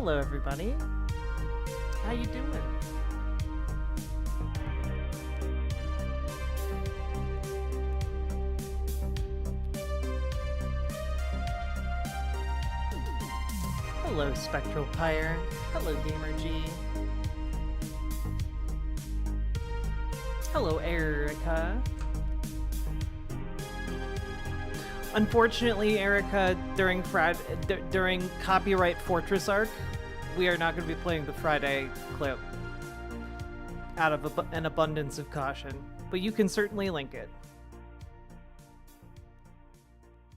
Hello, everybody. How you doing? Hello, Spectral Pyre. Hello, Gamer G. Hello, Erica. Unfortunately, Erica, during Copyright Fortress Arc, we are not going to be playing the Friday clip out of an abundance of caution, but you can certainly link it.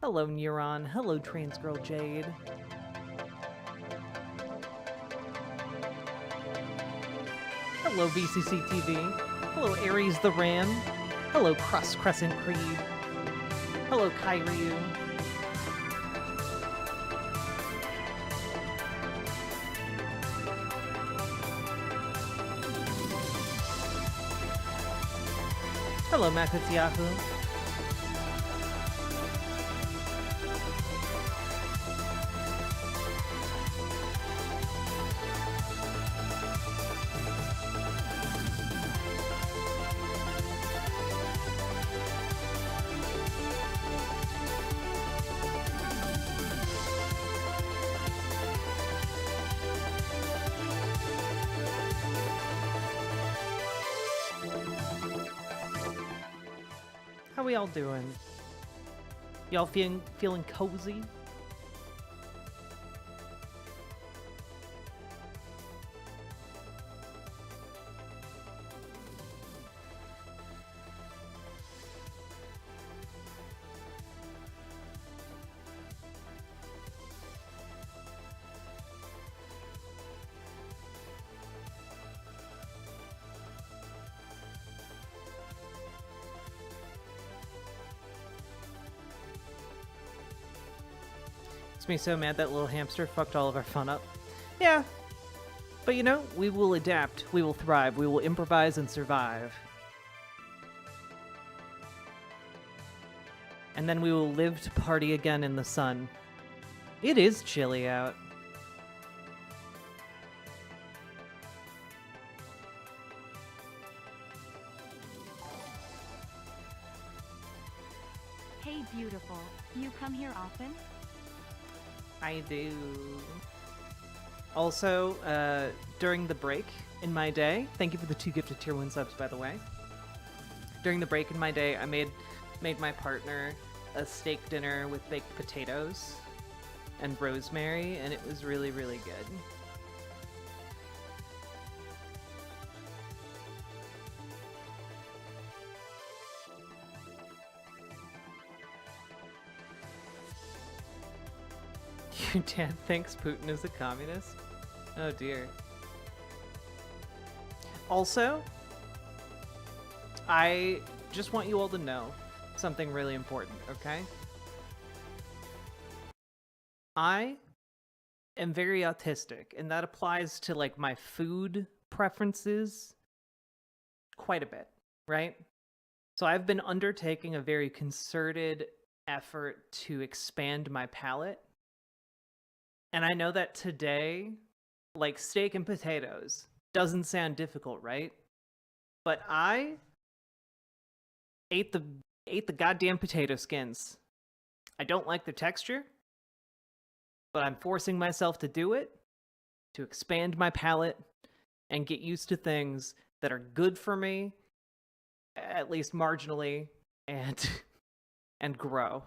Hello, Neuron. Hello, Trans Girl Jade. Hello, VCC TV. Hello, Aries the Ram. Hello, Cross Crescent Creed. Hello, Kairyu. Hello, Makatiahu. How we all doing? Y'all feeling cozy? Me so mad that little hamster fucked all of our fun up. Yeah, but you know, we will adapt, we will thrive, we will improvise and survive. And then we will live to party again in the sun. It is chilly out. Hey, beautiful. You come here often? I do. Also, during the break in my day, thank you for the 2 gifted tier 1 subs, by the way. During the break in my day, I made my partner a steak dinner with baked potatoes and rosemary, and it was really, really good. Your dad thinks Putin is a communist? Oh dear. Also, I just want you all to know something really important, okay? I am very autistic, and that applies to like my food preferences quite a bit, right? So I've been undertaking a very concerted effort to expand my palate. And I know that today, like steak and potatoes, doesn't sound difficult, right? But I ate the goddamn potato skins. I don't like the texture, but I'm forcing myself to do it to expand my palate and get used to things that are good for me, at least marginally, and grow.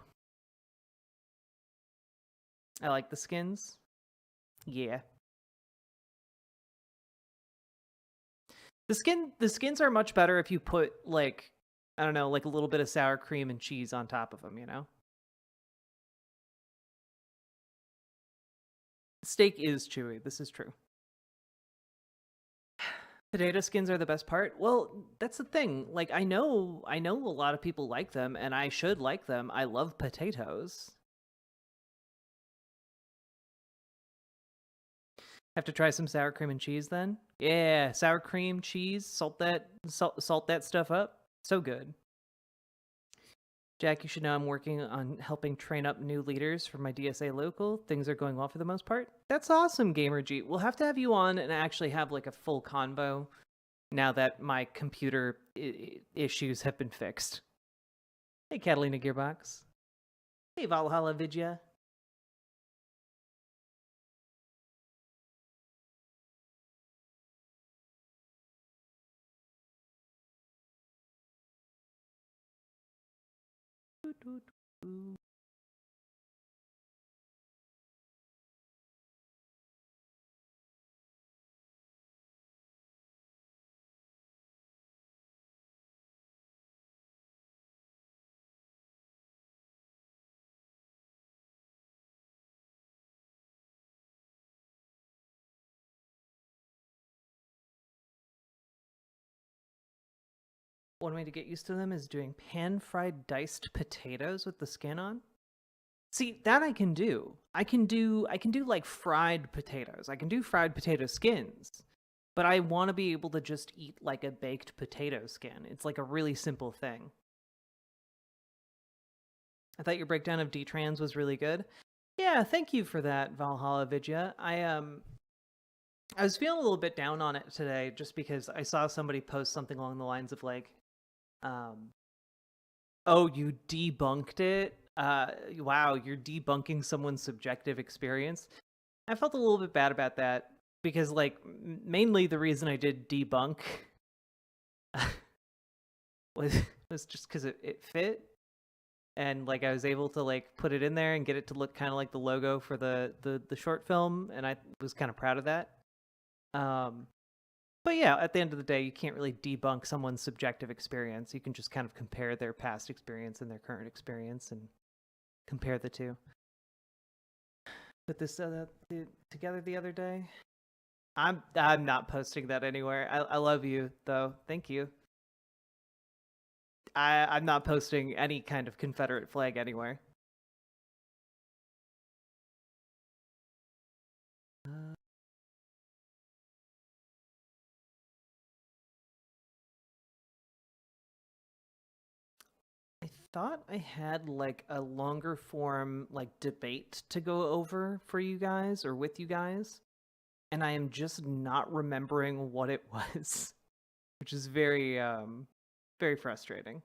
I like the skins. Yeah. The skins are much better if you put like, I don't know, like a little bit of sour cream and cheese on top of them, you know? Steak is chewy. This is true. Potato skins are the best part. Well, that's the thing. Like I know a lot of people like them and I should like them. I love potatoes. Have to try some sour cream and cheese then? Yeah, sour cream, cheese, salt that stuff up. So good. Jack, you should know I'm working on helping train up new leaders for my DSA local. Things are going well for the most part. That's awesome, GamerG. We'll have to have you on and actually have like a full convo now that my computer issues have been fixed. Hey, Catalina Gearbox. Hey, Valhalla Vidya. One way to get used to them is doing pan-fried diced potatoes with the skin on. See, that I can do. I can do like fried potatoes. I can do fried potato skins. But I want to be able to just eat like a baked potato skin. It's like a really simple thing. I thought your breakdown of D-Trans was really good. Yeah, thank you for that, Valhalla Vidya. I was feeling a little bit down on it today just because I saw somebody post something along the lines of like, oh, you debunked it? Wow, you're debunking someone's subjective experience. I felt a little bit bad about that because, like, mainly the reason I did debunk was just because it fit, and like I was able to like put it in there and get it to look kind of like the logo for the short film, and I was kind of proud of that. But yeah, at the end of the day, you can't really debunk someone's subjective experience. You can just kind of compare their past experience and their current experience and compare the two. Put this together the other day. I'm not posting that anywhere. I love you though. Thank you. I'm not posting any kind of Confederate flag anywhere. I thought I had like a longer form like debate to go over for you guys or with you guys, and I am just not remembering what it was, which is very very frustrating.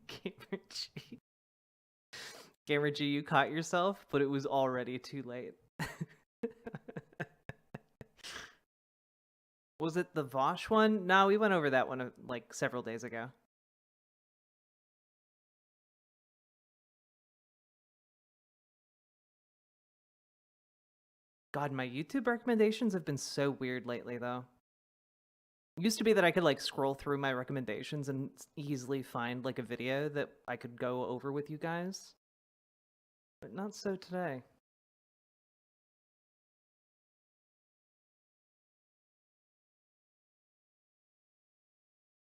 Gamer G. Gamer G, you caught yourself, but it was already too late. Was it the Vosh one? No, we went over that one like several days ago. God, my YouTube recommendations have been so weird lately, though. It used to be that I could like scroll through my recommendations and easily find like a video that I could go over with you guys. But not so today.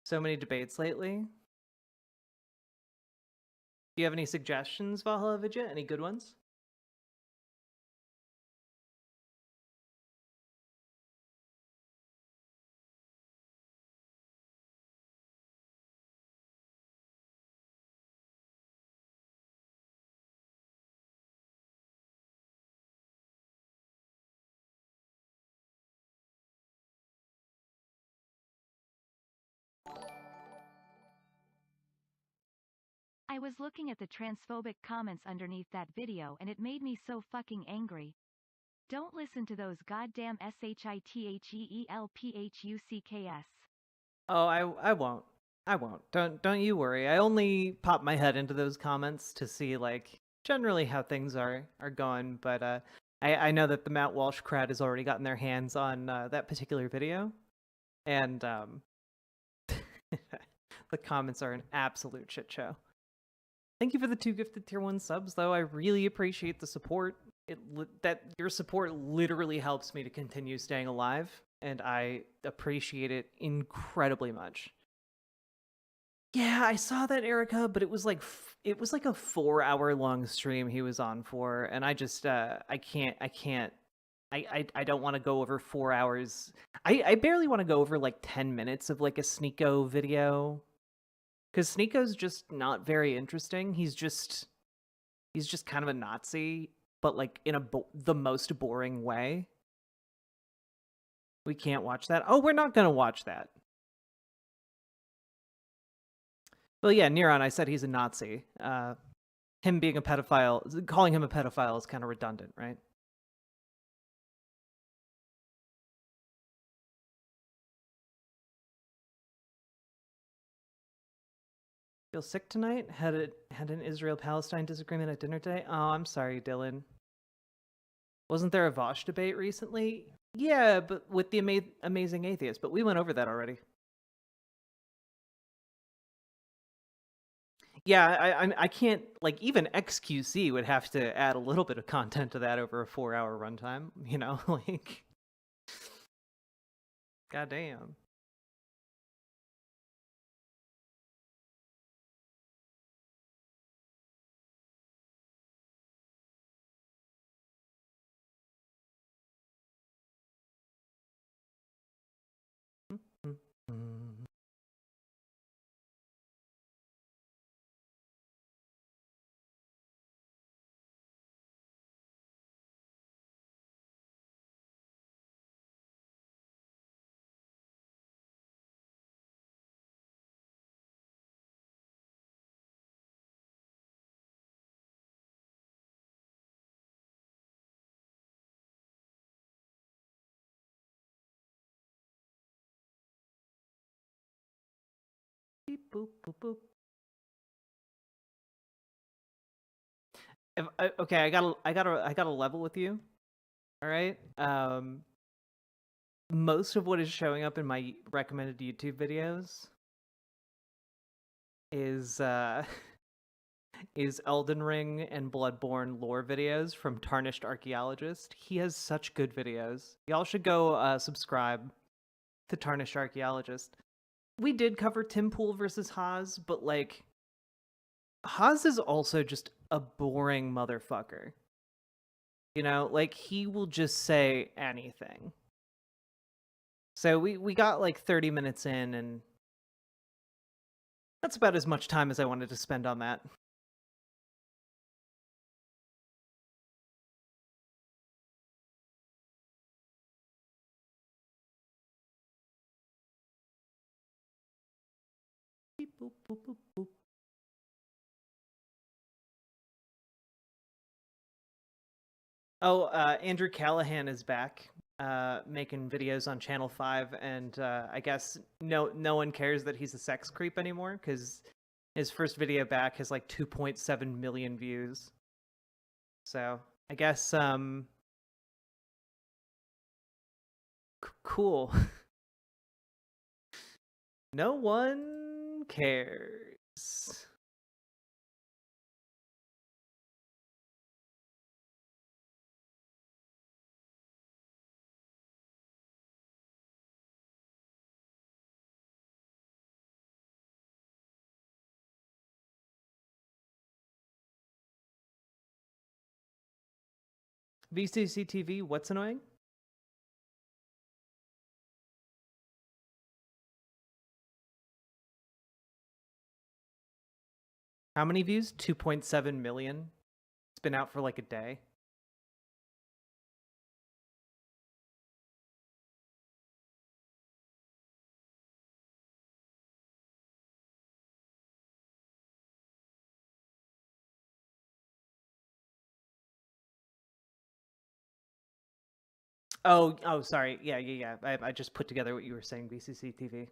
So many debates lately. Do you have any suggestions, Valhalla Vidya? Any good ones? I was looking at the transphobic comments underneath that video and it made me so fucking angry. Don't listen to those goddamn shithheelpucks. Oh, I won't. I won't. Don't you worry. I only pop my head into those comments to see like generally how things are going, but I know that the Matt Walsh crowd has already gotten their hands on that particular video, and the comments are an absolute shit show. Thank you for the 2 gifted tier 1 subs, though. I really appreciate the support. That your support literally helps me to continue staying alive, and I appreciate it incredibly much. Yeah, I saw that, Erica, but it was like it was like a 4 hour long stream he was on for, and I just I don't want to go over 4 hours. I barely want to go over like 10 minutes of like a Sneeko video, because Sneeko's just not very interesting. He's just kind of a Nazi, but like in the most boring way. We can't watch that. Oh, we're not gonna watch that. Well, yeah, Neron, I said he's a Nazi. Him being a pedophile, calling him a pedophile is kind of redundant, right? Feel sick tonight? Had an Israel-Palestine disagreement at dinner today? Oh, I'm sorry, Dylan. Wasn't there a Vosh debate recently? Yeah, but with the amazing atheist. But we went over that already. Yeah, I can't, like, even XQC would have to add a little bit of content to that over a 4 hour runtime. You know, like, goddamn. Beep boop boop boop. Okay, I gotta level with you. All right. Most of what is showing up in my recommended YouTube videos is is Elden Ring and Bloodborne lore videos from Tarnished Archaeologist. He has such good videos. Y'all should go subscribe to Tarnished Archaeologist. We did cover Tim Pool versus Haas, but like Haas is also just a boring motherfucker. You know, like he will just say anything. So we got like 30 minutes in, and that's about as much time as I wanted to spend on that. Beep, boop, boop, boop, boop. Oh, Andrew Callahan is back, making videos on Channel 5, and I guess no one cares that he's a sex creep anymore, because his first video back has like 2.7 million views. So I guess cool. No one cares. VCC TV, what's annoying? How many views? 2.7 million. It's been out for like a day. Oh, sorry. Yeah. I just put together what you were saying, VCC TV.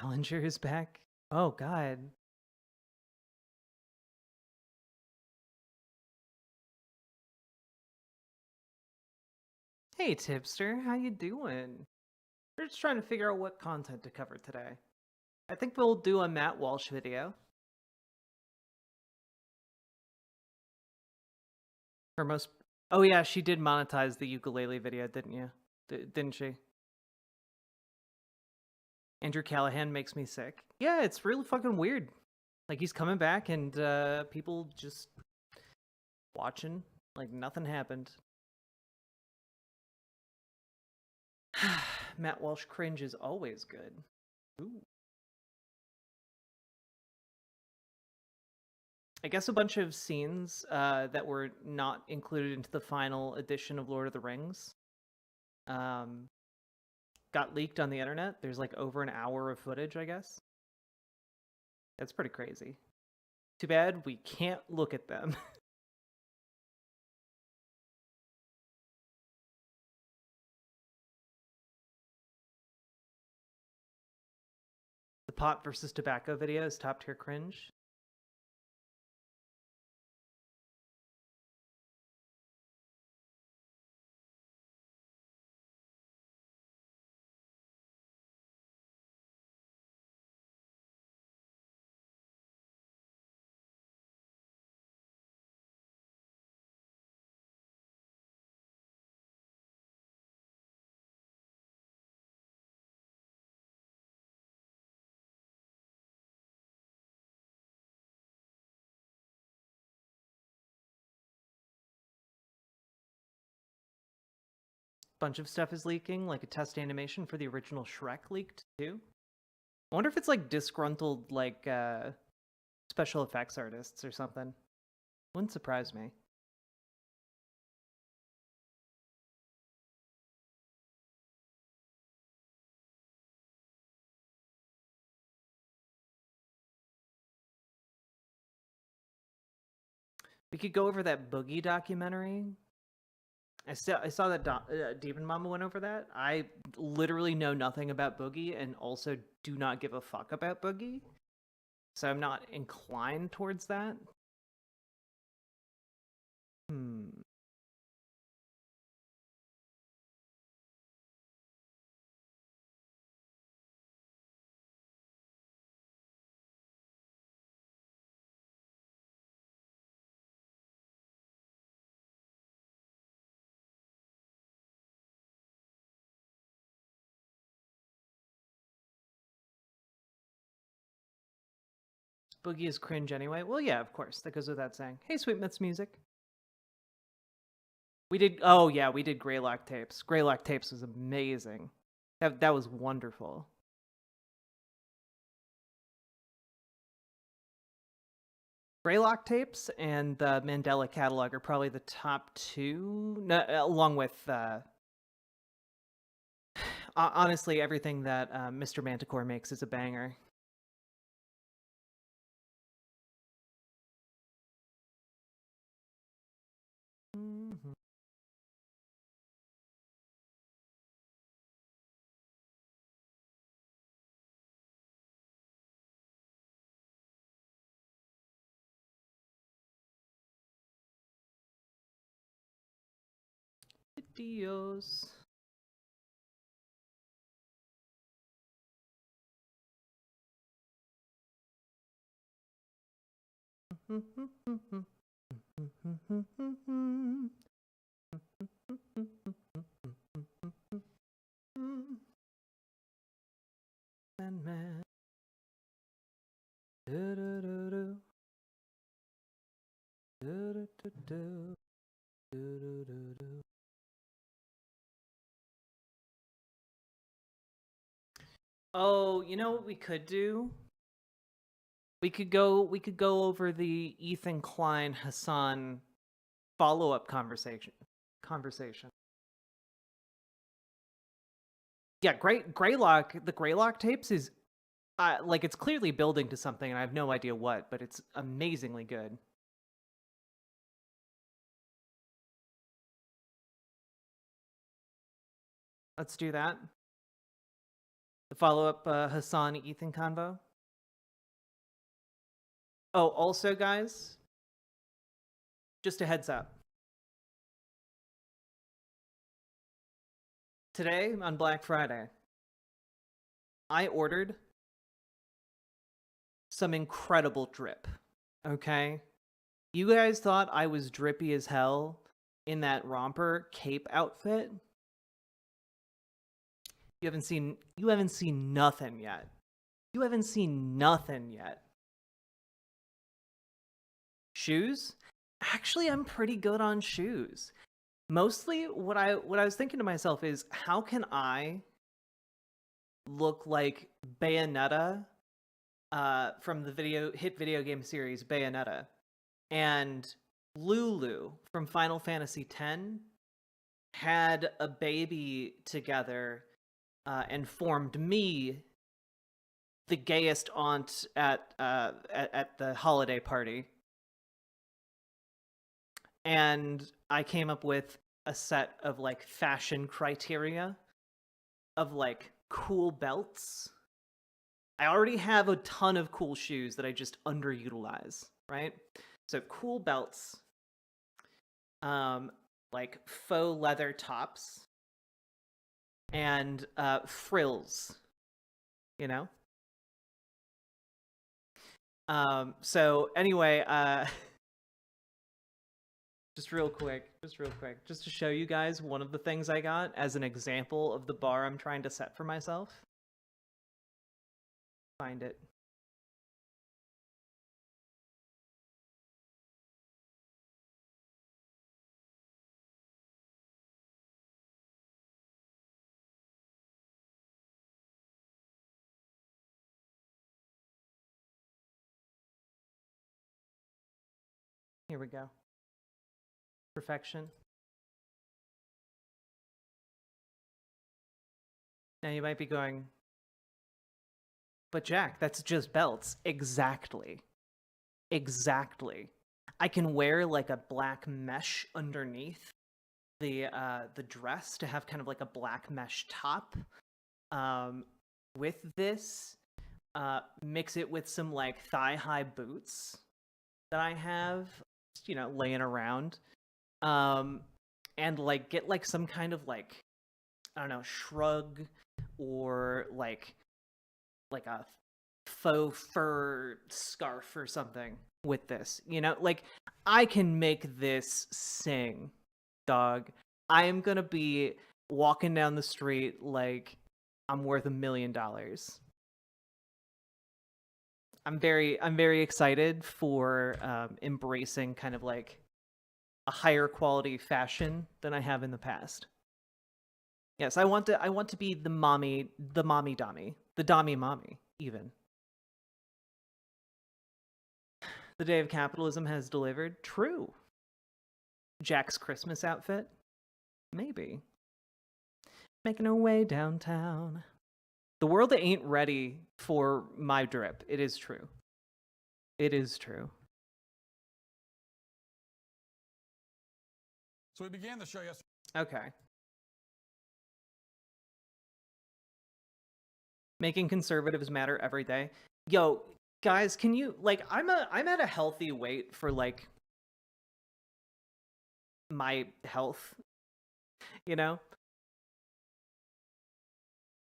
Ballinger is back. Oh God. Hey Tipster, how you doing? We're just trying to figure out what content to cover today. I think we'll do a Matt Walsh video. Her most. Oh yeah, she did monetize the ukulele video, didn't you? Didn't she? Andrew Callahan makes me sick. Yeah, it's really fucking weird. Like he's coming back and people just watching like nothing happened. Matt Walsh cringe is always good. Ooh. I guess a bunch of scenes that were not included into the final edition of Lord of the Rings got leaked on the internet. There's like over an hour of footage, I guess. That's pretty crazy. Too bad we can't look at them. The pot versus tobacco video is top tier cringe. Bunch of stuff is leaking, like a test animation for the original Shrek leaked too. I wonder if it's like disgruntled like special effects artists or something. Wouldn't surprise me. We could go over that Boogie documentary. I saw that Demon Mama went over that. I literally know nothing about Boogie and also do not give a fuck about Boogie. So I'm not inclined towards that. Hmm. Boogie is cringe anyway. Well, yeah, of course. That goes without saying. Hey, Sweet Myths Music. We did. Oh yeah, we did Greylock tapes. Greylock tapes was amazing. That was wonderful. Greylock tapes and the Mandela catalog are probably the top two, no, along with honestly everything that Mr. Manticore makes is a banger. Mm-hmm. Videos. Man. Oh, you know what we could do? We could go over the Ethan Klein Hassan follow-up conversation. Yeah, the Greylock tapes is like it's clearly building to something and I have no idea what, but it's amazingly good. Let's do that. The follow-up Hassan Ethan convo. Oh, also, guys, just a heads up. Today, on Black Friday, I ordered some incredible drip, okay? You guys thought I was drippy as hell in that romper cape outfit? You haven't seen nothing yet. You haven't seen nothing yet. Shoes? Actually, I'm pretty good on shoes. Mostly what I was thinking to myself is, how can I look like Bayonetta from the hit video game series Bayonetta, and Lulu from Final Fantasy X had a baby together and formed me the gayest aunt at the holiday party. And I came up with a set of like fashion criteria of like cool belts. I already have a ton of cool shoes that I just underutilize, right? So cool belts, like faux leather tops, and frills, you know? So anyway, just real quick, just to show you guys one of the things I got as an example of the bar I'm trying to set for myself. Find it. Here we go. Perfection. Now you might be going, but Jack, that's just belts. Exactly. Exactly. I can wear like a black mesh underneath the dress to have kind of like a black mesh top. With this, mix it with some like thigh-high boots that I have, you know, laying around. And like get like some kind of like, I don't know, shrug or like a faux fur scarf or something with this, you know? Like, I can make this sing, dog. I am gonna be walking down the street like I'm worth $1 million. I'm very excited for embracing kind of like a higher quality fashion than I have in the past. Yes, I want to be the mommy dommy, the dommy mommy even. The day of capitalism has delivered. True. Jack's Christmas outfit? Maybe. Making her way downtown. The world ain't ready for my drip. It is true. It is true. So we began the show yesterday. Okay. Making conservatives matter every day. Yo, guys, can you like I'm at a healthy weight for like my health, you know?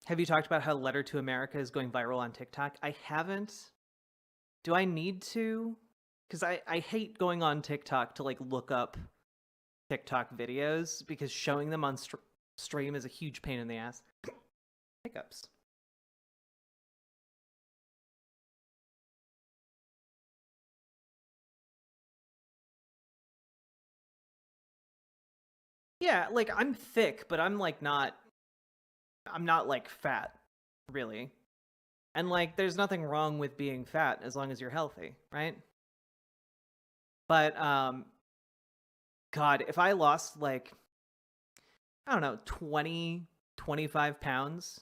Have you talked about how Letter to America is going viral on TikTok? I haven't. Do I need to? Because I hate going on TikTok to like look up TikTok videos because showing them on stream is a huge pain in the ass. Hiccups. Yeah, like I'm thick, but I'm not like fat, really. And like there's nothing wrong with being fat as long as you're healthy, right? But God, if I lost like I don't know, 20, 25 pounds,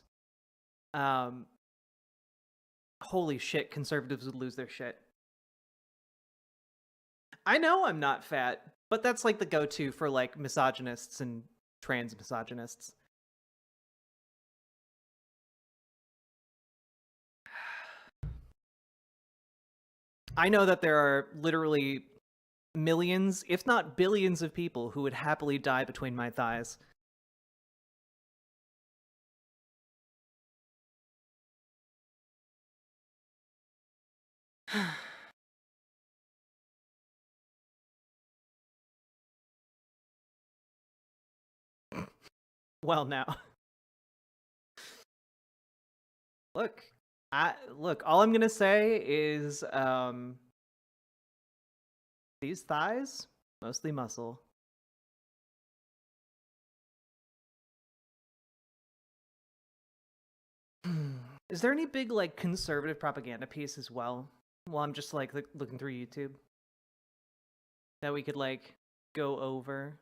holy shit, conservatives would lose their shit. I know I'm not fat, but that's like the go-to for like misogynists and trans misogynists. I know that there are literally millions, if not billions of people who would happily die between my thighs. Well, now. Look, all I'm going to say is these thighs, mostly muscle. Is there any big like conservative propaganda piece as well? While I'm just like looking through YouTube that we could like go over.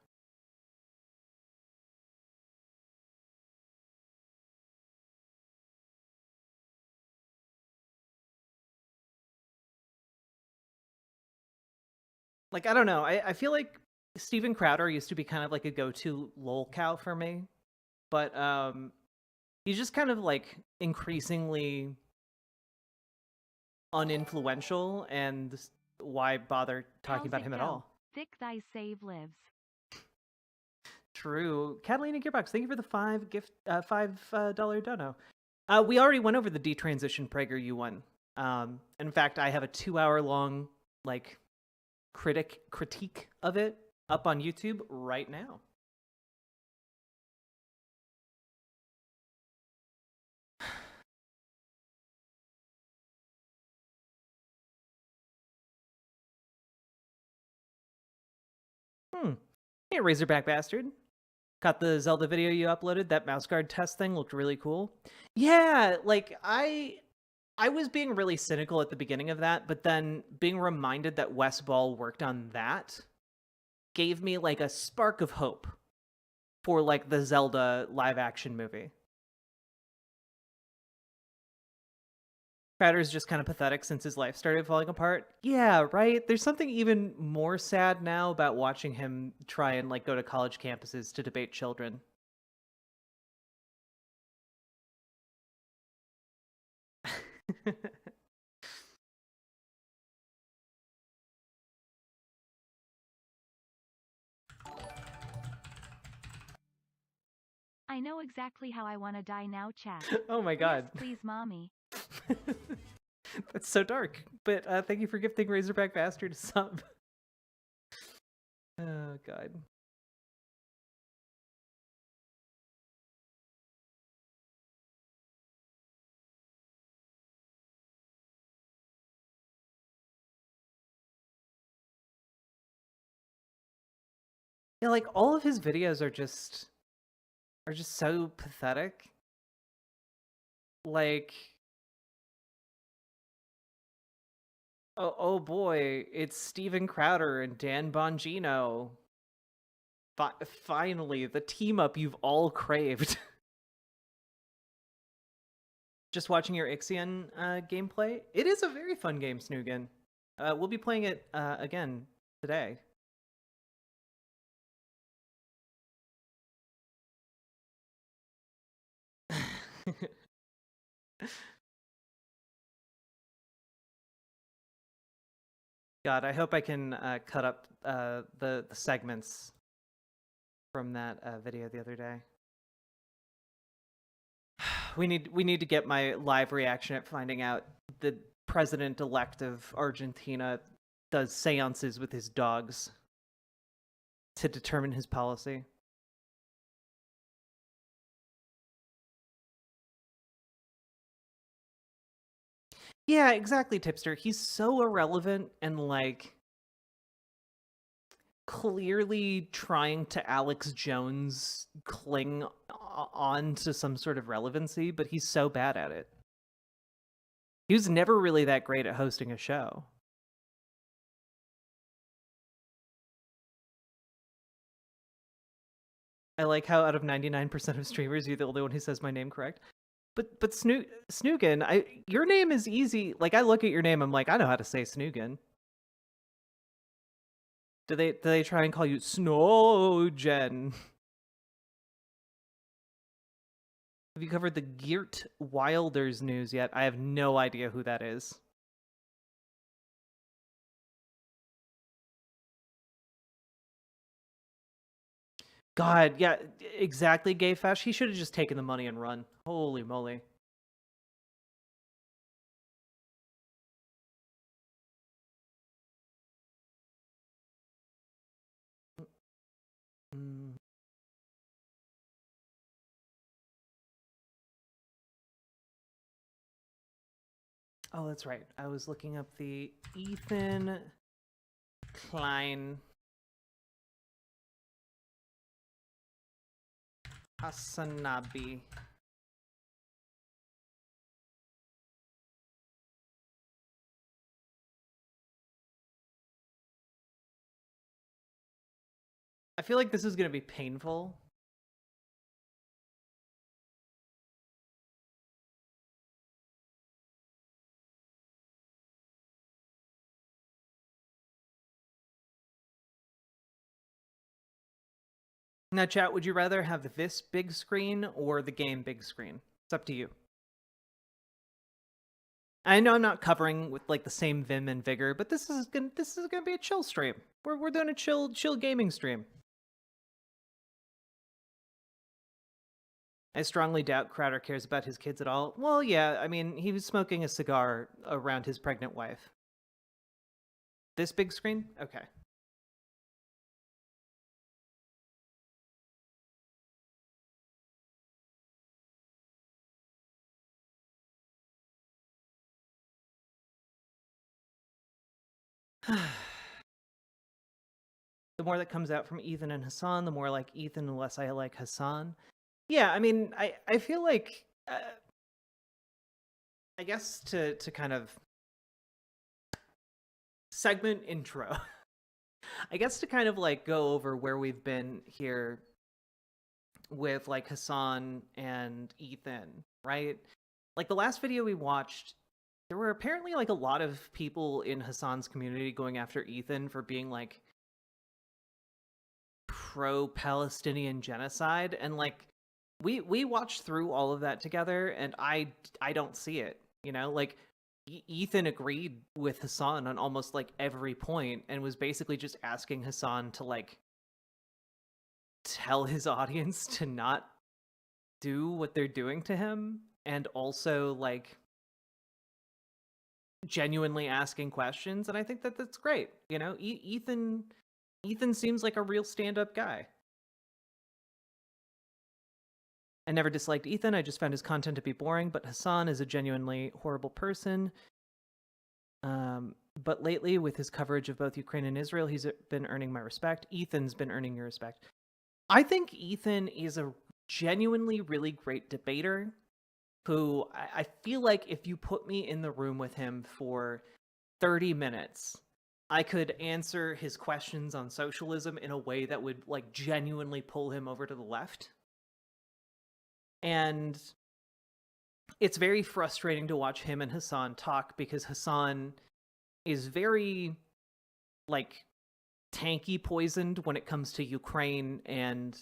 Like I don't know. I feel like Steven Crowder used to be kind of like a go-to lol cow for me, but he's just kind of like increasingly uninfluential, and why bother talking about him at all? Thick thy save lives. True. Catalina Gearbox, thank you for the $5 dono. We already went over the detransition PragerU one. In fact, I have a 2-hour long like critique of it up on YouTube right now. Hey, Razorback Bastard. Got the Zelda video you uploaded. That mouse guard test thing looked really cool. Yeah, like I was being really cynical at the beginning of that, but then being reminded that Wes Ball worked on that gave me like a spark of hope for like the Zelda live action movie. Crowder's just kind of pathetic since his life started falling apart. Yeah, right? There's something even more sad now about watching him try and like go to college campuses to debate children. I know exactly how I want to die now, chat. Oh my god. Yes, please, mommy. That's so dark. But thank you for gifting Razorback Bastard a sub. Oh god. Yeah, like all of his videos are just so pathetic. Like oh boy, it's Steven Crowder and Dan Bongino. Finally, the team up you've all craved. Just watching your Ixion gameplay. It is a very fun game, Snoogan. We'll be playing it again today. God, I hope I can cut up the segments from that video the other day. We need to get my live reaction at finding out the president-elect of Argentina does seances with his dogs to determine his policy. Yeah, exactly, Tipster. He's so irrelevant and like clearly trying to Alex Jones cling on to some sort of relevancy, but he's so bad at it. He was never really that great at hosting a show. I like how out of 99% of streamers, you're the only one who says my name correct. But Snoogan, your name is easy. Like I look at your name, I'm like, I know how to say Snoogan. Do they try and call you Snowgen? Have you covered the Geert Wilders news yet? I have no idea who that is. God, yeah, exactly, Gay Fesh. He should have just taken the money and run. Holy moly. Mm. Oh, that's right. I was looking up the Ethan Klein Hasanabi. I feel like this is going to be painful. Now, chat, would you rather have this big screen or the game big screen? It's up to you. I know I'm not covering with like the same vim and vigor, but this is gonna be a chill stream. We're doing a chill gaming stream. I strongly doubt Crowder cares about his kids at all. Well, yeah, I mean, he was smoking a cigar around his pregnant wife. This big screen? Okay. The more that comes out from Ethan and Hassan, the more like Ethan, the less I like Hassan. Yeah, I mean, I feel like I guess to kind of segment intro. I guess to kind of like go over where we've been here with like Hassan and Ethan, right? Like the last video we watched, there were apparently like a lot of people in Hassan's community going after Ethan for being like pro-Palestinian genocide, and like we watched through all of that together, and I don't see it, you know? Like Ethan agreed with Hassan on almost like every point and was basically just asking Hassan to like tell his audience to not do what they're doing to him, and also like genuinely asking questions. And I think that that's great, you know? Ethan seems like a real stand-up guy. I never disliked Ethan, I just found his content to be boring, but Hassan is a genuinely horrible person. But lately, with his coverage of both Ukraine and Israel, he's been earning my respect. Ethan's been earning your respect. I think Ethan is a genuinely really great debater who I feel like if you put me in the room with him for 30 minutes, I could answer his questions on socialism in a way that would like genuinely pull him over to the left. And it's very frustrating to watch him and Hassan talk because Hassan is very like tanky poisoned when it comes to Ukraine and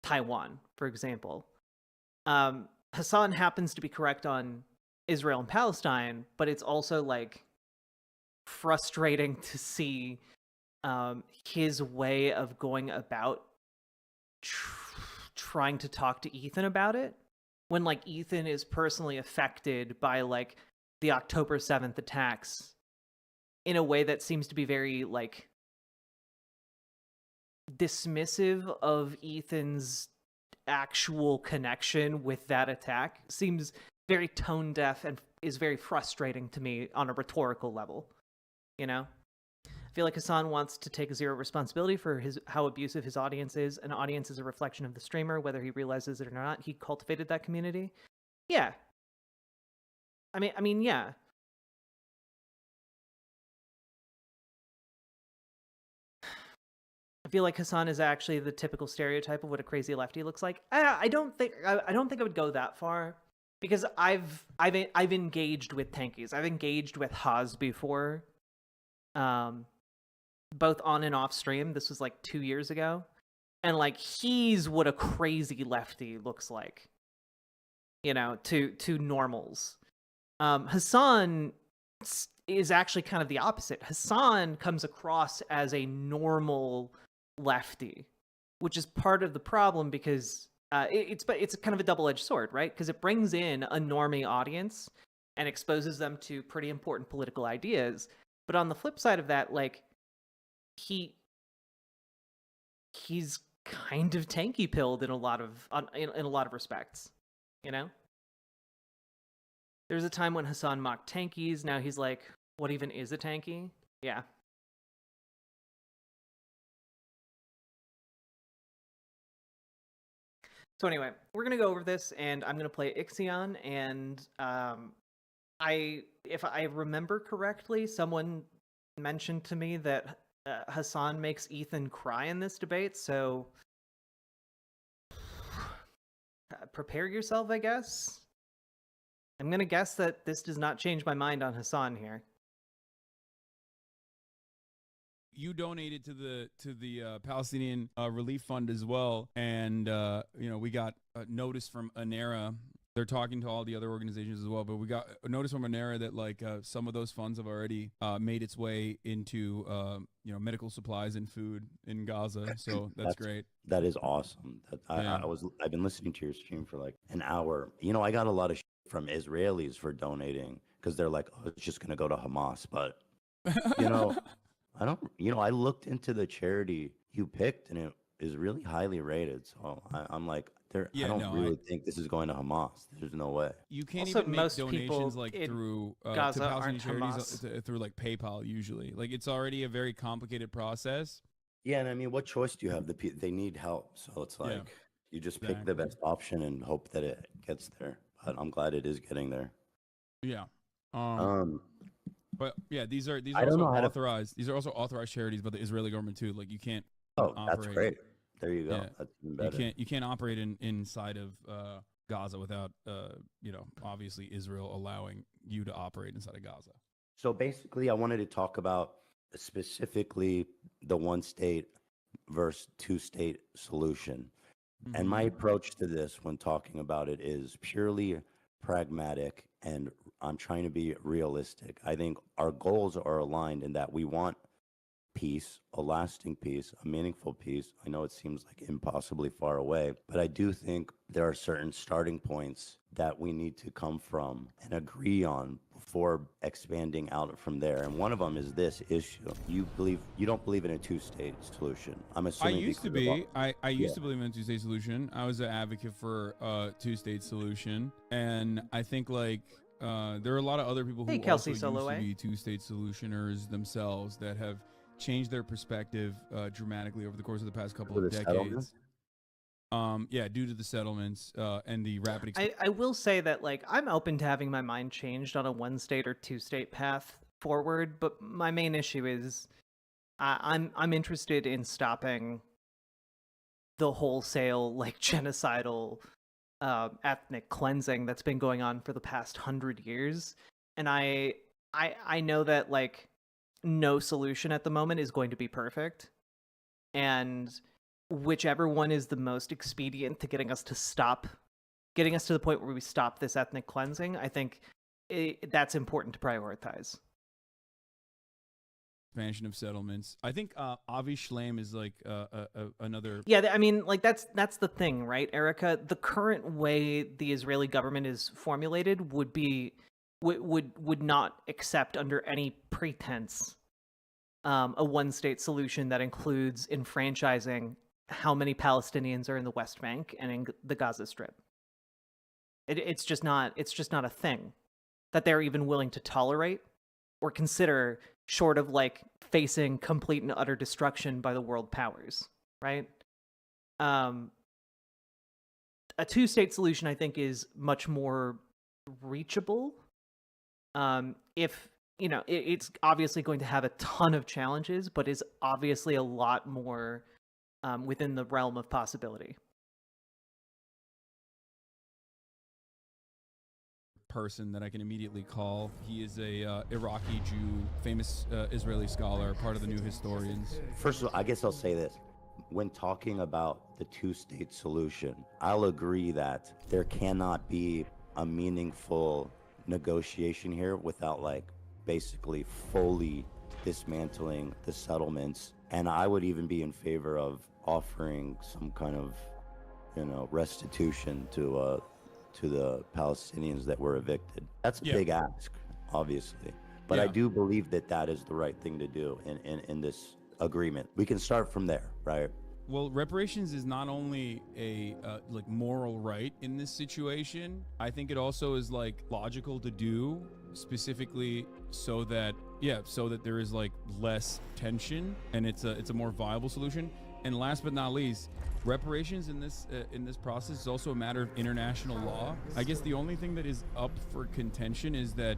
Taiwan, for example. Hassan happens to be correct on Israel and Palestine, but it's also like frustrating to see his way of going about trying to talk to Ethan about it, when like Ethan is personally affected by like the October 7th attacks in a way that seems to be very like dismissive of Ethan's actual connection with that attack. Seems very tone deaf and is very frustrating to me on a rhetorical level, you know? I feel like Hassan wants to take zero responsibility for how abusive his audience is. An audience is a reflection of the streamer, whether he realizes it or not. He cultivated that community. Yeah. I mean, yeah. I feel like Hassan is actually the typical stereotype of what a crazy lefty looks like. I don't think I would go that far, because I've engaged with tankies. I've engaged with Haas before, both on and off stream. This was like 2 years ago, and like he's what a crazy lefty looks like, you know, to normals. Hassan is actually kind of the opposite. Hassan comes across as a normal lefty, which is part of the problem because it's kind of a double-edged sword, right? Because it brings in a normie audience and exposes them to pretty important political ideas. But on the flip side of that, like he's kind of tanky pilled in a lot of in a lot of respects, you know. There's a time when Hassan mocked tankies. Now he's like, what even is a tanky? Yeah. So anyway, we're gonna go over this, and I'm gonna play Ixion, and if I remember correctly, someone mentioned to me that Hassan makes Ethan cry in this debate, so prepare yourself, I guess. I'm gonna guess that this does not change my mind on Hassan here. You donated to the Palestinian Relief Fund as well, and we got a notice from ANERA. They're talking to all the other organizations as well, but we got a notice from ANERA that like some of those funds have already made its way into medical supplies and food in Gaza. So that's great. That is awesome. I've been listening to your stream for like an hour. I got a lot of shit from Israelis for donating because they're like, oh, it's just gonna go to Hamas, but I looked into the charity you picked, and it is really highly rated. So I'm like, I don't really think this is going to Hamas. There's no way. You can't Also, even make most donations like through Gaza to Palestinian charities through like PayPal usually. Like it's already a very complicated process. Yeah, and I mean, what choice do you have? They need help, so it's like you just pick the best option and hope that it gets there. But I'm glad it is getting there. Yeah. But yeah, these are authorized. These are also authorized charities by the Israeli government too. Like you can't. That's great. There you go. Yeah. That's even better. You can't operate inside of Gaza without obviously Israel allowing you to operate inside of Gaza. So basically, I wanted to talk about specifically the one state versus two state solution. Mm-hmm. And my approach to this when talking about it is purely pragmatic, and I'm trying to be realistic. I think our goals are aligned in that we want peace, a lasting peace, a meaningful peace. I know it seems like impossibly far away, but I do think there are certain starting points that we need to come from and agree on before expanding out from there. And one of them is this issue. You don't believe in a two-state solution. I'm assuming I used to be. I used to believe in a two-state solution. I was an advocate for a two-state solution, and I think like there are a lot of other people who also used to be two-state solutioners themselves that have changed their perspective dramatically over the course of the past couple of decades. Due to the settlements and the rapid expansion. I will say that like I'm open to having my mind changed on a one state or two state path forward, but my main issue is I'm interested in stopping the wholesale like genocidal ethnic cleansing that's been going on for the past 100 years, and I know that like no solution at the moment is going to be perfect, and whichever one is the most expedient to getting us to the point where we stop this ethnic cleansing, I think that's important to prioritize. Expansion of settlements. I think Avi Shlaim is like another. Yeah, I mean, like that's the thing, right, Erica? The current way the Israeli government is formulated would not accept under any pretense a one-state solution that includes enfranchising how many Palestinians are in the West Bank and in the Gaza Strip. It's just not a thing that they're even willing to tolerate or consider, short of like facing complete and utter destruction by the world powers, right? A two-state solution, I think, is much more reachable. If it's obviously going to have a ton of challenges, but is obviously a lot more within the realm of possibility. Person that I can immediately call. He is a Iraqi Jew, famous Israeli scholar, part of the New Historians. First of all, I guess I'll say this. When talking about the two-state solution, I'll agree that there cannot be a meaningful negotiation here without like basically fully dismantling the settlements. And I would even be in favor of offering some kind of, restitution to the Palestinians that were evicted. That's a big ask, obviously. But I do believe that that is the right thing to do in this agreement. We can start from there, right? Well, reparations is not only a like moral right in this situation. I think it also is like logical to do, specifically so that there is like less tension and it's a more viable solution. And last but not least, reparations in this process is also a matter of international law. I guess the only thing that is up for contention is that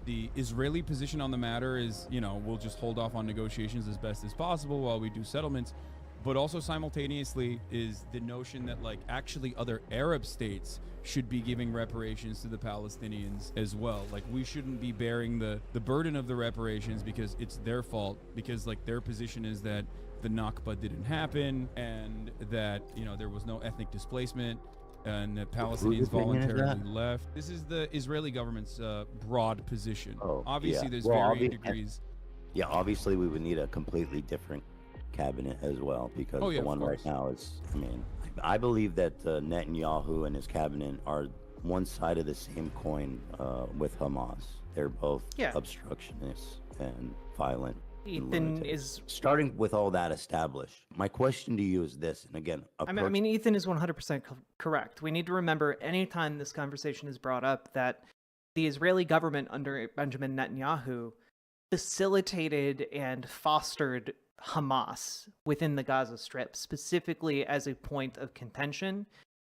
the Israeli position on the matter is, we'll just hold off on negotiations as best as possible while we do settlements. But also simultaneously is the notion that like actually other Arab states should be giving reparations to the Palestinians as well. Like we shouldn't be bearing the burden of the reparations because it's their fault, because like their position is that the Nakba didn't happen and that, there was no ethnic displacement and that Palestinians voluntarily left. This is the Israeli government's broad position. Obviously, there's varying degrees. Yeah, obviously we would need a completely different cabinet as well, because the one right now is, I believe that Netanyahu and his cabinet are one side of the same coin with Hamas. They're both obstructionists and violent. Ethan is starting with all that established. My question to you is this, and again, Ethan is 100% correct. We need to remember anytime this conversation is brought up that the Israeli government under Benjamin Netanyahu facilitated and fostered Hamas within the Gaza Strip, specifically as a point of contention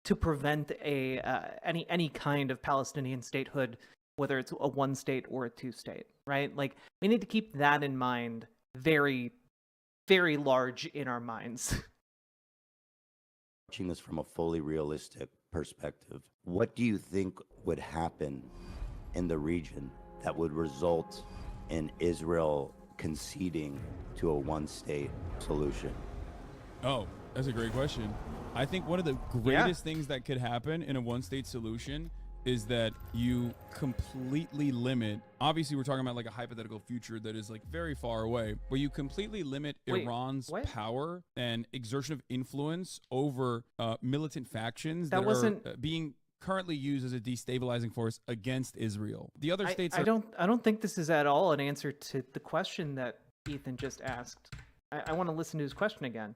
to prevent any kind of Palestinian statehood, whether it's a one state or a two state, right? Like we need to keep that in mind, very, very large in our minds. Watching this from a fully realistic perspective, what do you think would happen in the region that would result in Israel conceding to a one-state solution? Oh, that's a great question. I think one of the greatest things that could happen in a one-state solution is that you completely limit, obviously we're talking about like a hypothetical future that is like very far away, where you completely limit Iran's power and exertion of influence over militant factions that are being currently used as a destabilizing force against Israel. The other states I don't think this is at all an answer to the question that Ethan just asked. I want to listen to his question again.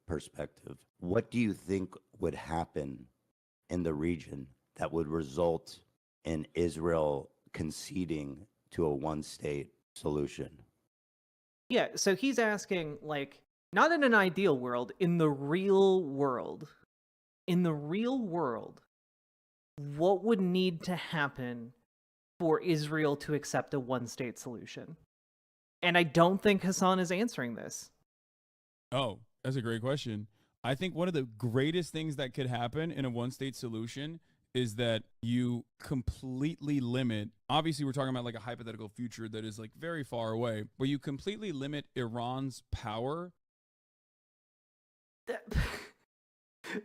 Perspective. What do you think would happen in the region that would result in Israel conceding to a one-state solution? Yeah, so he's asking, like, not in an ideal world, in the real world. In the real world, what would need to happen for Israel to accept a one-state solution? And I don't think Hassan is answering this. Oh, that's a great question. I think one of the greatest things that could happen in a one-state solution is that you completely limit, obviously we're talking about like a hypothetical future that is like very far away, where you completely limit Iran's power.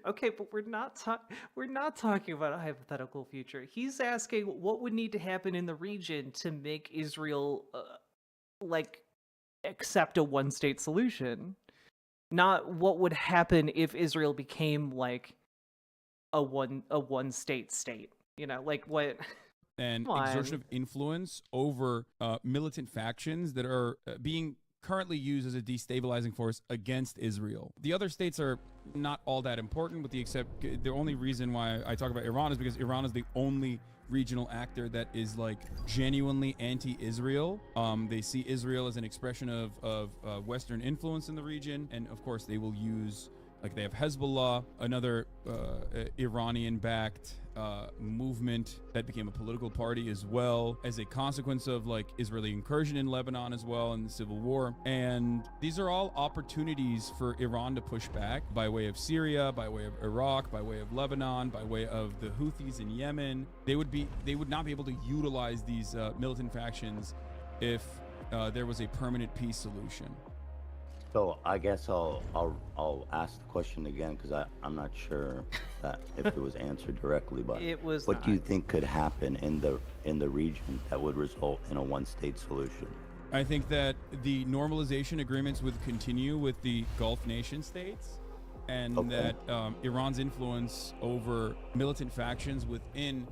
Okay, but we're not talking about a hypothetical future. He's asking what would need to happen in the region to make Israel accept a one-state solution, not what would happen if Israel became like a one-state state. Like what? And exertion of influence over militant factions that are being currently used as a destabilizing force against Israel. The other states are not all that important, with the only reason why I talk about Iran is because Iran is the only regional actor that is like genuinely anti-Israel. They see Israel as an expression of Western influence in the region, and of course they will use, like they have Hezbollah, another Iranian-backed movement that became a political party as well, as a consequence of like Israeli incursion in Lebanon as well in the civil war. And these are all opportunities for Iran to push back by way of Syria, by way of Iraq, by way of Lebanon, by way of the Houthis in Yemen. They would not be able to utilize these militant factions if there was a permanent peace solution. So I guess I'll ask the question again, because I'm not sure that if it was answered directly, but it was. What do you think could happen in the region that would result in a one-state solution? I think that the normalization agreements would continue with the Gulf nation states, and that Iran's influence over militant factions within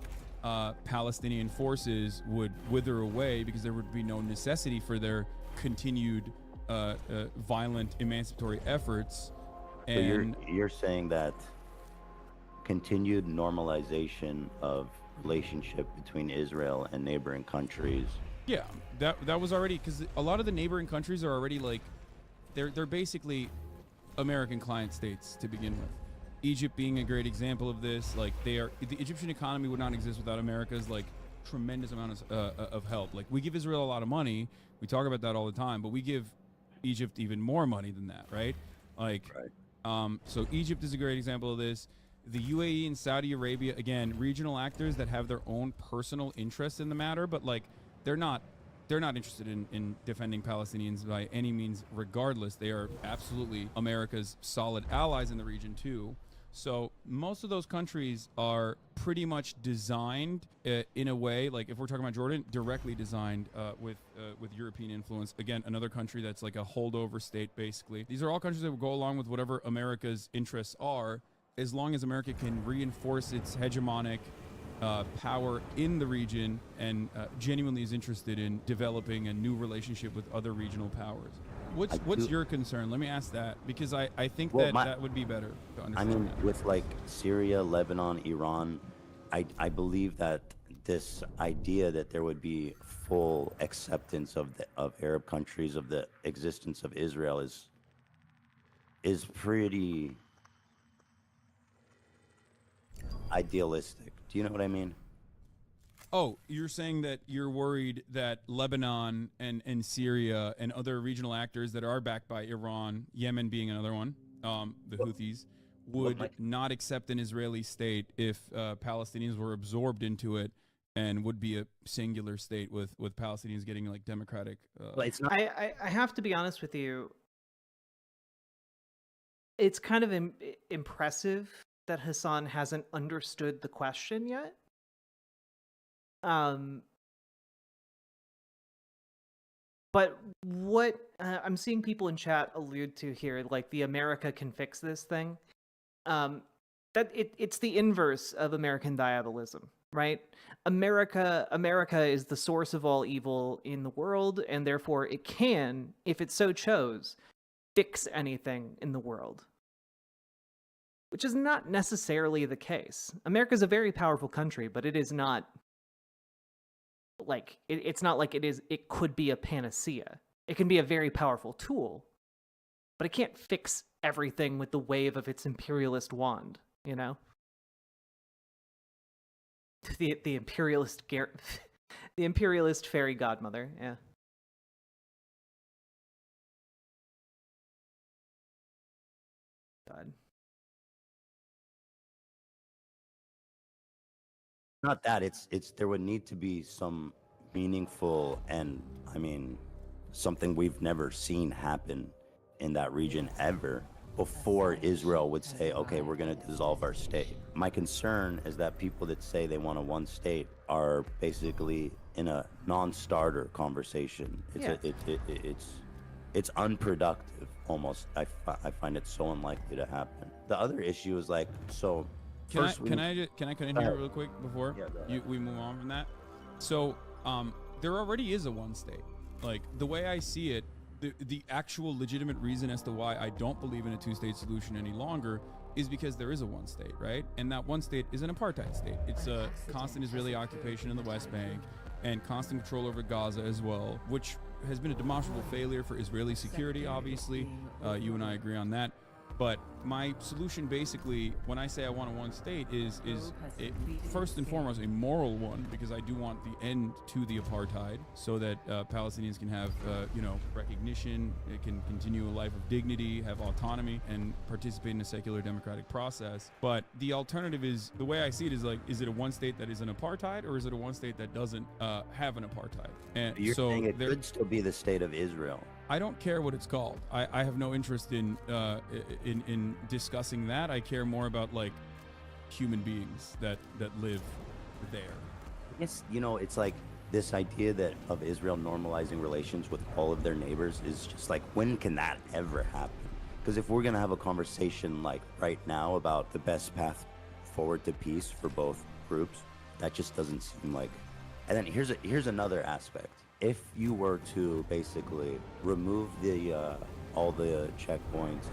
Palestinian forces would wither away because there would be no necessity for their continued violent emancipatory efforts. And so you're saying that continued normalization of relationship between Israel and neighboring countries. Yeah, that was already, because a lot of the neighboring countries are already like, they're basically American client states to begin with. Egypt being a great example of this. Like, the Egyptian economy would not exist without America's like tremendous amount of help. Like, we give Israel a lot of money. We talk about that all the time, but we give Egypt even more money than that, right? Like, so Egypt is a great example of this. The UAE and Saudi Arabia, again, regional actors that have their own personal interests in the matter, but like, they're not interested in defending Palestinians by any means regardless. They are absolutely America's solid allies in the region too. So most of those countries are pretty much designed in a way, like if we're talking about Jordan, directly designed with European influence. Again, another country that's like a holdover state, basically. These are all countries that will go along with whatever America's interests are, as long as America can reinforce its hegemonic power in the region and genuinely is interested in developing a new relationship with other regional powers. What's your concern? Let me ask that, because I think that would be better to understand. I mean, with like Syria, Lebanon, Iran, I believe that this idea that there would be full acceptance of Arab countries of the existence of Israel is pretty idealistic. Do you know what I mean? Oh, you're saying that you're worried that Lebanon and Syria and other regional actors that are backed by Iran, Yemen being another one, the Houthis, would not accept an Israeli state if Palestinians were absorbed into it, and would be a singular state with Palestinians getting like democratic. Well, it's not. I have to be honest with you. It's kind of impressive that Hassan hasn't understood the question yet. But what I'm seeing people in chat allude to here, like the America can fix this thing, that it's the inverse of American diabolism, right? America is the source of all evil in the world, and therefore it can, if it so chose, fix anything in the world. Which is not necessarily the case. America is a very powerful country, but it is not like it's not like it could be a panacea. It can be a very powerful tool, but it can't fix everything with the wave of its imperialist wand, you know? The imperialist the imperialist fairy godmother, yeah. God. Not that it's there would need to be some meaningful, and I mean something we've never seen happen in that region ever before Israel would say, okay, we're going to dissolve our state. My concern is that people that say they want a one state are basically in a non-starter conversation. It's unproductive almost. I find it so unlikely to happen. The other issue is like, so Can I cut in here real quick before we move on from that? So there already is a one state. Like, the way I see it, the actual legitimate reason as to why I don't believe in a two-state solution any longer is because there is a one state, right? And that one state is an apartheid state. It's a constant Israeli occupation in the West Bank and constant control over Gaza as well, which has been a demonstrable failure for Israeli security, obviously. You and I agree on that. But my solution, basically, when I say I want a one state, is first and foremost a moral one, because I do want the end to the apartheid, so that Palestinians can have recognition, it can continue a life of dignity, have autonomy, and participate in a secular democratic process. But the alternative is, the way I see it is like, is it a one state that is an apartheid, or is it a one state that doesn't have an apartheid? And you're saying it could still be the state of Israel. I don't care what it's called. I have no interest in discussing that. I care more about like human beings that live there. I guess, it's like this idea that of Israel normalizing relations with all of their neighbors is just like, when can that ever happen? Because if we're going to have a conversation like right now about the best path forward to peace for both groups, that just doesn't seem like. And then here's another aspect. If you were to basically remove the all the checkpoints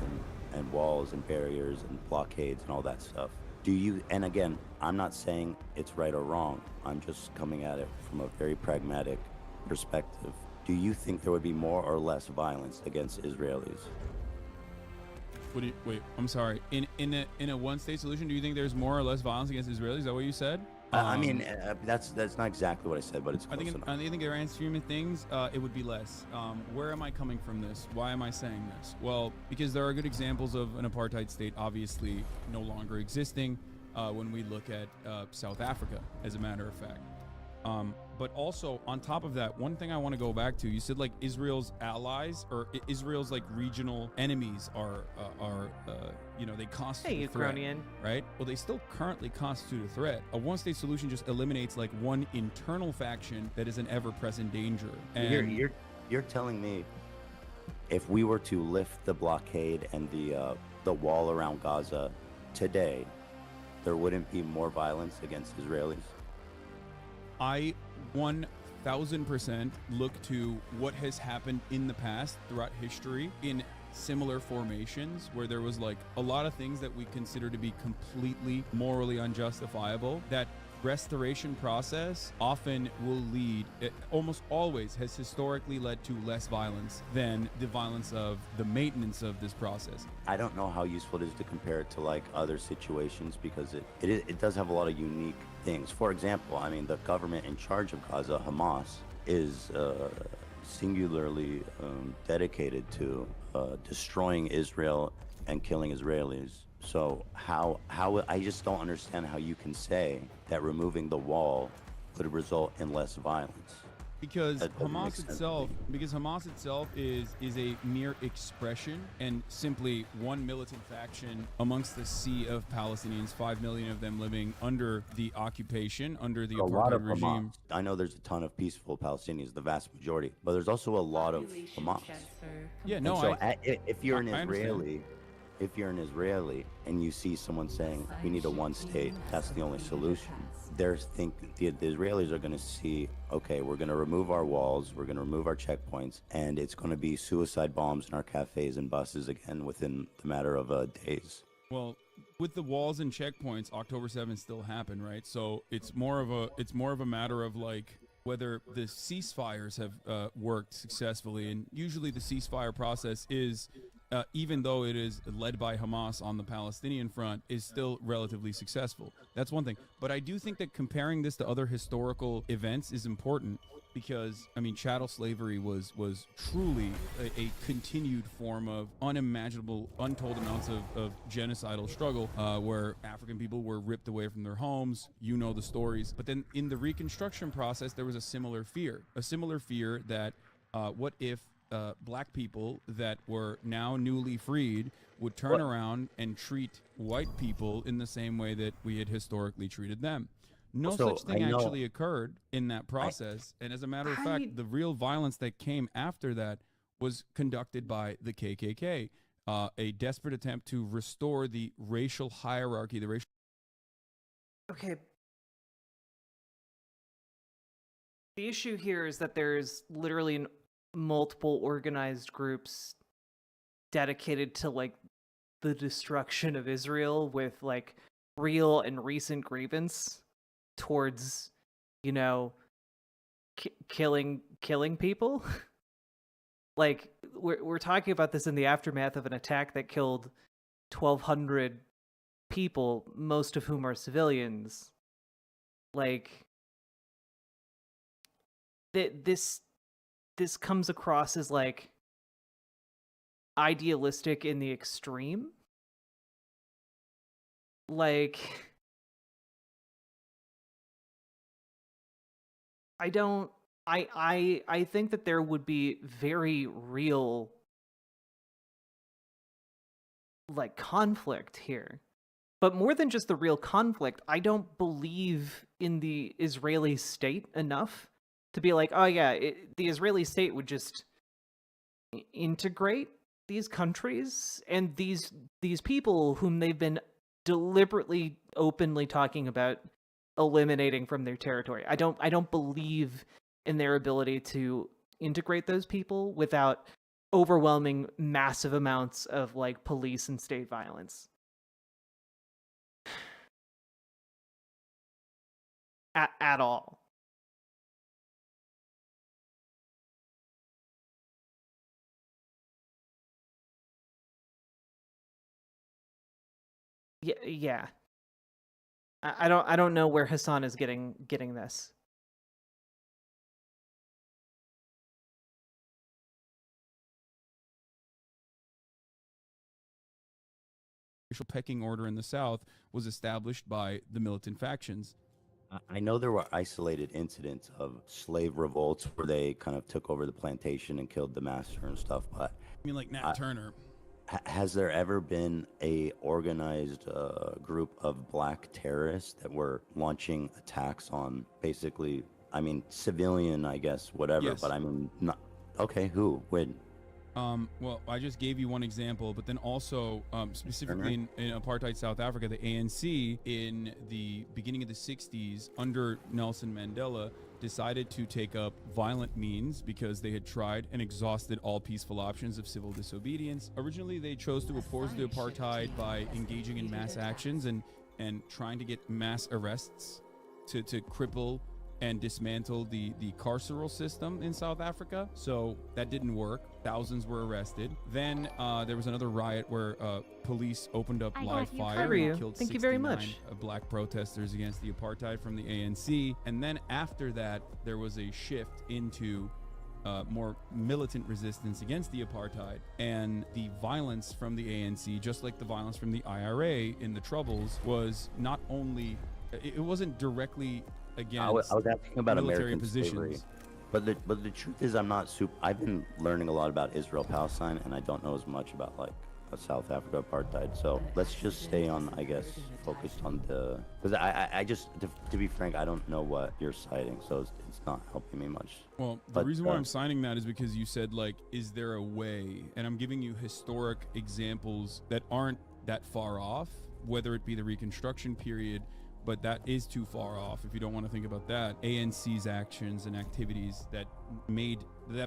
and walls and barriers and blockades and all that stuff, do you, and again, I'm not saying it's right or wrong, I'm just coming at it from a very pragmatic perspective, do you think there would be more or less violence against Israelis? Wait, I'm sorry. In a one-state solution, do you think there's more or less violence against Israelis? Is that what you said? I mean, that's not exactly what I said, but it's close enough. I think there are extreme things. It would be less. Where am I coming from this? Why am I saying this? Well, because there are good examples of an apartheid state obviously no longer existing when we look at South Africa, as a matter of fact. But also, on top of that, one thing I want to go back to, you said like Israel's allies or Israel's like regional enemies are they constitute a threat, right? Well, they still currently constitute a threat. A one-state solution just eliminates like one internal faction that is an ever-present danger. And you're telling me if we were to lift the blockade and the wall around Gaza today, there wouldn't be more violence against Israelis? I 1000% look to what has happened in the past throughout history in similar formations where there was like a lot of things that we consider to be completely morally unjustifiable. That restoration process often will lead, it almost always has historically led to less violence than the violence of the maintenance of this process. I don't know how useful it is to compare it to like other situations because it does have a lot of unique things. For example, I mean, the government in charge of Gaza, Hamas, is singularly dedicated to destroying Israel and killing Israelis. So how I just don't understand how you can say that removing the wall would result in less violence. Because Hamas itself is a mere expression and simply one militant faction amongst the sea of Palestinians, 5 million of them living under the occupation, under the apartheid regime. I know there's a ton of peaceful Palestinians, the vast majority, but there's also a lot of Hamas. Yeah, no, so if you're an Israeli and you see someone saying we need a one state, that's the only solution, the Israelis are going to see, okay, we're going to remove our walls, we're going to remove our checkpoints, and it's going to be suicide bombs in our cafes and buses again within the matter of days. Well, with the walls and checkpoints, October 7th still happened, right? So it's more of a matter of like whether the ceasefires have worked successfully, and usually the ceasefire process is, even though it is led by Hamas on the Palestinian front, is still relatively successful. That's one thing. But I do think that comparing this to other historical events is important because, I mean, chattel slavery was truly a continued form of unimaginable, untold amounts of genocidal struggle where African people were ripped away from their homes. You know the stories. But then in the Reconstruction process, there was a similar fear that what if black people that were now newly freed would turn around and treat white people in the same way that we had historically treated them. No such thing actually occurred in that process. And as a matter of fact, the real violence that came after that was conducted by the KKK, a desperate attempt to restore the racial hierarchy, Okay. The issue here is that there's literally multiple organized groups dedicated to like the destruction of Israel with like real and recent grievance towards, you know, killing people. Like we're talking about this in the aftermath of an attack that killed 1,200 people, most of whom are civilians. Like this comes across as like idealistic in the extreme. Like I think that there would be very real like conflict here. But more than just the real conflict, I don't believe in the Israeli state enough to be like, oh yeah, the Israeli state would just integrate these countries and these people whom they've been deliberately, openly talking about eliminating from their territory. I don't believe in their ability to integrate those people without overwhelming massive amounts of like police and state violence. At all. Yeah. I don't know where Hassan is getting this. Racial pecking order in the South was established by the militant factions. I know there were isolated incidents of slave revolts where they kind of took over the plantation and killed the master and stuff, but I mean, like Nat Turner. Has there ever been a organized group of black terrorists that were launching attacks on basically, I mean, civilian, I guess, whatever, Yes. But I mean, not, okay, who, when? Well, I just gave you one example, but then also specifically in apartheid South Africa, the ANC in the beginning of the 60s under Nelson Mandela decided to take up violent means because they had tried and exhausted all peaceful options of civil disobedience. Originally, they chose to oppose the apartheid by engaging in mass actions and trying to get mass arrests to cripple and dismantle the carceral system in South Africa. So that didn't work. Thousands were arrested. Then there was another riot where police opened up live fire and killed 69 black protesters against the apartheid from the ANC. And then after that, there was a shift into more militant resistance against the apartheid, and the violence from the ANC, just like the violence from the IRA in the Troubles, was not only, it wasn't directly against I was asking about military American positions. slavery, but the truth is, I'm not super. I've been learning a lot about Israel Palestine, and I don't know as much about like South Africa apartheid. So let's just stay on, I guess, focused on the, because I just, to be frank, I don't know what you're citing, so it's not helping me much. Well, the reason why I'm signing that is because you said, like, is there a way? And I'm giving you historic examples that aren't that far off, whether it be the Reconstruction period, but that is too far off if you don't want to think about that. ANC's actions and activities that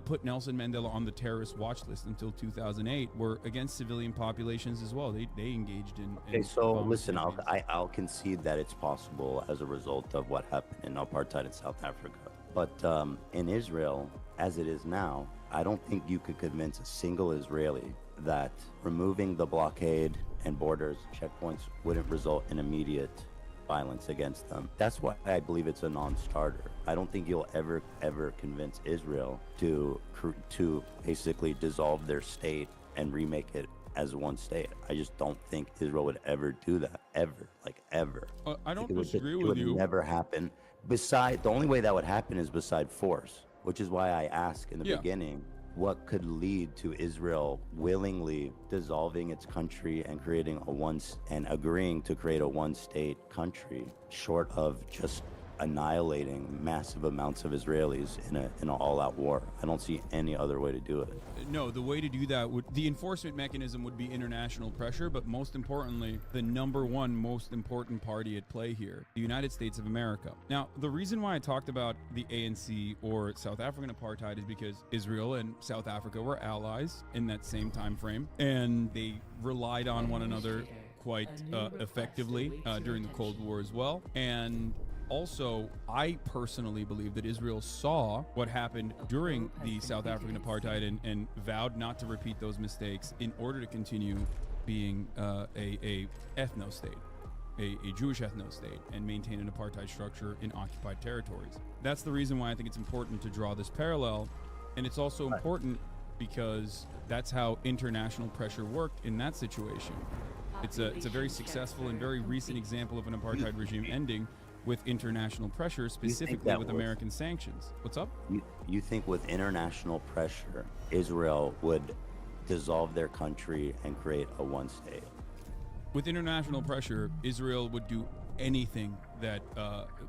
put Nelson Mandela on the terrorist watch list until 2008 were against civilian populations as well. They engaged in. Okay, so listen, I'll concede that it's possible as a result of what happened in apartheid in South Africa. But in Israel, as it is now, I don't think you could convince a single Israeli that removing the blockade and borders checkpoints wouldn't result in immediate violence against them. That's why I believe it's a non-starter. I don't think you'll ever convince Israel to basically dissolve their state and remake it as one state. I just don't think Israel would ever do that, ever. I don't disagree with you. It would never happen. The only way that would happen is beside force, which is why I asked in the beginning, what could lead to Israel willingly dissolving its country and creating agreeing to create a one-state country, short of just annihilating massive amounts of Israelis in an all-out war? I don't see any other way to do it. No, the way to do that the enforcement mechanism would be international pressure, but most importantly, the number one most important party at play here, the United States of America. Now, the reason why I talked about the ANC or South African apartheid is because Israel and South Africa were allies in that same time frame, and they relied on one another quite effectively during the Cold War as well. And also, I personally believe that Israel saw what happened during the South African apartheid and vowed not to repeat those mistakes in order to continue being a ethno-state, a Jewish ethno-state, and maintain an apartheid structure in occupied territories. That's the reason why I think it's important to draw this parallel, and it's also important because that's how international pressure worked in that situation. It's a very successful and very recent example of an apartheid regime ending with international pressure, specifically with American sanctions. What's up? You think with international pressure, Israel would dissolve their country and create a one state? With international pressure, Israel would do anything that,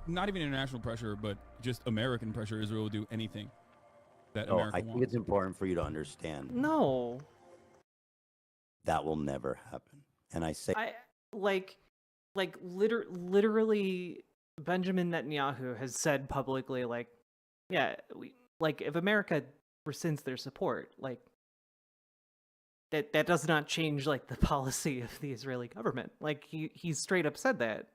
not even international pressure, but just American pressure, Israel will do anything that America wants. I think it's important for you to understand. No. That will never happen. And I say... literally, Benjamin Netanyahu has said publicly, like, yeah, if America rescinds their support, like, that does not change, like, the policy of the Israeli government. Like, he straight up said that.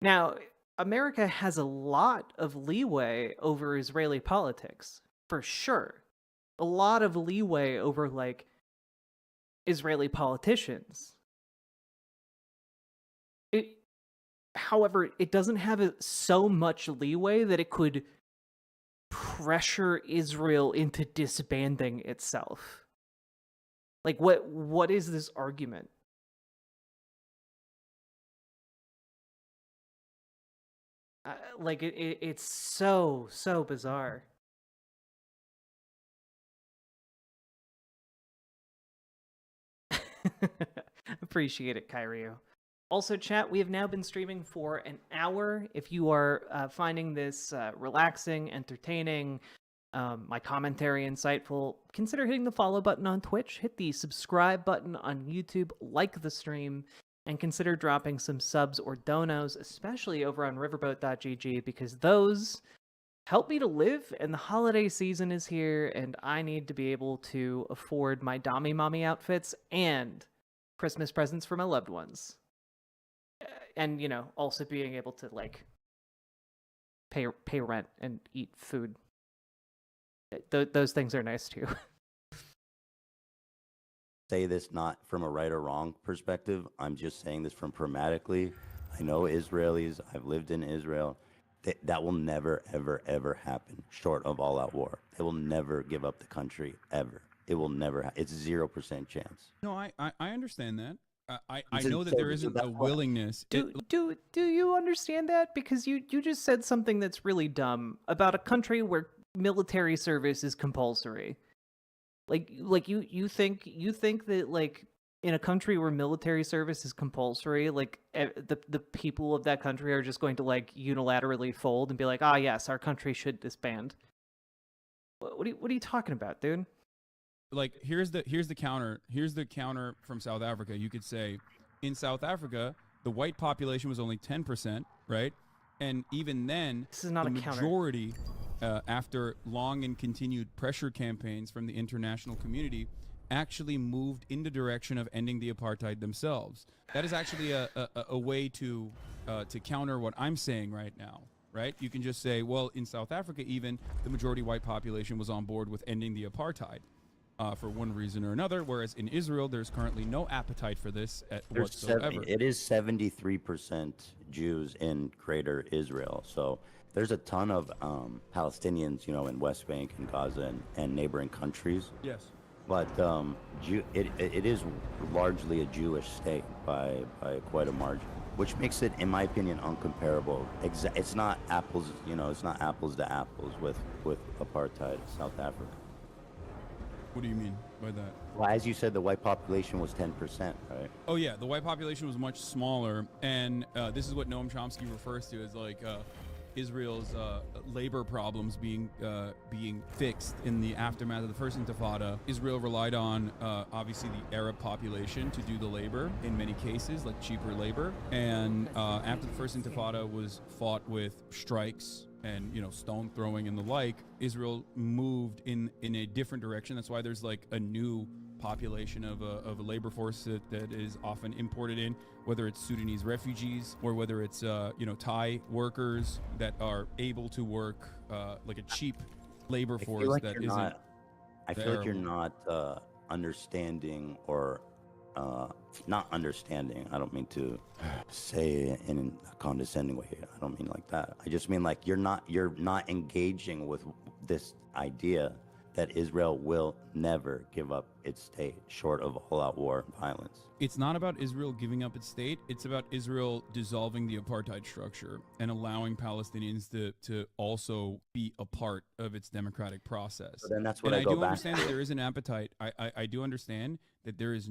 Now, America has a lot of leeway over Israeli politics, for sure. A lot of leeway over, like, Israeli politicians. However, it doesn't have so much leeway that it could pressure Israel into disbanding itself. Like, what is this argument? It's so bizarre. Appreciate it, Kyreo. Also, chat, we have now been streaming for an hour. If you are finding this relaxing, entertaining, my commentary insightful, consider hitting the follow button on Twitch, hit the subscribe button on YouTube, like the stream, and consider dropping some subs or donos, especially over on riverboat.gg, because those help me to live, and the holiday season is here, and I need to be able to afford my Dami Mommy outfits and Christmas presents for my loved ones. And, also being able to, like, pay rent and eat food. Those things are nice, too. Say this not from a right or wrong perspective. I'm just saying this from pragmatically. I know Israelis. I've lived in Israel. That will never, ever, ever happen, short of all-out war. They will never give up the country, ever. It will never it's 0% chance. No, I understand that. I know that there isn't a willingness. Do you understand that? Because you just said something that's really dumb about a country where military service is compulsory. Like you think that, like, in a country where military service is compulsory, like, the people of that country are just going to, like, unilaterally fold and be like, yes, our country should disband. What are you talking about, dude? Like, here's the counter from South Africa. You could say, in South Africa, the white population was only 10%, right? And even then, this is not the majority, after long and continued pressure campaigns from the international community, actually moved in the direction of ending the apartheid themselves. That is actually a way to counter what I'm saying right now, right? You can just say, well, in South Africa, even the majority white population was on board with ending the apartheid. For one reason or another, whereas in Israel, there's currently no appetite for this whatsoever. It is 73% Jews in Greater Israel, so there's a ton of Palestinians, in West Bank and Gaza and neighboring countries. Yes. But it is largely a Jewish state by quite a margin, which makes it, in my opinion, uncomparable. It's not apples, it's not apples to apples with apartheid South Africa. What do you mean by that? Well, as you said, the white population was 10%, right? Oh, yeah. The white population was much smaller. And this is what Noam Chomsky refers to as, like, Israel's labor problems being fixed in the aftermath of the First Intifada. Israel relied on, obviously, the Arab population to do the labor in many cases, like cheaper labor. And after the First Intifada was fought with strikes and stone throwing and the like, Israel moved in a different direction. That's why there's, like, a new population of a labor force that is often imported in, whether it's Sudanese refugees or whether it's Thai workers that are able to work like a cheap labor force that isn't. I feel like you're not understanding or not understanding. I don't mean to say in a condescending way. I don't mean like that. I just mean, like, you're not engaging with this idea that Israel will never give up its state short of all-out war and violence. It's not about Israel giving up its state. It's about Israel dissolving the apartheid structure and allowing Palestinians to also be a part of its democratic process. So then that's what and I go do back understand to. that there is an appetite. I do understand that there is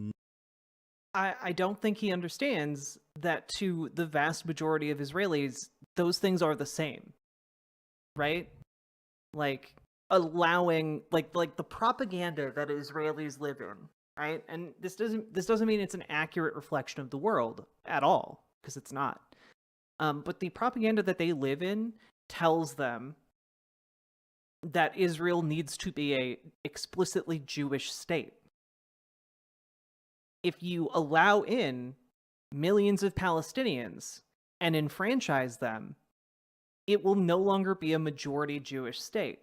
I don't think he understands that to the vast majority of Israelis, those things are the same, right? Like allowing like the propaganda that Israelis live in, right? And this doesn't mean it's an accurate reflection of the world at all, because it's not. But the propaganda that they live in tells them that Israel needs to be a explicitly Jewish state. If you allow in millions of Palestinians and enfranchise them, it will no longer be a majority Jewish state.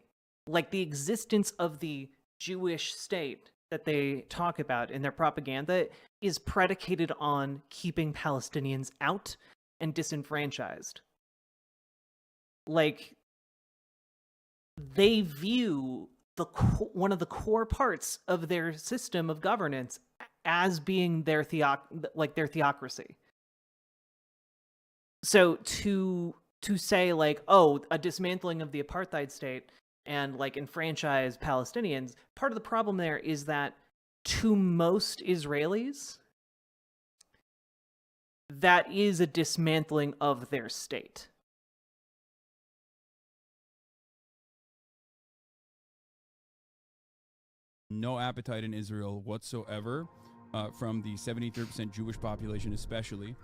Like the existence of the Jewish state that they talk about in their propaganda is predicated on keeping Palestinians out and disenfranchised. Like, they view one of the core parts of their system of governance as being their theocracy. So to say like, oh, a dismantling of the apartheid state and like enfranchise Palestinians, part of the problem there is that to most Israelis, that is a dismantling of their state. No appetite in Israel whatsoever from the 73% Jewish population, especially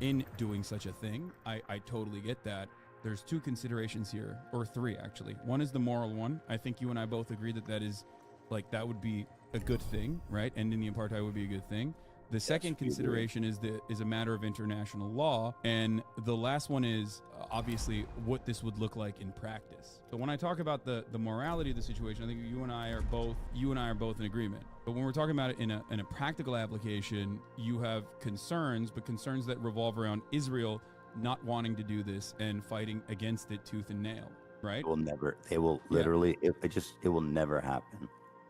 in doing such a thing. I totally get that. There's two considerations here, or three actually. One is the moral one. I think you and I both agree that that is like, that would be a good thing, right? Ending the apartheid would be a good thing. The second consideration is a matter of international law, and the last one is obviously what this would look like in practice. So when I talk about the morality of the situation, I think you and I are both in agreement. But when we're talking about it in a practical application, you have concerns, but concerns that revolve around Israel not wanting to do this and fighting against it tooth and nail, right? They will literally, it will never happen.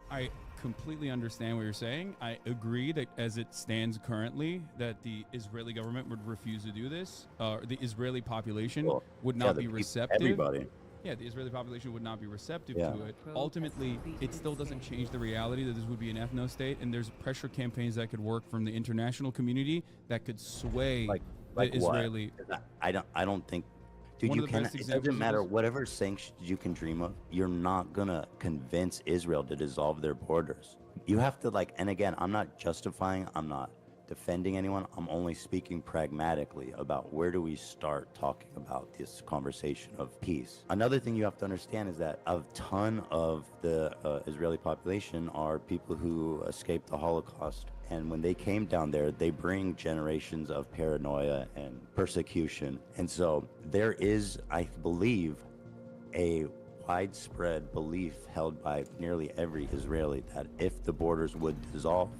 I completely understand what you're saying. I agree that as it stands currently, that the Israeli government would refuse to do this. The Israeli population would not be receptive. Everybody. Yeah, the Israeli population would not be receptive to it. Ultimately, it still doesn't change the reality that this would be an ethno-state, and there's pressure campaigns that could work from the international community that could sway the Israeli. I don't think. Dude, you can. It doesn't matter. Whatever sanctions you can dream of, you're not gonna convince Israel to dissolve their borders. You have to and again, I'm not justifying. I'm not defending anyone. I'm only speaking pragmatically about where do we start talking about this conversation of peace. Another thing you have to understand is that a ton of the Israeli population are people who escaped the Holocaust. And when they came down there, they bring generations of paranoia and persecution. And so there is, I believe, a widespread belief held by nearly every Israeli that if the borders would dissolve,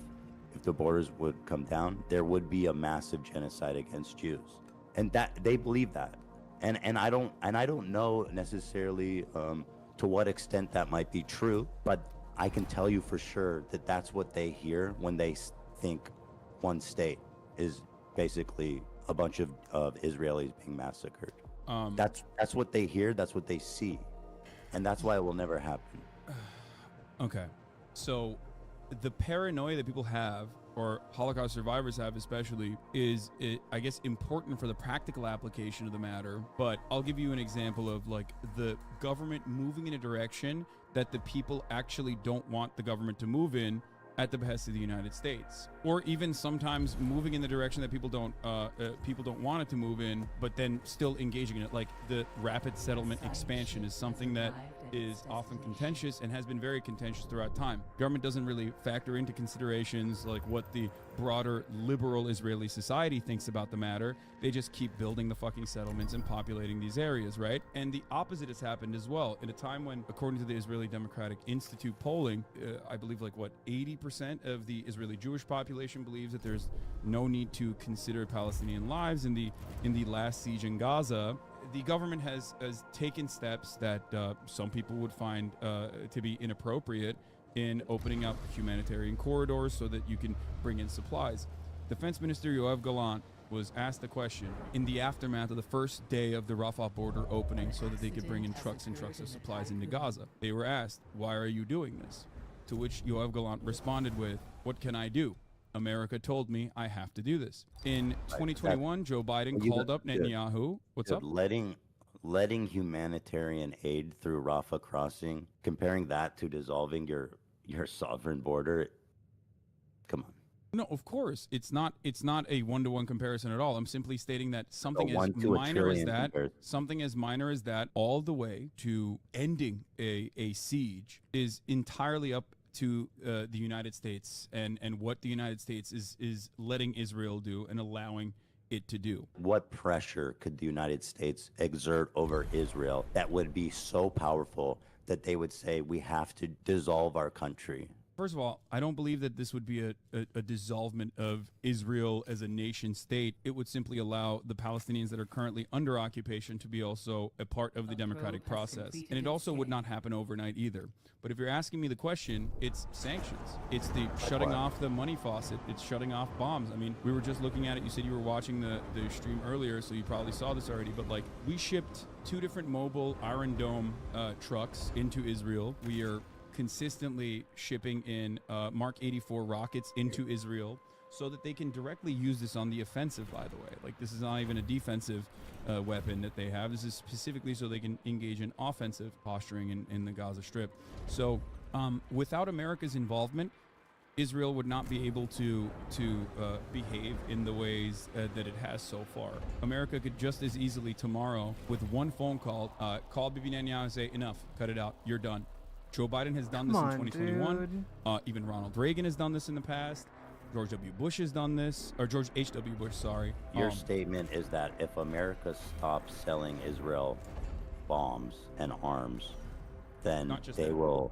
if the borders would come down, there would be a massive genocide against Jews. And that they believe that. And I don't know necessarily to what extent that might be true, but I can tell you for sure that that's what they hear when they think one state is basically a bunch of Israelis being massacred. That's what they hear, that's what they see, and that's why it will never happen. Okay, so the paranoia that people have, or Holocaust survivors have especially, is, I guess, important for the practical application of the matter. But I'll give you an example of the government moving in a direction that the people actually don't want the government to move in at the behest of the United States, or even sometimes moving in the direction that people don't want it to move in, but then still engaging in it. Like the rapid settlement expansion is something that is often contentious and has been very contentious throughout time. Government doesn't really factor into considerations like what the broader liberal Israeli society thinks about the matter. They just keep building the fucking settlements and populating these areas, right? And the opposite has happened as well. In a time when, according to the Israeli Democratic Institute polling, I believe 80% of the Israeli Jewish population believes that there's no need to consider Palestinian lives in the last siege in Gaza. The government has taken steps that some people would find to be inappropriate in opening up humanitarian corridors so that you can bring in supplies. Defense Minister Yoav Gallant was asked the question in the aftermath of the first day of the Rafah border opening so that they could bring in trucks and trucks of supplies into Gaza. They were asked, why are you doing this? To which Yoav Gallant responded with, what can I do? America told me I have to do this. In 2021, Joe Biden called up Netanyahu. What's up? Letting humanitarian aid through Rafah crossing, comparing that to dissolving your sovereign border. Come on. No, of course. It's not a one-to-one comparison at all. I'm simply stating that something as minor as that, something as minor as that, all the way to ending a siege is entirely up to the United States and what the United States is letting Israel do and allowing it to do. What pressure could the United States exert over Israel that would be so powerful that they would say we have to dissolve our country? First of all, I don't believe that this would be a dissolvement of Israel as a nation state. It would simply allow the Palestinians that are currently under occupation to be also a part of the democratic process. And it also would not happen overnight either. But if you're asking me the question, it's sanctions. It's the shutting off the money faucet. It's shutting off bombs. I mean, we were just looking at it. You said you were watching the stream earlier, so you probably saw this already. But like, we shipped 2 different mobile Iron Dome trucks into Israel. We are consistently shipping in Mark 84 rockets into Israel so that they can directly use this on the offensive, by the way. Like, this is not even a defensive weapon that they have. This is specifically so they can engage in offensive posturing in the Gaza Strip. So without America's involvement, Israel would not be able to behave in the ways that it has so far. America could just as easily tomorrow, with one phone call, call Bibi Netanyahu and say, enough, cut it out, you're done. Joe Biden has done this in 2021. Even Ronald Reagan has done this in the past. George W. Bush has done this, or George H.W. Bush, sorry. Your statement is that if America stops selling Israel bombs and arms, then they will,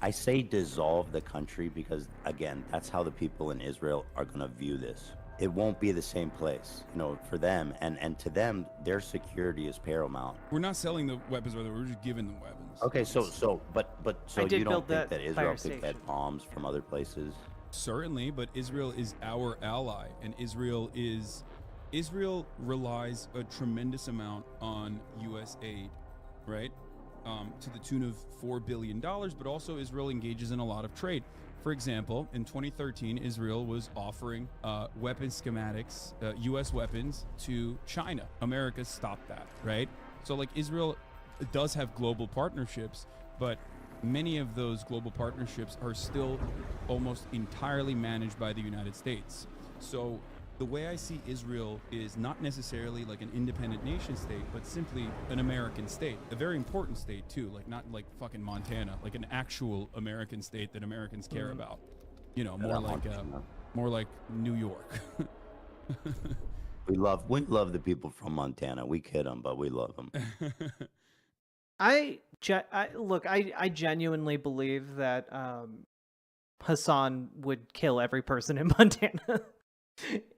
I say dissolve the country because, again, that's how the people in Israel are going to view this. It won't be the same place, you know, for them, and to them, their security is paramount. We're not selling the weapons, brother. We're just giving them weapons. Okay, so you don't think that Israel could get bombs from other places? Certainly, but Israel is our ally, and Israel relies a tremendous amount on U.S. aid, right? To the tune of $4 billion, but also Israel engages in a lot of trade. For example, in 2013, Israel was offering weapon schematics, U.S. weapons to China. America stopped that, right? So like, Israel does have global partnerships, but many of those global partnerships are still almost entirely managed by the United States. So the way I see Israel is not necessarily like an independent nation state, but simply an American state, a very important state too, like not like fucking Montana, like an actual American state that Americans care about. You know, more like New York. We love the people from Montana. We kid them, but we love them. I genuinely believe that Hassan would kill every person in Montana.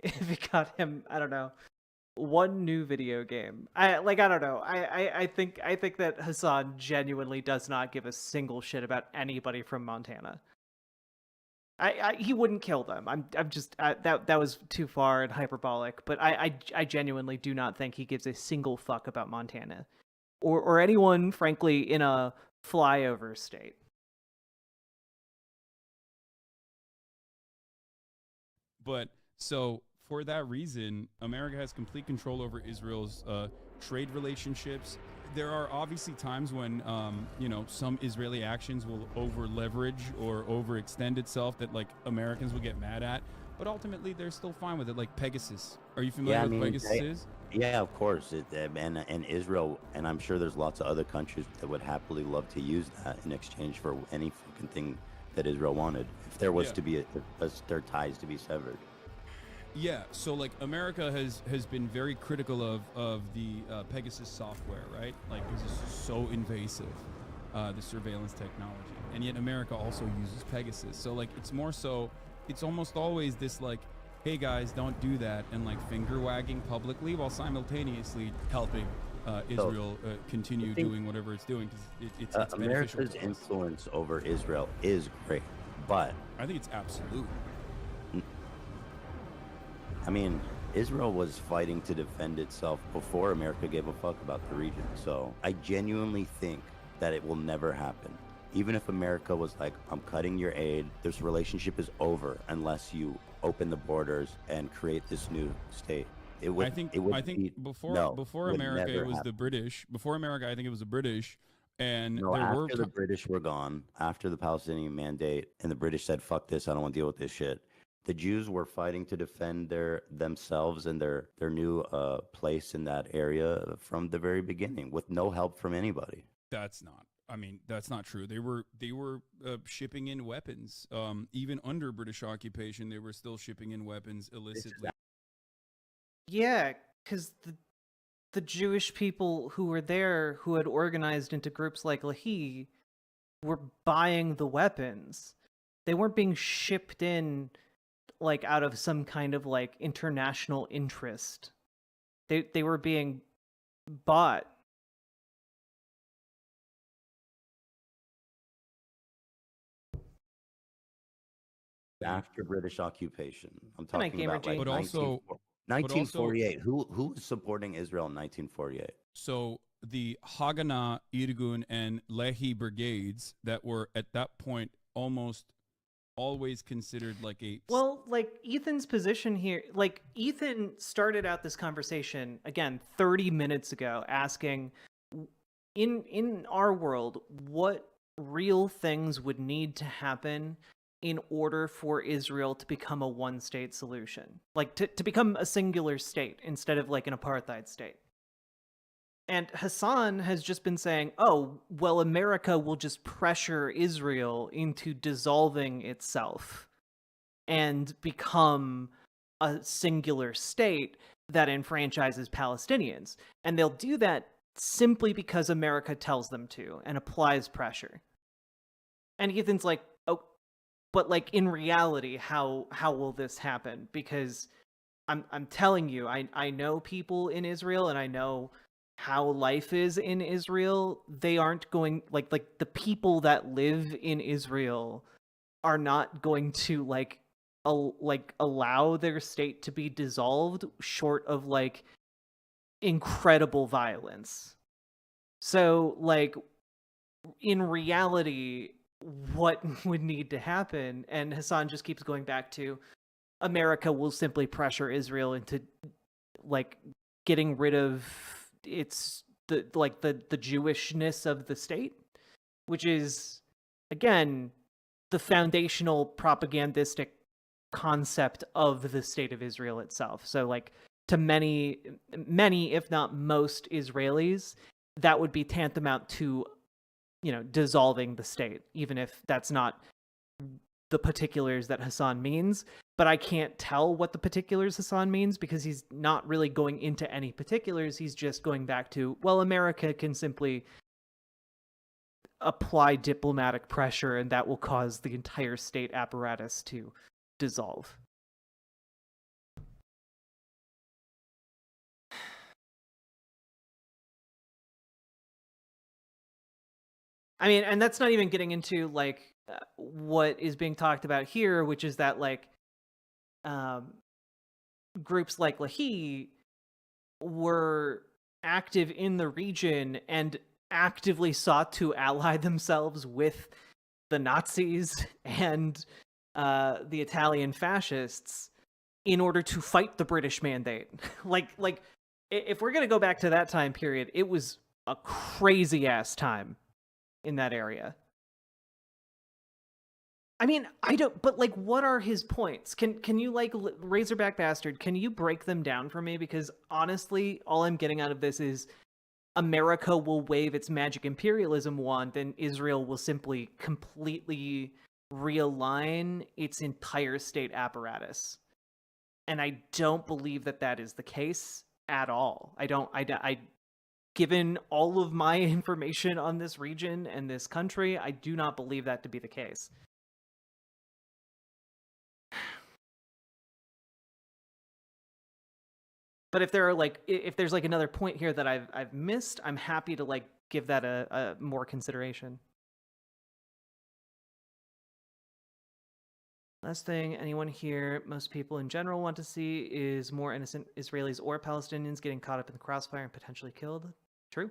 If it got him, I don't know, one new video game. I don't know. I think that Hassan genuinely does not give a single shit about anybody from Montana. He wouldn't kill them. I'm just that was too far and hyperbolic. But I genuinely do not think he gives a single fuck about Montana, or anyone, frankly, in a flyover state. But so for that reason, America has complete control over Israel's trade relationships. There are obviously times when, some Israeli actions will over leverage or overextend itself that like Americans will get mad at. But ultimately, they're still fine with it. Like Pegasus. Are you familiar with Pegasus is? Yeah, of course. And Israel, and I'm sure there's lots of other countries that would happily love to use that in exchange for any fucking thing that Israel wanted, if there was to be their ties to be severed. Yeah, so like America has been very critical of the Pegasus software, right? Like, because it's so invasive, the surveillance technology, and yet America also uses Pegasus. So like, it's more so, it's almost always this like, hey guys, don't do that, and like finger wagging publicly while simultaneously helping Israel continue doing whatever it's doing, because it's America's influence over Israel is great, but I think it's absolute. I mean, Israel was fighting to defend itself before America gave a fuck about the region. So I genuinely think that it will never happen. Even if America was like, I'm cutting your aid, this relationship is over unless you open the borders and create this new state. I think before America it was the British. Before America, I think it was the British, and no, after the British were gone, after the Palestinian Mandate, and the British said, "Fuck this, I don't want to deal with this shit." The Jews were fighting to defend themselves and their new place in that area from the very beginning, with no help from anybody. That's not true. They were shipping in weapons. Even under British occupation, they were still shipping in weapons illicitly. Yeah, because the Jewish people who were there, who had organized into groups like Lehi, were buying the weapons. They weren't being shipped in like out of some kind of like international interest. They were being bought. After British occupation, I'm talking about like but also 1948. Who was supporting Israel in 1948? So the Haganah, Irgun, and Lehi brigades that were at that point almost always considered like a... Well, like Ethan's position here, like Ethan started out this conversation, again, 30 minutes ago, asking, in our world, what real things would need to happen in order for Israel to become a one-state solution, like to become a singular state instead of like an apartheid state. And Hassan has just been saying, oh, well, America will just pressure Israel into dissolving itself and become a singular state that enfranchises Palestinians. And they'll do that simply because America tells them to and applies pressure. And Ethan's like, oh, but like in reality, how will this happen? Because I'm telling you, I know people in Israel, and I know how life is in Israel. They aren't going like the people that live in Israel are not going to like allow their state to be dissolved short of like incredible violence. So like in reality, what would need to happen, and Hassan just keeps going back to, America will simply pressure Israel into like getting rid of the Jewishness of the state, which is again the foundational propagandistic concept of the state of Israel itself. So like to many if not most Israelis, that would be tantamount to, you know, dissolving the state, even if that's not the particulars that Hassan means. But I can't tell what the particulars Hassan means because he's not really going into any particulars. He's just going back to, well, America can simply apply diplomatic pressure and that will cause the entire state apparatus to dissolve. I mean, and that's not even getting into like what is being talked about here, which is that like groups like Lehi were active in the region and actively sought to ally themselves with the Nazis and the Italian fascists in order to fight the British Mandate. like if we're going to go back to that time period, it was a crazy ass time in that area. I mean, I don't, but like, what are his points? Can you like, Razorback Bastard, can you break them down for me? Because honestly, all I'm getting out of this is America will wave its magic imperialism wand and Israel will simply completely realign its entire state apparatus. And I don't believe that that is the case at all. I given all of my information on this region and this country, I do not believe that to be the case. But if there's like another point here that I've missed, I'm happy to like give that a more consideration. Last thing, anyone here, most people in general want to see is more innocent Israelis or Palestinians getting caught up in the crossfire and potentially killed. True.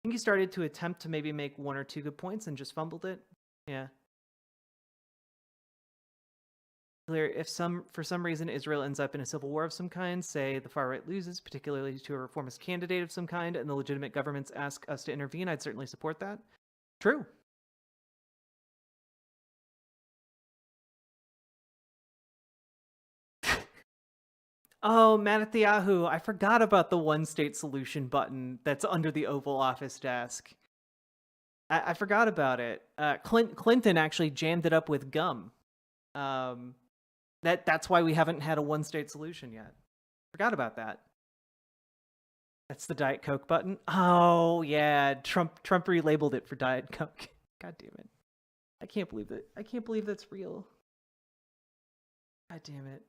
think he started to attempt to maybe make 1 or 2 good points and just fumbled it. Yeah. Clear. If for some reason Israel ends up in a civil war of some kind, say the far right loses, particularly to a reformist candidate of some kind, and the legitimate governments ask us to intervene, I'd certainly support that. True. Oh, Matt at the Yahoo! I forgot about the one-state solution button that's under the Oval Office desk. I forgot about it. Clinton actually jammed it up with gum. That's why we haven't had a one-state solution yet. Forgot about that. That's the Diet Coke button. Oh yeah, Trump relabeled it for Diet Coke. God damn it! I can't believe that. I can't believe that's real. God damn it.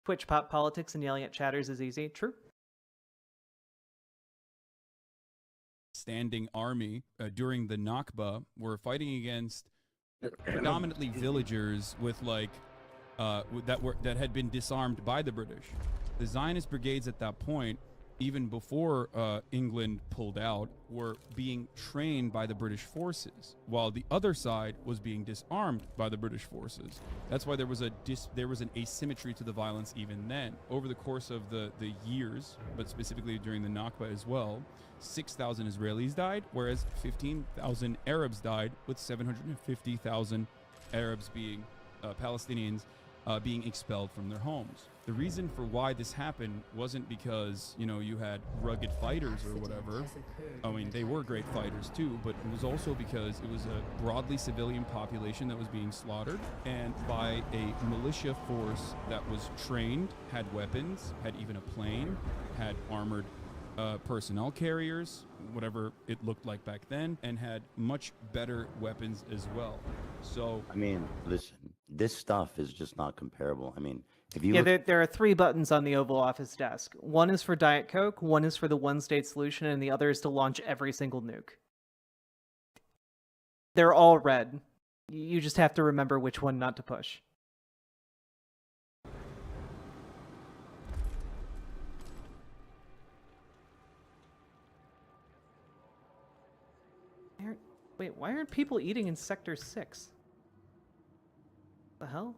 Twitch pop politics and yelling at chatters is easy. True. Standing army during the Nakba were fighting against predominantly villagers with like that had been disarmed by the British. The Zionist brigades at that point, even before England pulled out, were being trained by the British forces, while the other side was being disarmed by the British forces. That's why there was an asymmetry to the violence even then. Over the course of the years, but specifically during the Nakba as well, 6,000 Israelis died, whereas 15,000 Arabs died, with 750,000 Arabs being Palestinians being expelled from their homes. The reason for why this happened wasn't because, you know, you had rugged fighters or whatever. I mean, they were great fighters too, but it was also because it was a broadly civilian population that was being slaughtered, and by a militia force that was trained, had weapons, had even a plane, had armored personnel carriers, whatever it looked like back then, and had much better weapons as well. So I mean, listen, this stuff is just not comparable. I mean, if you there are 3 buttons on the Oval Office desk. One is for Diet Coke, one is for the one-state solution, and the other is to launch every single nuke. They're all red. You just have to remember which one not to push. Wait, why aren't people eating in Sector 6? The hell?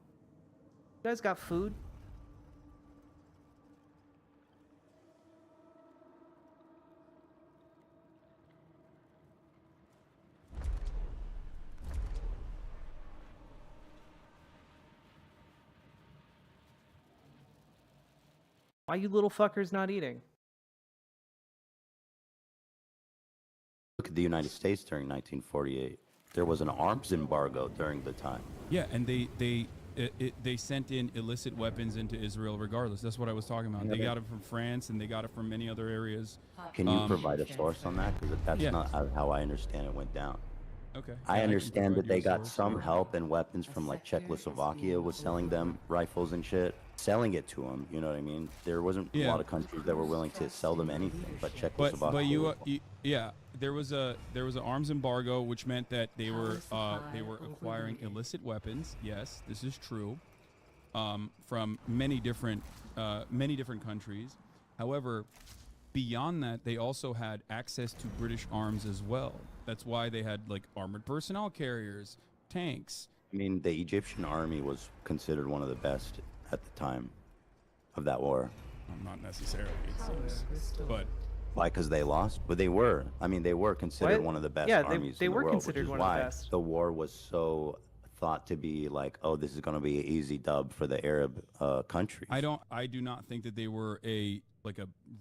You guys got food? Why you little fuckers not eating? look at the United States during 1948, there was an arms embargo during the time. Yeah, and they sent in illicit weapons into Israel regardless. That's what I was talking about. They got it from France, and they got it from many other areas. Can you provide a source on that? Because that's not how I understand it went down. Okay. I understand that they got some help and weapons from like Czechoslovakia was selling them rifles and shit, selling it to them. You know what I mean? There wasn't a lot of countries that were willing to sell them anything, but Czechoslovakia. But there was an arms embargo, which meant that they were acquiring illicit weapons. Yes, this is true. From many different countries. However, beyond that, they also had access to British arms as well. That's why they had like armored personnel carriers, tanks. I mean, the Egyptian army was considered one of the best at the time of that war. Not necessarily, it seems. But why? Because they lost? But they were. I mean, they were considered one of the best armies they in the were world, considered which is one of why the best. the war was so thought to be like, oh, this is going to be an easy dub for the Arab countries. I do not think that they were a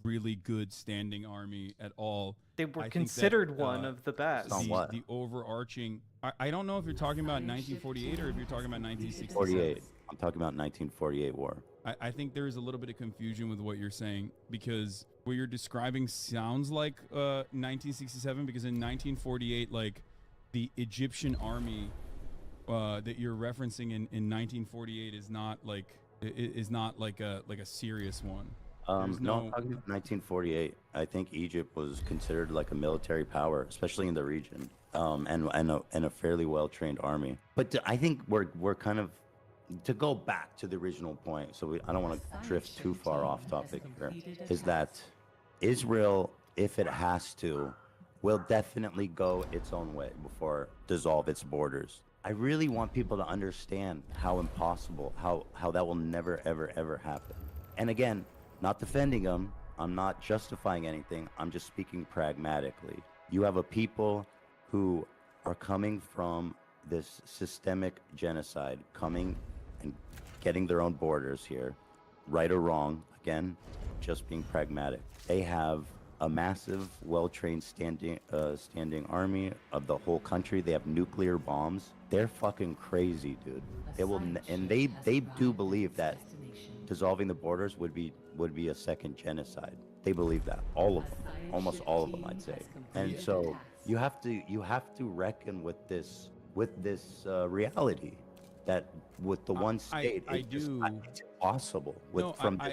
really good standing army at all. They were considered one of the best. The overarching, I don't know if you're talking about 1948 or if you're talking about 1967. 48. I'm talking about 1948 war. I think there is a little bit of confusion with what you're saying, because what you're describing sounds like 1967, because in 1948, like the Egyptian army that you're referencing in 1948 is not like a serious one. No, I'm talking about 1948. I think Egypt was considered like a military power, especially in the region, and a fairly well-trained army. But I think we're kind of to go back to the original point, so I don't want to drift too far off topic here, is that Israel, if it has to, will definitely go its own way before dissolve its borders. I really want people to understand how impossible, how that will never, ever, ever happen. And again, not defending them, I'm not justifying anything, I'm just speaking pragmatically. You have a people who are coming from this systemic genocide, coming and getting their own borders here, right or wrong, again, just being pragmatic. They have a massive, well-trained standing army of the whole country. They have nuclear bombs. They're fucking crazy, dude. It will, and they do believe that dissolving the borders would be a second genocide. They believe that, all of them, almost all of them, I'd say. And so you have to reckon with this reality that with the one state, it's impossible.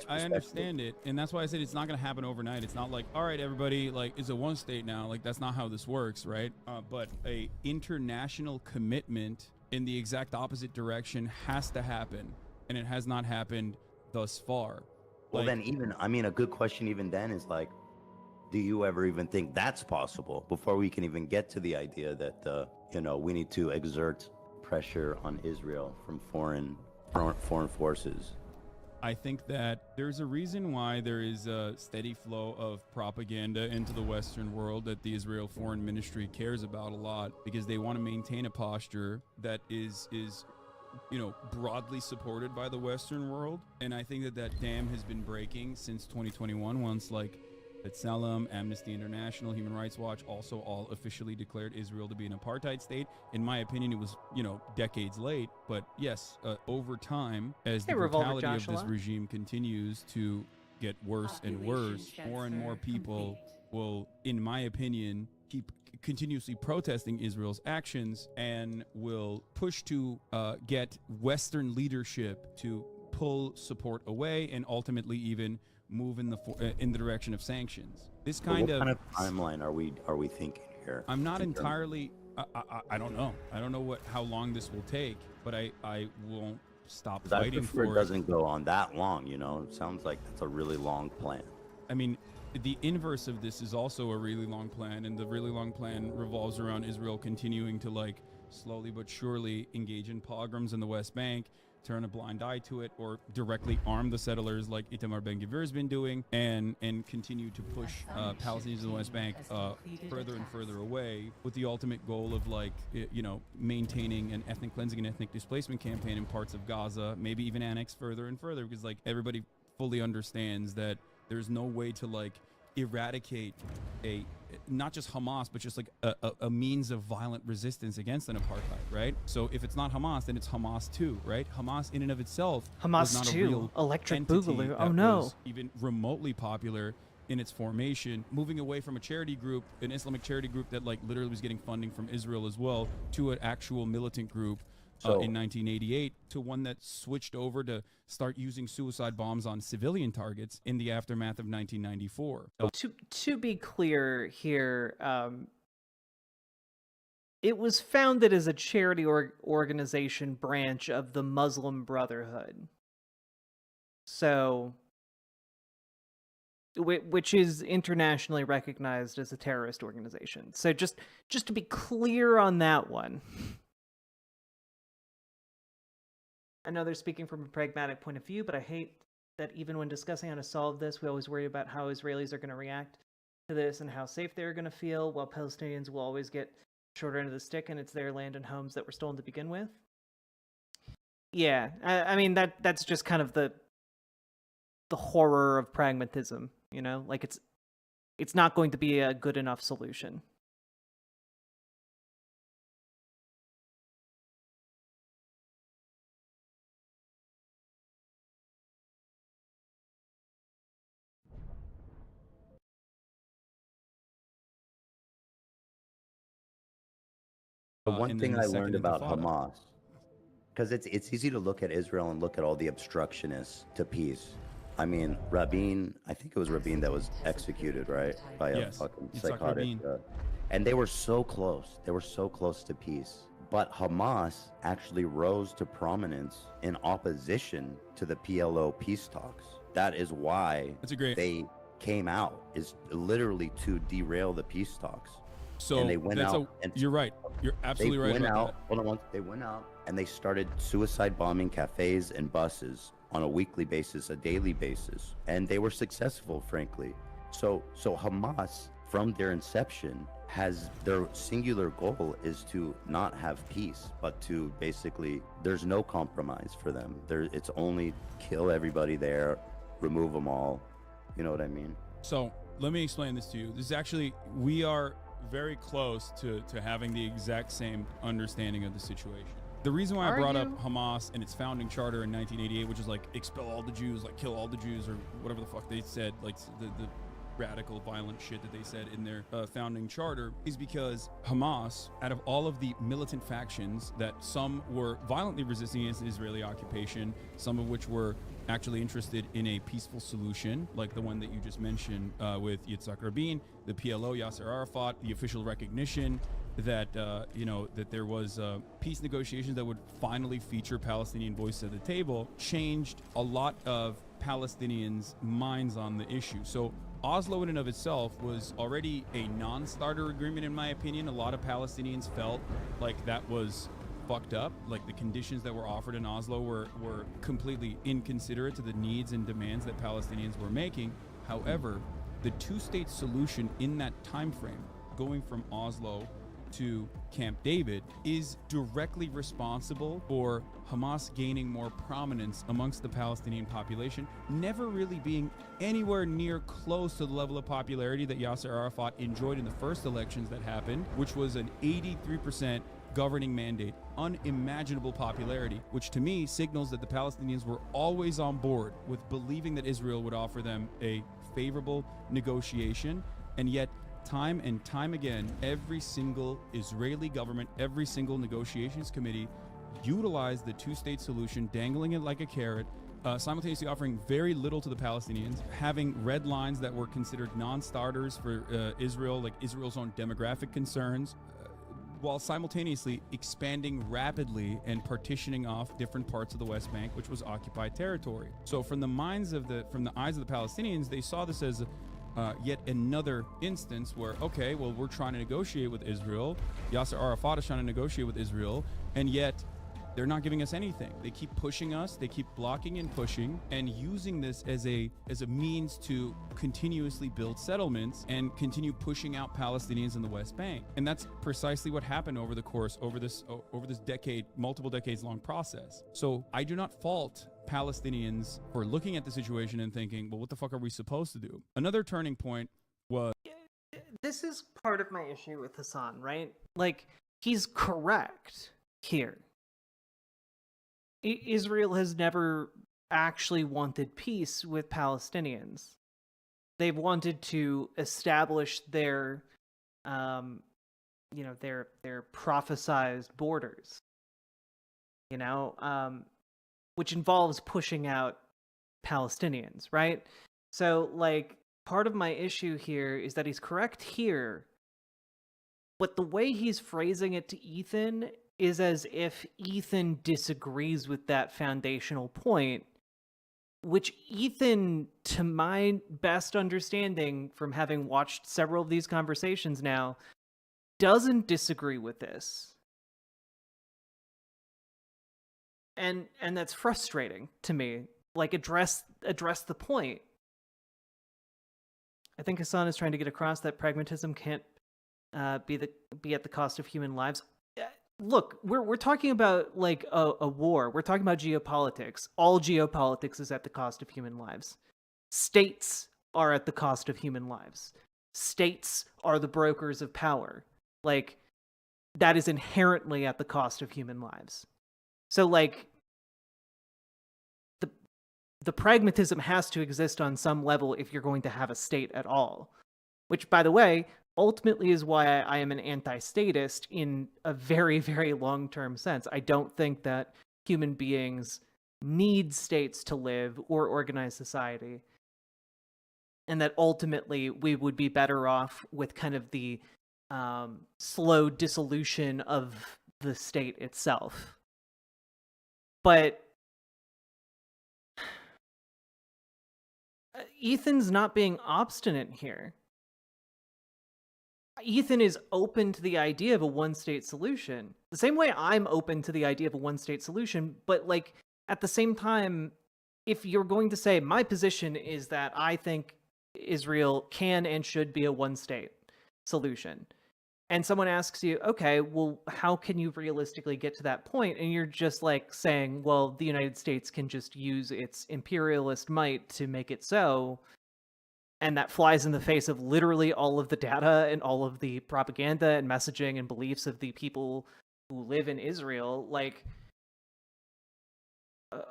I understand it, and that's why I said it's not going to happen overnight. It's not like, all right, everybody, like, it's a one state now. Like, that's not how this works, right? But a international commitment in the exact opposite direction has to happen, and it has not happened thus far. Well, then a good question even then is like, do you ever even think that's possible before we can even get to the idea that, we need to exert pressure on Israel from foreign forces? I think that there's a reason why there is a steady flow of propaganda into the Western world that the Israel Foreign Ministry cares about a lot, because they want to maintain a posture that is broadly supported by the Western world. And I think that dam has been breaking since 2021, once Salem, Amnesty International, Human Rights Watch also all officially declared Israel to be an apartheid state. In my opinion, it was, decades late. But yes, over time, as the brutality of this regime continues to get worse and worse, more and more people will, in my opinion, keep continuously protesting Israel's actions and will push to get Western leadership to pull support away and ultimately even move in the direction of sanctions. This kind of timeline are we thinking here? I'm not entirely. I don't know. I don't know how long this will take, but I won't stop fighting for it. It doesn't go on that long. It sounds like that's a really long plan. I mean, the inverse of this is also a really long plan, and the really long plan revolves around Israel continuing to slowly but surely engage in pogroms in the West Bank, turn a blind eye to it, or directly arm the settlers like Itamar Ben-Gvir has been doing, and continue to push Palestinians in the West Bank further and further away, with the ultimate goal of maintaining an ethnic cleansing and ethnic displacement campaign in parts of Gaza, maybe even annex further and further, because everybody fully understands that there's no way to eradicate not just Hamas, but just a means of violent resistance against an apartheid, right? So if it's not Hamas, then it's Hamas too, right? Hamas in and of itself, Hamas was not too, a real Electric Boogaloo. Oh no, was even remotely popular in its formation, moving away from a charity group, an Islamic charity group that literally was getting funding from Israel as well, to an actual militant group in 1988, to one that switched over to start using suicide bombs on civilian targets in the aftermath of 1994. To be clear here, it was founded as a charity organization branch of the Muslim Brotherhood, so which is internationally recognized as a terrorist organization. So just to be clear on that one. I know they're speaking from a pragmatic point of view, but I hate that even when discussing how to solve this, we always worry about how Israelis are going to react to this and how safe they're going to feel, while Palestinians will always get short end of the stick, and it's their land and homes that were stolen to begin with. Yeah, I mean, that's just kind of the horror of pragmatism, it's not going to be a good enough solution. The one thing I learned about Hamas, because it's easy to look at Israel and look at all the obstructionists to peace. I mean, Rabin, I think it was Rabin that was executed, right? By a fucking psychotic. And they were so close. They were so close to peace. But Hamas actually rose to prominence in opposition to the PLO peace talks. That is why they came out, is literally to derail the peace talks. So and they went out. You're right. You're absolutely right about that. Hold on, they went out and they started suicide bombing cafes and buses on a weekly basis, a daily basis, and they were successful, frankly. So Hamas, from their inception, has their singular goal is to not have peace, but to basically, there's no compromise for them. It's only kill everybody there, remove them all. You know what I mean? So let me explain this to you. This is actually, we are very close to having the exact same understanding of the situation. The reason why I brought up Hamas and its founding charter in 1988, which is like expel all the Jews, like kill all the Jews, or whatever the fuck they said, like the radical violent shit that they said in their founding charter, is because Hamas, out of all of the militant factions that some were violently resisting against the Israeli occupation, some of which were actually interested in a peaceful solution, like the one that you just mentioned with Yitzhak Rabin, the PLO, Yasser Arafat, the official recognition that that there was peace negotiations that would finally feature Palestinian voice at the table, changed a lot of Palestinians' minds on the issue. So Oslo in and of itself was already a non-starter agreement, in my opinion. A lot of Palestinians felt like that was fucked up, like the conditions that were offered in Oslo were completely inconsiderate to the needs and demands that Palestinians were making. However, the two-state solution in that time frame, going from Oslo to Camp David, is directly responsible for Hamas gaining more prominence amongst the Palestinian population, never really being anywhere near close to the level of popularity that Yasser Arafat enjoyed in the first elections that happened, which was an 83% governing mandate, unimaginable popularity, which to me signals that the Palestinians were always on board with believing that Israel would offer them a favorable negotiation. And yet, time and time again, every single Israeli government, every single negotiations committee utilized the two-state solution, dangling it like a carrot, simultaneously offering very little to the Palestinians, having red lines that were considered non-starters for Israel, like Israel's own demographic concerns, while simultaneously expanding rapidly and partitioning off different parts of the West Bank, which was occupied territory. So from the eyes of the Palestinians, they saw this as yet another instance where, okay, well, we're trying to negotiate with Israel. Yasser Arafat is trying to negotiate with Israel, and yet they're not giving us anything. They keep pushing us, they keep blocking and pushing, and using this as a means to continuously build settlements and continue pushing out Palestinians in the West Bank. And that's precisely what happened over this decade, multiple decades long process. So I do not fault Palestinians for looking at the situation and thinking, well, what the fuck are we supposed to do? Another turning point was... This is part of my issue with Hassan, right? Like, he's correct here. Israel has never actually wanted peace with Palestinians. They've wanted to establish their prophesized borders, which involves pushing out Palestinians, right? So, like, part of my issue here is that he's correct here, but the way he's phrasing it to Ethan is as if Ethan disagrees with that foundational point, which Ethan, to my best understanding from having watched several of these conversations now, doesn't disagree with this. And that's frustrating to me. Like, address the point. I think Hassan is trying to get across that pragmatism can't be at the cost of human lives. Look, we're talking about like a war. We're talking about geopolitics. All geopolitics is at the cost of human lives. States are at the cost of human lives. States are the brokers of power. Like, that is inherently at the cost of human lives. So, like, the pragmatism has to exist on some level if you're going to have a state at all. Which, by the way, ultimately is why I am an anti-statist in a very, very long-term sense. I don't think that human beings need states to live or organize society. And that ultimately we would be better off with kind of the slow dissolution of the state itself. But Ethan's not being obstinate here. Ethan is open to the idea of a one-state solution. The same way I'm open to the idea of a one-state solution, but like at the same time, if you're going to say my position is that I think Israel can and should be a one-state solution, and someone asks you, okay, well, how can you realistically get to that point? And you're just like saying, well, the United States can just use its imperialist might to make it so. And that flies in the face of literally all of the data and all of the propaganda and messaging and beliefs of the people who live in Israel. Like,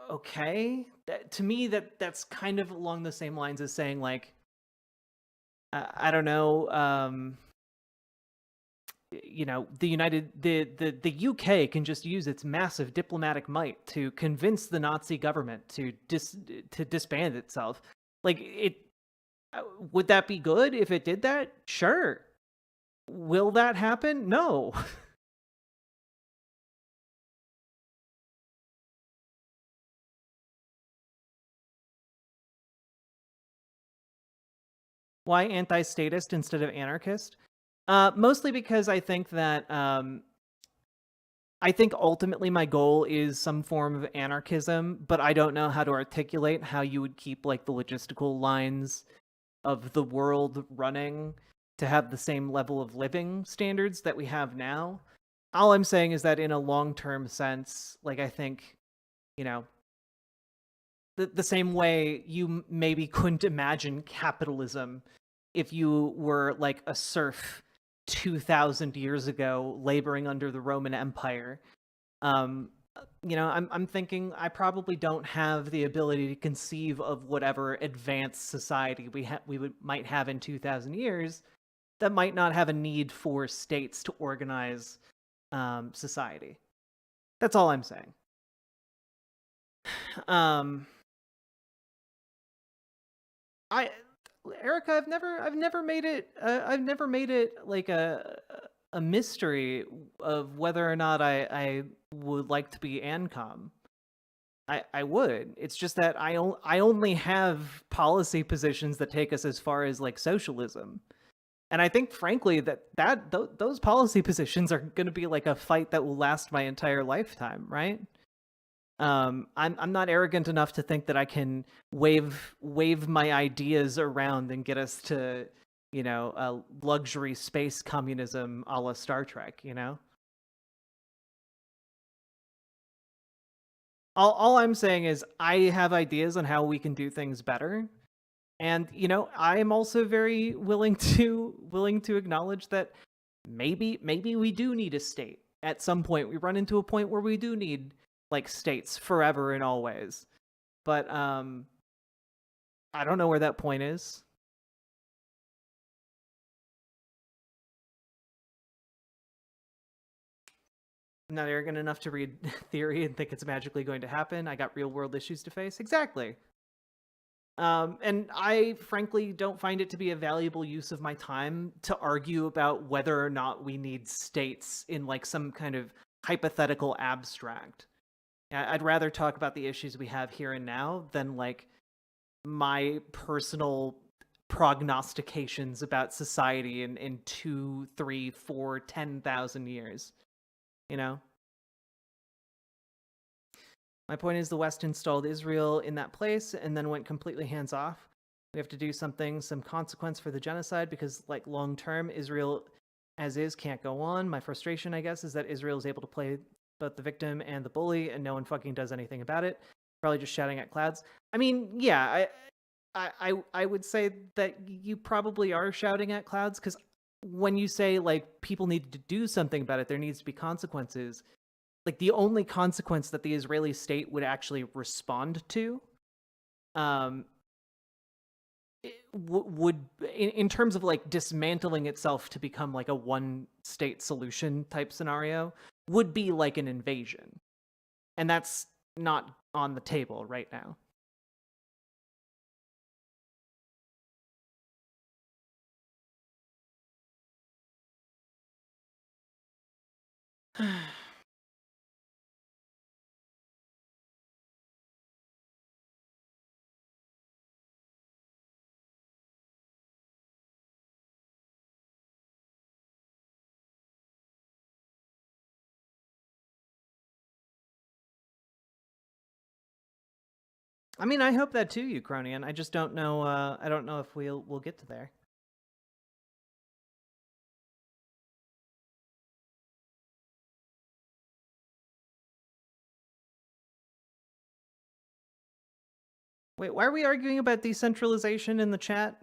okay, to me, that's kind of along the same lines as saying, like, I don't know, you know, the UK can just use its massive diplomatic might to convince the Nazi government to disband itself. Like, would that be good if it did that? Sure. Will that happen? No. Why anti-statist instead of anarchist? Mostly because I think that I think ultimately my goal is some form of anarchism, but I don't know how to articulate how you would keep like the logistical lines of the world running to have the same level of living standards that we have now. All I'm saying is that in a long-term sense, like I think, you know, the same way you maybe couldn't imagine capitalism if you were like a serf 2,000 years ago laboring under the Roman Empire. You know, I'm thinking I probably don't have the ability to conceive of whatever advanced society we might have in 2,000 years that might not have a need for states to organize society. That's all I'm saying. Erica, I've never made it like a mystery of whether or not I would like to be ANCOM. I would. It's just that I only have policy positions that take us as far as like socialism. And I think frankly that those policy positions are going to be like a fight that will last my entire lifetime, right? I'm not arrogant enough to think that I can wave my ideas around and get us to, you know, a luxury space communism a la Star Trek, you know? All I'm saying is I have ideas on how we can do things better. And, you know, I am also very willing to acknowledge that maybe we do need a state. At some point we run into a point where we do need like states forever and always. But I don't know where that point is. I'm not arrogant enough to read theory and think it's magically going to happen. I got real world issues to face. Exactly. And I frankly don't find it to be a valuable use of my time to argue about whether or not we need states in like some kind of hypothetical abstract. I'd rather talk about the issues we have here and now than like my personal prognostications about society in 2, 3, 4, 10,000 years. You know? My point is the West installed Israel in that place and then went completely hands off. We have to do something, some consequence for the genocide because like long term, Israel as is can't go on. My frustration, I guess, is that Israel is able to play both the victim and the bully and no one fucking does anything about it. Probably just shouting at clouds. I mean, yeah, I would say that you probably are shouting at clouds because when you say like people need to do something about it, there needs to be consequences. Like the only consequence that the Israeli state would actually respond to would in terms of like dismantling itself to become like a one state solution type scenario would be like an invasion. And that's not on the table right now. I mean, I hope that too, Ukrainian. I just don't know. I don't know if we'll get to there. Wait, why are we arguing about decentralization in the chat?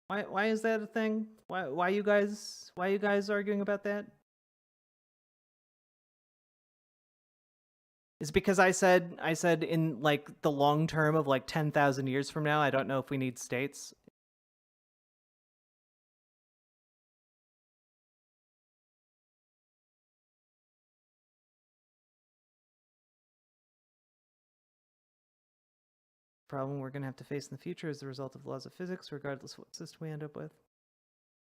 Why is that a thing? Why you guys arguing about that? Is it because I said in like the long term of like 10,000 years from now, I don't know if we need states. Problem we're going to have to face in the future is the result of laws of physics, regardless of what system we end up with.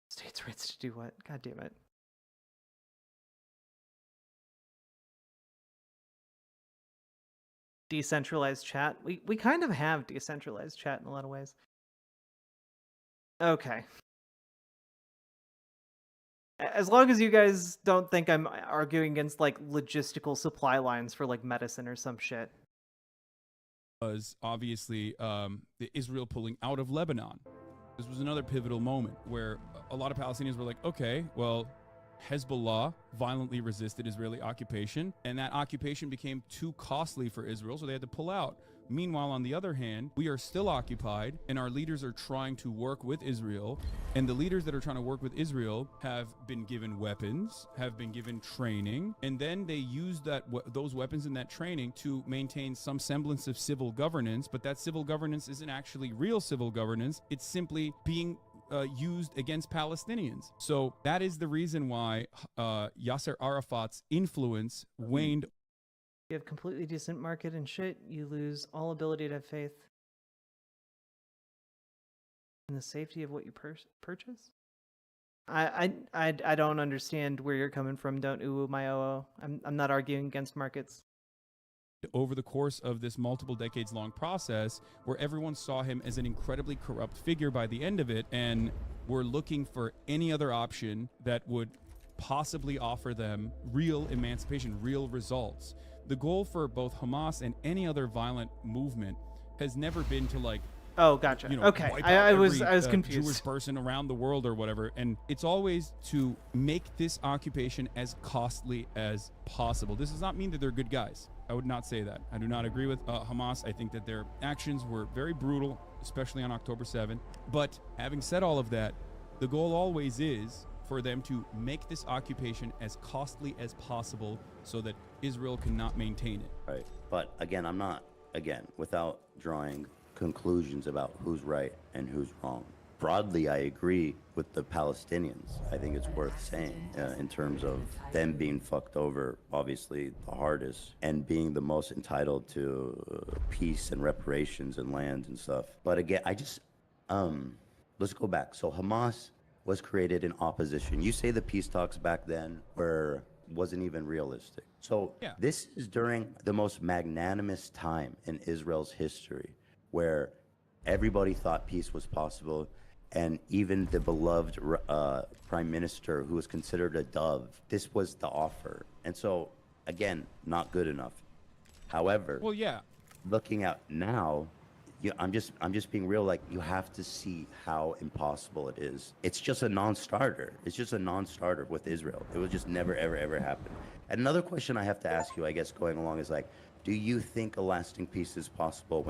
States' rights to do what? God damn it. Decentralized chat. We kind of have decentralized chat in a lot of ways. Okay. As long as you guys don't think I'm arguing against like logistical supply lines for like medicine or some shit. Was obviously the Israel pulling out of Lebanon. This was another pivotal moment where a lot of Palestinians were like, okay, well, Hezbollah violently resisted Israeli occupation, and that occupation became too costly for Israel, so they had to pull out. Meanwhile, on the other hand, we are still occupied, and our leaders are trying to work with Israel, and the leaders that are trying to work with Israel have been given weapons, have been given training, and then they use those weapons and that training to maintain some semblance of civil governance, but that civil governance isn't actually real civil governance. It's simply being used against Palestinians. So that is the reason why Yasser Arafat's influence waned. You have completely decent market and shit, you lose all ability to have faith in the safety of what you purchase. I don't understand where you're coming from. Don't ooh my oo. I'm not arguing against markets. Over the course of this multiple decades long process where everyone saw him as an incredibly corrupt figure by the end of it, and were looking for any other option that would possibly offer them real emancipation, real results. The goal for both Hamas and any other violent movement has never been to like, oh, gotcha. Okay, I was confused. Jewish person around the world or whatever, and it's always to make this occupation as costly as possible. This does not mean that they're good guys. I would not say that. I do not agree with Hamas. I think that their actions were very brutal, especially on October 7th. But having said all of that, the goal always is for them to make this occupation as costly as possible so that Israel cannot maintain it. Right. But again, I'm not, without drawing conclusions about who's right and who's wrong. Broadly, I agree with the Palestinians. I think it's worth saying in terms of them being fucked over, obviously the hardest, and being the most entitled to peace and reparations and land and stuff. But again, let's go back. So Hamas was created in opposition. You say the peace talks back then wasn't even realistic. So yeah. This is during the most magnanimous time in Israel's history where everybody thought peace was possible. And even the beloved prime minister, who was considered a dove, this was the offer. And so, again, not good enough. However, well, yeah, looking at now, I'm just being real. Like, you have to see how impossible it is. It's just a non-starter. It's just a non-starter with Israel. It will just never, ever, ever happen. And another question I have to ask you, I guess, going along is like, do you think a lasting peace is possible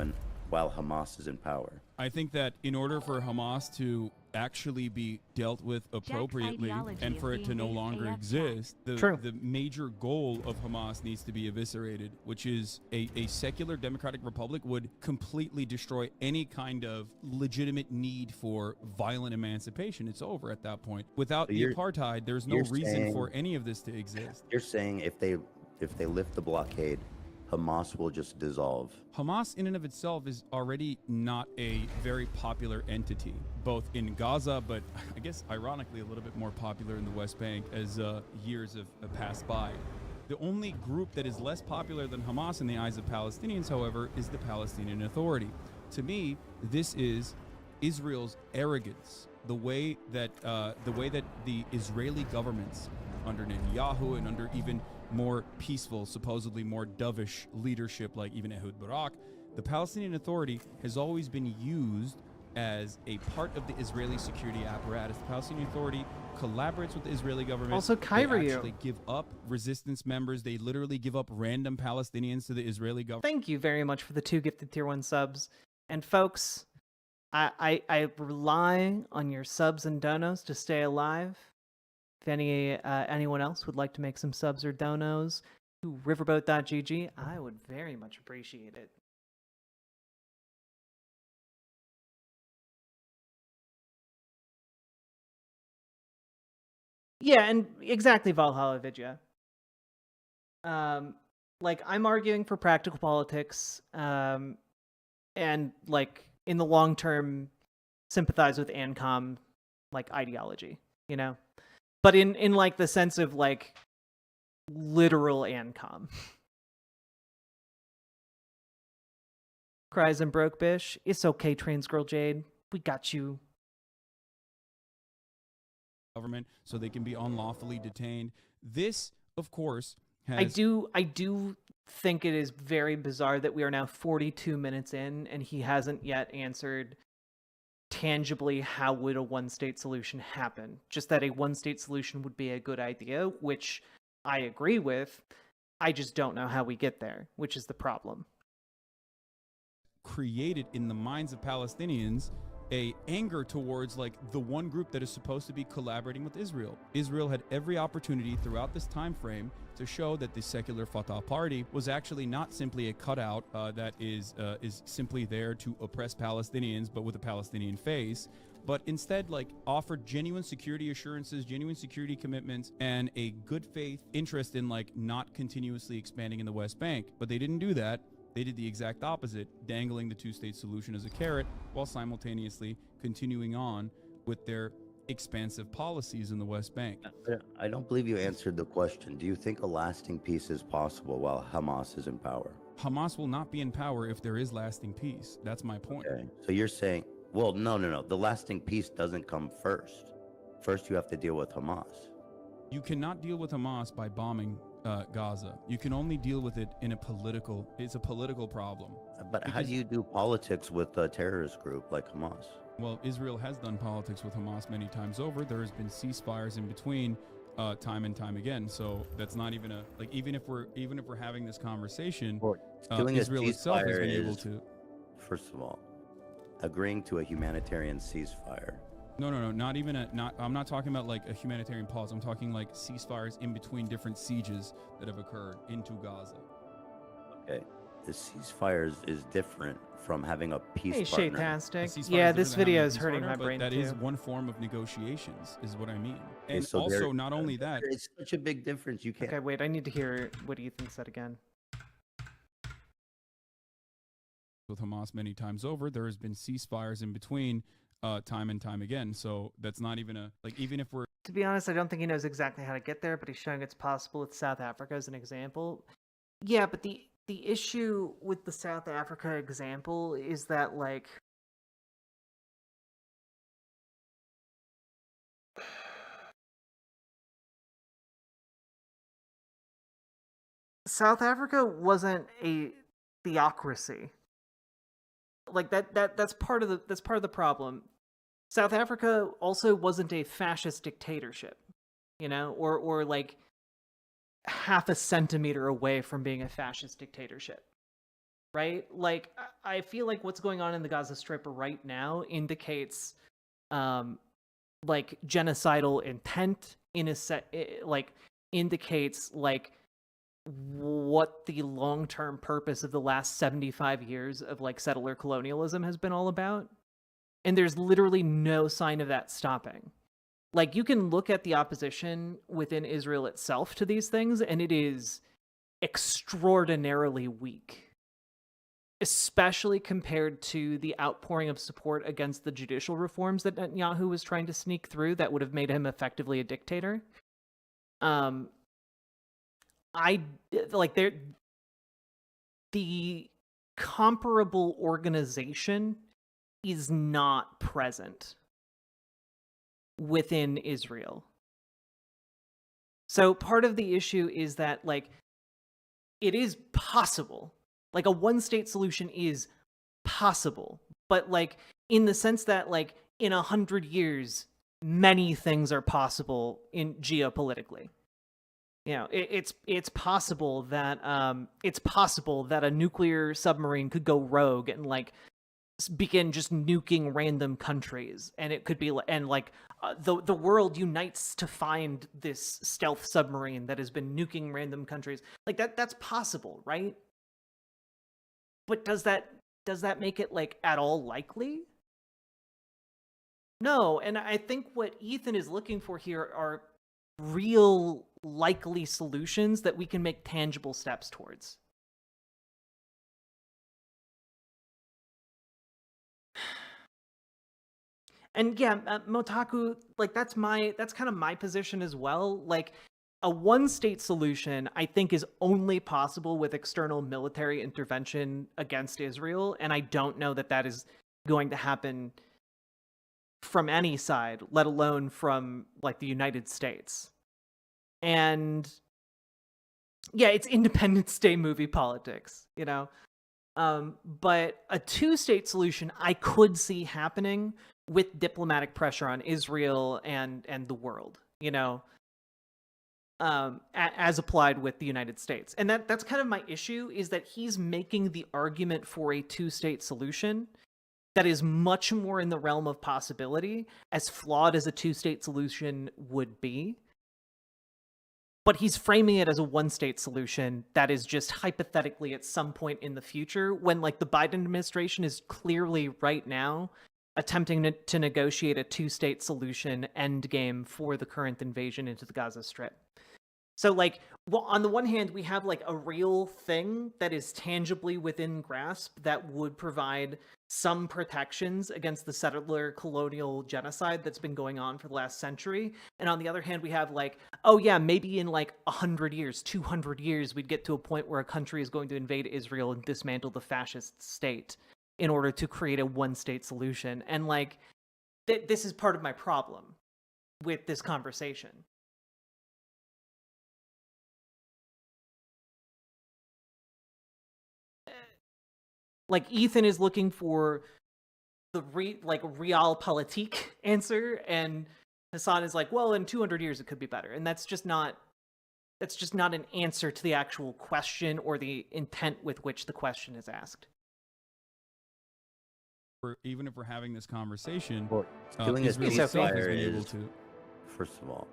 while Hamas is in power? I think that in order for Hamas to actually be dealt with appropriately and for it to no longer exist, the major goal of Hamas needs to be eviscerated, which is a secular democratic republic would completely destroy any kind of legitimate need for violent emancipation. It's over at that point. Without the apartheid, there's no reason for any of this to exist. You're saying if they lift the blockade, Hamas will just dissolve. Hamas in and of itself is already not a very popular entity, both in Gaza, but I guess ironically a little bit more popular in the West Bank as years have passed by. The only group that is less popular than Hamas in the eyes of Palestinians, however, is the Palestinian Authority. To me, this is Israel's arrogance. The way that the Israeli governments under Netanyahu and under even more peaceful, supposedly more dovish leadership like even Ehud Barak, The Palestinian Authority has always been used as a part of the Israeli security apparatus. The Palestinian Authority collaborates with the Israeli government. Also, Kyrie, they actually give up resistance members. They literally give up random Palestinians to the Israeli government. Thank you very much for the 2 gifted tier 1 subs. And folks, I rely on your subs and donos to stay alive. If anyone else would like to make some subs or donos to riverboat.gg, I would very much appreciate it. Yeah, and exactly, Valhalla Vidya. Like, I'm arguing for practical politics, and, like, in the long term, sympathize with ANCOM, like, ideology, you know? But in like, the sense of, like, literal ANCOM. Cries and broke bish. It's okay, trans girl Jade. We got you. Government, so they can be unlawfully detained. This, of course, has... I do think it is very bizarre that we are now 42 minutes in and he hasn't yet answered tangibly how would a one-state solution happen. Just that a one-state solution would be a good idea, which I agree with. I just don't know how we get there, which is the problem. Created in the minds of Palestinians a anger towards like the one group that is supposed to be collaborating with Israel. Israel had every opportunity throughout this time frame to show that the secular Fatah party was actually not simply a cutout that is simply there to oppress Palestinians, but with a Palestinian face, but instead like offered genuine security assurances, genuine security commitments, and a good faith interest in like not continuously expanding in the West Bank. But they didn't do that. They did the exact opposite, dangling the two-state solution as a carrot while simultaneously continuing on with their expansive policies in the West Bank. I don't believe you answered the question. Do you think a lasting peace is possible while Hamas is in power? Hamas will not be in power if there is lasting peace. That's my point. Okay. So you're saying, well, no. The lasting peace doesn't come first. First, you have to deal with Hamas. You cannot deal with Hamas by bombing Gaza. You can only deal with it in it's a political problem. But how do you do politics with a terrorist group like Hamas? Well, Israel has done politics with Hamas many times over. There has been ceasefires in between time and time again. So that's not even even if we're having this conversation, Israel itself has been able to. First of all, agreeing to a humanitarian ceasefire. No, I'm not talking about like a humanitarian pause. I'm talking like ceasefires in between different sieges that have occurred into Gaza. Okay. The ceasefires is different from having a peace hey, partner. Shaytastic. Yeah, this video is hurting my brain too. That is one form of negotiations, is what I mean. And so also, not only that... It's such a big difference, you can't... Okay, wait, I need to hear what Ethan said again. With Hamas many times over, there has been ceasefires in between time and time again. So that's not even even if we're... To be honest, I don't think he knows exactly how to get there, but he's showing it's possible with South Africa as an example. Yeah, but the issue with the South Africa example is that, like, South Africa wasn't a theocracy. Like that's part of the problem. South Africa also wasn't a fascist dictatorship, you know, or like half a centimeter away from being a fascist dictatorship, right? Like, I feel like what's going on in the Gaza Strip right now indicates like genocidal intent indicates like what the long-term purpose of the last 75 years of like settler colonialism has been all about. And there's literally no sign of that stopping. Like, you can look at the opposition within Israel itself to these things, and it is extraordinarily weak, especially compared to the outpouring of support against the judicial reforms that Netanyahu was trying to sneak through that would have made him effectively a dictator. The comparable organization is not present within Israel. So part of the issue is that, like, it is possible Like a one-state solution is possible, but like in the sense that like in 100 years, many things are possible in geopolitically. You know, it's possible that a nuclear submarine could go rogue and like begin just nuking random countries, and it could be the world unites to find this stealth submarine that has been nuking random countries. Like that's possible, right? But does that make it like at all likely? No, and I think what Ethan is looking for here are real likely solutions that we can make tangible steps towards. And yeah, Motaku, like that's kind of my position as well. Like a one-state solution, I think, is only possible with external military intervention against Israel, and I don't know that is going to happen from any side, let alone from like the United States. And yeah, it's Independence Day movie politics, you know. But a two-state solution I could see happening with diplomatic pressure on Israel and the world, you know, as applied with the United States. And that's kind of my issue, is that he's making the argument for a two-state solution that is much more in the realm of possibility, as flawed as a two-state solution would be. But he's framing it as a one-state solution that is just hypothetically at some point in the future, when like the Biden administration is clearly right now attempting to negotiate a two-state solution endgame for the current invasion into the Gaza Strip. So like, well, on the one hand, we have like a real thing that is tangibly within grasp that would provide some protections against the settler colonial genocide that's been going on for the last century. And on the other hand, we have like, oh yeah, maybe in like 100 years, 200 years, we'd get to a point where a country is going to invade Israel and dismantle the fascist state in order to create a one-state solution. And like, this is part of my problem with this conversation. Like, Ethan is looking for the realpolitik answer, and Hassan is like, well, in 200 years it could be better. And that's just not an answer to the actual question or the intent with which the question is asked. Even if we're having this conversation, doing a ceasefire is, first of all,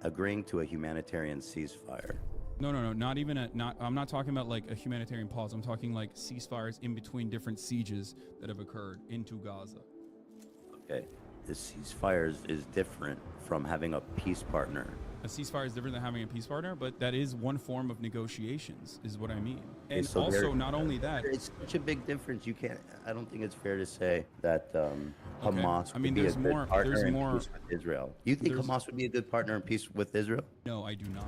agreeing to a humanitarian ceasefire. No, not even I'm not talking about like a humanitarian pause. I'm talking like ceasefires in between different sieges that have occurred into Gaza. Okay, the ceasefire is different from having a peace partner. A ceasefire is different than having a peace partner, but that is one form of negotiations, is what I mean. And so also, not only that, it's such a big difference. I don't think it's fair to say that Hamas would be a good partner in peace with Israel. You think Hamas would be a good partner in peace with Israel? No, I do not.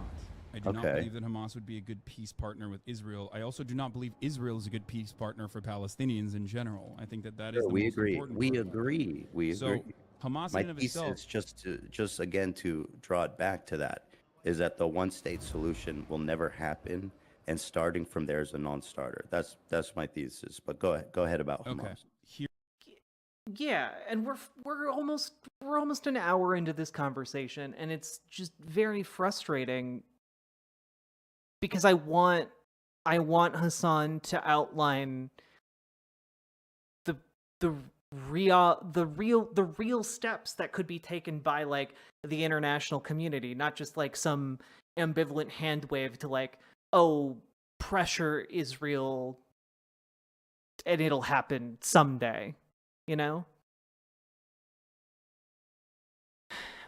I do not believe that Hamas would be a good peace partner with Israel. I also do not believe Israel is a good peace partner for Palestinians in general. I think that is the most important part. We agree. So Hamas in and of itself, is just again to draw it back to that, is that the one-state solution will never happen, and starting from there is a non-starter. That's my thesis. But go ahead about Hamas. Yeah, and we're almost an hour into this conversation, and it's just very frustrating, because I want Hassan to outline the real steps that could be taken by like the international community, not just like some ambivalent hand wave to like, oh, pressure Israel and it'll happen someday, you know?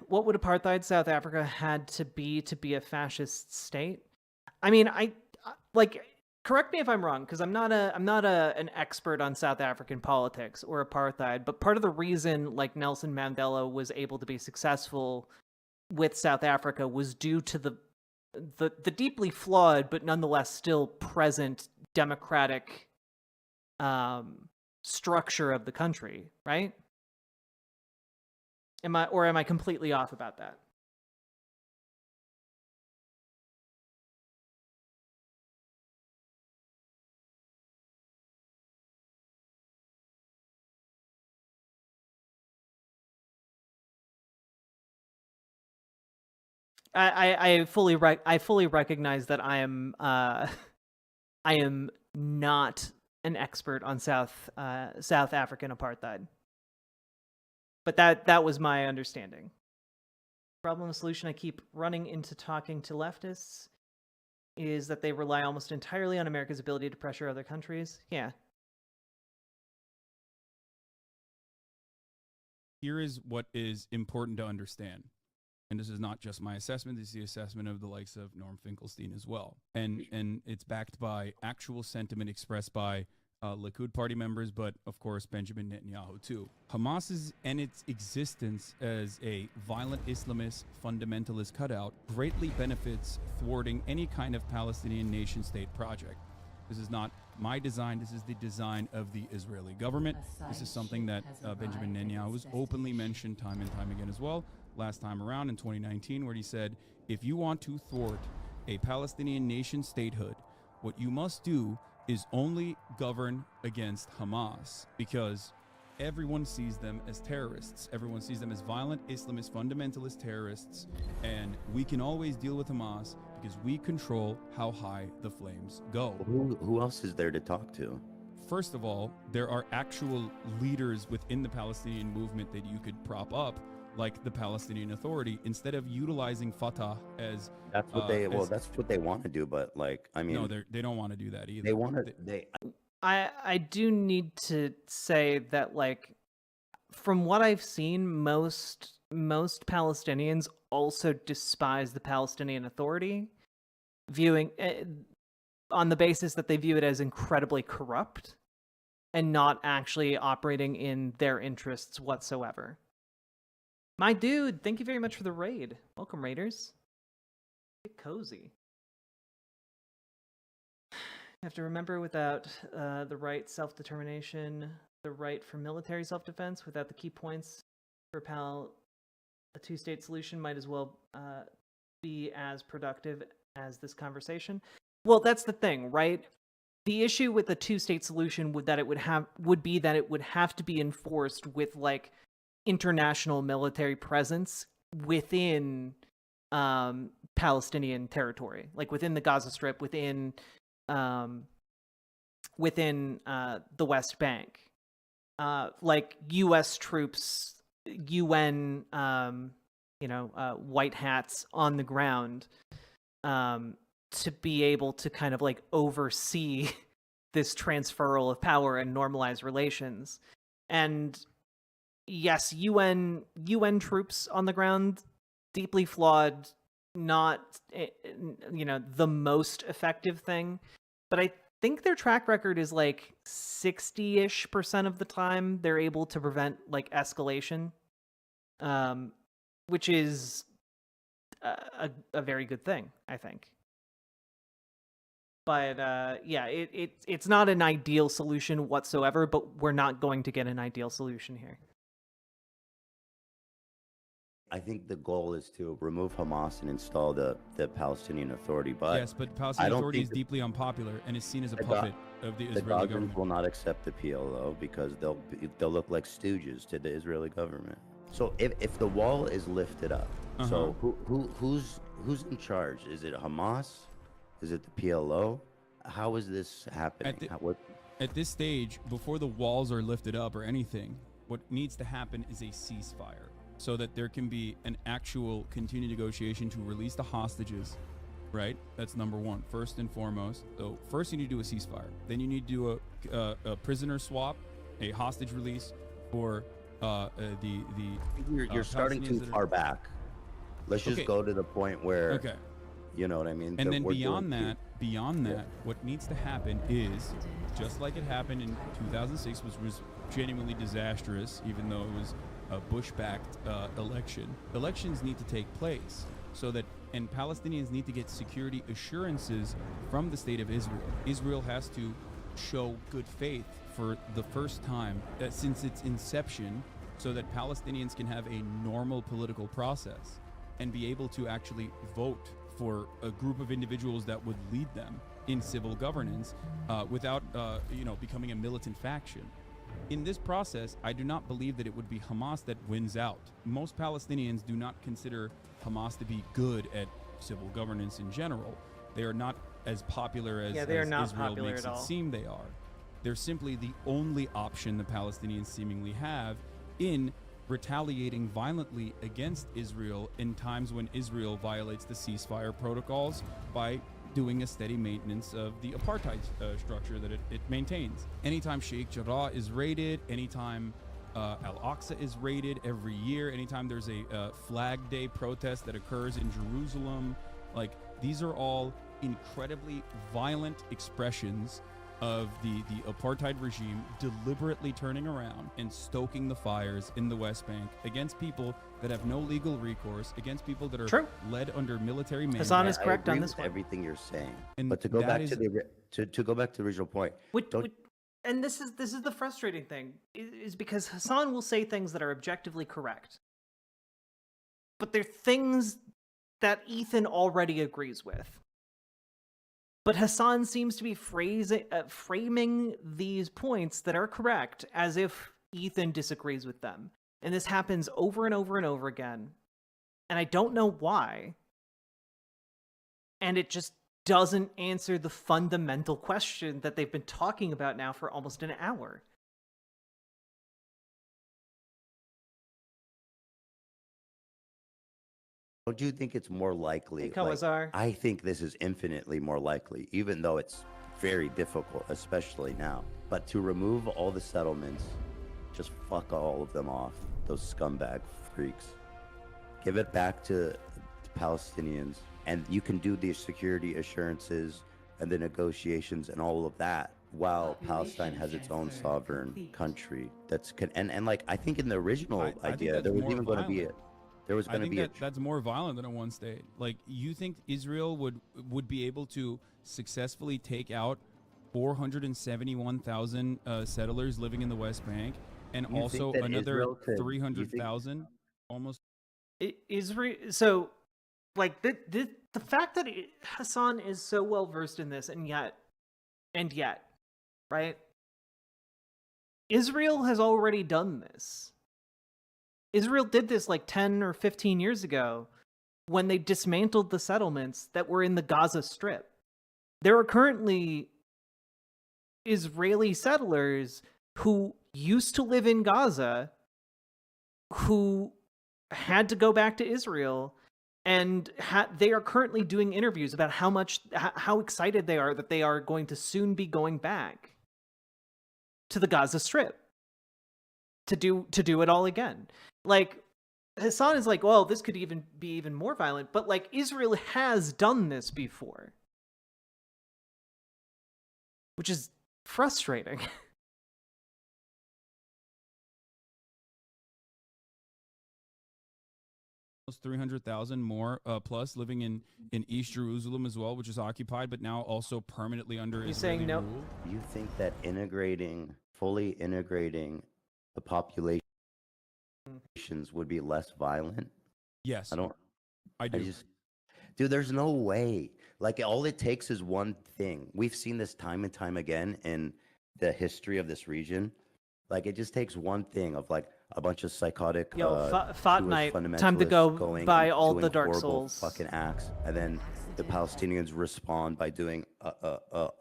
What would apartheid South Africa had to be a fascist state? I mean, I like, correct me if I'm wrong, because I'm not an expert on South African politics or apartheid, but part of the reason like Nelson Mandela was able to be successful with South Africa was due to the deeply flawed but nonetheless still present democratic structure of the country, right? Am I completely off about that? I fully recognize that I am not an expert on South African apartheid, but that was my understanding. Problem solution I keep running into talking to leftists is that they rely almost entirely on America's ability to pressure other countries. Yeah. Here is what is important to understand. And this is not just my assessment, this is the assessment of the likes of Norm Finkelstein as well. And it's backed by actual sentiment expressed by Likud party members, but of course Benjamin Netanyahu too. Hamas and its existence as a violent Islamist fundamentalist cutout greatly benefits thwarting any kind of Palestinian nation-state project. This is not my design, this is the design of the Israeli government. This is something that Benjamin Netanyahu has openly mentioned time and time again as well. Last time around in 2019, where he said, if you want to thwart a Palestinian nation statehood, what you must do is only govern against Hamas, because everyone sees them as terrorists. Everyone sees them as violent Islamist fundamentalist terrorists, and we can always deal with Hamas because we control how high the flames go. Who else is there to talk to? First of all, there are actual leaders within the Palestinian movement that you could prop up, like the Palestinian Authority, instead of utilizing Fatah as that's what that's what they want to do, but like, I mean, no, they don't want to do that either. They want to. I do need to say that, like, from what I've seen, most Palestinians also despise the Palestinian Authority, viewing on the basis that they view it as incredibly corrupt and not actually operating in their interests whatsoever. My dude, thank you very much for the raid. Welcome, Raiders. Get cozy. You have to remember, without the right self-determination, the right for military self-defense, without the key points for a two-state solution might as well be as productive as this conversation. Well, that's the thing, right? The issue with the two-state solution would be that it would have to be enforced with, like, international military presence within Palestinian territory, like within the Gaza Strip, within the West Bank, like U.S. troops, UN, white hats on the ground, to be able to kind of like oversee this transferal of power and normalize relations. And yes, UN troops on the ground, deeply flawed, not the most effective thing, but I think their track record is like 60-ish% of the time they're able to prevent like escalation, which is a very good thing, I think. But yeah, it's not an ideal solution whatsoever, but we're not going to get an ideal solution here. I think the goal is to remove Hamas and install the Palestinian Authority. But yes, but Palestinian Authority is deeply unpopular and is seen as a puppet of the Israeli government. The Gazans will not accept the PLO because they'll look like stooges to the Israeli government. So if the wall is lifted up, so who's in charge? Is it Hamas? Is it the PLO? How is this happening? At this stage, before the walls are lifted up or anything, what needs to happen is a ceasefire, so that there can be an actual continued negotiation to release the hostages, right? That's number one, first and foremost. So first you need to do a ceasefire. Then you need to do a prisoner swap, a hostage release for You're starting too far back. Let's just go to the point where, you know what I mean? And then beyond that, what needs to happen is, just like it happened in 2006, which was genuinely disastrous, even though it was a Bush-backed election. Elections need to take place and Palestinians need to get security assurances from the state of Israel. Israel has to show good faith for the first time since its inception, so that Palestinians can have a normal political process and be able to actually vote for a group of individuals that would lead them in civil governance without becoming a militant faction. In this process, I do not believe that it would be Hamas that wins out. Most Palestinians do not consider Hamas to be good at civil governance in general. They are not as popular as, they are not Israel popular makes at it all. seem they are. They're simply the only option the Palestinians seemingly have in retaliating violently against Israel in times when Israel violates the ceasefire protocols by doing a steady maintenance of the apartheid structure that it maintains. Anytime Sheikh Jarrah is raided, anytime Al-Aqsa is raided every year, anytime there's a Flag Day protest that occurs in Jerusalem, like, these are all incredibly violent expressions of the apartheid regime deliberately turning around and stoking the fires in the West Bank against people that have no legal recourse, against people that are led under military mandate. Hassan is correct I agree on this with one. everything you're saying. And but to go back to the original point, and this is the frustrating thing, is because Hassan will say things that are objectively correct, but they're things that Ethan already agrees with. But Hassan seems to be framing these points that are correct as if Ethan disagrees with them. And this happens over and over and over again. And I don't know why. And it just doesn't answer the fundamental question that they've been talking about now for almost an hour. Don't you think it's more likely? Hey, I think this is infinitely more likely, even though it's very difficult, especially now. But to remove all the settlements, just fuck all of them off, those scumbag freaks. Give it back to the Palestinians, and you can do the security assurances and the negotiations and all of that while Palestine has its own sovereign country. And like, I think in the original idea, there was even going to be it. I think that's more violent than a one state. Like, you think Israel would be able to successfully take out 471,000 settlers living in the West Bank, and also another 300,000 almost? Israel. So, like, the fact that Hassan is so well versed in this, and yet, right? Israel has already done this. Israel did this like 10 or 15 years ago when they dismantled the settlements that were in the Gaza Strip. There are currently Israeli settlers who used to live in Gaza who had to go back to Israel, and they are currently doing interviews about how excited they are that they are going to soon be going back to the Gaza Strip to do it all again. Like, Hassan is like, well, this could even be even more violent, but like, Israel has done this before, which is frustrating. Almost 300,000 more plus living in East Jerusalem as well, which is occupied, but now also permanently under Israeli rule. You think that fully integrating the population would be less violent? Yes. I do. Dude, there's no way. Like, all it takes is one thing. We've seen this time and time again in the history of this region. Like, it just takes one thing of like a bunch of psychotic Fortnite, time to go buy all the Dark Souls fucking acts, and then the Palestinians respond by doing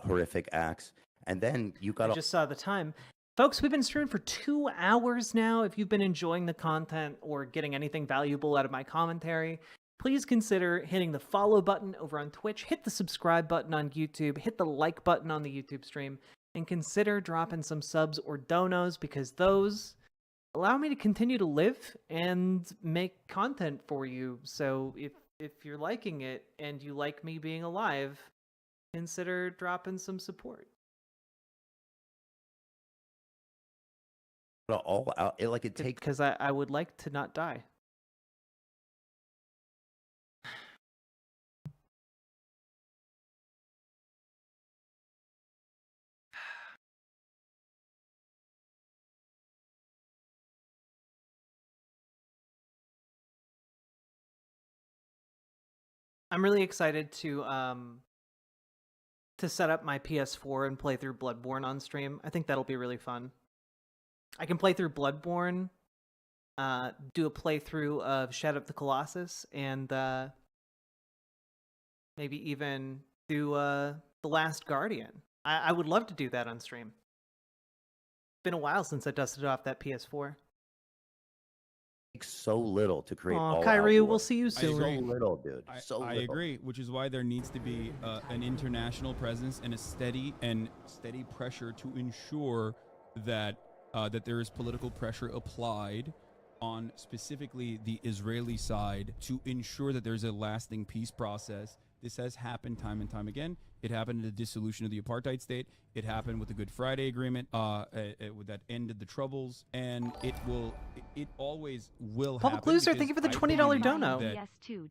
horrific acts, and then you got. I just saw the time. Folks, we've been streaming for 2 hours now. If you've been enjoying the content or getting anything valuable out of my commentary, please consider hitting the follow button over on Twitch, hit the subscribe button on YouTube, hit the like button on the YouTube stream, and consider dropping some subs or donos, because those allow me to continue to live and make content for you. So if you're liking it and you like me being alive, consider dropping some support. All out, it takes, because I would like to not die. I'm really excited to set up my PS4 and play through Bloodborne on stream. I think that'll be really fun. I can play through Bloodborne, do a playthrough of Shadow of the Colossus, and maybe even do The Last Guardian. I would love to do that on stream. It's been a while since I dusted off that PS4. So little to create all Kyrie, out we'll see you soon. So little, dude. I agree, which is why there needs to be an international presence and a steady pressure to ensure that that there is political pressure applied on specifically the Israeli side to ensure that there's a lasting peace process. This has happened time and time again. It happened in the dissolution of the apartheid state. It happened with the Good Friday Agreement that ended the troubles, and it always will happen. Public Loser, thank you for the $20 dono.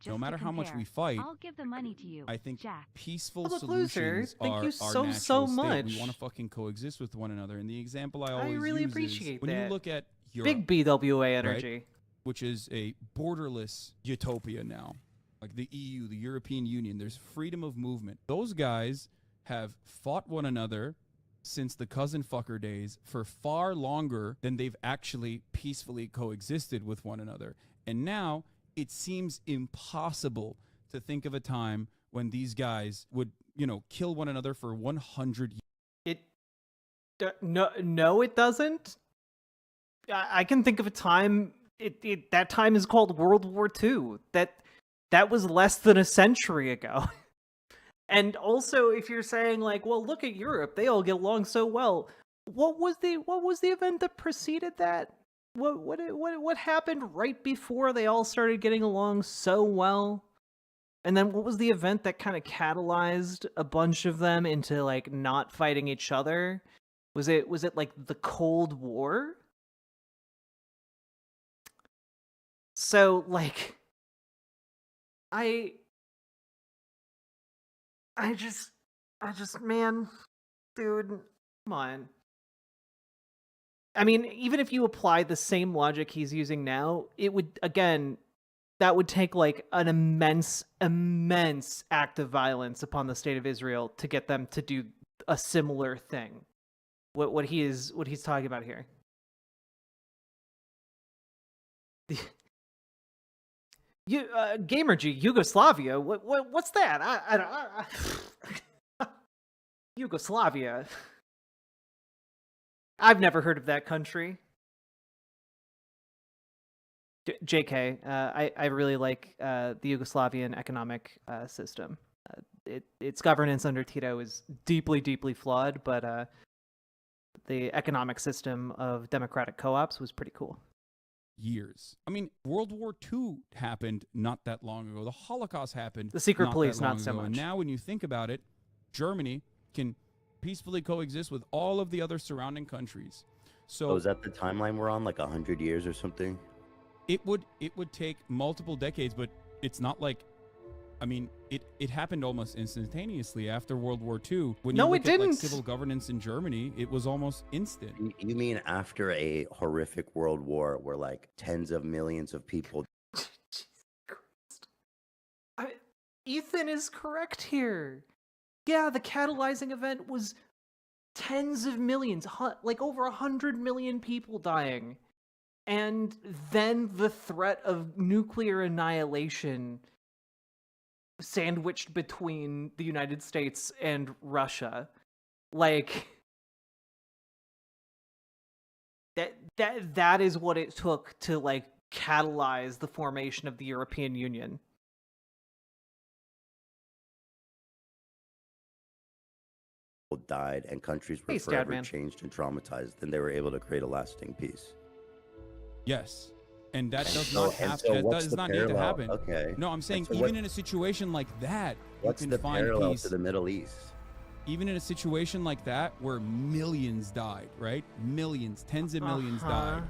No matter how much we fight, I'll give the money to you, I think Jack. peaceful Public solutions Loser, thank you are so natural much. State. We want to fucking coexist with one another. And the example I always really use appreciate is when that. you look at Europe, Big BWA energy, right, which is a borderless utopia now. Like the EU, the European Union, there's freedom of movement. Those guys have fought one another since the cousin fucker days for far longer than they've actually peacefully coexisted with one another. And now it seems impossible to think of a time when these guys would, kill one another for 100 years. No, it doesn't. I can think of a time. That time is called World War II. That was less than a century ago. And also, if you're saying like, well, look at Europe, they all get along so well. What was the event that preceded that? What happened right before they all started getting along so well? And then what was the event that kind of catalyzed a bunch of them into like not fighting each other? Was it like the Cold War? So like I just, man, dude, come on. I mean, even if you apply the same logic he's using now, it would, again, that would take like an immense act of violence upon the state of Israel to get them to do a similar thing. What he's talking about here. Gamergy, Yugoslavia. What's that? Yugoslavia. I've never heard of that country. JK, I really like the Yugoslavian economic system. Its governance under Tito is deeply flawed, but the economic system of democratic co-ops was pretty cool. Years. I mean, World War II happened not that long ago. The Holocaust happened. The secret police, not so much. And now, when you think about it, Germany can peacefully coexist with all of the other surrounding countries. So, is that the timeline we're on, like 100 years or something? It would take multiple decades, but it's not like. I mean, it happened almost instantaneously after World War II. When you look at like civil governance in Germany, it was almost instant. You mean after a horrific world war where like tens of millions of people... Ethan is correct here. Yeah, the catalyzing event was tens of millions, like over 100 million people dying. And then the threat of nuclear annihilation sandwiched between the United States and Russia. Like that is what it took to like catalyze the formation of the European Union. Died and countries were forever changed and traumatized, then they were able to create a lasting peace. Yes. And that does not happen. That does not need to happen. Okay. No, I'm saying even in a situation like that, what's you can the find parallel peace. To the Middle East? Even in a situation like that where millions died, right? Millions, tens of millions died.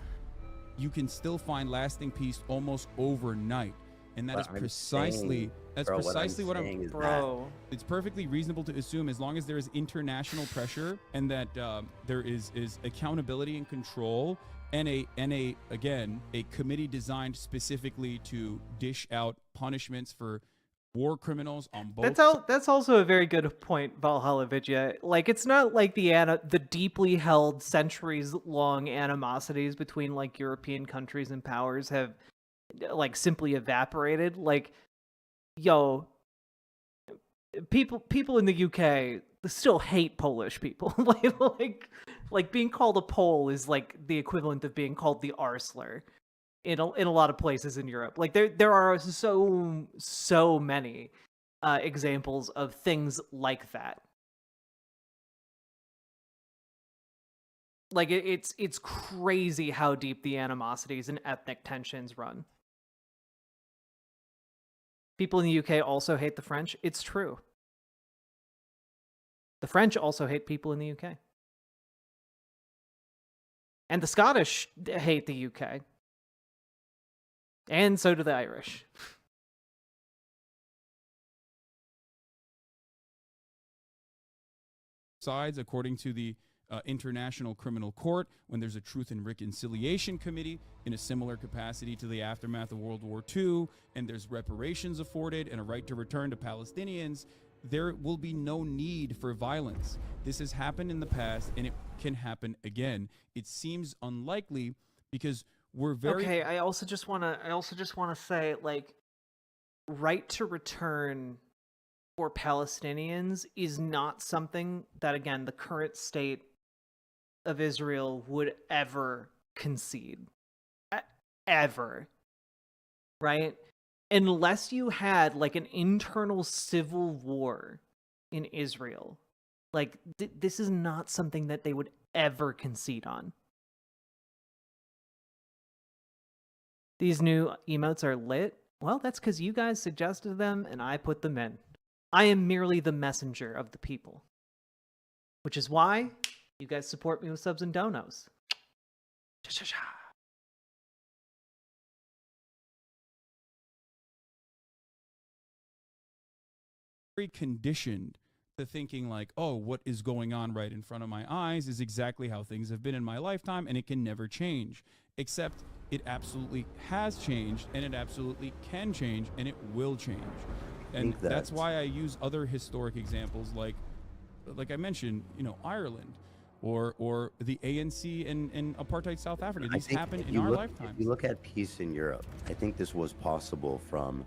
You can still find lasting peace almost overnight. And that is precisely what I'm saying. Bro, it's perfectly reasonable to assume, as long as there is international pressure and that there is accountability and control, and a committee designed specifically to dish out punishments for war criminals on both sides. That's also a very good point, Valhalla Vidya. Like, it's not like the deeply held, centuries-long animosities between like European countries and powers have like simply evaporated. Like, yo, people in the UK still hate Polish people. like being called a Pole is like the equivalent of being called the R slur in a lot of places in Europe. Like there are so many examples of things like that. Like it's crazy how deep the animosities and ethnic tensions run. People in the UK also hate the French. It's true. The French also hate people in the UK. And the Scottish hate the UK. And so do the Irish. Sides, according to the International Criminal Court, when there's a Truth and Reconciliation Committee in a similar capacity to the aftermath of World War II, and there's reparations afforded and a right to return to Palestinians, there will be no need for violence. This has happened in the past, and it can happen again. It seems unlikely because we're very... Okay, I also just want to say, like, right to return for Palestinians is not something that, again, the current state of Israel would ever concede. Ever. Right? Unless you had, like, an internal civil war in Israel. Like, this is not something that they would ever concede on. These new emotes are lit. Well, that's because you guys suggested them and I put them in. I am merely the messenger of the people. Which is why you guys support me with subs and donos. Cha-cha-cha. Very conditioned to thinking like, oh, what is going on right in front of my eyes is exactly how things have been in my lifetime and it can never change. Except it absolutely has changed and it absolutely can change and it will change. And that's why I use other historic examples like I mentioned, you know, Ireland or the ANC and apartheid South Africa. These happened in our lifetimes. If you look at peace in Europe, I think this was possible from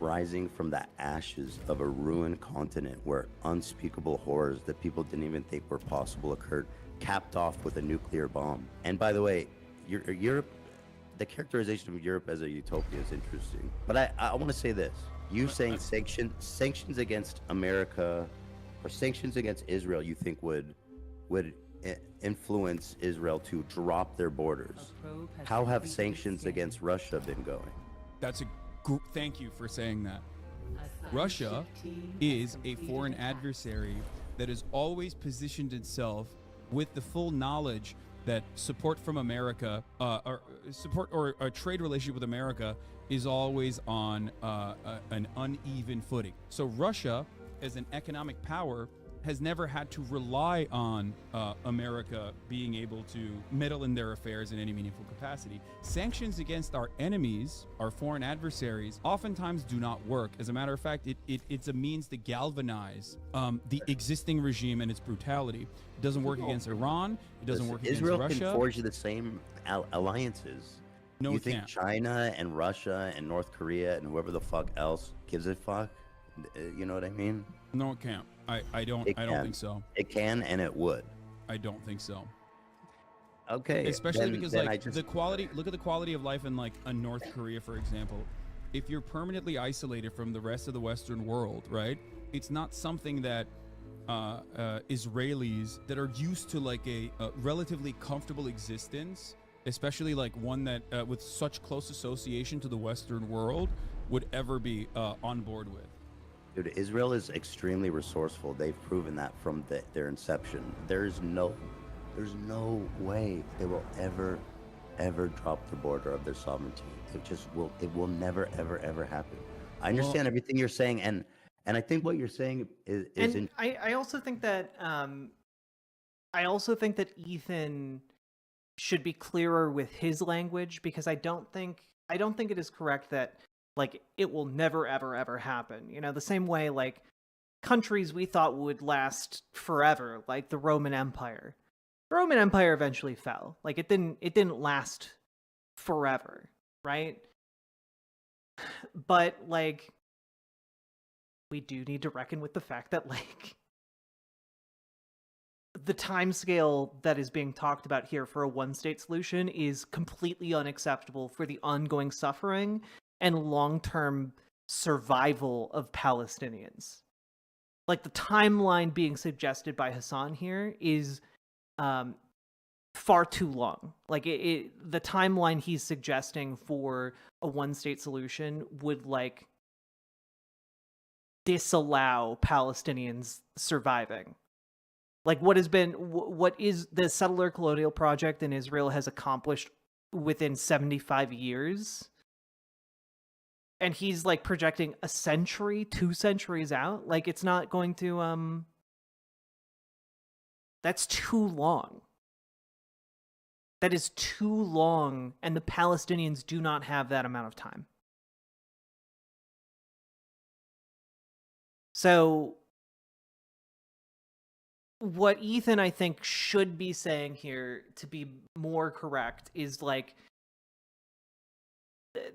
rising from the ashes of a ruined continent where unspeakable horrors that people didn't even think were possible occurred, capped off with a nuclear bomb. And by the way, Europe, the characterization of Europe as a utopia is interesting. But I want to say this. You saying sanctions against America or sanctions against Israel, you think would influence Israel to drop their borders? How have sanctions against Russia been going? That's a thank you for saying that. Russia is a foreign adversary that has always positioned itself with the full knowledge that support from America, or support or a trade relationship with America is always on an uneven footing. So Russia, as an economic power, has never had to rely on America being able to meddle in their affairs in any meaningful capacity. Sanctions against our enemies, our foreign adversaries, oftentimes do not work. As a matter of fact, it's a means to galvanize the existing regime and its brutality. It doesn't work against Iran. It doesn't work against Russia. Israel can forge the same alliances. No, you think China and Russia and North Korea and whoever the fuck else gives a fuck? You know what I mean? No, it can't. I don't think so. It can and it would. I don't think so. Okay. Especially because like the quality, look at the quality of life in like a North Korea, for example. If you're permanently isolated from the rest of the Western world, right? It's not something that Israelis that are used to like a relatively comfortable existence, especially like one that with such close association to the Western world, would ever be on board with. Dude, Israel is extremely resourceful. They've proven that from their inception. There's no way they will ever drop the border of their sovereignty. It will never ever happen. I understand everything you're saying, and I think what you're saying is I also think that Ethan should be clearer with his language, because I don't think it is correct that Like, it will never, ever, ever happen. You know, the same way, like, countries we thought would last forever, like the Roman Empire. The Roman Empire eventually fell. Like, it didn't last forever, right? But, like, we do need to reckon with the fact that, like, the time scale that is being talked about here for a one-state solution is completely unacceptable for the ongoing suffering and long-term survival of Palestinians. Like, the timeline being suggested by Hassan here is far too long. Like, the timeline he's suggesting for a one-state solution would, like, disallow Palestinians surviving. Like, what is the settler colonial project in Israel has accomplished within 75 years. And he's, like, projecting a century, 2 centuries out. Like, it's not going to, that's too long. That is too long, and the Palestinians do not have that amount of time. So, what Ethan, I think, should be saying here, to be more correct, is, like,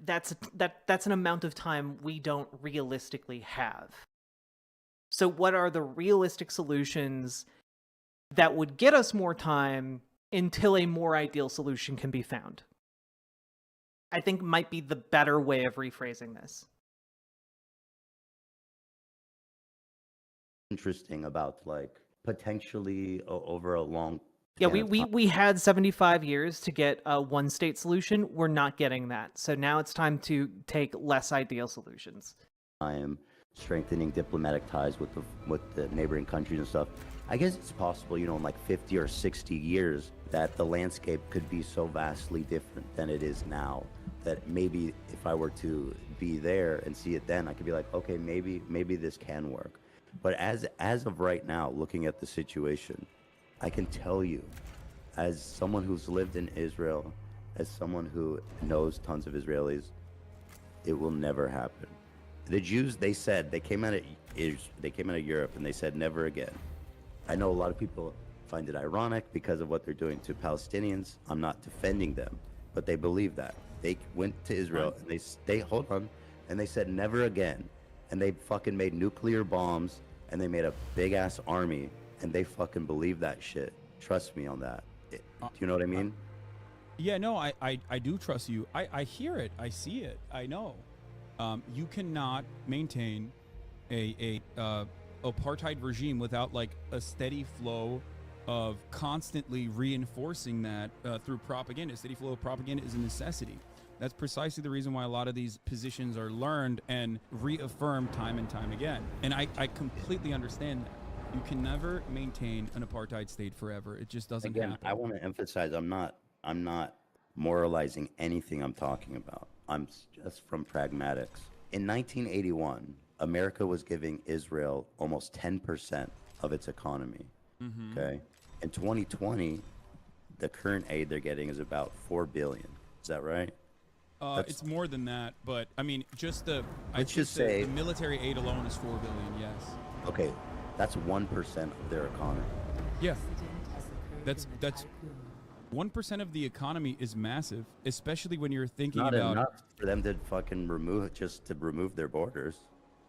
that's an amount of time we don't realistically have. So what are the realistic solutions that would get us more time until a more ideal solution can be found? I think might be the better way of rephrasing this. Interesting about, like, potentially over a long Yeah, we had 75 years to get a one-state solution. We're not getting that. So now it's time to take less ideal solutions. I am strengthening diplomatic ties with the neighboring countries and stuff. I guess it's possible, you know, in like 50 or 60 years that the landscape could be so vastly different than it is now that maybe if I were to be there and see it then, I could be like, okay, maybe this can work. But as of right now, looking at the situation, I can tell you, as someone who's lived in Israel, as someone who knows tons of Israelis, it will never happen. The Jews, they said, they came out of Europe and they said never again. I know a lot of people find it ironic because of what they're doing to Palestinians. I'm not defending them, but they believe that. They went to Israel and they said never again. And they fucking made nuclear bombs and they made a big ass army and they fucking believe that shit. Trust me on that. Do you know what I mean? Yeah, no, I do trust you. I hear it. I see it. I know. You cannot maintain a apartheid regime without, like, a steady flow of constantly reinforcing that through propaganda. A steady flow of propaganda is a necessity. That's precisely the reason why a lot of these positions are learned and reaffirmed time and time again. And I completely understand that. You can never maintain an apartheid state forever. It just doesn't happen. I want to emphasize I'm not moralizing anything I'm talking about. I'm just from pragmatics. In 1981, America was giving Israel almost 10% of its economy. Mm-hmm. Okay? In 2020, the current aid they're getting is about $4 billion. Is that right? It's more than that, but I mean, just the military aid alone is $4 billion. Yes. Okay, that's 1% of their economy. Yeah, that's 1% of the economy is massive, especially when you're thinking about not enough for them to fucking remove their borders.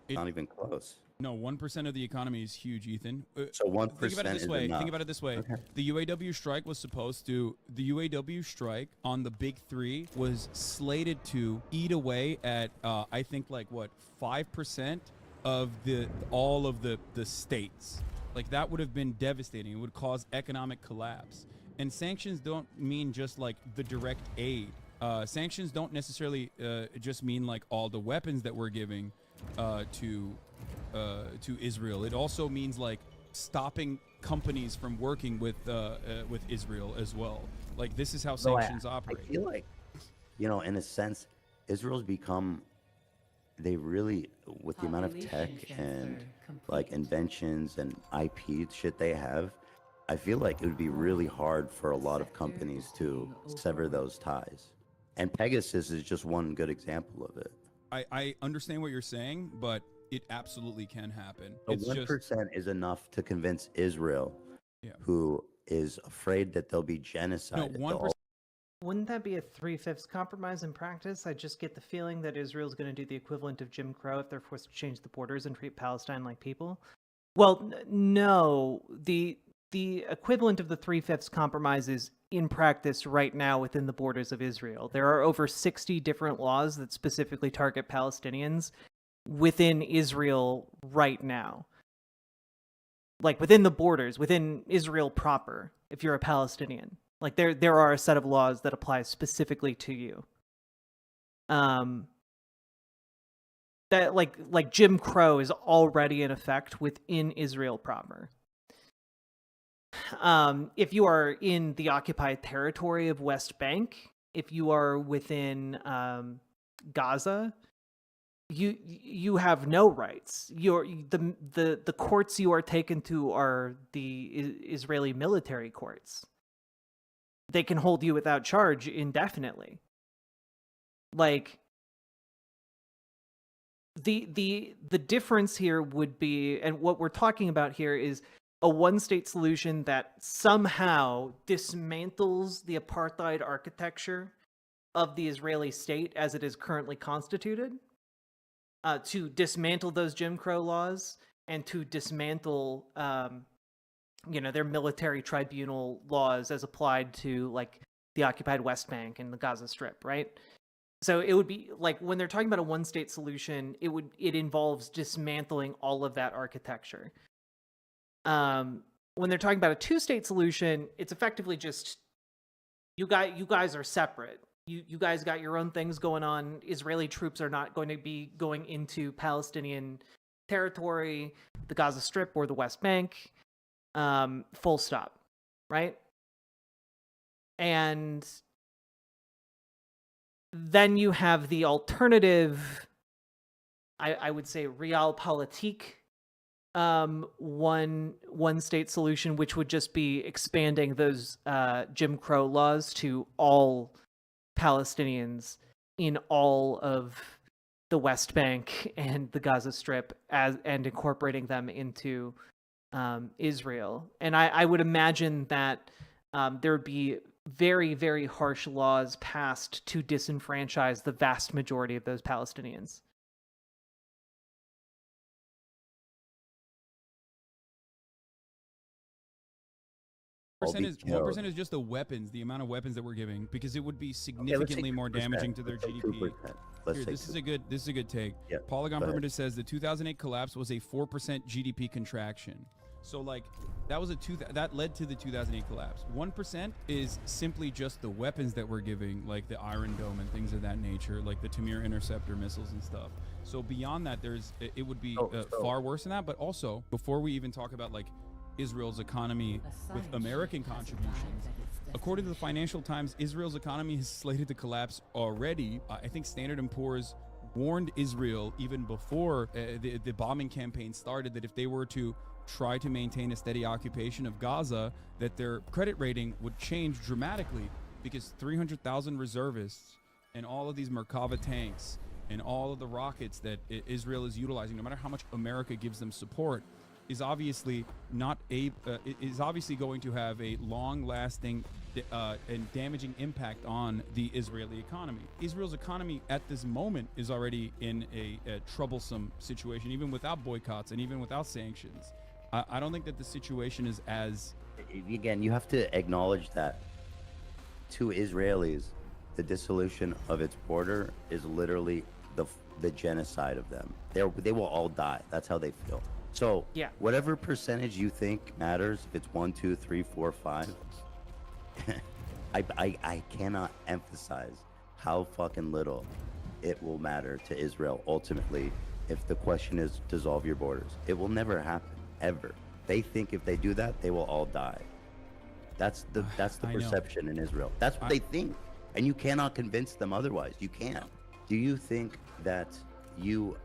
Not even close. No, 1% of the economy is huge, Ethan. So 1% Think about it this way. enough. Think about it this way. Okay. The UAW strike was the UAW strike on the big three was slated to eat away at, I think, like, what, 5% of all of the states. Like, that would have been devastating. It would cause economic collapse. And sanctions don't mean just, like, the direct aid. Sanctions don't necessarily just mean, like, all the weapons that we're giving to Israel. It also means, like, stopping companies from working with Israel as well. Like, this is how sanctions operate. I feel like, you know, in a sense, Israel's become, they really, with the amount of tech and like inventions and IP shit they have, I feel like it would be really hard for a lot of companies to sever those ties. And Pegasus is just one good example of it. I understand what you're saying, but it absolutely can happen. The It's 1% is enough to convince Israel, who is afraid that they'll be genocided. No, 1%. Wouldn't that be a 3/5 compromise in practice? I just get the feeling that Israel's going to do the equivalent of Jim Crow if they're forced to change the borders and treat Palestine like people. Well, no. The equivalent of the 3/5 compromise is in practice right now within the borders of Israel. There are over 60 different laws that specifically target Palestinians within Israel right now. Like within the borders, within Israel proper, if you're a Palestinian. Like there are a set of laws that apply specifically to you. That like Jim Crow is already in effect within Israel proper. If you are in the occupied territory of West Bank, if you are within Gaza, you have no rights. The courts you are taken to are the Israeli military courts. They can hold you without charge indefinitely. Like the difference here would be, and what we're talking about here is a one-state solution that somehow dismantles the apartheid architecture of the Israeli state as it is currently constituted, to dismantle those Jim Crow laws and to dismantle their military tribunal laws as applied to like the occupied West Bank and the Gaza Strip, right? So it would be like when they're talking about a one-state solution, it involves dismantling all of that architecture. When they're talking about a two-state solution, it's effectively just you guys are separate. You guys got your own things going on. Israeli troops are not going to be going into Palestinian territory, the Gaza Strip or the West Bank. Full stop, right? And then you have the alternative, I would say, realpolitik, one state solution, which would just be expanding those Jim Crow laws to all Palestinians in all of the West Bank and the Gaza Strip and incorporating them into Israel. And I would imagine that there would be very, very harsh laws passed to disenfranchise the vast majority of those Palestinians. What percent is just the weapons, the amount of weapons that we're giving, because it would be significantly more damaging to their GDP. Here, this is a good take. Yeah, Polygon Primitive says the 2008 collapse was a 4% GDP contraction. So like that led to the 2008 collapse. 1% is simply just the weapons that we're giving, like the Iron Dome and things of that nature, like the Tamir interceptor missiles and stuff. So beyond that, it would be far worse than that. But also, before we even talk about like Israel's economy with American contributions, according to the Financial Times, Israel's economy is slated to collapse already. I think Standard & Poor's warned Israel even before the bombing campaign started that if they were to try to maintain a steady occupation of Gaza, that their credit rating would change dramatically, because 300,000 reservists and all of these Merkava tanks and all of the rockets that Israel is utilizing, no matter how much America gives them support, is obviously going to have a long-lasting and damaging impact on the Israeli economy. Israel's economy at this moment is already in a troublesome situation, even without boycotts and even without sanctions. I don't think that the situation is as... Again, you have to acknowledge that to Israelis, the dissolution of its border is literally the genocide of them. They will all die. That's how they feel. So yeah, whatever percentage you think matters, if it's 1, 2, 3, 4, 5, I cannot emphasize how fucking little it will matter to Israel ultimately if the question is dissolve your borders. It will never happen, ever. They think if they do that, they will all die. That's the perception in Israel. That's what they think, and you cannot convince them otherwise. You can't. Do you think that you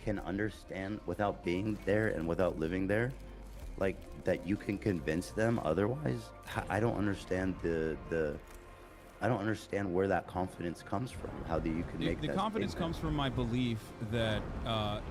can understand without being there and without living there, like that you can convince them otherwise? I don't understand I don't understand where that confidence comes from. How do you can make the that confidence statement? comes from my belief that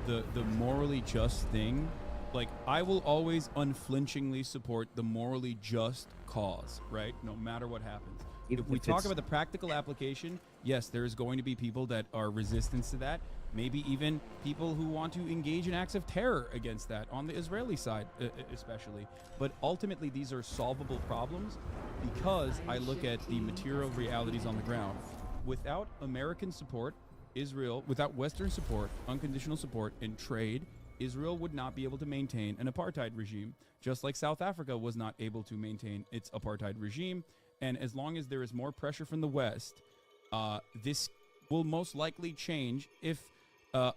the morally just thing, like I will always unflinchingly support the morally just cause, right? No matter what happens. Even If we if talk it's- about the practical application, yes, there's going to be people that are resistant to that. Maybe even people who want to engage in acts of terror against that on the Israeli side, especially. But ultimately, these are solvable problems because I look at the material realities on the ground. Without American support, Israel, without Western support, unconditional support, and trade, Israel would not be able to maintain an apartheid regime, just like South Africa was not able to maintain its apartheid regime. And as long as there is more pressure from the West, this will most likely change if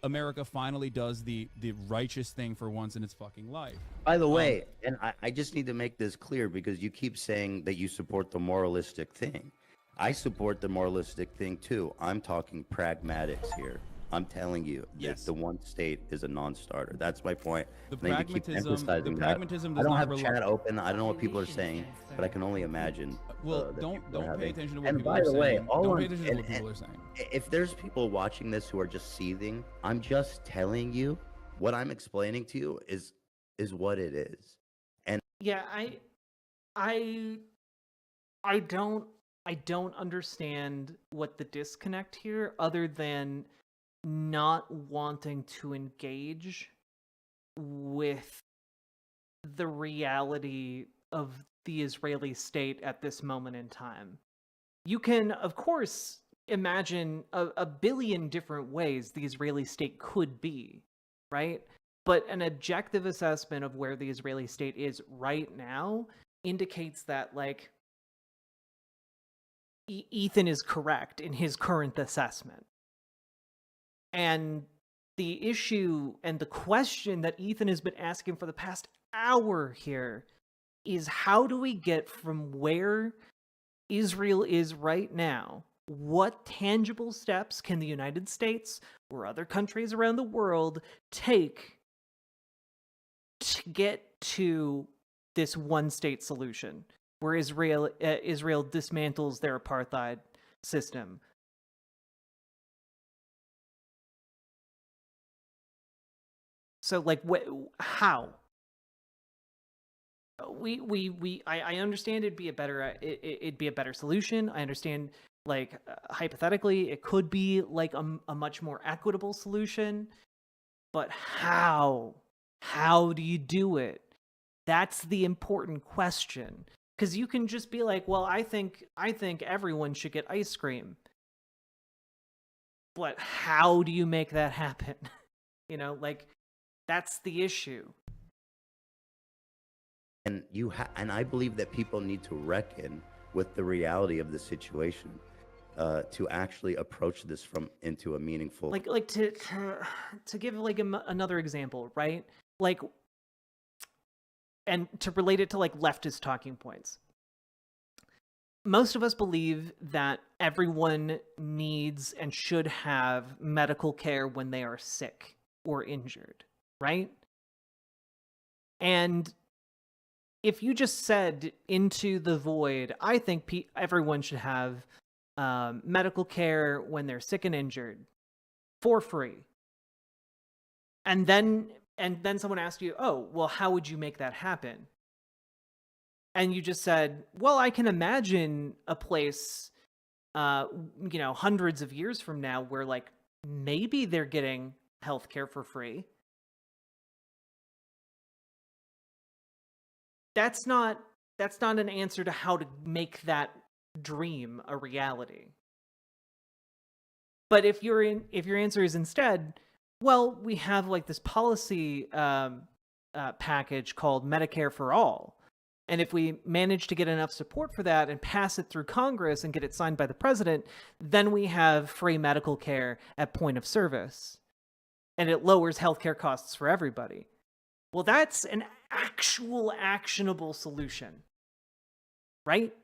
America finally does the righteous thing for once in its fucking life. By the way, and I just need to make this clear because you keep saying that you support the moralistic thing. I support the moralistic thing too. I'm talking pragmatics here. I'm telling you, yes, the one state is a non-starter. That's my point. The I need to keep emphasizing that. I don't have chat open. I don't know what people are saying, but I can only imagine. Well, don't pay attention to what and people by are the way, saying. Don't pay attention to what people are saying. If there's people watching this who are just seething, I'm just telling you what I'm explaining to you is what it is. And yeah, I don't understand what the disconnect here, other than not wanting to engage with the reality of the Israeli state at this moment in time. You can, of course, imagine a billion different ways the Israeli state could be, right? But an objective assessment of where the Israeli state is right now indicates that, like, Ethan is correct in his current assessment. And the issue and the question that Ethan has been asking for the past hour here is, how do we get from where Israel is right now? What tangible steps can the United States or other countries around the world take to get to this one-state solution where Israel dismantles their apartheid system? So, like, how? I understand it'd be a better solution. I understand, like, hypothetically, it could be like a much more equitable solution. But how? How do you do it? That's the important question. Because you can just be like, well, I think everyone should get ice cream. But how do you make that happen? You know, like, that's the issue. And and I believe that people need to reckon with the reality of the situation to actually approach this into a meaningful. Like to give like another example, right? Like, and to relate it to like leftist talking points. Most of us believe that everyone needs and should have medical care when they are sick or injured, right? And if you just said into the void, I think everyone should have medical care when they're sick and injured for free, and then someone asked you, oh, well, how would you make that happen? And you just said, well, I can imagine a place, hundreds of years from now where, like, maybe they're getting healthcare for free. That's not an answer to how to make that dream a reality. But if your answer is instead, well, we have like this policy package called Medicare for All, and if we manage to get enough support for that and pass it through Congress and get it signed by the president, then we have free medical care at point of service, and it lowers healthcare costs for everybody. Well, that's an actual actionable solution, right?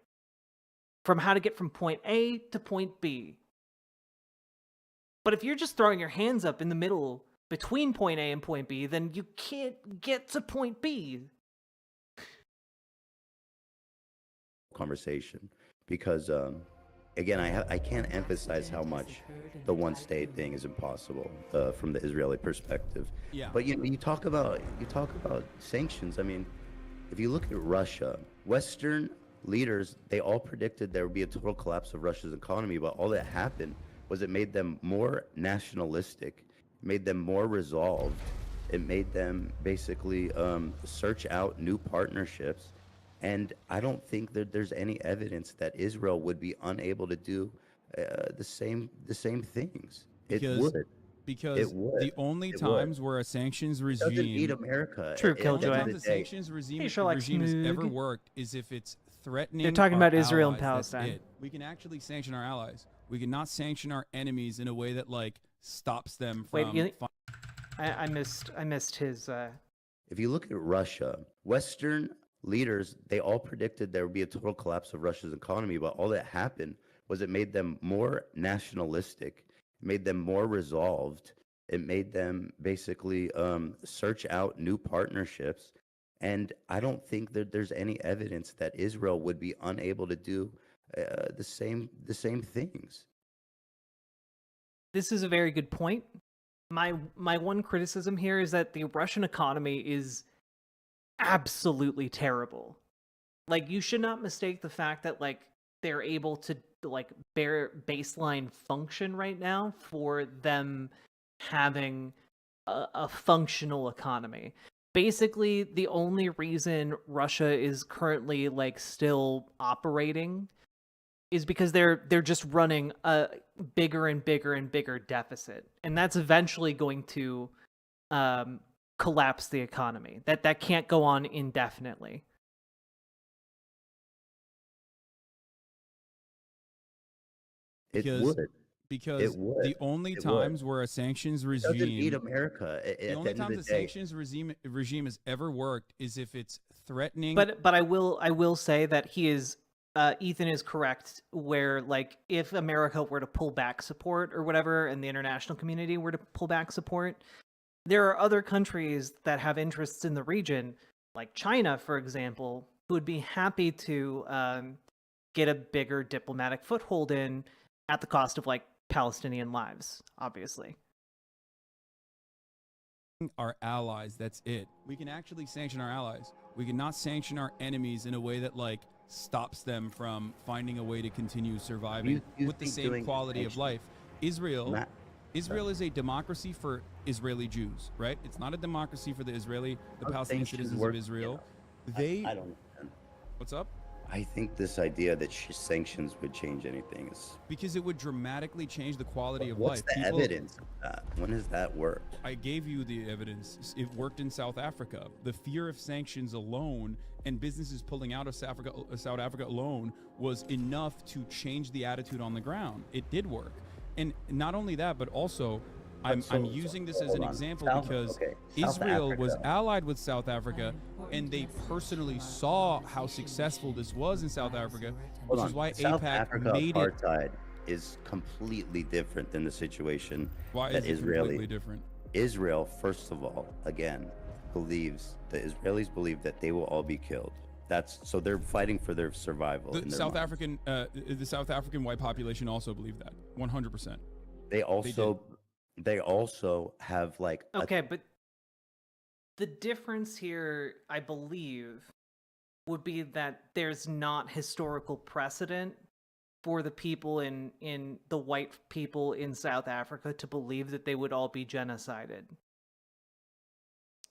From how to get from point A to point B. But if you're just throwing your hands up in the middle between point A and point B, then you can't get to point B. Conversation, because again, I can't emphasize how much the one state thing is impossible from the Israeli perspective. Yeah. But you talk about sanctions. I mean, if you look at Russia, Western leaders, they all predicted there would be a total collapse of Russia's economy, but all that happened was it made them more nationalistic, made them more resolved. It made them basically search out new partnerships. And I don't think that there's any evidence that Israel would be unable to do the same things. Because It would. the only It would. times where a sanctions It doesn't need regime America. True, At the only end Killjoy. of time the the day, sanctions regime Hey, Sherlock has ever Smoog. worked is if it's threatening. They're talking our about Israel and allies. That's Palestine. it. We can actually sanction our allies. We cannot sanction our enemies in a way that like stops them from. Wait, I missed his. If you look at Russia, Western leaders, they all predicted there would be a total collapse of Russia's economy, but all that happened was it made them more nationalistic, made them more resolved. It made them basically search out new partnerships. And I don't think that there's any evidence that Israel would be unable to do the same things. This is a very good point. My one criticism here is that the Russian economy is absolutely terrible. Like, you should not mistake the fact that like they're able to like bare baseline function right now for them having a functional economy. Basically, the only reason Russia is currently like still operating is because they're just running a bigger and bigger and bigger deficit, and that's eventually going to collapse the economy. That can't go on indefinitely. Because the only times where a sanctions regime doesn't need America. The only times the sanctions regime has ever worked is if it's threatening. But I will say that he is Ethan is correct, where like if America were to pull back support or whatever, and the international community were to pull back support, there are other countries that have interests in the region, like China, for example, who would be happy to get a bigger diplomatic foothold in at the cost of like Palestinian lives, obviously. Our allies, that's it. We can actually sanction our allies. We cannot sanction our enemies in a way that like stops them from finding a way to continue surviving with the same quality of life. Israel is a democracy for Israeli Jews, right? It's not a democracy for the Palestinian citizens of Israel. I don't know. What's up? I think this idea that sanctions would change anything is because it would dramatically change the quality of life. What's the evidence of that? When has that worked? I gave you the evidence. It worked in South Africa. The fear of sanctions alone and businesses pulling out of South Africa alone was enough to change the attitude on the ground. It did work. And not only that, but also I'm using this as an example because Israel was allied with South Africa, and they personally saw how successful this was in South Africa, which is why AIPAC made apartheid is completely different than the situation that completely different? Israel, first of all, again, believes the Israelis believe that they will all be killed. So they're fighting for their survival. The South African white population also believed that 100%. They also have like but the difference here, I believe, would be that there's not historical precedent for the people in the white people in South Africa to believe that they would all be genocided.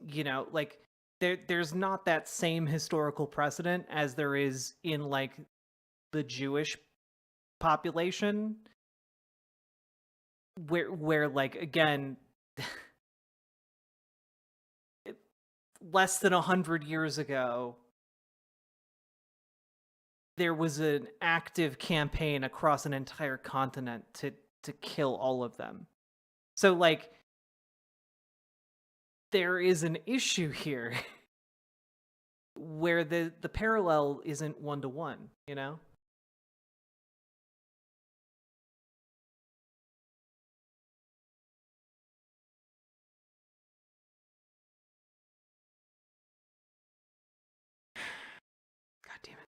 You know, like there's not that same historical precedent as there is in like the Jewish population, where like again less than 100 years ago there was an active campaign across an entire continent to kill all of them. So like there is an issue here where the parallel isn't 1-to-1, you know? God damn it.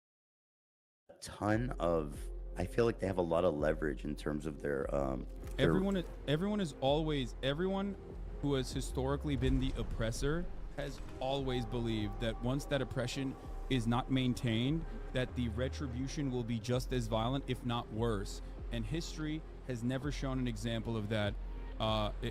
A ton of I feel like they have a lot of leverage in terms of their everyone who has historically been the oppressor has always believed that once that oppression is not maintained, that the retribution will be just as violent, if not worse. And history has never shown an example of that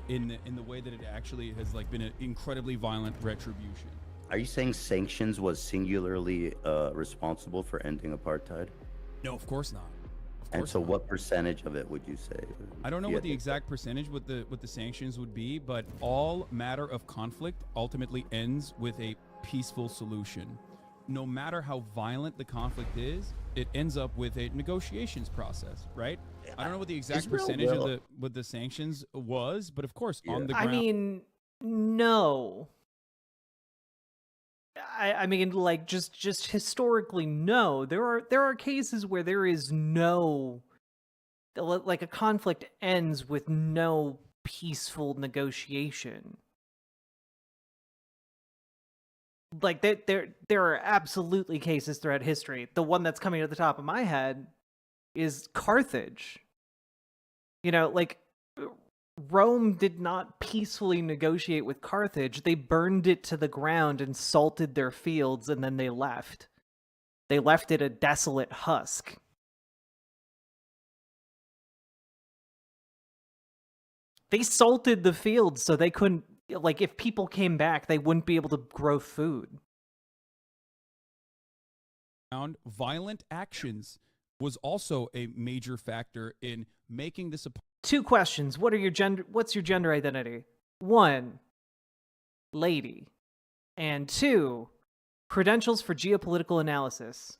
in the way that it actually has like been an incredibly violent retribution. Are you saying sanctions was singularly responsible for ending apartheid? No, of course not. And so what percentage of it would you say? I don't know what the exact percentage with the sanctions would be, but all matter of conflict ultimately ends with a peaceful solution. No matter how violent the conflict is, it ends up with a negotiations process, right? I don't know what the exact percentage of the sanctions was, but of course on the ground. I mean, no. I mean, like just historically, no. There are cases where there is no, like a conflict ends with no peaceful negotiation. Like there are absolutely cases throughout history. The one that's coming to the top of my head is Carthage. You know, like Rome did not peacefully negotiate with Carthage. They burned it to the ground and salted their fields, and then they left. They left it a desolate husk. They salted the fields so they couldn't, like, if people came back, they wouldn't be able to grow food. Violent actions was also a major factor in making this a 2 questions. What's your gender identity? 1, lady. And 2, credentials for geopolitical analysis.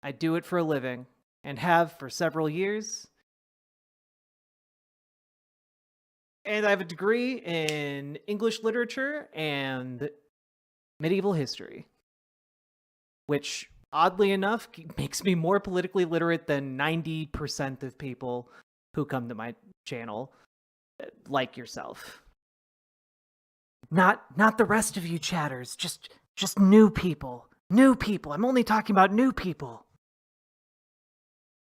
I do it for a living and have for several years. And I have a degree in English literature and medieval history, which oddly enough makes me more politically literate than 90% of people who come to my channel, like yourself. Not the rest of you chatters, just new people. New people. I'm only talking about new people.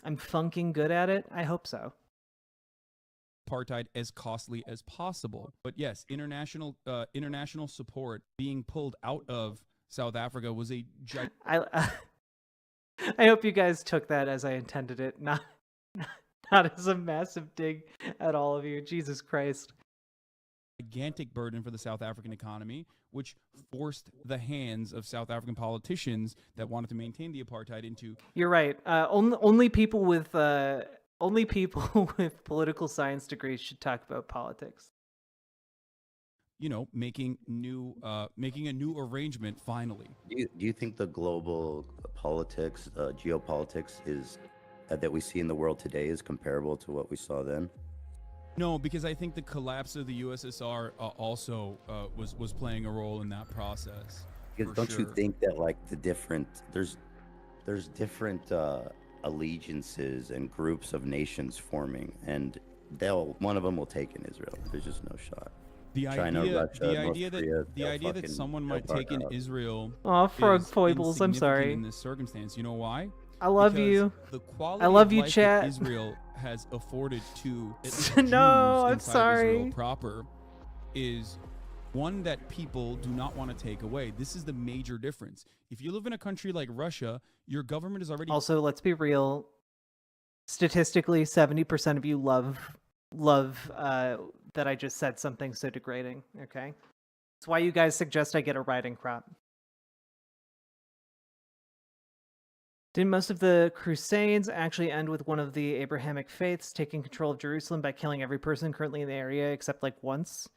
I'm funking good at it. I hope so. Apartheid as costly as possible. But yes, international support being pulled out of South Africa was a I hope you guys took that as I intended it, not as a massive dig at all of you. Jesus Christ. Gigantic burden for the South African economy, which forced the hands of South African politicians that wanted to maintain the apartheid into. You're right. Only people with political science degrees should talk about politics. You know, making a new arrangement finally. Do you think the global politics, geopolitics is that we see in the world today is comparable to what we saw then? No, because I think the collapse of the USSR also was playing a role in that process. Because don't you think that like there's different allegiances and groups of nations forming, and one of them will take in Israel. There's just no shot. The idea that someone might take in Israel. Oh, frog foibles. I'm sorry. In this circumstance, you know why? I love you. The quality I love you, of life chat. that Israel has afforded to no, I'm Jews sorry. Israel proper is one that people do not want to take away. This is the major difference. If you live in a country like Russia, your government is already. Also, let's be real. Statistically, 70% of you love that I just said something so degrading. Okay, that's why you guys suggest I get a riding crop. Didn't most of the Crusades actually end with one of the Abrahamic faiths taking control of Jerusalem by killing every person currently in the area except like once?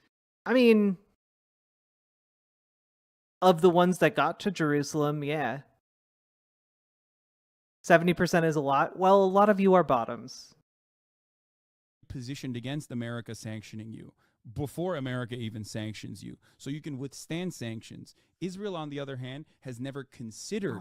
I mean, of the ones that got to Jerusalem, yeah. 70% is a lot. Well, a lot of you are bottoms. Positioned against America sanctioning you before America even sanctions you, so you can withstand sanctions. Israel, on the other hand, has never considered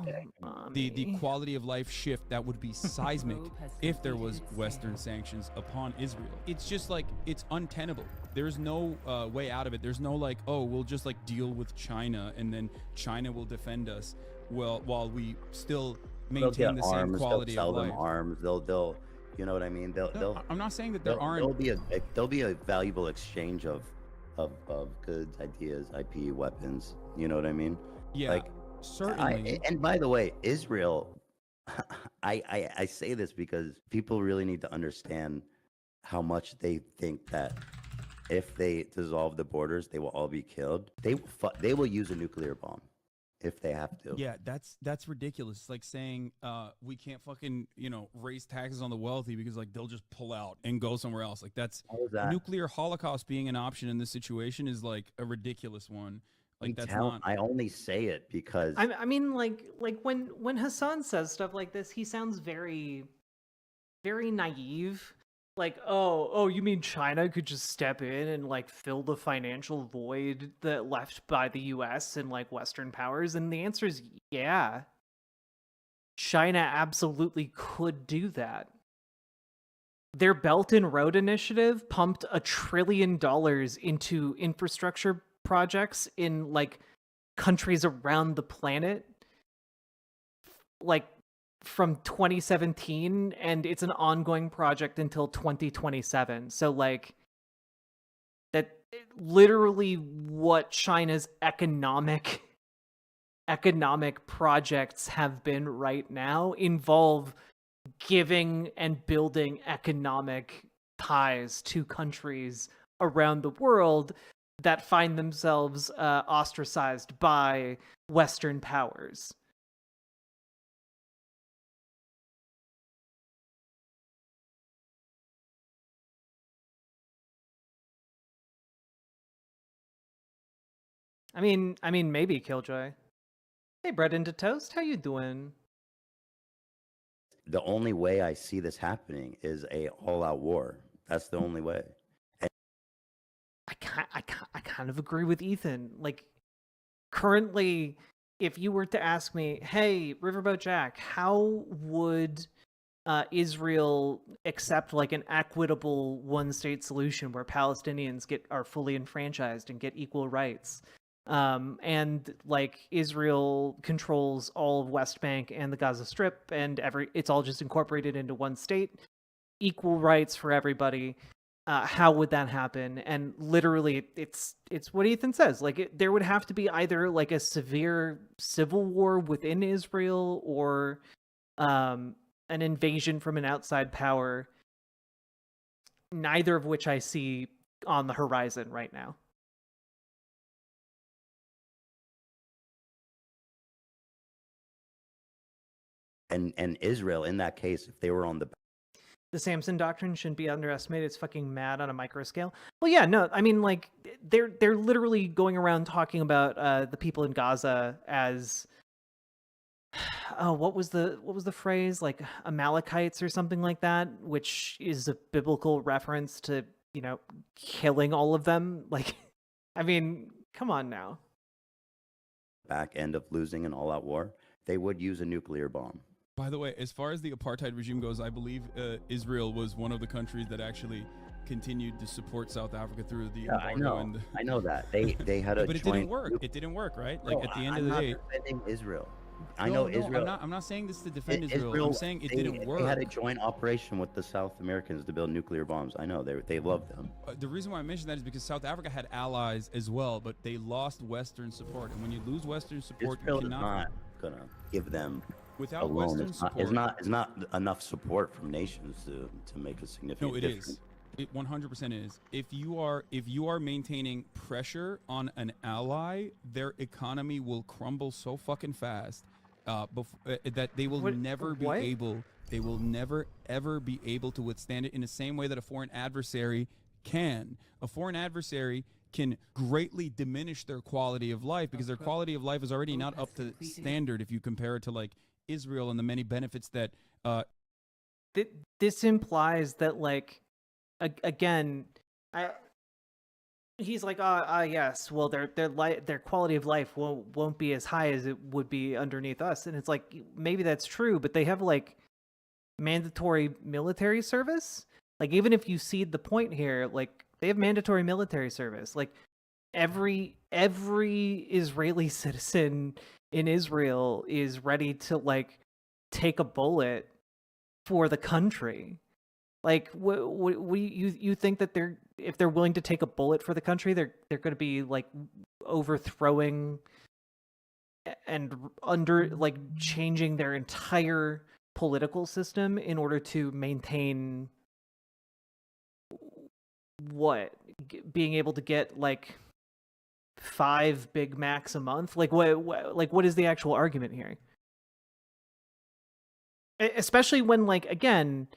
the quality of life shift that would be seismic if there was Western sanctions upon Israel. It's just like, it's untenable. There's no way out of it. There's no like, oh, we'll just like deal with China and then China will defend us while we still maintain the same arms, quality they'll of sell life. them arms. They'll, you know what I mean? I'm not saying that there aren't. There'll be a valuable exchange of goods, ideas, IP, weapons. You know what I mean? Yeah, Like, certainly. and by the way, Israel. I say this because people really need to understand how much they think that if they dissolve the borders, they will all be killed. They will use a nuclear bomb if they have to. Yeah, that's ridiculous. It's like saying we can't fucking raise taxes on the wealthy because like they'll just pull out and go somewhere else. Like that's nuclear holocaust being an option in this situation is like a ridiculous one. Like that's not. I only say it because I mean, like when Hassan says stuff like this, he sounds very, very naive. Like, oh, you mean China could just step in and like fill the financial void that left by the U.S. and like Western powers? And the answer is yeah. China absolutely could do that. Their Belt and Road Initiative pumped $1 trillion into infrastructure projects in like countries around the planet, like from 2017, and it's an ongoing project until 2027. So like that literally what China's economic projects have been right now involve giving and building economic ties to countries around the world that find themselves ostracized by Western powers. I mean, maybe Killjoy. Hey, bread into toast. How you doing? The only way I see this happening is a all-out war. That's the only way. I kind of agree with Ethan. Like, currently, if you were to ask me, hey, Riverboat Jack, how would Israel accept like an equitable one-state solution where Palestinians are fully enfranchised and get equal rights? And like Israel controls all of West Bank and the Gaza Strip, and it's all just incorporated into one state, equal rights for everybody. How would that happen? And literally, it's what Ethan says. Like, there would have to be either like a severe civil war within Israel or an invasion from an outside power. Neither of which I see on the horizon right now. And Israel, in that case, if they were on the Samson doctrine shouldn't be underestimated. It's fucking mad on a micro scale. Well, yeah, no, I mean, like they're literally going around talking about the people in Gaza as what was the phrase, like Amalekites or something like that, which is a biblical reference to killing all of them. Like, I mean, come on now. Back end of losing an all-out war, they would use a nuclear bomb. By the way, as far as the apartheid regime goes, I believe Israel was one of the countries that actually continued to support South Africa through the embargo. I know that they had a but it didn't work. It didn't work, right? Like at the end of the day, defending Israel. Israel. I'm not saying this to defend Israel. I'm saying it didn't work. They had a joint operation with the South Americans to build nuclear bombs. I know they loved them. The reason why I mentioned that is because South Africa had allies as well, but they lost Western support. And when you lose Western support, Israel you cannot. Is not gonna give them. Without alone, Western support, it's not enough support from nations to make a significant difference. Is. It 100% is. If you are maintaining pressure on an ally, their economy will crumble so fucking fast that they will never be able. They will never ever be able to withstand it in the same way that a foreign adversary can. A foreign adversary can greatly diminish their quality of life because their quality of life is already not up to standard if you compare it to like Israel and the many benefits that this implies that, like, again, he's like, yes, well, their quality of life won't be as high as it would be underneath us, and it's like, maybe that's true, but they have like mandatory military service. Like, even if you cede the point here, like, they have mandatory military service. Like, every Israeli citizen in Israel is ready to like take a bullet for the country. Like, you think that if they're willing to take a bullet for the country, they're going to be like overthrowing and like changing their entire political system in order to maintain being able to get like 5 Big Macs a month? Like what is the actual argument here? Especially when, like, again,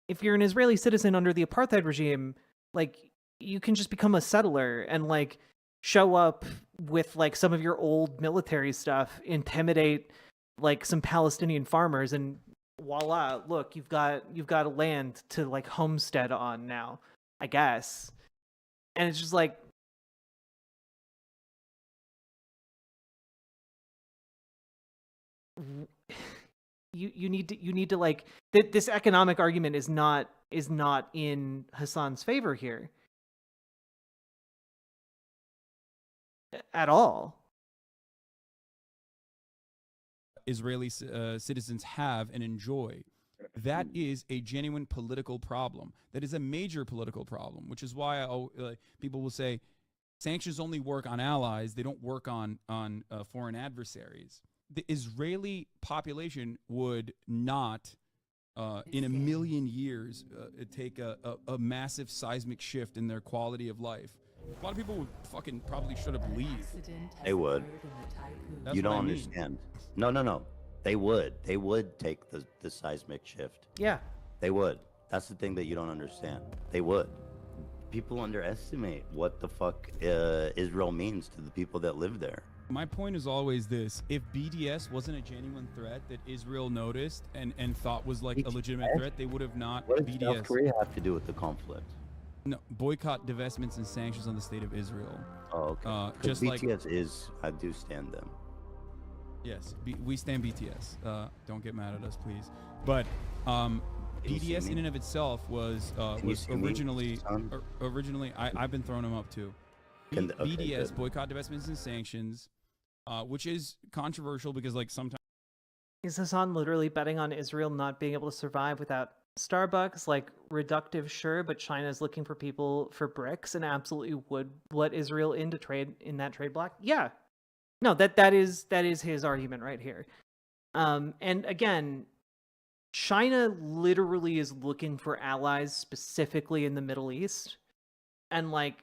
if you're an Israeli citizen under the apartheid regime, like, you can just become a settler and like show up with like some of your old military stuff, intimidate like some Palestinian farmers, and voila, look, you've got a land to like homestead on now, I guess. And it's just like, you need to like, this economic argument is not in Hassan's favor here at all. Israeli citizens have and enjoy. That is a genuine political problem. That is a major political problem, which is why people will say sanctions only work on allies. They don't work on foreign adversaries. The Israeli population would not, in a million years, take a massive seismic shift in their quality of life. A lot of people would fucking probably should have leave. They would. That's you don't what I mean. understand. No. They would. They would take the seismic shift. Yeah. They would. That's the thing that you don't understand. They would. People underestimate what the fuck Israel means to the people that live there. My point is always this: if BDS wasn't a genuine threat that Israel noticed and thought was like a legitimate threat, they would have not. What does BDS. South Korea have to do with the conflict? No, boycott, divestments, and sanctions on the state of Israel. Oh, okay. Just BTS I do stand them. Yes, we stand BTS. Don't get mad at us, please. But BDS in and of itself was originally I've been throwing them up too. BDS, good. Boycott, divestments, and sanctions, which is controversial because like sometimes. Is Hassan literally betting on Israel not being able to survive without Starbucks? Like, reductive, sure, but China is looking for people for bricks and absolutely would let Israel into trade in that trade block. Yeah, no, that is his argument right here. And again, China literally is looking for allies specifically in the Middle East, and like,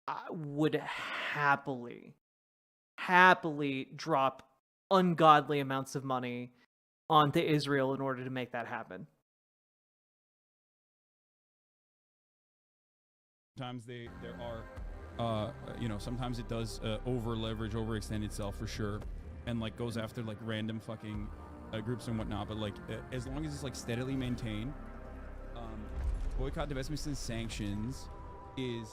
I would happily drop ungodly amounts of money onto Israel in order to make that happen. Sometimes there are, sometimes it does over leverage, overextend itself for sure, and like goes after like random fucking groups and whatnot. But like as long as it's like steadily maintained, boycott, divestments, and sanctions is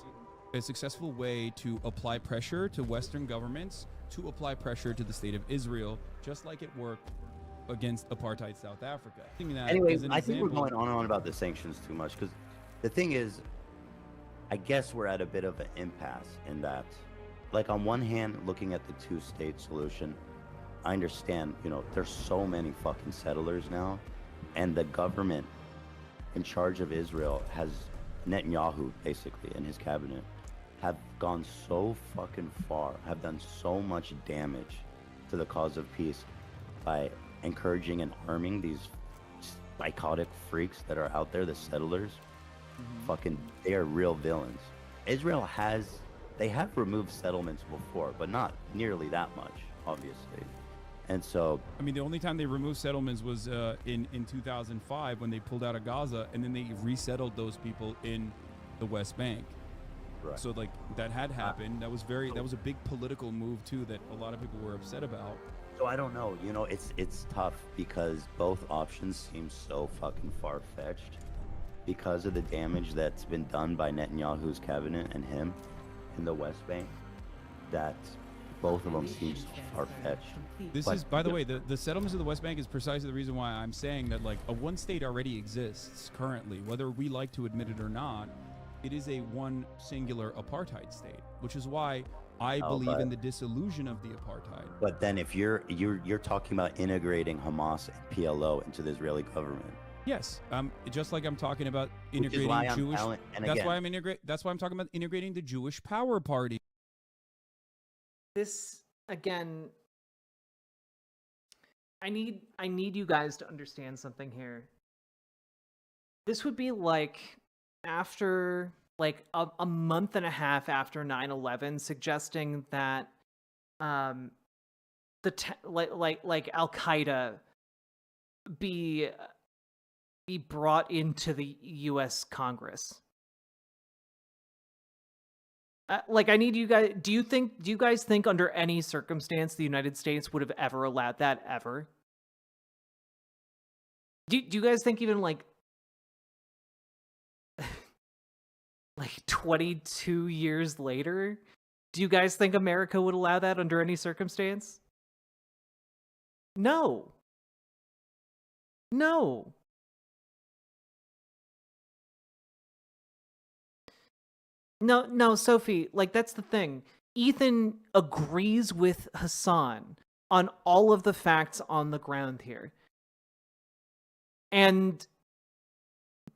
a successful way to apply pressure to Western governments to apply pressure to the state of Israel, just like it worked against apartheid South Africa. Anyway, I think we're going on and on about the sanctions too much, because the thing is, I guess we're at a bit of an impasse in that, like, on one hand, looking at the two-state solution, I understand, there's so many fucking settlers now, and the government in charge of Israel has Netanyahu, basically, and his cabinet, have gone so fucking far, have done so much damage to the cause of peace by encouraging and arming these psychotic freaks that are out there, the settlers. Fucking, they are real villains. Israel they have removed settlements before, but not nearly that much, obviously. And so, I mean, the only time they removed settlements was in 2005 when they pulled out of Gaza, and then they resettled those people in the West Bank. Right. So like that had happened. That was a big political move too that a lot of people were upset about. So I don't know. It's tough because both options seem so fucking far-fetched because of the damage that's been done by Netanyahu's cabinet and him in the West Bank. That both of them seem so far-fetched. This is, by the way, the settlements of the West Bank is precisely the reason why I'm saying that like a one state already exists currently, whether we like to admit it or not. It is a one singular apartheid state, which is why I believe in the dissolution of the apartheid. But then if you're talking about integrating Hamas and PLO into the Israeli government. Yes, just like I'm talking about integrating Jewish. That's why I'm talking about integrating the Jewish Power Party. This again, I need you guys to understand something here. This would be like after like a month and a half after 9/11, suggesting that like Al-Qaeda be brought into the U.S. Congress. Like, I need you guys. Do you guys think under any circumstance the United States would have ever allowed that ever? Do you guys think even like 22 years later, do you guys think America would allow that under any circumstance? No. No. No, Sophie, like that's the thing. Ethan agrees with Hassan on all of the facts on the ground here. And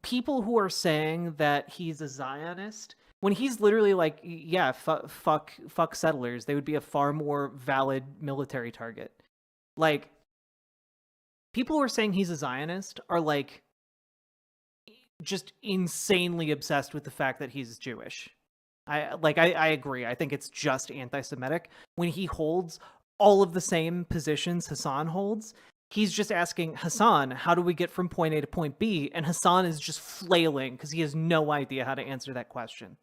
people who are saying that he's a Zionist, when he's literally like, yeah, fuck settlers, they would be a far more valid military target. Like, people who are saying he's a Zionist are like just insanely obsessed with the fact that he's Jewish. I agree. I think it's just anti-Semitic. When he holds all of the same positions Hassan holds, he's just asking Hassan, how do we get from point A to point B? And Hassan is just flailing because he has no idea how to answer that question.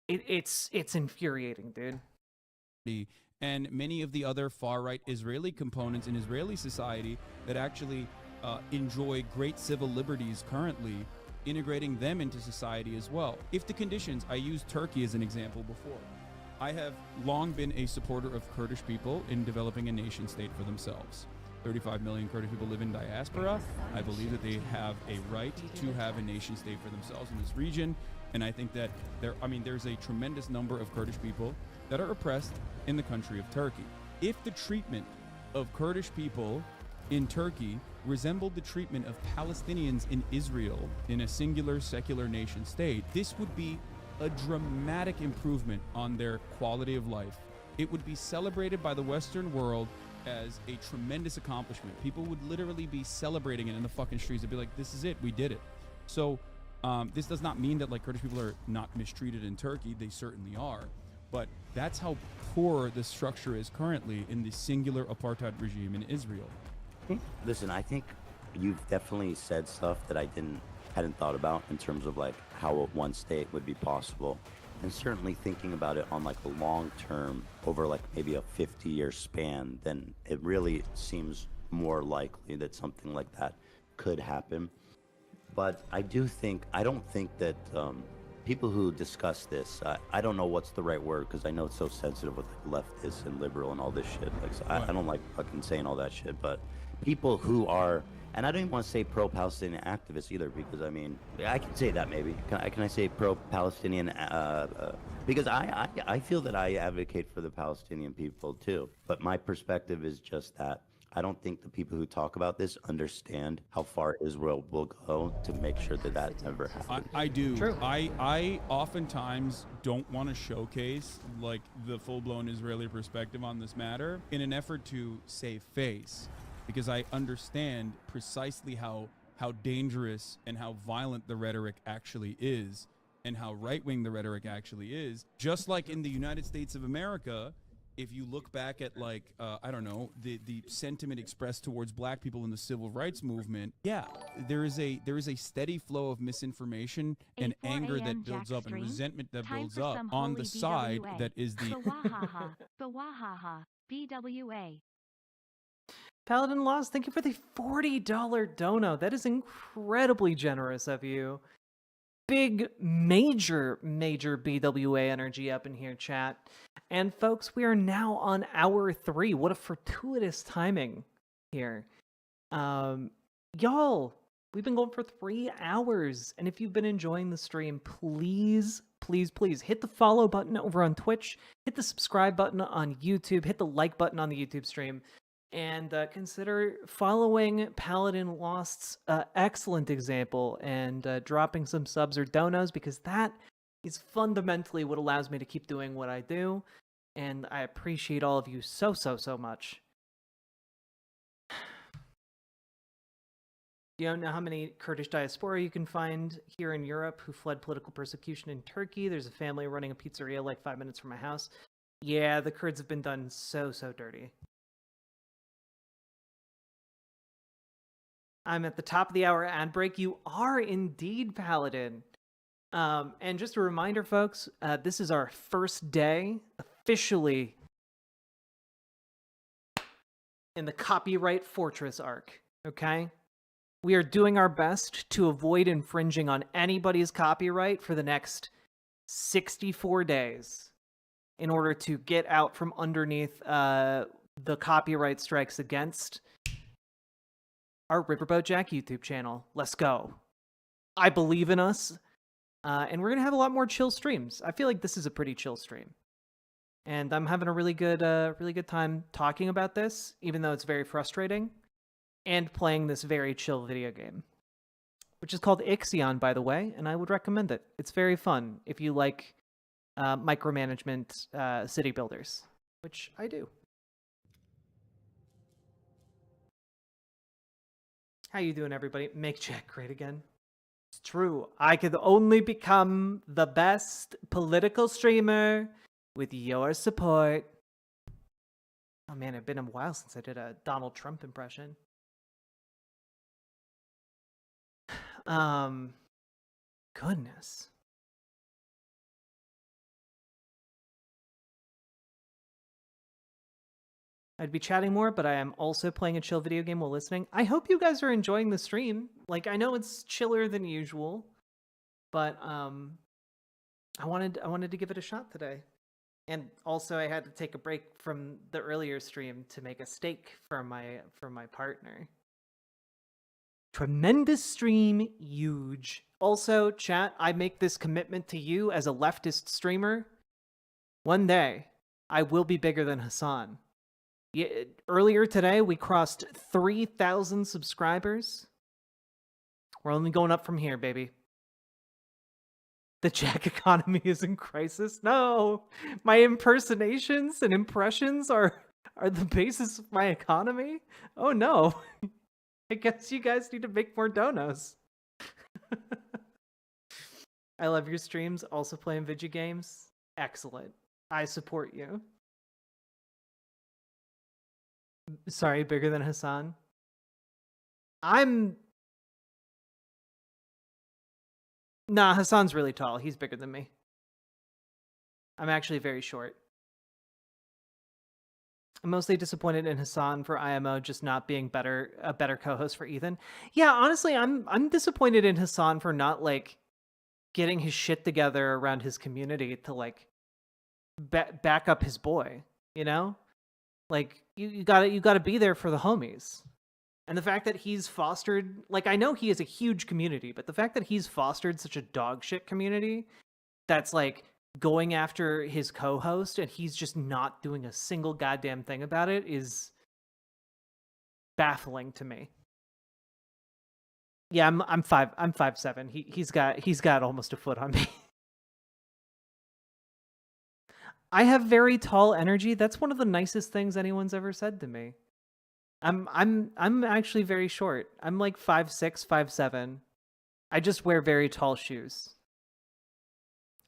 It's infuriating, dude. And many of the other far-right Israeli components in Israeli society that actually enjoy great civil liberties currently, integrating them into society as well. If the conditions, I used Turkey as an example before. I have long been a supporter of Kurdish people in developing a nation state for themselves. 35 million Kurdish people live in diaspora. I believe that they have a right to have a nation state for themselves in this region. And I think that there's a tremendous number of Kurdish people that are oppressed in the country of Turkey. If the treatment of Kurdish people in Turkey resembled the treatment of Palestinians in Israel in a singular secular nation state, this would be a dramatic improvement on their quality of life. It would be celebrated by the Western world as a tremendous accomplishment. People would literally be celebrating it in the fucking streets. They'd be like, this is it, we did it. So this does not mean that like Kurdish people are not mistreated in Turkey. They certainly are. But that's how poor the structure is currently in the singular apartheid regime in Israel. Listen, I think you've definitely said stuff that I hadn't thought about in terms of like how one state would be possible, and certainly thinking about it on like a long term over like maybe a 50-year span, then it really seems more likely that something like that could happen. But I don't think that people who discuss this, I don't know what's the right word because I know it's so sensitive with like leftists and liberal and all this shit. Like, so I don't like fucking saying all that shit, but people who are, and I don't even want to say pro-Palestinian activists either, because I mean, I can say that maybe. Can I say pro-Palestinian? Because I feel that I advocate for the Palestinian people too. But my perspective is just that I don't think the people who talk about this understand how far Israel will go to make sure that that never happens. I do. True. I oftentimes don't want to showcase like the full-blown Israeli perspective on this matter in an effort to save face, because I understand precisely how dangerous and how violent the rhetoric actually is and how right-wing the rhetoric actually is. Just like in the United States of America, if you look back at like, I don't know, the sentiment expressed towards black people in the civil rights movement, yeah, there is a steady flow of misinformation and anger that builds up and resentment that builds up on the side that is the... BWA. Paladin Laws, thank you for the $40 dono. That is incredibly generous of you. Big, major BWA energy up in here, chat. And folks, we are now on hour 3. What a fortuitous timing here. Y'all, We've been going for 3 hours. And if you've been enjoying the stream, please, please, please hit the follow button over on Twitch, hit the subscribe button on YouTube, hit the like button on the YouTube stream, and consider following Paladin Lost's excellent example and dropping some subs or donos, because that is fundamentally what allows me to keep doing what I do. And I appreciate all of you so, so, so much. You don't know how many Kurdish diaspora you can find here in Europe who fled political persecution in Turkey. There's a family running a pizzeria like 5 minutes from my house. Yeah, the Kurds have been done so, so dirty. I'm at the top of the hour ad break. You are indeed, Paladin. And just a reminder, folks, this is our first day officially in the Copyright Fortress arc, okay? We are doing our best to avoid infringing on anybody's copyright for the next 64 days in order to get out from underneath the copyright strikes against our Riverboat Jack YouTube channel. Let's go. I believe in us. And we're going to have a lot more chill streams. I feel like this is a pretty chill stream. And I'm having a really good time talking about this, even though it's very frustrating, and playing this very chill video game, which is called Ixion, by the way, and I would recommend it. It's very fun if you like micromanagement city builders, which I do. How you doing, everybody? Make Jack great again. It's true. I could only become the best political streamer with your support. Oh man, it's been a while since I did a Donald Trump impression. Goodness. I'd be chatting more, but I am also playing a chill video game while listening. I hope you guys are enjoying the stream. Like, I know it's chiller than usual, but I wanted to give it a shot today. And also I had to take a break from the earlier stream to make a steak for my partner. Tremendous stream, huge. Also, chat, I make this commitment to you as a leftist streamer. One day, I will be bigger than Hassan. Yeah, earlier today, we crossed 3,000 subscribers. We're only going up from here, baby. The Jack economy is in crisis. No, my impersonations and impressions are the basis of my economy. Oh no. I guess you guys need to make more donos. I love your streams. Also playing video games. Excellent. I support you. Sorry, bigger than Hassan. Nah, Hassan's really tall. He's bigger than me. I'm actually very short. I'm mostly disappointed in Hassan for IMO just not being a better co-host for Ethan. Yeah, honestly, I'm disappointed in Hassan for not like getting his shit together around his community to like back up his boy, you know? Like you gotta be there for the homies. And the fact that he's fostered, like, I know he is a huge community, but the fact that he's fostered such a dog shit community that's like going after his co-host and he's just not doing a single goddamn thing about it is baffling to me. Yeah, I'm 5'7". He's got almost a foot on me. I have very tall energy. That's one of the nicest things anyone's ever said to me. I'm actually very short. I'm like 5'6", 5'7". I just wear very tall shoes.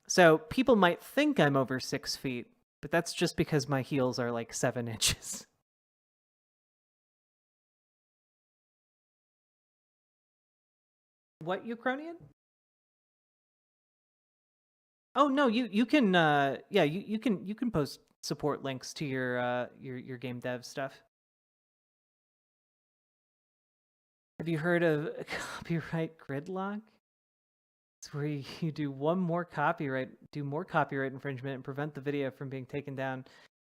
So people might think I'm over 6 feet, but that's just because my heels are like 7 inches. What, Ukrainian? Oh no, you can yeah, you can post support links to your game dev stuff. Have you heard of copyright gridlock? It's where you do more copyright infringement and prevent the video from being taken down.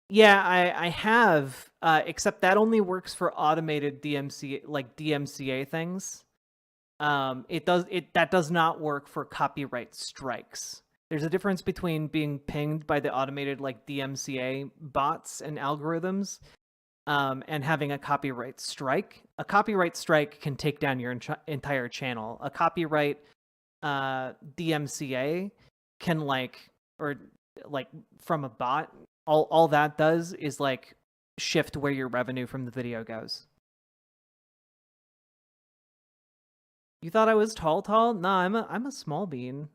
Yeah, I have, except that only works for automated DMCA things. that does not work for copyright strikes. There's a difference between being pinged by the automated like DMCA bots and algorithms and having a copyright strike. A copyright strike can take down your entire channel. A copyright DMCA can from a bot, all that does is like shift where your revenue from the video goes. You thought I was tall? Nah, I'm a small bean.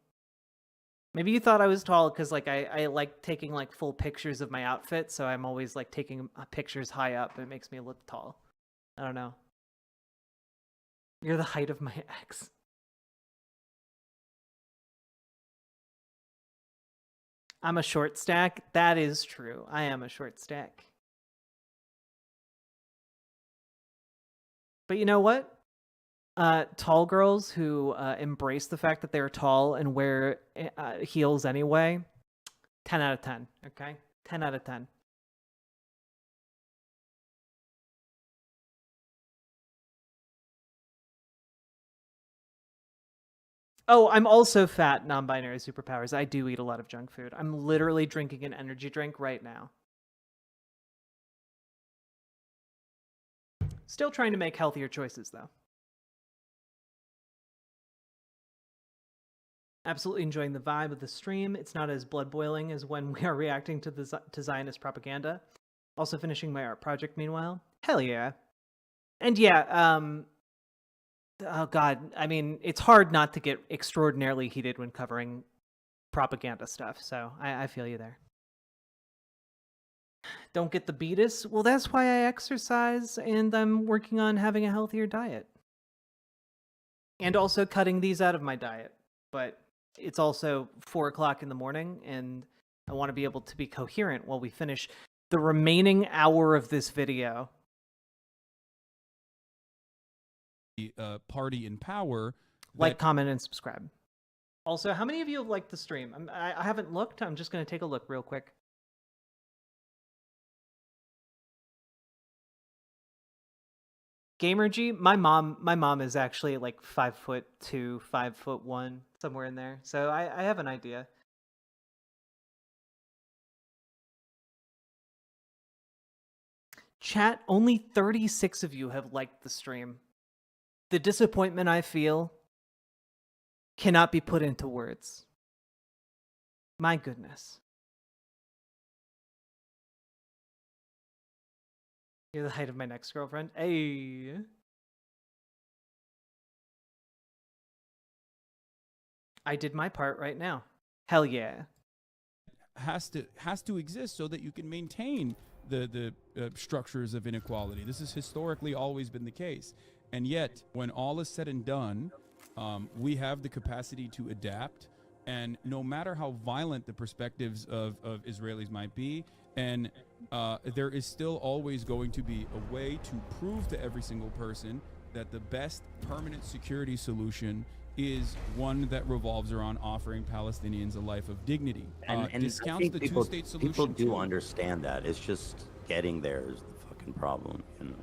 Maybe you thought I was tall because like I like taking like full pictures of my outfit, so I'm always like taking pictures high up. It makes me look tall. I don't know. You're the height of my ex. I'm a short stack. That is true. I am a short stack. But you know what? Tall girls who embrace the fact that they're tall and wear heels anyway, 10 out of 10, okay? 10 out of 10. Oh, I'm also fat, non-binary superpowers. I do eat a lot of junk food. I'm literally drinking an energy drink right now. Still trying to make healthier choices, though. Absolutely enjoying the vibe of the stream. It's not as blood boiling as when we are reacting to to Zionist propaganda. Also finishing my art project meanwhile. Hell yeah. And yeah, oh god, I mean, it's hard not to get extraordinarily heated when covering propaganda stuff, so I feel you there. Don't get the beatus? Well, that's why I exercise and I'm working on having a healthier diet. And also cutting these out of my diet. But it's also 4 o'clock in the morning and I want to be able to be coherent while we finish the remaining hour of this video. Party in power. Like, comment, and subscribe. Also, how many of you have liked the stream? I haven't looked. I'm just going to take a look real quick. Gamergy, my mom is actually like 5'2", 5'1", somewhere in there. So I have an idea. Chat, only 36 of you have liked the stream. The disappointment I feel cannot be put into words. My goodness. You're the height of my next girlfriend. Hey. I did my part right now. Hell yeah. Has to exist so that you can maintain the structures of inequality. This has historically always been the case. And yet, when all is said and done, we have the capacity to adapt. And no matter how violent the perspectives of Israelis might be, and there is still always going to be a way to prove to every single person that the best permanent security solution is one that revolves around offering Palestinians a life of dignity. And discounts the two-state solution. People do understand that. It's just getting there is the fucking problem, you know.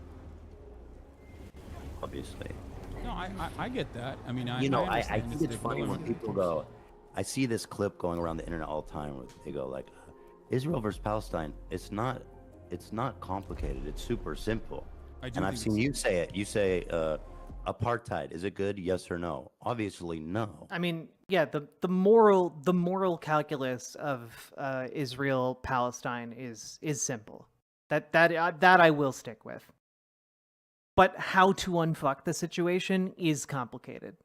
Obviously. No, I get that. I mean, I think it's funny when people go. I see this clip going around the internet all the time where they go like, Israel versus Palestine. It's not complicated. It's super simple. And I've seen you say it. You say apartheid. Is it good? Yes or no? Obviously, no. I mean, yeah. The moral calculus of Israel Palestine is simple. That I will stick with. But how to unfuck the situation is complicated.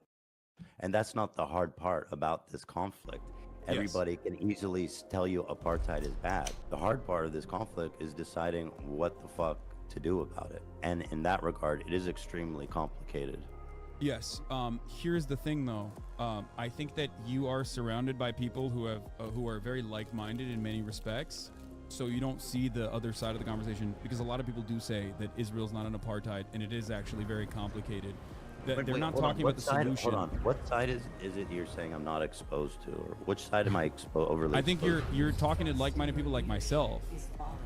And that's not the hard part about this conflict. Everybody can easily tell you apartheid is bad. The hard part of this conflict is deciding what the fuck to do about it. And in that regard, it is extremely complicated. Yes. Here's the thing, though. I think that you are surrounded by people who are very like-minded in many respects. So you don't see the other side of the conversation, because a lot of people do say that Israel's not an apartheid, and it is actually very complicated. They're not talking about the solution. Hold on. What side is it you're saying I'm not exposed to? Or which side am I overly I think you're talking to like-minded people like myself,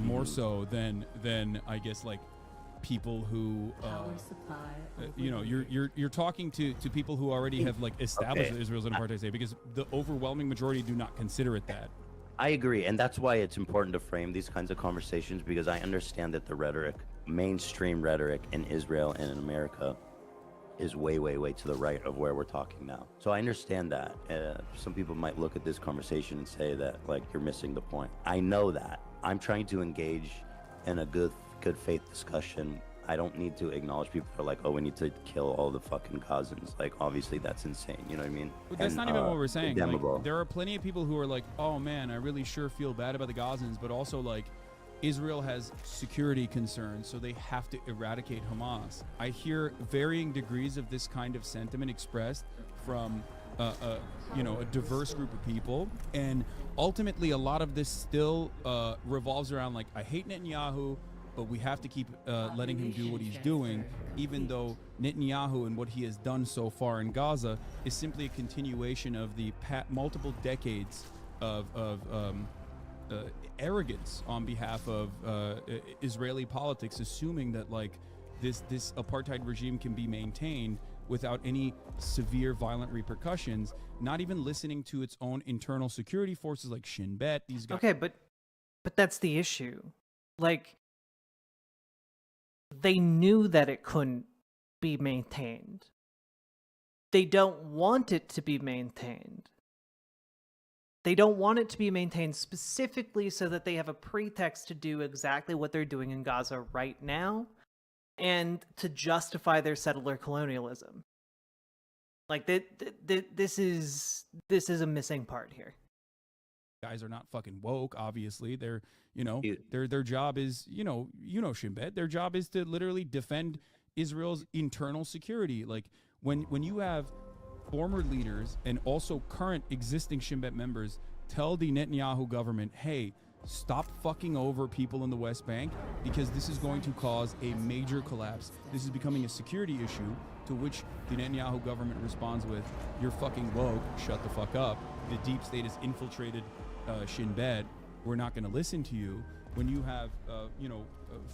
more so than I guess like people who, you know, you're talking to people who already have like established that Israel's an apartheid state, because the overwhelming majority do not consider it that. I agree, and that's why it's important to frame these kinds of conversations, because I understand that the rhetoric, mainstream rhetoric in Israel and in America, is way, way, way to the right of where we're talking now. So I understand that. Some people might look at this conversation and say that, like, you're missing the point. I know that. I'm trying to engage in a good faith discussion. I don't need to acknowledge people who are like, oh, we need to kill all the fucking Gazans. Like, obviously that's insane. You know what I mean? But that's not even what we're saying. Like, there are plenty of people who are like, oh man, I really sure feel bad about the Gazans, but also like, Israel has security concerns, so they have to eradicate Hamas. I hear varying degrees of this kind of sentiment expressed from you know, a diverse group of people, and ultimately a lot of this still revolves around like, I hate Netanyahu, but we have to keep letting him do what he's doing, even though Netanyahu and what he has done so far in Gaza is simply a continuation of the multiple decades of arrogance on behalf of Israeli politics, assuming that like this apartheid regime can be maintained without any severe violent repercussions, not even listening to its own internal security forces like Shin Bet, these guys. Okay, but that's the issue. Like, they knew that it couldn't be maintained. They don't want it to be maintained. They don't want it to be maintained specifically so that they have a pretext to do exactly what they're doing in Gaza right now and to justify their settler colonialism. Like, this is a missing part here. Guys are not fucking woke, obviously. They're, you know, their job is, you know Shin Bet, their job is to literally defend Israel's internal security. Like, when you have former leaders and also current existing Shin Bet members tell the Netanyahu government, hey, stop fucking over people in the West Bank, because this is going to cause a major collapse. This is becoming a security issue, to which the Netanyahu government responds with, you're fucking woke, shut the fuck up. The deep state has infiltrated Shin Bet. We're not going to listen to you. When you have, you know,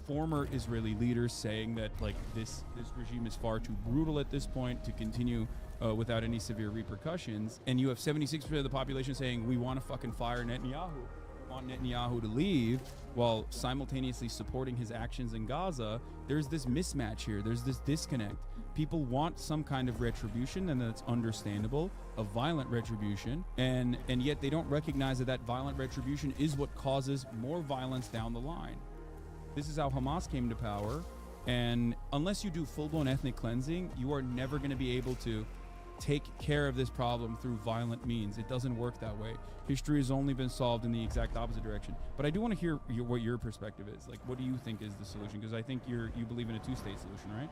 former Israeli leaders saying that like this regime is far too brutal at this point to continue without any severe repercussions, and you have 76% of the population saying we want to fucking fire Netanyahu, want Netanyahu to leave, while simultaneously supporting his actions in Gaza, there's this mismatch here. There's this disconnect. People want some kind of retribution, and that's understandable, a violent retribution, and yet they don't recognize that violent retribution is what causes more violence down the line. This is how Hamas came to power, and unless you do full-blown ethnic cleansing, you are never going to be able to take care of this problem through violent means. It doesn't work that way. History has only been solved in the exact opposite direction. But I do want to hear what your perspective is. Like, what do you think is the solution? Because I think you believe in a two-state solution, right?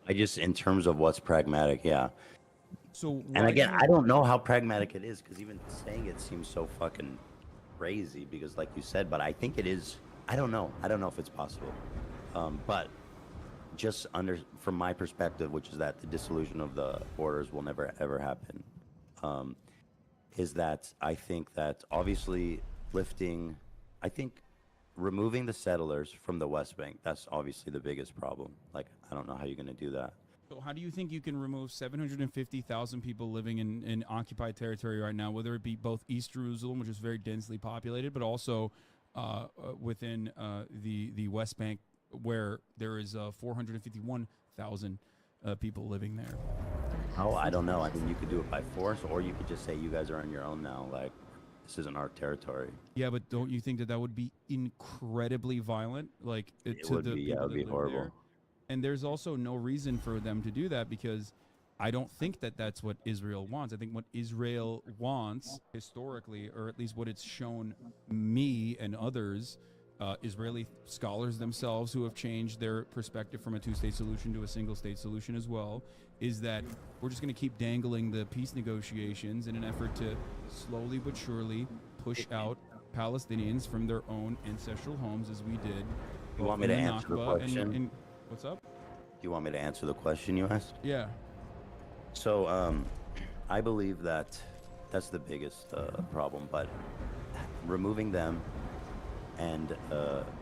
I just, in terms of what's pragmatic, yeah. So, and again, I don't know how pragmatic it is, because even saying it seems so fucking crazy, because like you said, but I think it is. I don't know if it's possible. But just from my perspective, which is that the dissolution of the borders will never ever happen, is that I think that obviously removing the settlers from the West Bank, that's obviously the biggest problem. Like, I don't know how you're going to do that. So how do you think you can remove 750,000 people living in occupied territory right now, whether it be both East Jerusalem, which is very densely populated, but also within the West Bank, where there is 451,000 people living there? Oh, I don't know. I mean, you could do it by force, or you could just say you guys are on your own now. Like, this isn't our territory. Yeah, but don't you think that would be incredibly violent? Like, it would be. Yeah, it would be horrible. There? And there's also no reason for them to do that, because I don't think that that's what Israel wants. I think what Israel wants historically, or at least what it's shown me and others, Israeli scholars themselves who have changed their perspective from a two-state solution to a single-state solution as well, is that we're just going to keep dangling the peace negotiations in an effort to slowly but surely push out Palestinians from their own ancestral homes, as we did. You want me to answer the question? What's up? Do you want me to answer the question you asked? Yeah. So I believe that that's the biggest problem, but removing them and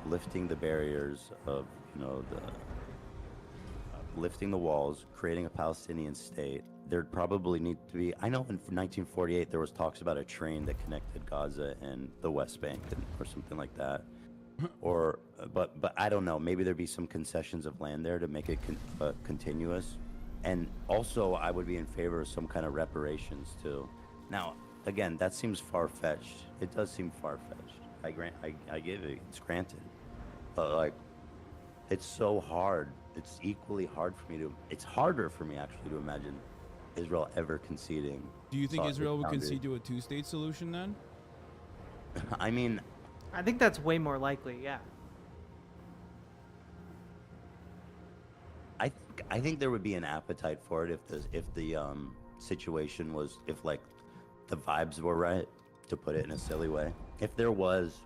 lifting the barriers of you know, the lifting the walls, creating a Palestinian state. There'd probably need to be, I know in 1948 there was talks about a train that connected Gaza and the West Bank or something like that. Or, but I don't know, maybe there'd be some concessions of land there to make it continuous. And also I would be in favor of some kind of reparations too. Now, again, that seems far-fetched. It does seem far-fetched. I give it, it's granted. But like, it's so hard. It's equally hard for me to, it's harder for me actually to imagine Israel ever conceding. Do you think Israel would concede to a two-state solution then? I mean, I think that's way more likely, yeah. I think there would be an appetite for it if the situation was, if like the vibes were right, to put it in a silly way. If there was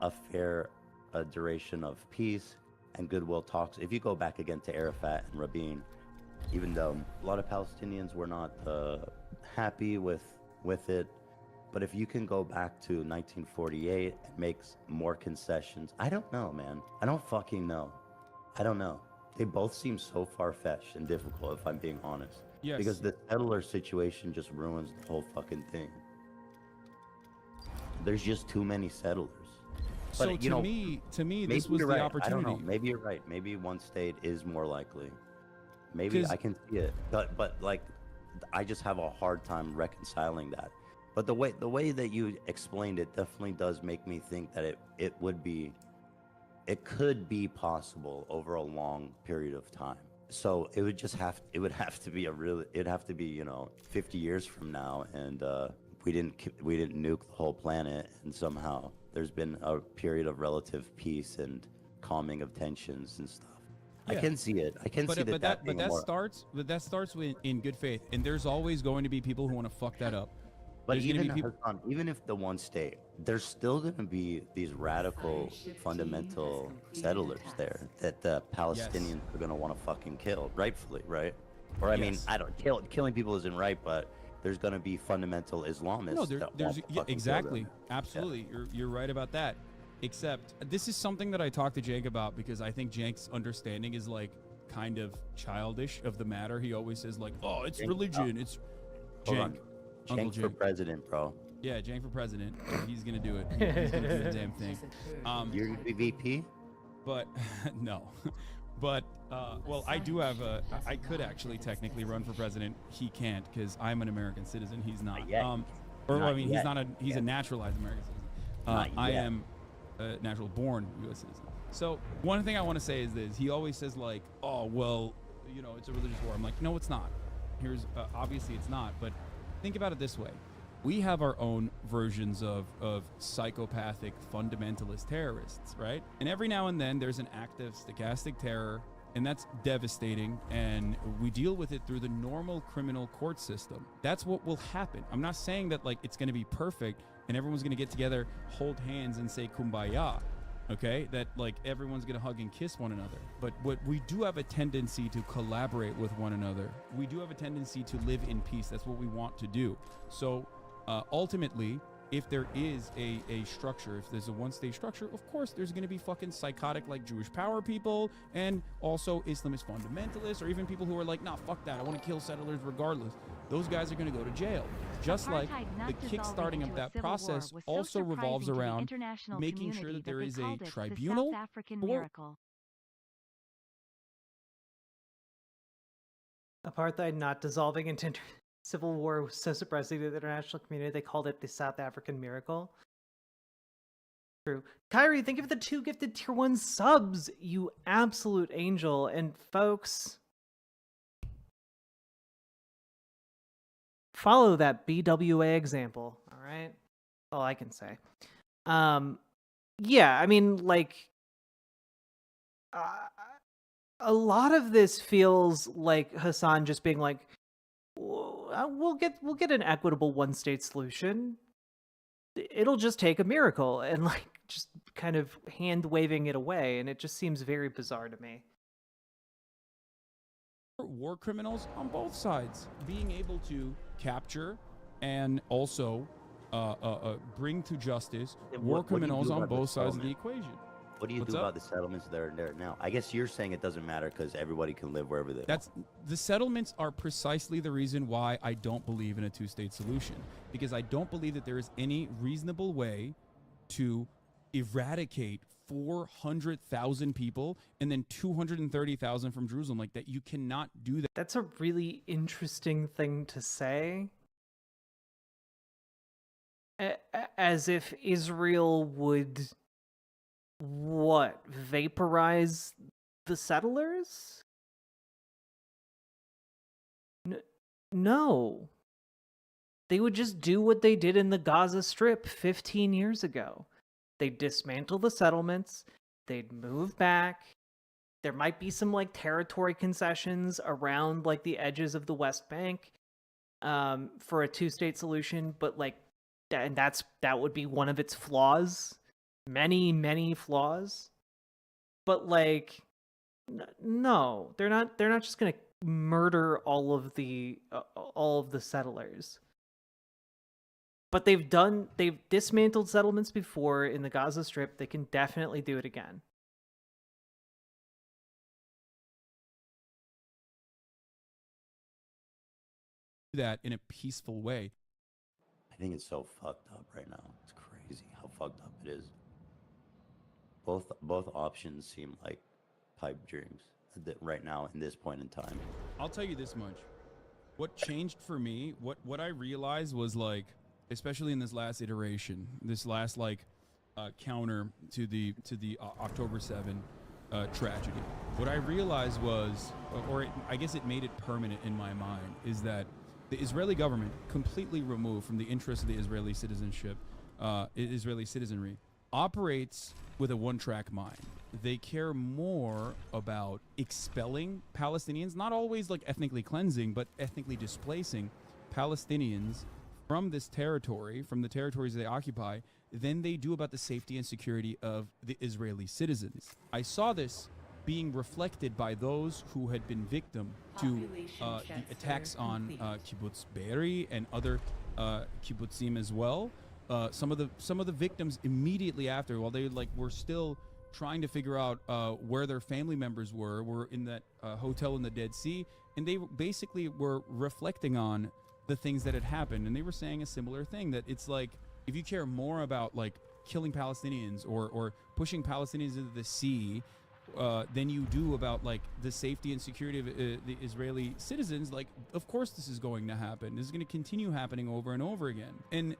a fair duration of peace and goodwill talks. If you go back again to Arafat and Rabin, even though a lot of Palestinians were not happy with it, but if you can go back to 1948 and make more concessions, I don't know, man. I don't fucking know. I don't know. They both seem so far-fetched and difficult, if I'm being honest. Yes. Because the settler situation just ruins the whole fucking thing. There's just too many settlers. But, so to me, this was the right. opportunity. I don't know. Maybe you're right. Maybe one state is more likely. Maybe I can see it. But like, I just have a hard time reconciling that. But the way that you explained it definitely does make me think that it could be possible over a long period of time. So it would have to be it'd have to be, you know, 50 years from now, and we didn't nuke the whole planet, and somehow there's been a period of relative peace and calming of tensions and stuff. Yeah. I can see it. I can see that. But that starts in good faith, and there's always going to be people who want to fuck that up. But even if the one state, there's still going to be these radical, fundamental settlers there that the Palestinians are going to want to fucking kill, rightfully, right? Or I mean, I don't killing people isn't right, but there's going to be fundamental Islamists. No, there's exactly, absolutely. Yeah. You're right about that. Except this is something that I talked to Jake about, because I think Jake's understanding is like kind of childish of the matter. He always says like, "Oh, it's religion." It's Jank. Jank for president, bro. Yeah, Jank for president. He's gonna do it. He's gonna do the damn thing. You're gonna be VP? But no. But well, I do have I could actually technically run for president. He can't, because I'm an American citizen. He's not. He's a naturalized American citizen. I am a natural born U.S. citizen. So one thing I want to say is this: he always says like, "Oh, well, you know, it's a religious war." I'm like, no, it's not. Here's obviously it's not, but think about it this way. We have our own versions of psychopathic fundamentalist terrorists, right? And every now and then there's an act of stochastic terror, and that's devastating, and we deal with it through the normal criminal court system. That's what will happen. I'm not saying that like it's going to be perfect and everyone's going to get together, hold hands and say kumbaya, okay? That like everyone's going to hug and kiss one another. But what we do have a tendency to collaborate with one another. We do have a tendency to live in peace. That's what we want to do. So ultimately, if there is a structure, if there's a one-state structure, of course there's going to be fucking psychotic like Jewish power people, and also Islamist fundamentalists, or even people who are like, nah, fuck that, I want to kill settlers regardless. Those guys are going to go to jail. Just like the kickstarting of that process also revolves around making sure that there is a tribunal for apartheid not dissolving into civil war was so surprising to the international community, they called it the South African miracle. True. Kyrie, think of the 2 gifted tier 1 subs, you absolute angel. And folks, follow that BWA example, all right? All I can say. Yeah, I mean, like, a lot of this feels like Hassan just being like, we'll get an equitable one-state solution. It'll just take a miracle, and like just kind of hand waving it away, and it just seems very bizarre to me. War criminals on both sides being able to capture and also bring to justice war criminals on both sides of the equation. What do you do about the settlements that are there now? I guess you're saying it doesn't matter because everybody can live wherever they want. The settlements are precisely the reason why I don't believe in a two-state solution, because I don't believe that there is any reasonable way to eradicate 400,000 people and then 230,000 from Jerusalem. Like that, you cannot do that. That's a really interesting thing to say. As if Israel would, what, vaporize the settlers? No. They would just do what they did in the Gaza Strip 15 years ago. They'd dismantle the settlements, they'd move back. There might be some like territory concessions around like the edges of the West Bank for a two-state solution, but like that would be one of its flaws. Many flaws. But like no, they're not just going to murder all of the settlers. But they've dismantled settlements before in the Gaza Strip. They can definitely do it again. That in a peaceful way. I think it's so fucked up right now. It's crazy how fucked up it is. Both options seem like pipe dreams right now in this point in time. I'll tell you this much. What changed for me, what I realized was like, especially in this last iteration, this last like counter to the October 7 tragedy. What I realized was, I guess it made it permanent in my mind, is that the Israeli government, completely removed from the interests of the Israeli citizenship, Israeli citizenry, operates with a one-track mind. They care more about expelling Palestinians, not always like ethnically cleansing, but ethnically displacing Palestinians from this territory, from the territories they occupy, than they do about the safety and security of the Israeli citizens. I saw this being reflected by those who had been victim to the attacks on Kibbutz Be'eri and other kibbutzim as well. Some of the victims immediately after, while they were still trying to figure out where their family members were in that hotel in the Dead Sea, and they basically were reflecting on the things that had happened, and they were saying a similar thing, that it's like, if you care more about like killing Palestinians or pushing Palestinians into the sea than you do about like the safety and security of the Israeli citizens, like of course this is going to happen. This is going to continue happening over and over again. And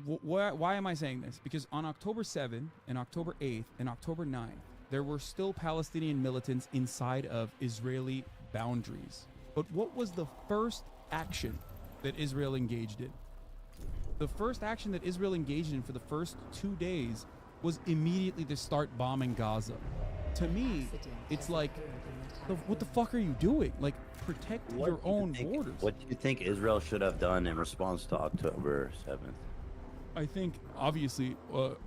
why am I saying this? Because on October 7th and October 8th and October 9th, there were still Palestinian militants inside of Israeli boundaries. But what was the first action that Israel engaged in? The first action that Israel engaged in for the first 2 days was immediately to start bombing Gaza. To me, it's like, what the fuck are you doing? Like, protect your own borders. What do you think Israel should have done in response to October 7th? I think, obviously,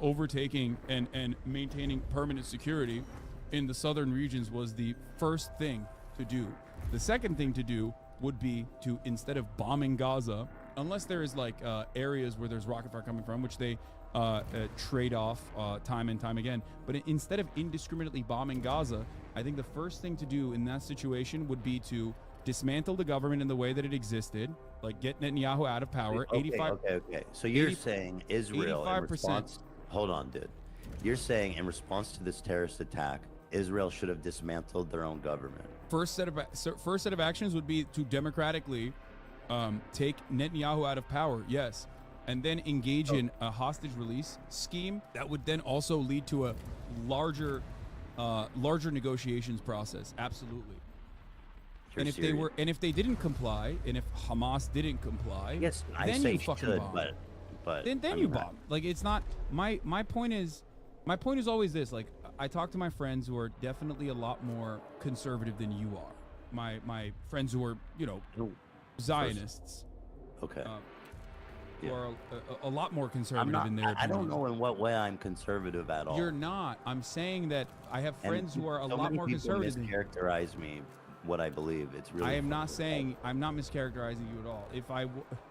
overtaking and maintaining permanent security in the southern regions was the first thing to do. The second thing to do would be to, instead of bombing Gaza, unless there is like areas where there's rocket fire coming from, which they trade off time and time again. But instead of indiscriminately bombing Gaza, I think the first thing to do in that situation would be to dismantle the government in the way that it existed, like get Netanyahu out of power. Okay. So you're saying Israel in response... Hold on, dude. You're saying in response to this terrorist attack, Israel should have dismantled their own government. First set of actions would be to democratically take Netanyahu out of power, yes, and then engage in a hostage release scheme that would then also lead to a larger negotiations process. Absolutely. And if they didn't comply, and if Hamas didn't comply, yes, then you fucking bomb. But then you bomb. Like, it's not my point is always this. Like, I talk to my friends who are definitely a lot more conservative than you are. My friends who are, Zionists. Okay. Who are a lot more conservative in their opinions. I don't know in what way I'm conservative at all. You're not. I'm saying that I have friends who are a lot more conservative. Mischaracterize me what I believe. It's really. I am not saying. I'm not mischaracterizing you at all.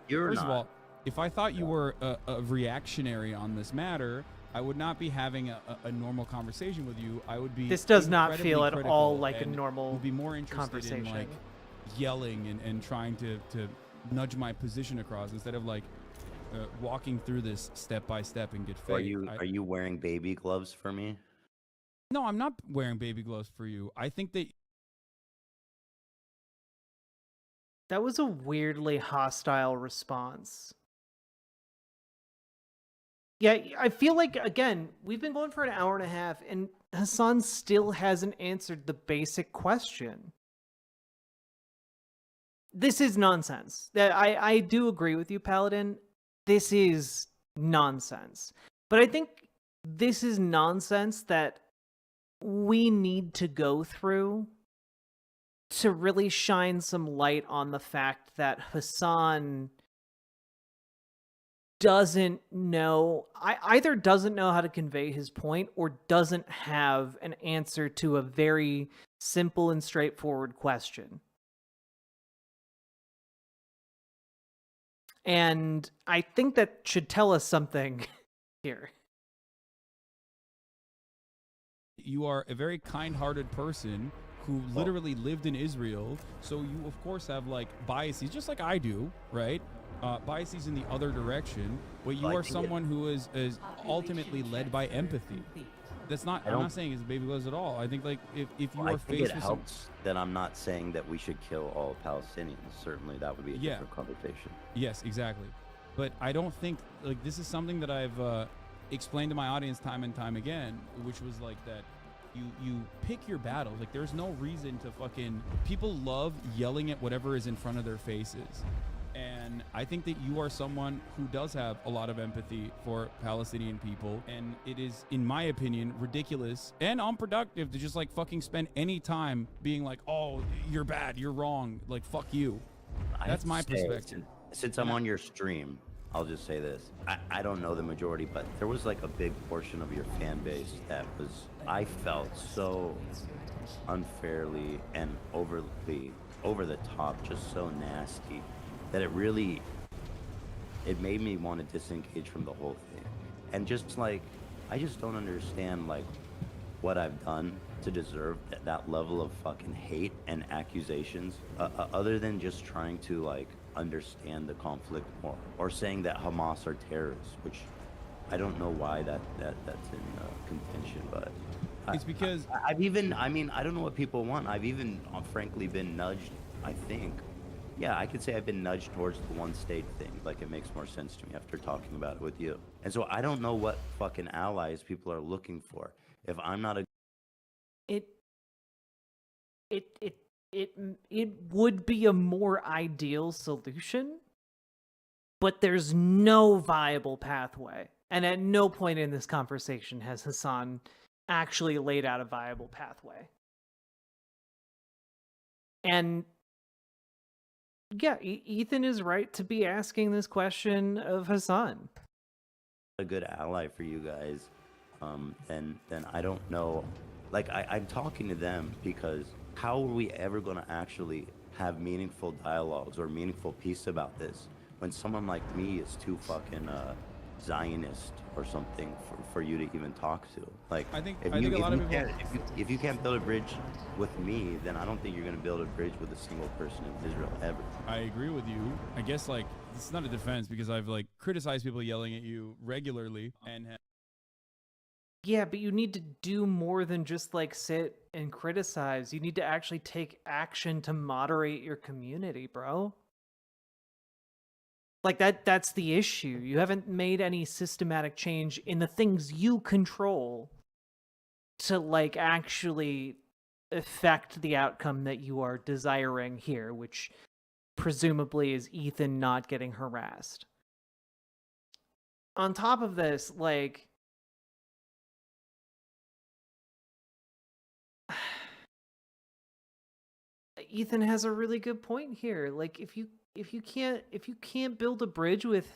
You're first of all, if I thought you were a reactionary on this matter, I would not be having a normal conversation with you. I would be. This does not feel at all like a normal would be more interested in like yelling and trying to nudge my position across instead of like walking through this step by step and get fake. Are you wearing baby gloves for me? No, I'm not wearing baby gloves for you. I think that was a weirdly hostile response. Yeah, I feel like, again, we've been going for an hour and a half, and Hassan still hasn't answered the basic question. This is nonsense. I do agree with you, Paladin. This is nonsense. But I think this is nonsense that we need to go through to really shine some light on the fact that Hassan either doesn't know how to convey his point or doesn't have an answer to a very simple and straightforward question. And I think that should tell us something here. You are a very kind-hearted person who literally lived in Israel, so you of course have like biases, just like I do, right? Biases in the other direction, but you are someone who is ultimately led by empathy. That's not. I'm not saying it's baby gloves at all. I think like if you are faced with helps that I'm not saying that we should kill all Palestinians. Certainly, that would be a different conversation. Yes, exactly. But I don't think like this is something that I've explained to my audience time and time again, which was like that. You pick your battles. Like there's no reason to fucking. People love yelling at whatever is in front of their faces. And I think that you are someone who does have a lot of empathy for Palestinian people. And it is, in my opinion, ridiculous and unproductive to just like fucking spend any time being like, oh, you're bad, you're wrong, like fuck you. That's my perspective. Since I'm on your stream, I'll just say this. I don't know the majority, but there was like a big portion of your fan base that was, I felt so unfairly and over the top, just so nasty, that it made me want to disengage from the whole thing. And just like, I just don't understand like what I've done to deserve that level of fucking hate and accusations, other than just trying to like understand the conflict more, or saying that Hamas are terrorists, which I don't know why that's in contention, but it's because I don't know what people want. I've even frankly been nudged, I think. Yeah, I could say I've been nudged towards the one state thing. Like, it makes more sense to me after talking about it with you. And so I don't know what fucking allies people are looking for. If I'm not a... It would be a more ideal solution, but there's no viable pathway. And at no point in this conversation has Hassan actually laid out a viable pathway. And yeah, Ethan is right to be asking this question of Hassan. A good ally for you guys, then I don't know. Like, I'm talking to them because how are we ever going to actually have meaningful dialogues or meaningful peace about this when someone like me is too fucking Zionist or something for you to even talk to? Like, if you can't build a bridge with me, then I don't think you're going to build a bridge with a single person in Israel ever. I agree with you. I guess like it's not a defense because I've like criticized people yelling at you regularly and yeah, but you need to do more than just like sit and criticize. You need to actually take action to moderate your community, bro. Like that's the issue. You haven't made any systematic change in the things you control to like actually affect the outcome that you are desiring here, which presumably is Ethan not getting harassed. On top of this, like, Ethan has a really good point here. Like, if you can't build a bridge with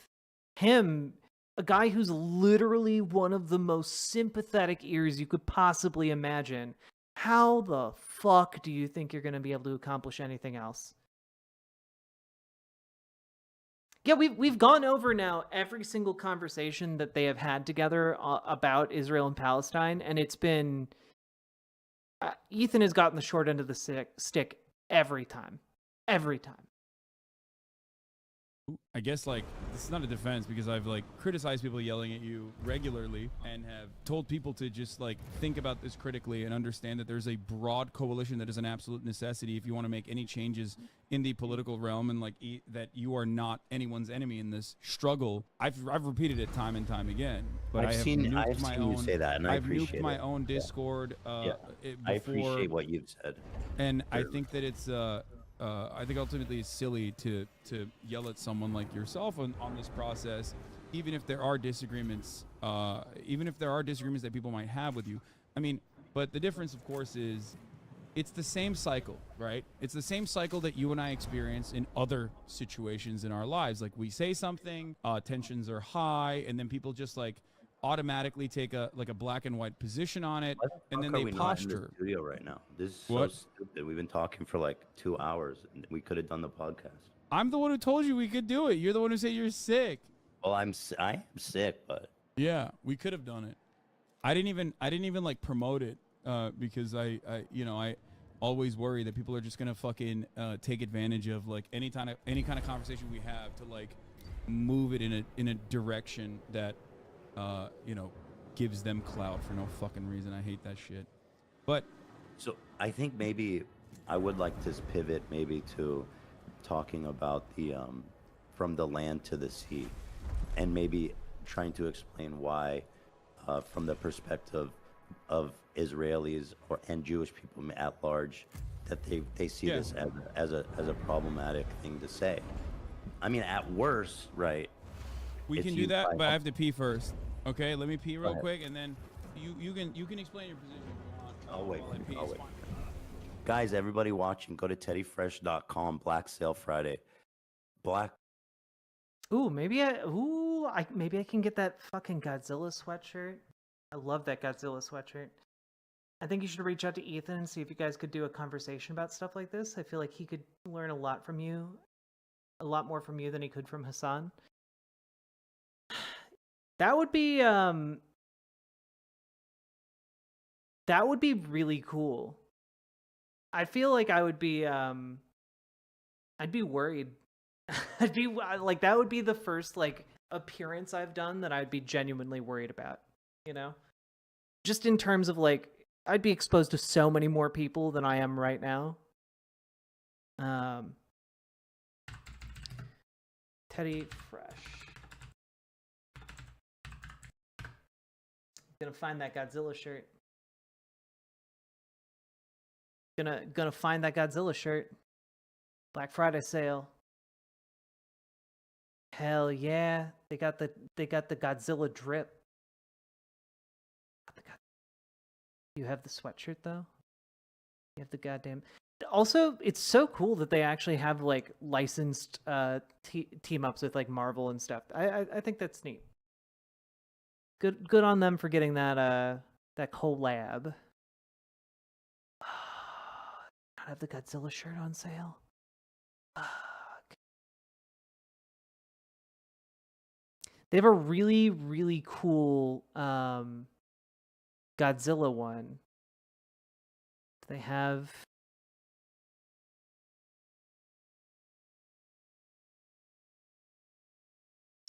him, a guy who's literally one of the most sympathetic ears you could possibly imagine, how the fuck do you think you're going to be able to accomplish anything else? Yeah, we've gone over now every single conversation that they have had together about Israel and Palestine, and it's been Ethan has gotten the short end of the stick every time. Every time. I guess like this is not a defense because I've like criticized people yelling at you regularly and have told people to just like think about this critically and understand that there's a broad coalition that is an absolute necessity if you want to make any changes in the political realm, and like that you are not anyone's enemy in this struggle. I've repeated it time and time again, but I've seen you say that, and I appreciate nuked my own Discord. I appreciate what you've said, and I think that it's I think ultimately it's silly to yell at someone like yourself on this process, even if there are disagreements, that people might have with you. I mean, but the difference, of course, is it's the same cycle, right? It's the same cycle that you and I experience in other situations in our lives. Like we say something, tensions are high, and then people just like automatically take a black and white position on it, and then they posture. Not in the studio right now. This is so stupid. We've been talking for like 2 hours, and we could have done the podcast. I'm the one who told you we could do it. You're the one who said you're sick. Well, I am sick, but yeah, we could have done it. I didn't even like promote it because I always worry that people are just gonna fucking take advantage of like any kind of conversation we have to like move it in a direction that gives them clout for no fucking reason. I hate that shit. But so I think maybe I would like to pivot maybe to talking about the from the land to the sea, and maybe trying to explain why from the perspective of Israelis and Jewish people at large, that they see this as a problematic thing to say. I mean, at worst, right? We can do that, but I have to pee first. Okay, let me pee real quick, and then you can explain your position if you want. I'll wait. Guys, everybody watching, go to teddyfresh.com. Black Sale Friday. Ooh, maybe I can get that fucking Godzilla sweatshirt. I love that Godzilla sweatshirt. I think you should reach out to Ethan and see if you guys could do a conversation about stuff like this. I feel like he could learn a lot from you, a lot more from you than he could from Hassan. That would be really cool. I feel like I'd be worried. I'd be like, that would be the first like appearance I've done that I'd be genuinely worried about, just in terms of like, I'd be exposed to so many more people than I am right now. Teddy Fresh. Gonna find that Godzilla shirt. Gonna find that Godzilla shirt. Black Friday sale. Hell yeah. They got the Godzilla drip. You have the sweatshirt though? You have the goddamn. Also, it's so cool that they actually have like licensed team ups with like Marvel and stuff. I think that's neat. Good on them for getting that collab. I have the Godzilla shirt on sale. Fuck. They have a really, really cool Godzilla one. They have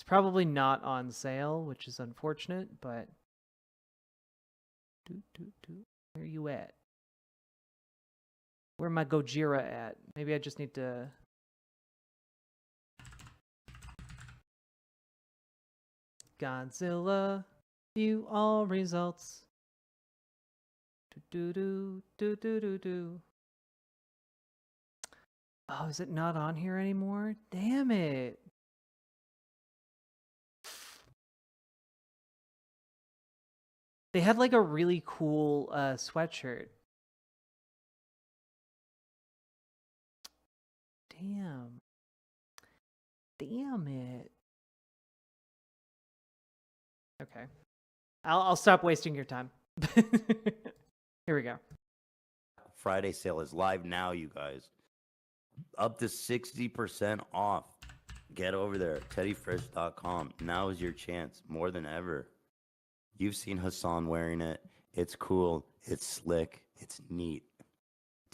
probably not on sale, which is unfortunate, but where are you at? Where my Gojira at? Maybe I just need to Godzilla, view all results. Oh, is it not on here anymore? Damn it. They had like a really cool sweatshirt. Damn it. Okay. I'll stop wasting your time. Here we go. Friday sale is live now, you guys. Up to 60% off. Get over there. TeddyFresh.com. Now is your chance more than ever. You've seen Hassan wearing it. It's cool. It's slick. It's neat.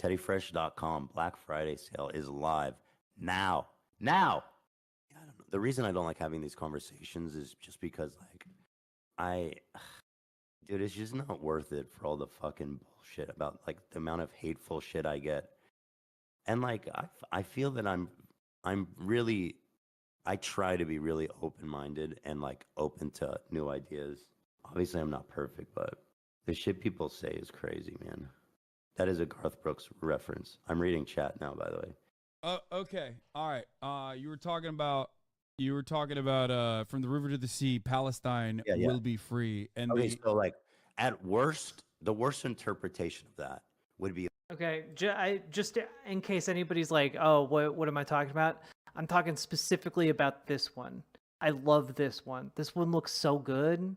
TeddyFresh.com. Black Friday sale is live now. Now. I don't know. The reason I don't like having these conversations is just because, like, dude, it's just not worth it for all the fucking bullshit about, like, the amount of hateful shit I get. And, like, I feel that I'm really, I try to be really open-minded and, like, open to new ideas. Obviously, I'm not perfect, but the shit people say is crazy, man. That is a Garth Brooks reference. I'm reading chat now, by the way. Okay. All right. You were talking about from the river to the sea, Palestine will be free. And okay, so, like, at worst, the worst interpretation of that would be. Okay, just in case anybody's like, oh, what am I talking about? I'm talking specifically about this one. I love this one. This one looks so good.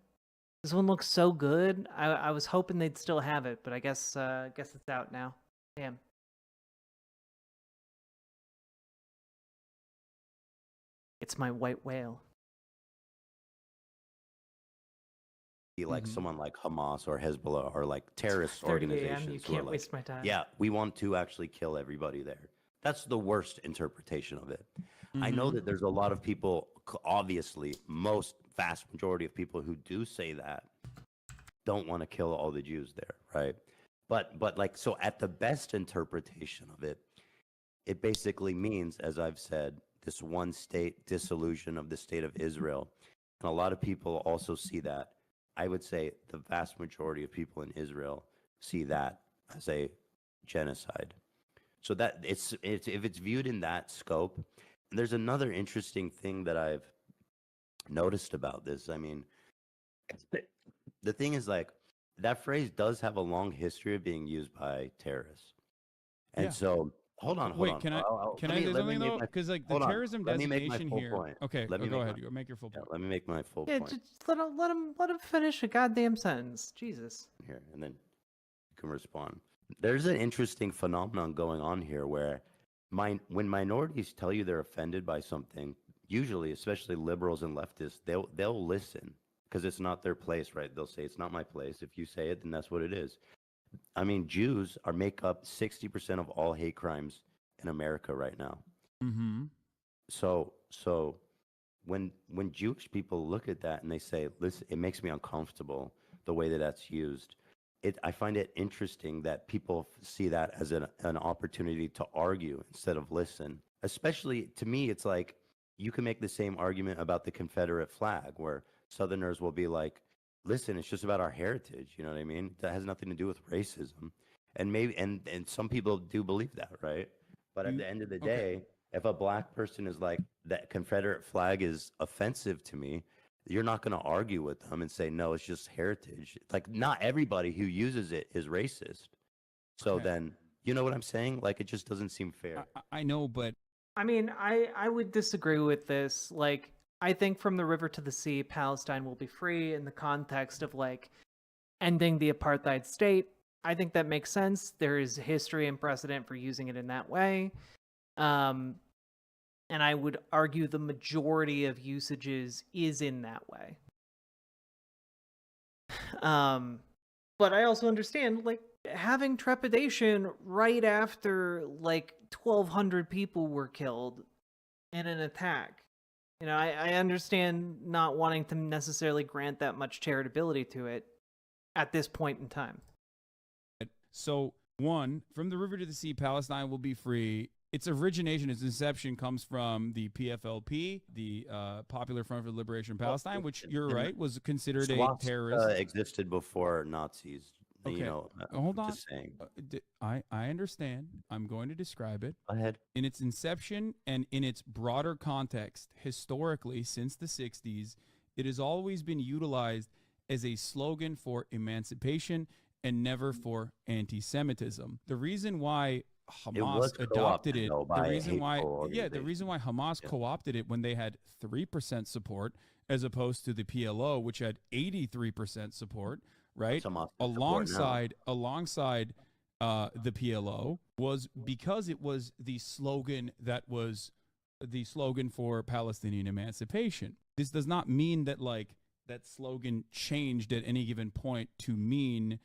This one looks so good. I was hoping they'd still have it, but I guess it's out now. Damn. It's my white whale. Like someone like Hamas or Hezbollah or like terrorist 30 organizations. a.m. You can't waste my time. Yeah, we want to actually kill everybody there. That's the worst interpretation of it. I know that there's a lot of people, obviously, most vast majority of people who do say that don't want to kill all the Jews there, right? But like, so at the best interpretation of it, it basically means, as I've said, this one state dissolution of the state of Israel. And a lot of people also see that. I would say the vast majority of people in Israel see that as a genocide. So that it's if it's viewed in that scope. And there's another interesting thing that I've noticed about this. I mean, the thing is, like, that phrase does have a long history of being used by terrorists. And so, hold on. Wait, can I say something though? Because, like, the terrorism designation here. Point. Okay, go ahead. You make your full point. Let me make my full point. Yeah, just let him finish a goddamn sentence. Jesus. Here, and then you can respond. There's an interesting phenomenon going on here where when minorities tell you they're offended by something, usually, especially liberals and leftists, they'll listen because it's not their place, right? They'll say, it's not my place. If you say it, then that's what it is. I mean, Jews make up 60% of all hate crimes in America right now. So when Jewish people look at that and they say, listen, it makes me uncomfortable the way that that's used. I find it interesting that people see that as an opportunity to argue instead of listen. Especially, to me, it's like you can make the same argument about the Confederate flag, where Southerners will be like, listen, it's just about our heritage. You know what I mean? That has nothing to do with racism. And maybe and some people do believe that, right? But at the end of the day, if a black person is like, that Confederate flag is offensive to me, you're not going to argue with them and say, no, it's just heritage. Like, not everybody who uses it is racist. So then, you know what I'm saying? Like, it just doesn't seem fair. I know, but I mean, I would disagree with this. Like, I think from the river to the sea, Palestine will be free in the context of, like, ending the apartheid state. I think that makes sense. There is history and precedent for using it in that way. And I would argue the majority of usages is in that way. But I also understand, like, having trepidation right after, like, 1,200 people were killed in an attack. You know, I understand not wanting to necessarily grant that much charitability to it at this point in time. So, one, from the river to the sea, Palestine will be free. Its origination, its inception comes from the PFLP, the Popular Front for the Liberation of Palestine, which, you're right, was considered a terrorist. Existed before Nazis. Okay. You know, hold on. Just saying. I understand. I'm going to describe it. Go ahead. In its inception and in its broader context, historically, since the 60s, it has always been utilized as a slogan for emancipation and never for anti-Semitism. The reason why Hamas adopted it, the reason why Hamas co-opted it when they had 3% support as opposed to the PLO, which had 83% support, right? Alongside the PLO, was because it was the slogan that was the slogan for Palestinian emancipation. This does not mean that like that slogan changed at any given point to mean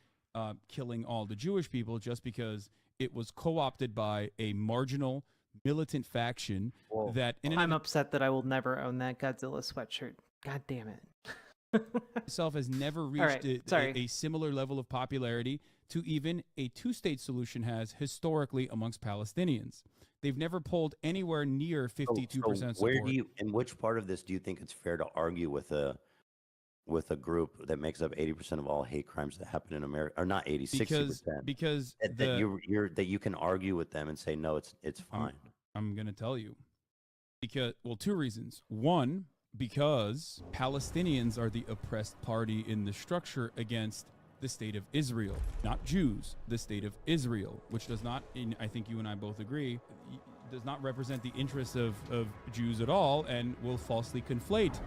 killing all the Jewish people just because it was co-opted by a marginal militant faction that I'm upset that I will never own that Godzilla sweatshirt. God damn it. itself has never reached a similar level of popularity to even a two-state solution has historically amongst Palestinians. They've never polled anywhere near 52% support. Where do you, in which part of this do you think it's fair to argue with a group that makes up 80% of all hate crimes that happen in America, or not 80, 60%? Because that you can argue with them and say no, it's fine. I'm gonna tell you because two reasons. One, because Palestinians are the oppressed party in the structure against the state of Israel, not Jews, the state of Israel, which does not, I think you and I both agree, does not represent the interests of Jews at all, and will falsely conflate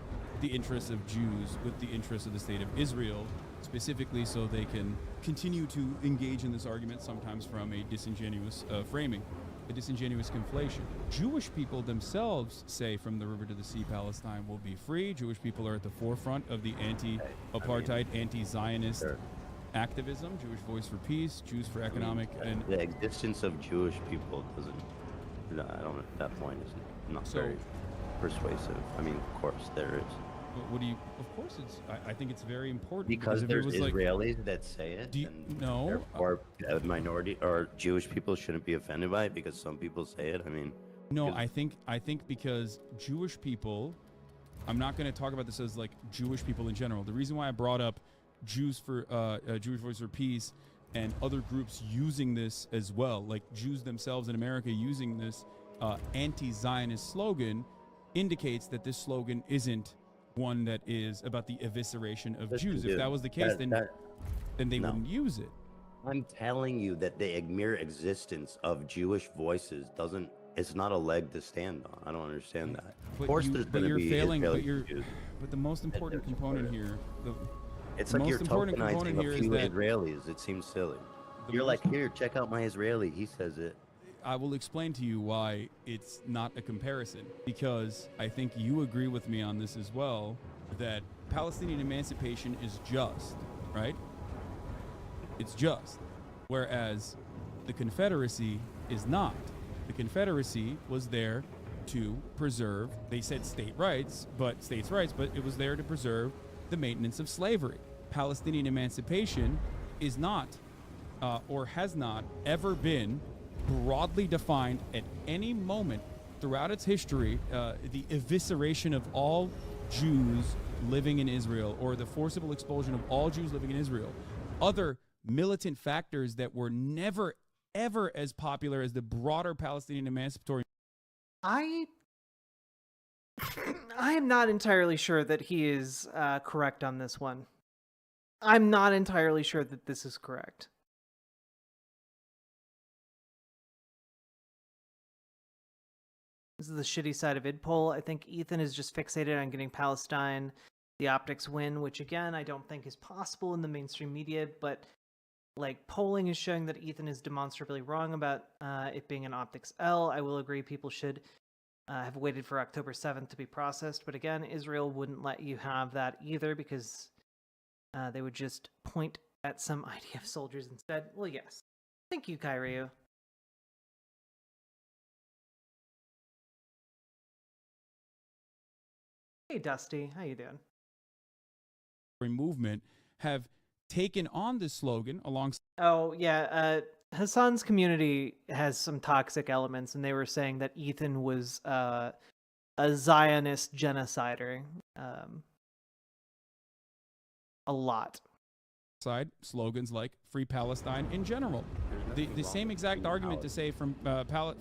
the interests of Jews with the interests of the state of Israel, specifically so they can continue to engage in this argument sometimes from a disingenuous framing, a disingenuous conflation. Jewish people themselves say from the river to the sea, Palestine will be free. Jewish people are at the forefront of the anti-apartheid, anti-Zionist activism, Jewish Voice for Peace, Jews for Economic, and the existence of Jewish people doesn't. I don't. That point is not very persuasive. I mean, of course there is. What do you? Of course, it's. I think it's very important because there's Israelis that say it. Do you, no, or minority or Jewish people shouldn't be offended by it because some people say it. I mean, no, I think because Jewish people. I'm not going to talk about this as like Jewish people in general. The reason why I brought up Jews for Jewish Voice for Peace and other groups using this as well, like Jews themselves in America using this anti-Zionist slogan, indicates that this slogan isn't one that is about the evisceration of Jews. If that was the case, then they wouldn't use it. I'm telling you that the mere existence of Jewish voices doesn't. It's not a leg to stand on. I don't understand that. Of course, there's going to be Israeli. But the most important component here. It's like you're tokenizing a few Israelis. It seems silly. You're like, here, check out my Israeli. He says it. I will explain to you why it's not a comparison. Because I think you agree with me on this as well, that Palestinian emancipation is just, right? It's just. Whereas the Confederacy is not. The Confederacy was there to preserve, they said states' rights, but it was there to preserve the maintenance of slavery. Palestinian emancipation is not or has not ever been broadly defined at any moment throughout its history, the evisceration of all Jews living in Israel or the forcible expulsion of all Jews living in Israel. Other militant factors that were never, ever as popular as the broader Palestinian emancipatory. I am not entirely sure that he is correct on this one. I'm not entirely sure that this is correct. This is the shitty side of id poll. I think Ethan is just fixated on getting Palestine the optics win, which again, I don't think is possible in the mainstream media, but like polling is showing that Ethan is demonstrably wrong about it being an optics L. I will agree people should have waited for October 7th to be processed, but again, Israel wouldn't let you have that either because they would just point at some IDF soldiers instead. Well, yes. Thank you, Kairyu. Hey, Dusty. How you doing? Movement have taken on this slogan alongside. Oh, yeah. Hassan's community has some toxic elements, and they were saying that Ethan was a Zionist genocider. A lot. Side slogans like Free Palestine in general. The same exact argument to say from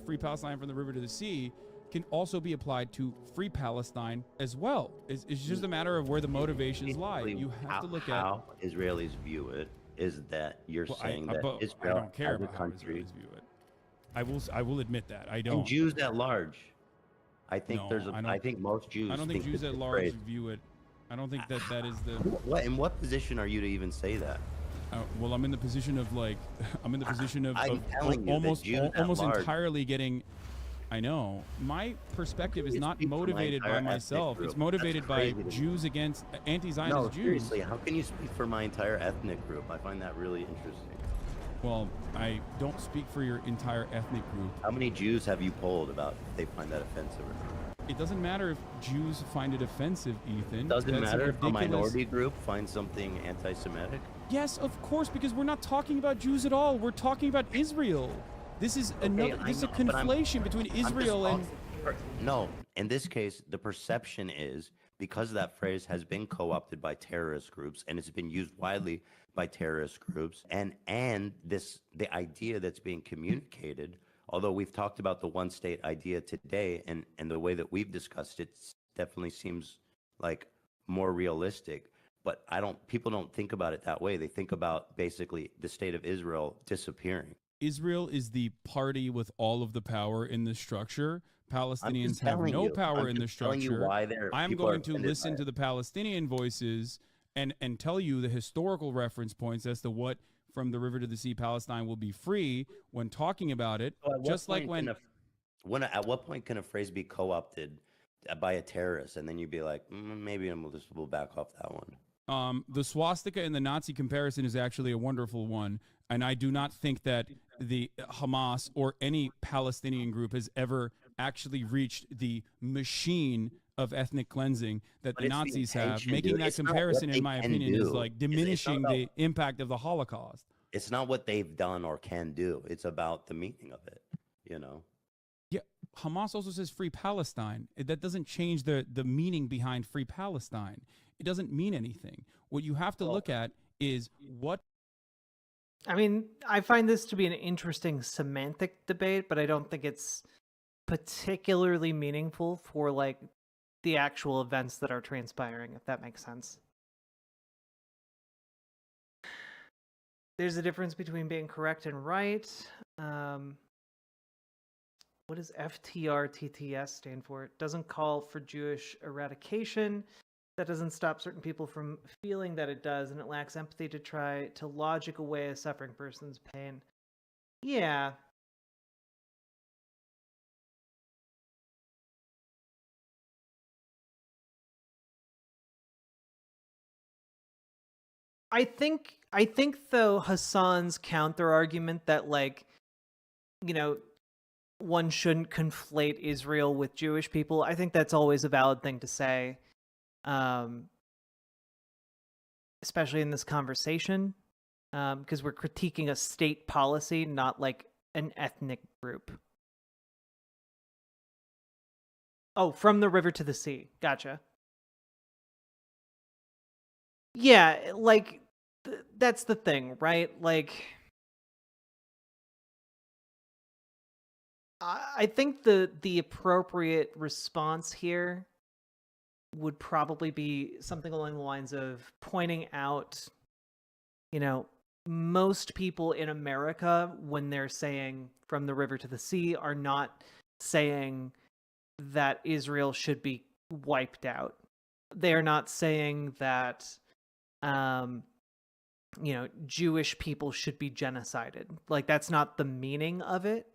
Free Palestine from the river to the sea can also be applied to Free Palestine as well. It's just a matter of where the motivations lie. You have to look at how Israelis view it. Is that you're saying that Israel I don't care as a about country? How Israelis view it. I will admit that I don't. And Jews at large. I think I think most Jews. I don't think Jews at large view it. I don't think that is the. In what position are you to even say that? Well, I'm in the position of like, I'm in the position of almost entirely getting. I know. My perspective is not motivated by myself. It's motivated by Jews against anti-Zionist Jews. No, seriously, how can you speak for my entire ethnic group? I find that really interesting. Well, I don't speak for your entire ethnic group. How many Jews have you polled about if they find that offensive or not? It doesn't matter if Jews find it offensive, Ethan. Doesn't matter if a minority group finds something anti-Semitic? Yes, of course, because we're not talking about Jews at all. We're talking about Israel. This is a conflation between Israel and... No, in this case, the perception is because that phrase has been co-opted by terrorist groups and it's been used widely by terrorist groups, and the idea that's being communicated, although we've talked about the one state idea today and the way that we've discussed it definitely seems like more realistic, but people don't think about it that way. They think about basically the state of Israel disappearing. Israel is the party with all of the power in the structure. Palestinians have no power in the structure. I'm going to listen to the Palestinian voices and tell you the historical reference points as to what from the river to the sea Palestine will be free when talking about it. Just like at what point can a phrase be co-opted by a terrorist and then you'd be like, maybe we'll back off that one? The swastika and the Nazi comparison is actually a wonderful one, and I do not think that the Hamas or any Palestinian group has ever actually reached the machine of ethnic cleansing that the Nazis have. Making that comparison, in my opinion, is like diminishing the impact of the Holocaust. It's not what they've done or can do. It's about the meaning of it, you know? Yeah, Hamas also says Free Palestine. That doesn't change the meaning behind Free Palestine. It doesn't mean anything. What you have to look at is what... I mean, I find this to be an interesting semantic debate, but I don't think it's particularly meaningful for, like, the actual events that are transpiring, if that makes sense. There's a difference between being correct and right. What does FTRTTS stand for? It doesn't call for Jewish eradication. That doesn't stop certain people from feeling that it does, and it lacks empathy to try to logic away a suffering person's pain. Yeah. I think though Hassan's counter argument that, like, you know, one shouldn't conflate Israel with Jewish people, I think that's always a valid thing to say. Especially in this conversation, because we're critiquing a state policy, not like an ethnic group. Oh, from the river to the sea. Gotcha. Yeah, like, that's the thing, right? Like, I think the appropriate response here would probably be something along the lines of pointing out, you know, most people in America, when they're saying from the river to the sea, are not saying that Israel should be wiped out. They are not saying that, you know, Jewish people should be genocided. Like, that's not the meaning of it.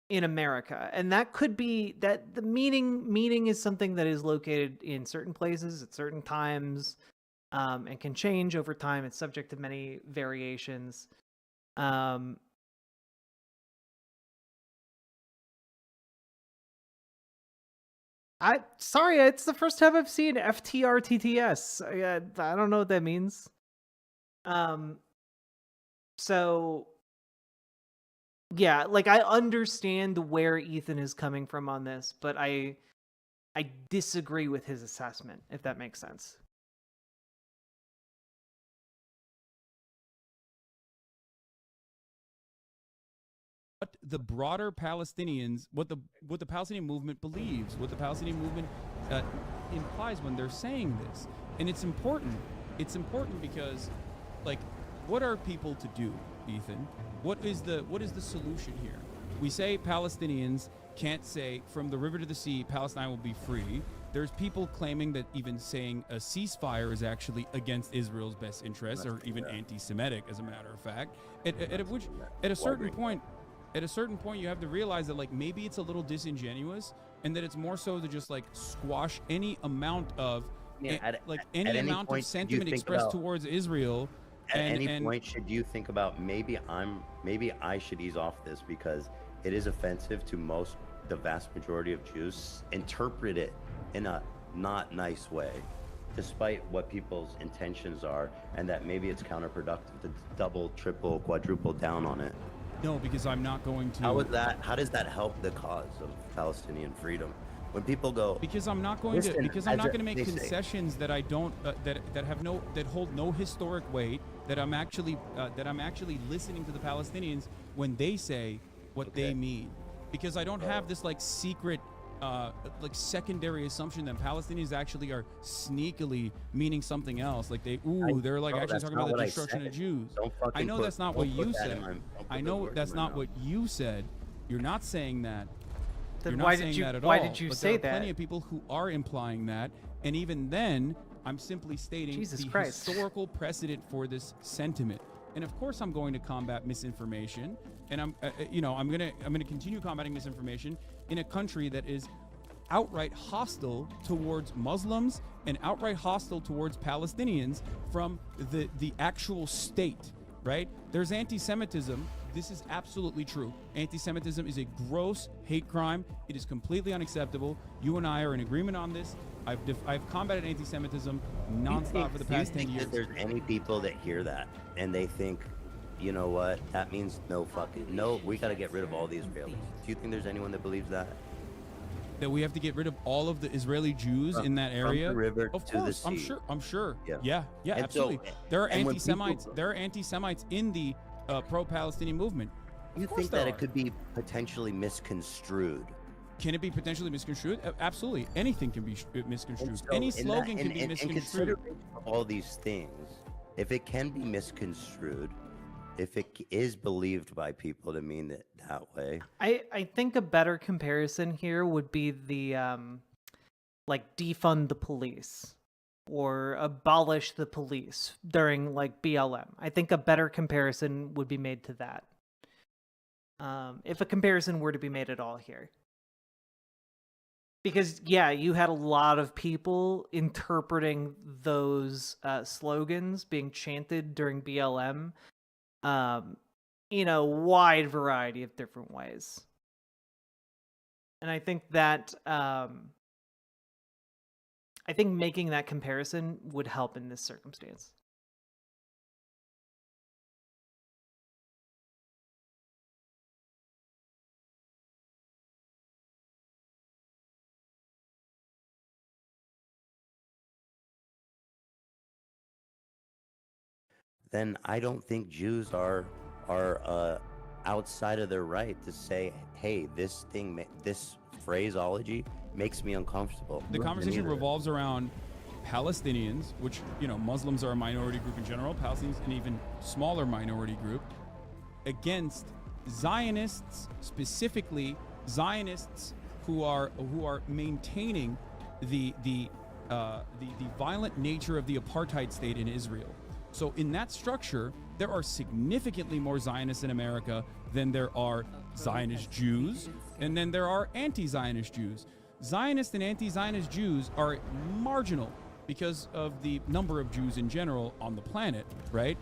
In America, and that could be that the meaning is something that is located in certain places at certain times, and can change over time. It's subject to many variations. Sorry, it's the first time I've seen FTRTTS. I don't know what that means. So yeah, like, I understand where Ethan is coming from on this, but I disagree with his assessment, if that makes sense. What the broader Palestinians, what the Palestinian movement believes, what the Palestinian movement implies when they're saying this, and it's important. It's important because, like, what are people to do, Ethan? What is the solution here? We say Palestinians can't say from the river to the sea, Palestine will be free. There's people claiming that even saying a ceasefire is actually against Israel's best interests, or even anti-Semitic, as a matter of fact. At a certain point, at a certain point you have to realize that like maybe it's a little disingenuous, and that it's more so to just like squash any amount of any amount of sentiment expressed towards Israel. At any point, should you think about maybe I should ease off this because it is offensive to the vast majority of Jews, interpret it in a not nice way, despite what people's intentions are, and that maybe it's counterproductive to double, triple, quadruple down on it. No, because I'm not going to. How does that help the cause of Palestinian freedom? When people go, because I'm not going to make concessions that I don't that hold no historic weight. That I'm actually listening to the Palestinians when they say what they mean, because I don't have this like secret like secondary assumption that Palestinians actually are sneakily meaning something else. Like they're like actually talking about the destruction of Jews. I know that's not what you said. I know that's not what you said. You're not saying that. Then why did you say that? There are plenty of people who are implying that, and even then, I'm simply stating the historical precedent for this sentiment. And of course, I'm going to combat misinformation, and I'm going to continue combating misinformation in a country that is outright hostile towards Muslims and outright hostile towards Palestinians from the actual state. Right? There's anti-Semitism. This is absolutely true. Anti-Semitism is a gross hate crime. It is completely unacceptable. You and I are in agreement on this. I've combated anti-Semitism nonstop for the past 10 years. There's any people that hear that and they think, you know what, that means no, we got to get rid of all the Israelis. Do you think there's anyone that believes that? That we have to get rid of all of the Israeli Jews in that area? From the river of to course, the sea. I'm sure. Yeah, absolutely. There are anti-Semites. There are anti-Semites in the pro-Palestinian movement. You think that it could be potentially misconstrued? Can it be potentially misconstrued? Absolutely. Anything can be misconstrued. Any slogan can be misconstrued. In consideration of all these things, if it can be misconstrued, if it is believed by people to mean it that way. I think a better comparison here would be the like defund the police or abolish the police during like BLM. I think a better comparison would be made to that. If a comparison were to be made at all here. Because, yeah, you had a lot of people interpreting those slogans being chanted during BLM in a wide variety of different ways. And I think that making that comparison would help in this circumstance. Then I don't think Jews are outside of their right to say, hey, this phraseology makes me uncomfortable. The conversation revolves around Palestinians, which, Muslims are a minority group in general, Palestinians an even smaller minority group, against Zionists, specifically Zionists who are maintaining the violent nature of the apartheid state in Israel. So in that structure, there are significantly more Zionists in America than there are Zionist Jews, and then there are anti-Zionist Jews. Zionist and anti-Zionist Jews are marginal because of the number of Jews in general on the planet, right?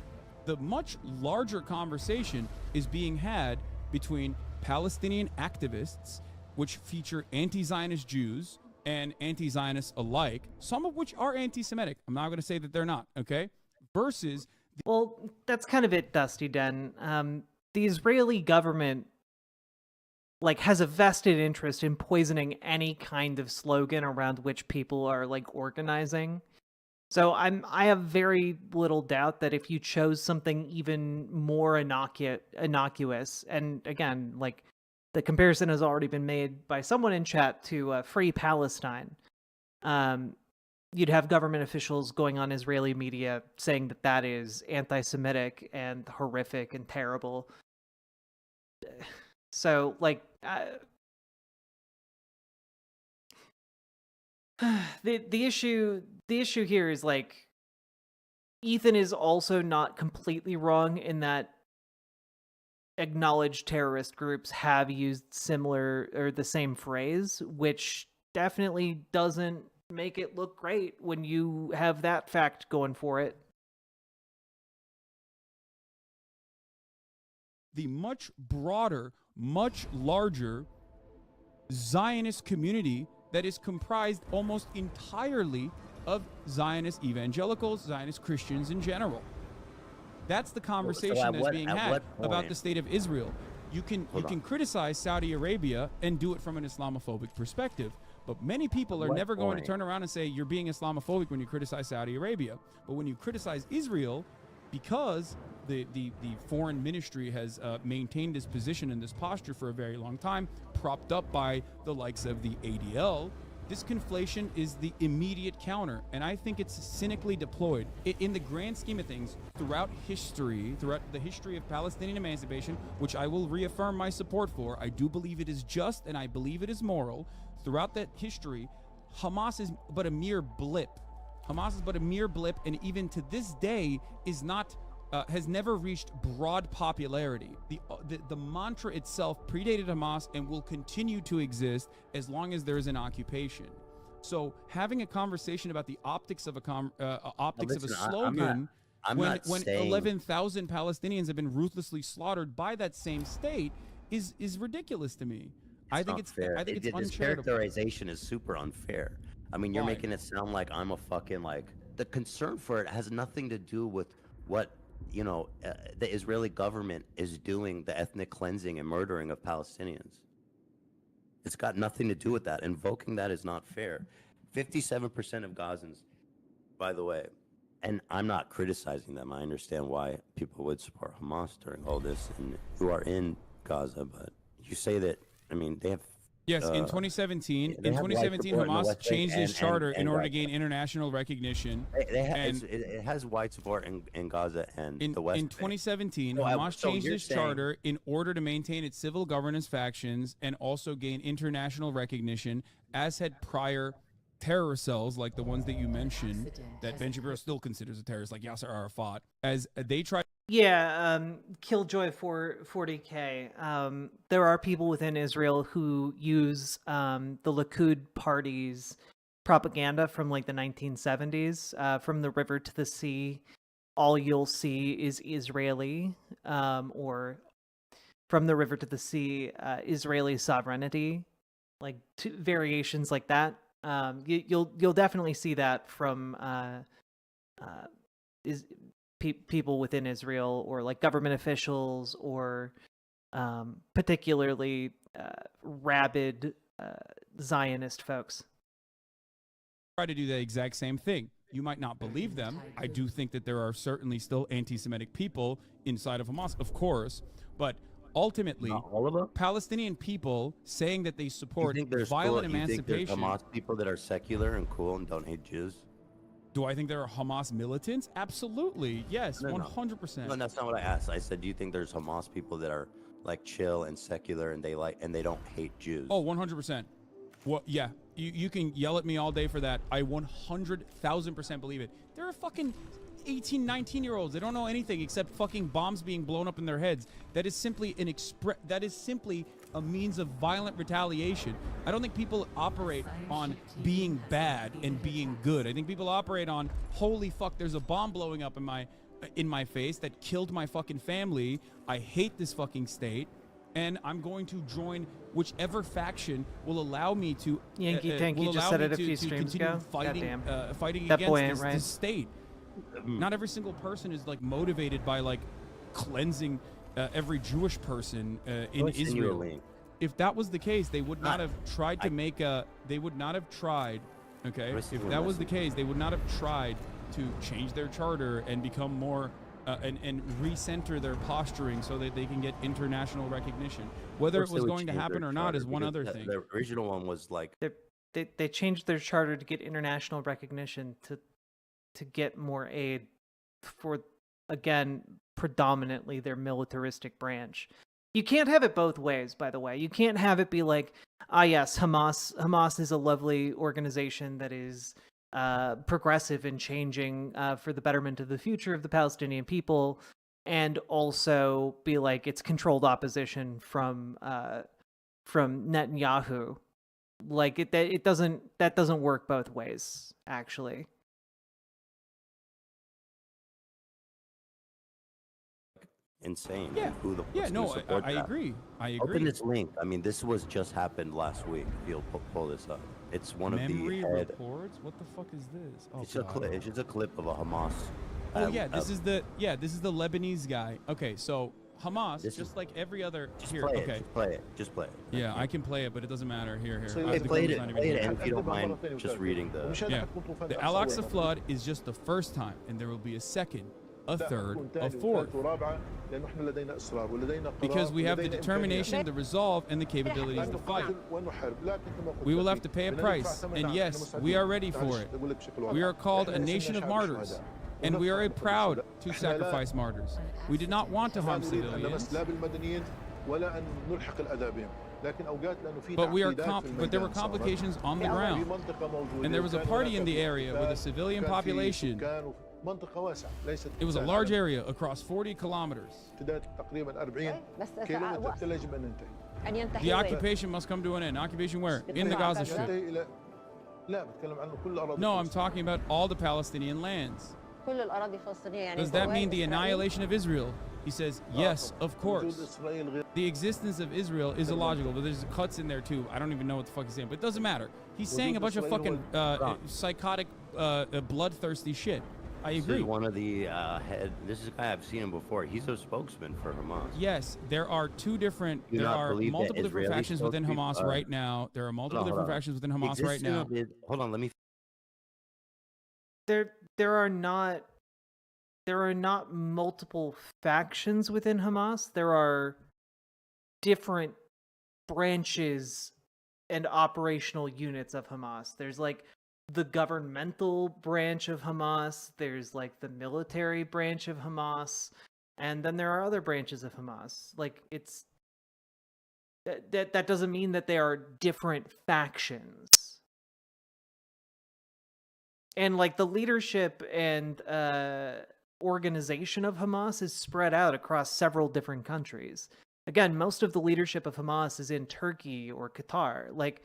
The much larger conversation is being had between Palestinian activists, which feature anti-Zionist Jews and anti-Zionists alike, some of which are anti-Semitic. I'm not going to say that they're not, okay? Versus... Well, that's kind of it, Dusty Den. The Israeli government has a vested interest in poisoning any kind of slogan around which people are organizing. So I have very little doubt that if you chose something even more innocuous, and again, the comparison has already been made by someone in chat to Free Palestine, you'd have government officials going on Israeli media saying that that is anti-Semitic and horrific and terrible. So, the issue here is Ethan is also not completely wrong in that acknowledged terrorist groups have used similar or the same phrase, which definitely doesn't make it look great when you have that fact going for it. The much broader, much larger Zionist community that is comprised almost entirely of Zionist evangelicals, Zionist Christians in general. That's the conversation that's being had about the state of Israel. You can criticize Saudi Arabia and do it from an Islamophobic perspective, but many people are never going to turn around and say you're being Islamophobic when you criticize Saudi Arabia. But when you criticize Israel, because the foreign ministry has maintained this position and this posture for a very long time, propped up by the likes of the ADL, this conflation is the immediate counter, and I think it's cynically deployed. In the grand scheme of things, throughout the history of Palestinian emancipation, which I will reaffirm my support for, I do believe it is just and I believe it is moral. Throughout that history, Hamas is but a mere blip. Hamas is but a mere blip, and even to this day is not has never reached broad popularity. The mantra itself predated Hamas and will continue to exist as long as there is an occupation. So having a conversation about the optics of a slogan when 11,000 Palestinians have been ruthlessly slaughtered by that same state is ridiculous to me. I think it's fair. I think it's this uncharitable. characterization is super unfair. I mean, you're making it sound like I'm a fucking the concern for it has nothing to do with what the Israeli government is doing, the ethnic cleansing and murdering of Palestinians. It's got nothing to do with that. Invoking that is not fair. 57% of Gazans, by the way, and I'm not criticizing them. I understand why people would support Hamas during all this and who are in Gaza, but you say that, I mean, they have... Yes, in 2017, Hamas changed its charter in order to gain international recognition. It has wide support in Gaza and the West. In 2017, Hamas changed its charter in order to maintain its civil governance factions and also gain international recognition, as had prior terror cells like the ones that you mentioned that Ben Shapiro still considers a terrorist, like Yasser Arafat, as they tried. Yeah, Killjoy for 40K. There are people within Israel who use the Likud party's propaganda from like the 1970s. From the river to the sea, all you'll see is Israeli, or from the river to the sea, Israeli sovereignty, like variations like that. You'll definitely see that from people within Israel, or like government officials, or particularly rabid Zionist folks. Try to do the exact same thing. You might not believe them. I do think that there are certainly still anti-Semitic people inside of Hamas, of course, but ultimately, Palestinian people saying that they support violent emancipation. You think there's Hamas people that are secular and cool and don't hate Jews? Do I think there are Hamas militants? Absolutely. Yes, 100%. No, that's not what I asked. I said, do you think there's Hamas people that are like chill and secular and they don't hate Jews? Oh, 100%. Well, yeah. You can yell at me all day for that. I 100,000% believe it. There are fucking 18, 19-year-olds. They don't know anything except fucking bombs being blown up in their heads. That is simply a means of violent retaliation. I don't think people operate on being bad and being good. I think people operate on, holy fuck, there's a bomb blowing up in my face that killed my fucking family. I hate this fucking state, and I'm going to join whichever faction will allow me to Yankee Tank, you just said it a few streams ago. Fighting against this state. Not every single person is like motivated by like cleansing every Jewish person in Israel. If that was the case, they would not have tried to make a. They would not have tried. Okay, if that was the case, they would not have tried to change their charter and become more and recenter their posturing so that they can get international recognition. Whether it was going to happen or not is one other thing. The original one was like they changed their charter to get international recognition to get more aid for, again, predominantly their militaristic branch. You can't have it both ways, by the way. You can't have it be like, yes, Hamas is a lovely organization that is progressive and changing for the betterment of the future of the Palestinian people, and also be like it's controlled opposition from Netanyahu. Like that doesn't work both ways, actually. Insane. Yeah. Who the I agree. Open this link. I mean, this was just happened last week. If you'll pull this up, it's one Memory of the head reports. What the fuck is this? Oh, it's a clip. It's just a clip of a Hamas. Oh yeah, this is the Lebanese guy. Okay, so Hamas, just like every other. Just play it. Yeah, I can play it, but it doesn't matter. Here. Play it, and if you don't mind, just reading the. Yeah, the Al-Aqsa flood is just the first time, and there will be a second, a third, a fourth. Because we have the determination, the resolve, and the capabilities to fight. We will have to pay a price, and yes, we are ready for it. We are called a nation of martyrs. And we are proud to sacrifice martyrs. We did not want to harm civilians. But there were complications on the ground. And there was a party in the area with a civilian population. It was a large area across 40 kilometers. The occupation must come to an end. Occupation where? In the Gaza Strip. No, I'm talking about all the Palestinian lands. Does that mean the annihilation of Israel? He says, yes, of course. The existence of Israel is illogical, but there's cuts in there too. I don't even know what the fuck he's saying, but it doesn't matter. He's saying a bunch of fucking psychotic, bloodthirsty shit. I agree. This is one of the this is a guy I've seen him before. He's a spokesman for Hamas. Yes, there are multiple different factions within Hamas right now. There are multiple different factions within Hamas right now. Hold on, let me. There are not multiple factions within Hamas. There are different branches and operational units of Hamas. There's like the governmental branch of Hamas, there's like the military branch of Hamas, and then there are other branches of Hamas. Like it's that doesn't mean that they are different factions. And like the leadership and organization of Hamas is spread out across several different countries. Again, most of the leadership of Hamas is in Turkey or Qatar. Like,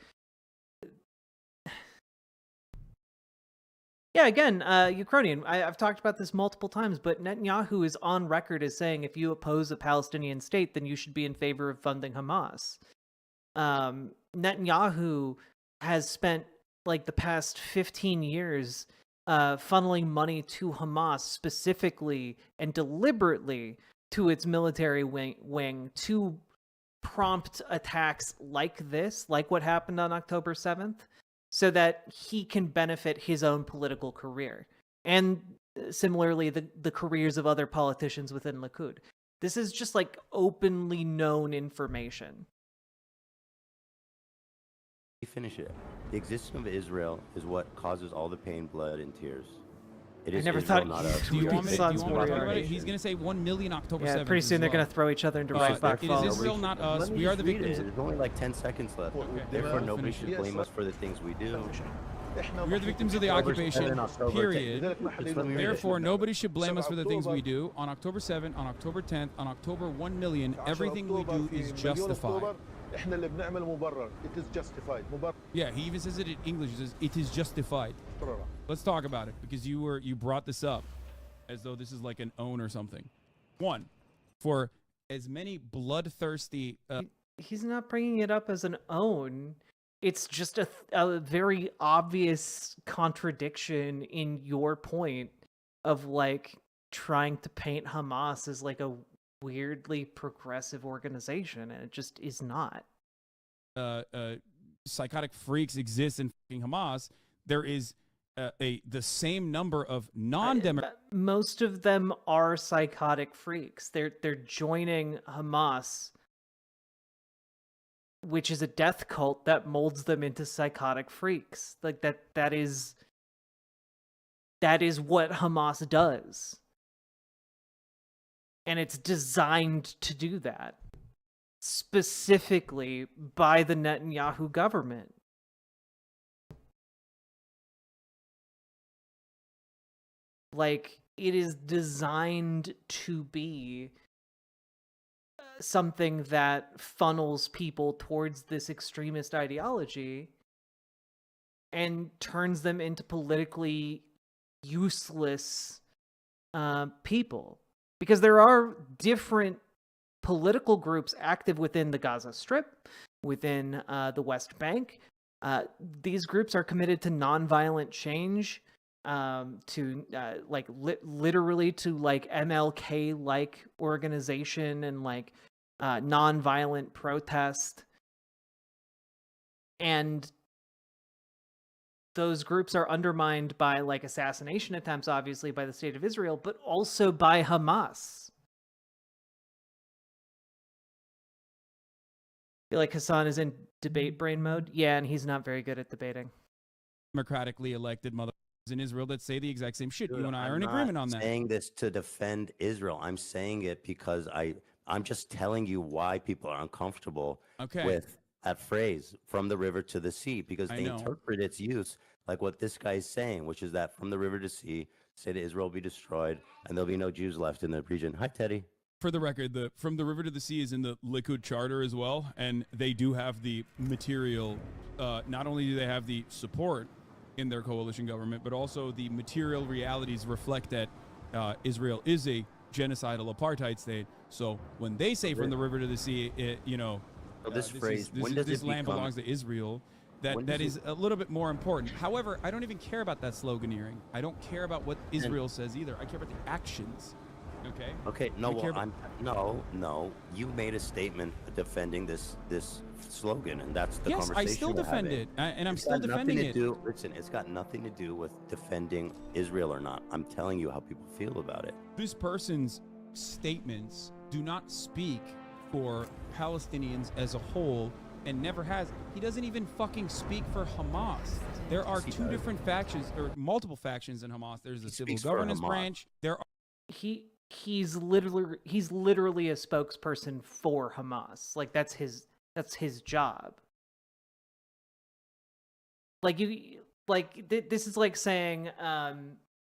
yeah, again, Ukrainian. I've talked about this multiple times, but Netanyahu is on record as saying if you oppose a Palestinian state, then you should be in favor of funding Hamas. Netanyahu has spent like the past 15 years funneling money to Hamas specifically and deliberately to its military wing to prompt attacks like this, like what happened on October 7th, so that he can benefit his own political career. And similarly, the careers of other politicians within Likud. This is just like openly known information. Finish it. The existence of Israel is what causes all the pain, blood, and tears. It I is never Israel, thought not us. Do you want me to talk about it? He's going to say 1 million October 7th. Yeah, pretty soon they're going to throw each other into right back falls. It is Israel, not us. We are the victims. There's only like 10 seconds left. Okay. Therefore, nobody should blame us for the things we do. We are the victims of the occupation, period. Therefore, nobody should blame us for the things we do. On October 7th, on October 10th, on October 1 million, everything we do is justified. It is justified. Yeah, he even says it in English. He says it is justified. Let's talk about it, because you brought this up as though this is like an own or something. One, for as many bloodthirsty. He's not bringing it up as an own. It's just a very obvious contradiction in your point of like trying to paint Hamas as like a weirdly progressive organization, and it just is not. Psychotic freaks exist in fucking Hamas. There is the same number of non-democratic. Most of them are psychotic freaks. They're joining Hamas, which is a death cult that molds them into psychotic freaks. Like that is what Hamas does. And it's designed to do that, specifically by the Netanyahu government. Like, it is designed to be something that funnels people towards this extremist ideology and turns them into politically useless people. Because there are different political groups active within the Gaza Strip, within the West Bank. These groups are committed to nonviolent change, to literally to like MLK like organization and like nonviolent protest. And those groups are undermined by like assassination attempts, obviously, by the state of Israel, but also by Hamas. I feel like Hassan is in debate brain mode. Yeah, and he's not very good at debating. Democratically elected motherfuckers in Israel that say the exact same shit. Dude, You and I are in I'm agreement not on that. saying this to defend Israel. I'm saying it because I'm just telling you why people are uncomfortable with that phrase, from the river to the sea, because they interpret its use like what this guy is saying, which is that from the river to sea, say to Israel be destroyed, and there'll be no Jews left in the region. Hi, Teddy. For the record, the from the river to the sea is in the Likud charter as well, and they do have the material. Not only do they have the support in their coalition government, but also the material realities reflect that Israel is a genocidal apartheid state. So when they say from the river to the sea, This phrase, when does this it land become, belongs to Israel, that is a little bit more important. However, I don't even care about that sloganeering. I don't care about what Israel says either. I care about the actions. Okay. Okay. No. Well, no. You made a statement defending this slogan, and that's the conversation. Yes, I still defend it, and I'm still defending it. Listen, it's got nothing to do with defending Israel or not. I'm telling you how people feel about it. This person's statements do not speak for Palestinians as a whole, and never has. He doesn't even fucking speak for Hamas. There are two different factions, or multiple factions in Hamas. There's the civil governance branch. He's literally a spokesperson for Hamas. Like that's his job. This is like saying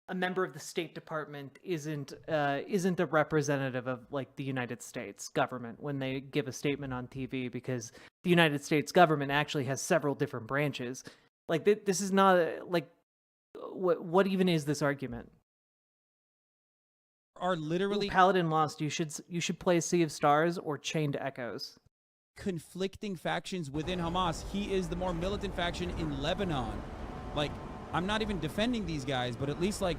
a member of the State Department isn't a representative of like the United States government when they give a statement on TV, because the United States government actually has several different branches. Like this is not what even is this argument? Are literally Paladin lost. You should play Sea of Stars or Chained Echoes. Conflicting factions within Hamas. He is the more militant faction in Lebanon. Like, I'm not even defending these guys, but at least like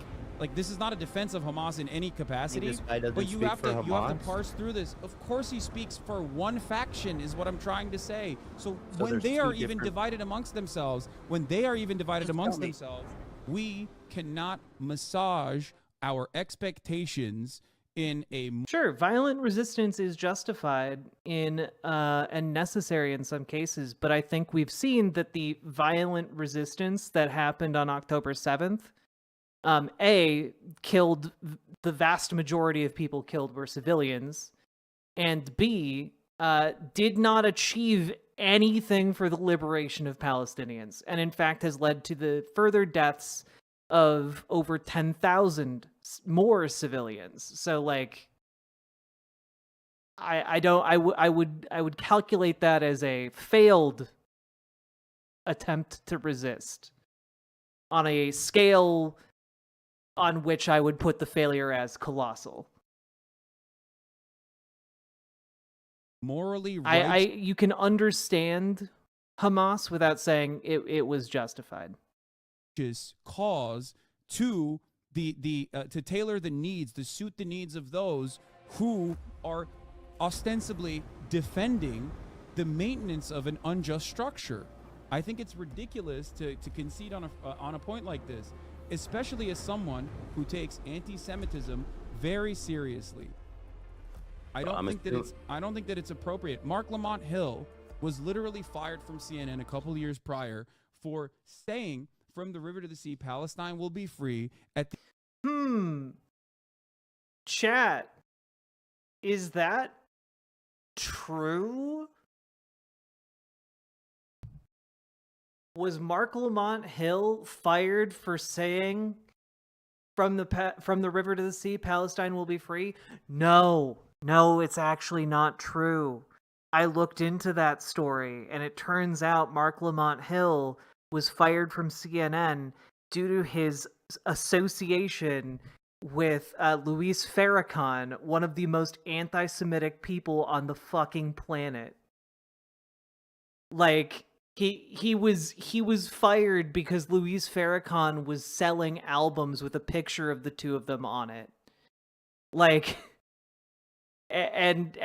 this is not a defense of Hamas in any capacity. But you have to parse through this. Of course he speaks for one faction, is what I'm trying to say. So when they are even divided amongst themselves, we cannot massage our expectations in a... Sure, violent resistance is justified and necessary in some cases, but I think we've seen that the violent resistance that happened on October 7th, killed the vast majority of people killed were civilians, and B, did not achieve anything for the liberation of Palestinians, and in fact has led to the further deaths of over 10,000 more civilians. So like I would calculate that as a failed attempt to resist on a scale on which I would put the failure as colossal. Morally right. You can understand Hamas without saying it was justified. Cause to to tailor the needs, to suit the needs of those who are ostensibly defending the maintenance of an unjust structure. I think it's ridiculous to concede on a point like this, especially as someone who takes anti-Semitism very seriously. I don't think that it's appropriate. Mark Lamont Hill was literally fired from CNN a couple of years prior for saying, from the river to the sea, Palestine will be free at the... Chat, is that true? Was Mark Lamont Hill fired for saying from the river to the sea, Palestine will be free. No, it's actually not true. I looked into that story, and it turns out Mark Lamont Hill was fired from CNN due to his association with Luis Farrakhan, one of the most anti-Semitic people on the fucking planet. Like, he was fired because Luis Farrakhan was selling albums with a picture of the two of them on it. Like, and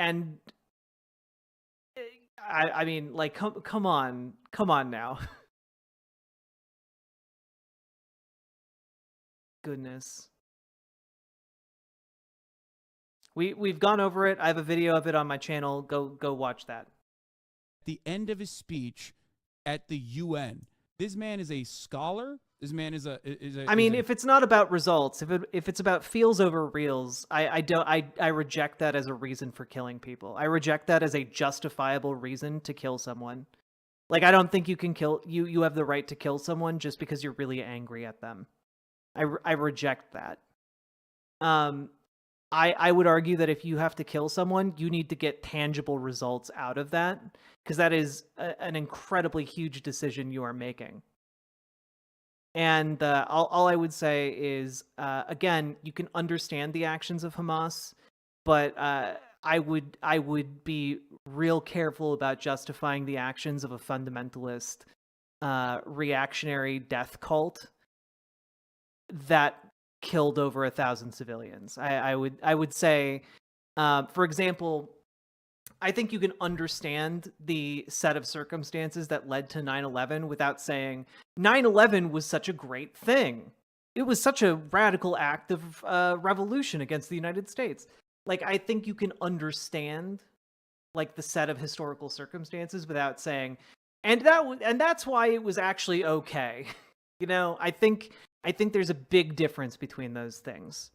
I mean, like, come on now. Goodness. We've gone over it. I have a video of it on my channel. Go watch that. The end of his speech at the UN. This man is a scholar. This man is a. I mean, if it's not about results, if it's about feels over reals, I reject that as a reason for killing people. I reject that as a justifiable reason to kill someone. Like, I don't think you can kill you have the right to kill someone just because you're really angry at them. I reject that. I would argue that if you have to kill someone, you need to get tangible results out of that, because that is an incredibly huge decision you are making. And all I would say is, again, you can understand the actions of Hamas, but I would be real careful about justifying the actions of a fundamentalist, reactionary death cult that killed over 1,000 civilians. I would say, for example, I think you can understand the set of circumstances that led to 9/11 without saying 9/11 was such a great thing. It was such a radical act of revolution against the United States. Like, I think you can understand, like, the set of historical circumstances without saying, and that's why it was actually okay. You know, I think there's a big difference between those things.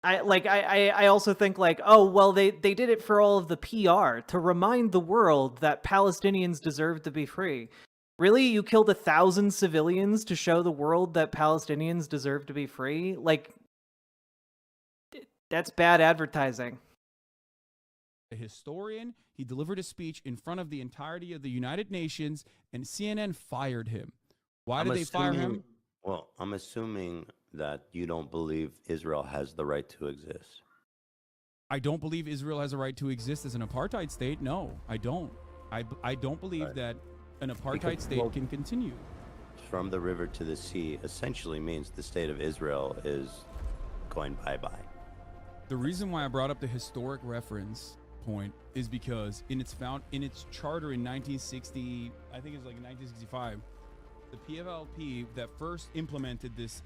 I also think, like, oh, well, they did it for all of the PR to remind the world that Palestinians deserve to be free. Really? You killed 1,000 civilians to show the world that Palestinians deserve to be free? Like, that's bad advertising. A historian. He delivered a speech in front of the entirety of the United Nations, and CNN fired him. Why did they fire him? Well, I'm assuming that you don't believe Israel has the right to exist. I don't believe Israel has a right to exist as an apartheid state. No, I don't. I don't believe that an apartheid state can continue. From the river to the sea essentially means the state of Israel is going bye-bye. The reason why I brought up the historic reference point is because in its charter in 1960, I think it was like 1965, the PFLP that first implemented this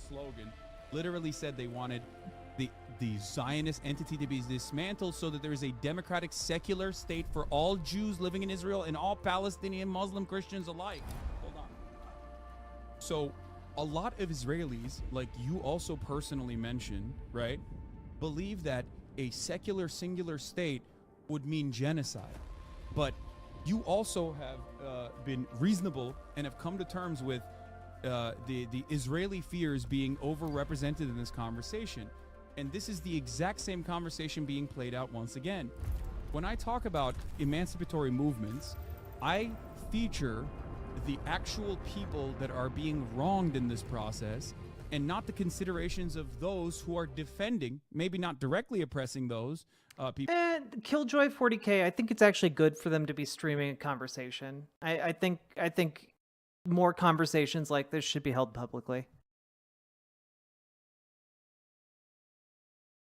slogan literally said they wanted the Zionist entity to be dismantled so that there is a democratic secular state for all Jews living in Israel and all Palestinian Muslim Christians alike. Hold on. So a lot of Israelis, like you also personally mentioned, right, believe that a secular singular state would mean genocide. But you also have been reasonable and have come to terms with the Israeli fears being overrepresented in this conversation. And this is the exact same conversation being played out once again. When I talk about emancipatory movements, I feature the actual people that are being wronged in this process and not the considerations of those who are defending, maybe not directly oppressing those people. Killjoy 40K, I think it's actually good for them to be streaming a conversation. I think more conversations like this should be held publicly.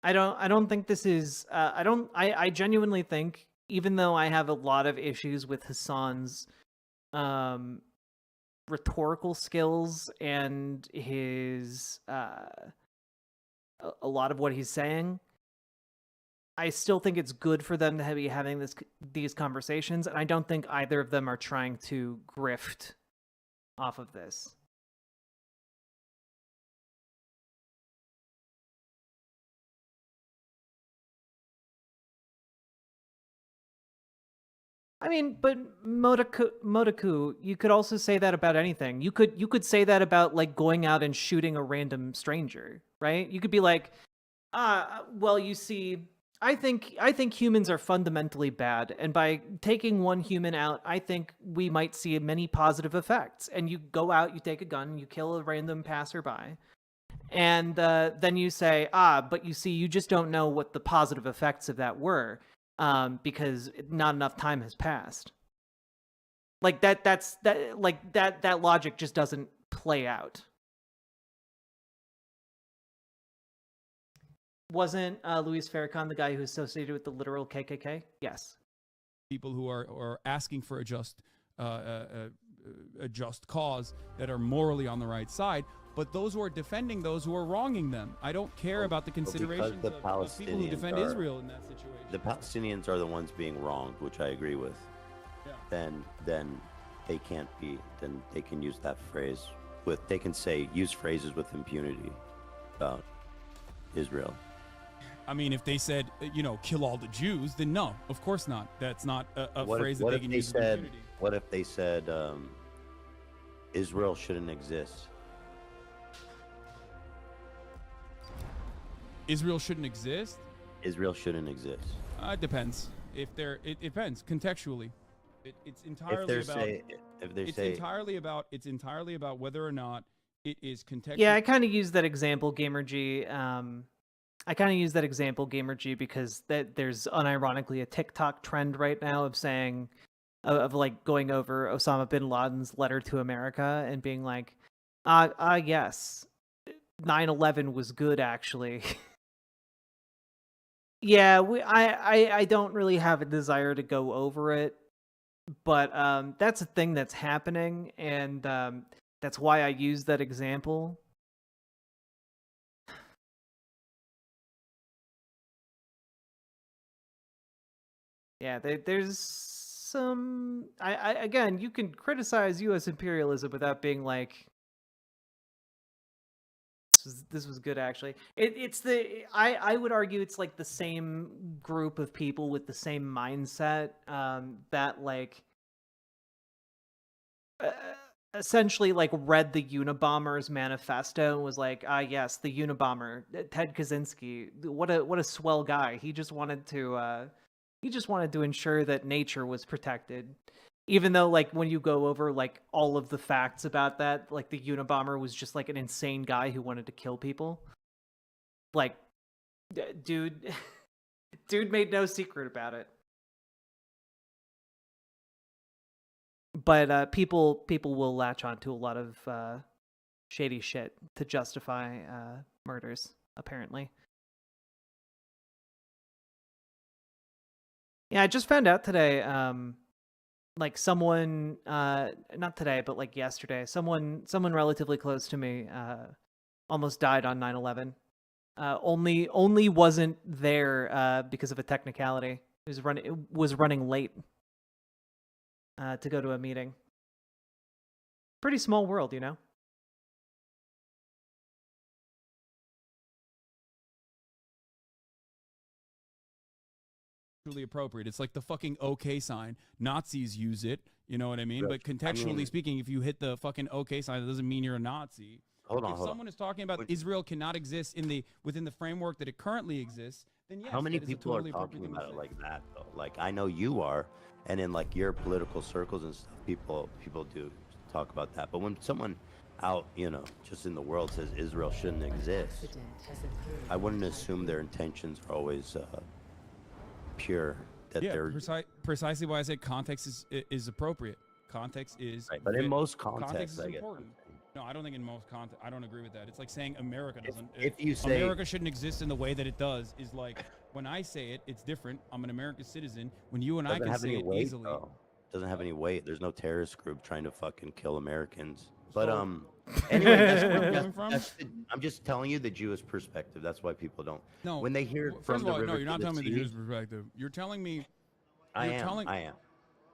I don't think this is I genuinely think, even though I have a lot of issues with Hassan's rhetorical skills and his a lot of what he's saying, I still think it's good for them to be having these conversations, and I don't think either of them are trying to grift off of this. I mean, but Motoku, you could also say that about anything. You could say that about like going out and shooting a random stranger, right? You could be like, well, you see, I think humans are fundamentally bad, and by taking one human out, I think we might see many positive effects. And you go out, you take a gun, you kill a random passerby, and then you say, but you see, you just don't know what the positive effects of that were, because not enough time has passed. Like that logic just doesn't play out. Wasn't Luis Farrakhan the guy who associated with the literal KKK? Yes. People who are asking for a just cause, that are morally on the right side, but those who are defending those who are wronging them. I don't care about the considerations of people who defend Israel in that situation. The Palestinians are the ones being wronged, which I agree with. Yeah. Then they can't be. Then they can use that phrase with. They can use phrases with impunity about Israel. I mean, if they said, kill all the Jews, then no, of course not. That's not a phrase that they can use with impunity. What if they said Israel shouldn't exist? Israel shouldn't exist? Israel shouldn't exist. It depends. It depends contextually. It's entirely it's entirely about whether or not it is contextual. Yeah, I kind of use that example, GamerG. Because there's unironically a TikTok trend right now of saying, of like going over Osama bin Laden's letter to America and being like, yes, 9/11 was good actually. Yeah, I don't really have a desire to go over it, but that's a thing that's happening, and that's why I use that example. Yeah, there's some. I again, you can criticize U.S. imperialism without being like, this was good actually. I would argue it's like the same group of people with the same mindset that like essentially like read the Unabomber's manifesto and was like, yes, the Unabomber, Ted Kaczynski, what a swell guy. He just wanted to ensure that nature was protected. Even though, like, when you go over, like, all of the facts about that, like, the Unabomber was just, like, an insane guy who wanted to kill people. Like, dude made no secret about it. But people will latch on to a lot of shady shit to justify murders, apparently. Yeah, I just found out today, like someone, not today, but like yesterday, someone relatively close to me almost died on 9/11. Only wasn't there because of a technicality. It was running late to go to a meeting. Pretty small world, you know? Appropriate. It's like the fucking OK sign. Nazis use it, you know what I mean? But contextually speaking, if you hit the fucking OK sign, that doesn't mean you're a Nazi. If someone is talking about Israel cannot exist within the framework that it currently exists, then yes. How many people are talking about it like that though? Like I know you are, and in like your political circles and stuff, people do talk about that. But when someone out, just in the world says Israel shouldn't exist, I wouldn't assume their intentions are always pure. Precisely why I said context is appropriate. Context is right, but in most contexts, is important. No, I don't think in most context. I don't agree with that. It's like saying America doesn't. If you say America shouldn't exist in the way that it does, is like when I say it, it's different. I'm an American citizen. When you and I can say it easily, doesn't have any weight. There's no terrorist group trying to fucking kill Americans. But anyway, I'm just telling you the Jewish perspective. That's why people don't. No, when they hear first of all, no, you're not telling me the Jewish perspective. You're telling me. I am.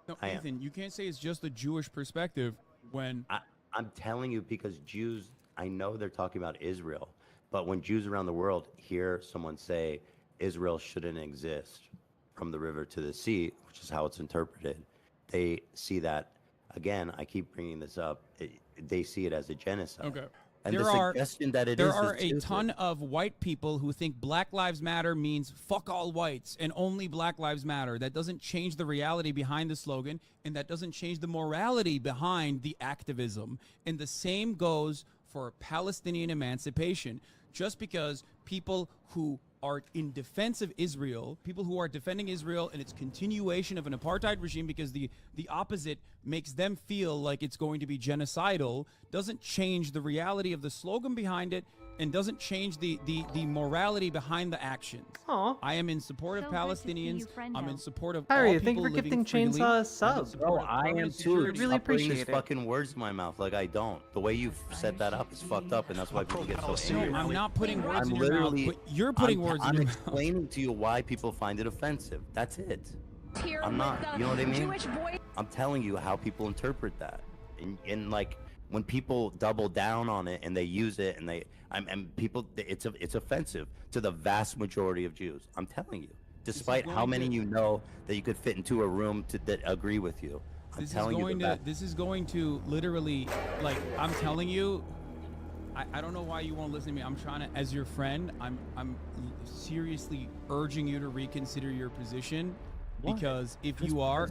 No, Ethan, you can't say it's just the Jewish perspective when. I'm telling you because Jews, I know they're talking about Israel, but when Jews around the world hear someone say Israel shouldn't exist from the river to the sea, which is how it's interpreted, they see that, again, I keep bringing this up, they see it as a genocide. Okay. And there the are, suggestion that it there is are a stupid. ton of white people who think Black Lives Matter means fuck all whites and only Black Lives Matter. That doesn't change the reality behind the slogan, and that doesn't change the morality behind the activism. And the same goes for Palestinian emancipation. Just because people who are in defense of Israel, people who are defending Israel and its continuation of an apartheid regime because the opposite makes them feel like it's going to be genocidal, doesn't change the reality of the slogan behind it and doesn't change the morality behind the actions. Aw. I am in support of So good to see Palestinians. you, friendo. I'm in support of Harry, all thank you people for living gifting freely. Chainsaw a I'm in sub. support Bro, of I am permanent too. security. really Stop putting these appreciate it. fucking words in my mouth like I don't. The way you set that up is fucked up, and that's why people get so angry. No, I'm not putting words I'm in your mouth, literally, but you're putting words in I'm your mouth. explaining to you why people find it offensive. That's it. I'm not. You know what I mean? I'm telling you how people interpret that, and like when people double down on it and they use it, and people, it's offensive to the vast majority of Jews. I'm telling you, despite how many you know that you could fit into a room that agree with you. This is going to literally, like, I'm telling you, I don't know why you won't listen to me. I'm trying to, as your friend, I'm seriously urging you to reconsider your position, because if you are,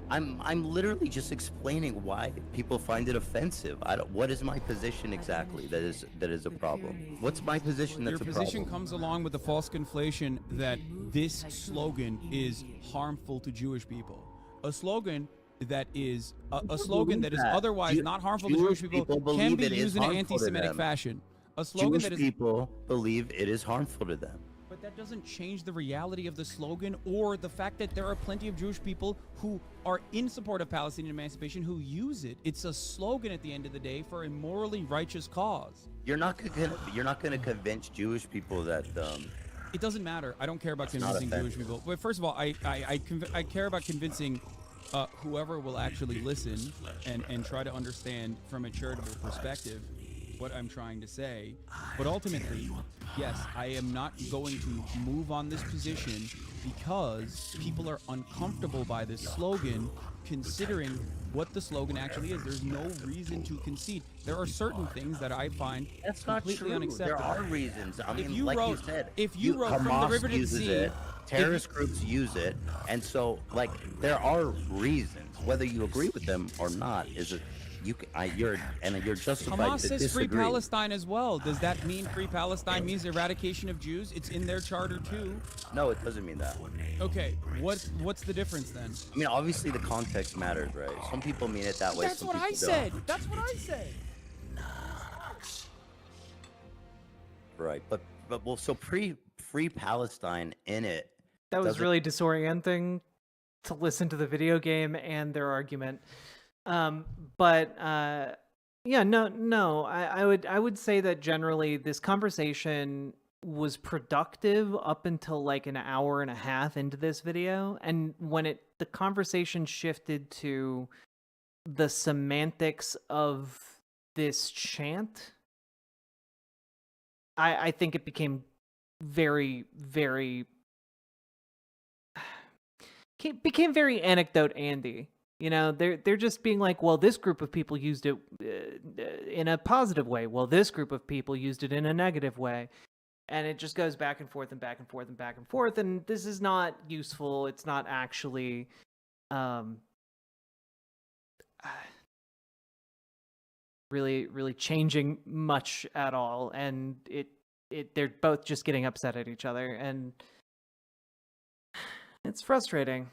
I'm literally just explaining why people find it offensive. What is my position exactly that is a problem? What's my position that's a problem? Your position comes along with the false conflation that this slogan is harmful to Jewish people. A slogan that is otherwise not harmful to Jewish people can be used in an anti-Semitic fashion. A slogan Jewish people believe it is harmful to them. But that doesn't change the reality of the slogan or the fact that there are plenty of Jewish people who are in support of Palestinian emancipation who use it. It's a slogan at the end of the day for a morally righteous cause. You're not gonna convince Jewish people that. It doesn't matter. I don't care about convincing Jewish people. But first of all, I care about convincing whoever will actually listen and try to understand from a charitable perspective what I'm trying to say. But ultimately, yes, I am not going to move on this position because people are uncomfortable by this slogan, considering what the slogan actually is. There's no reason to concede. There are certain things that I find completely unacceptable. There are reasons. I mean, if you wrote from the river to the sea, terrorist groups use it, and so like there are reasons. Whether you agree with them or not you're justified Hamas to says disagree. free Palestine as well. Does that mean free Palestine means eradication of Jews? It's in their charter too. No, it doesn't mean that. Okay, what's the difference then? I mean, obviously the context matters, right? Some people mean it that way. That's what I said. That's what I said. Right, but well, so free Palestine in it. That was really disorienting to listen to the video game and their argument. Yeah, no, I would say that generally this conversation was productive up until like an hour and a half into this video, and when the conversation shifted to the semantics of this chant, I think it became very, very anecdote Andy. You know, they're just being like, well, this group of people used it in a positive way. Well, this group of people used it in a negative way. And it just goes back and forth and back and forth and back and forth. And this is not useful. It's not actually really changing much at all. And they're both just getting upset at each other. And it's frustrating.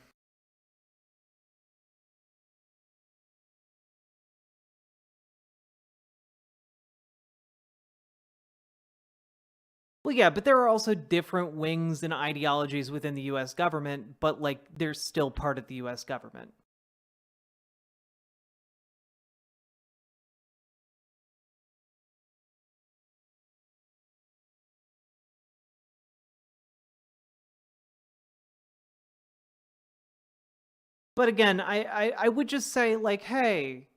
Well, yeah, but there are also different wings and ideologies within the U.S. government, but, like, they're still part of the U.S. government. But again, I would just say, like, hey,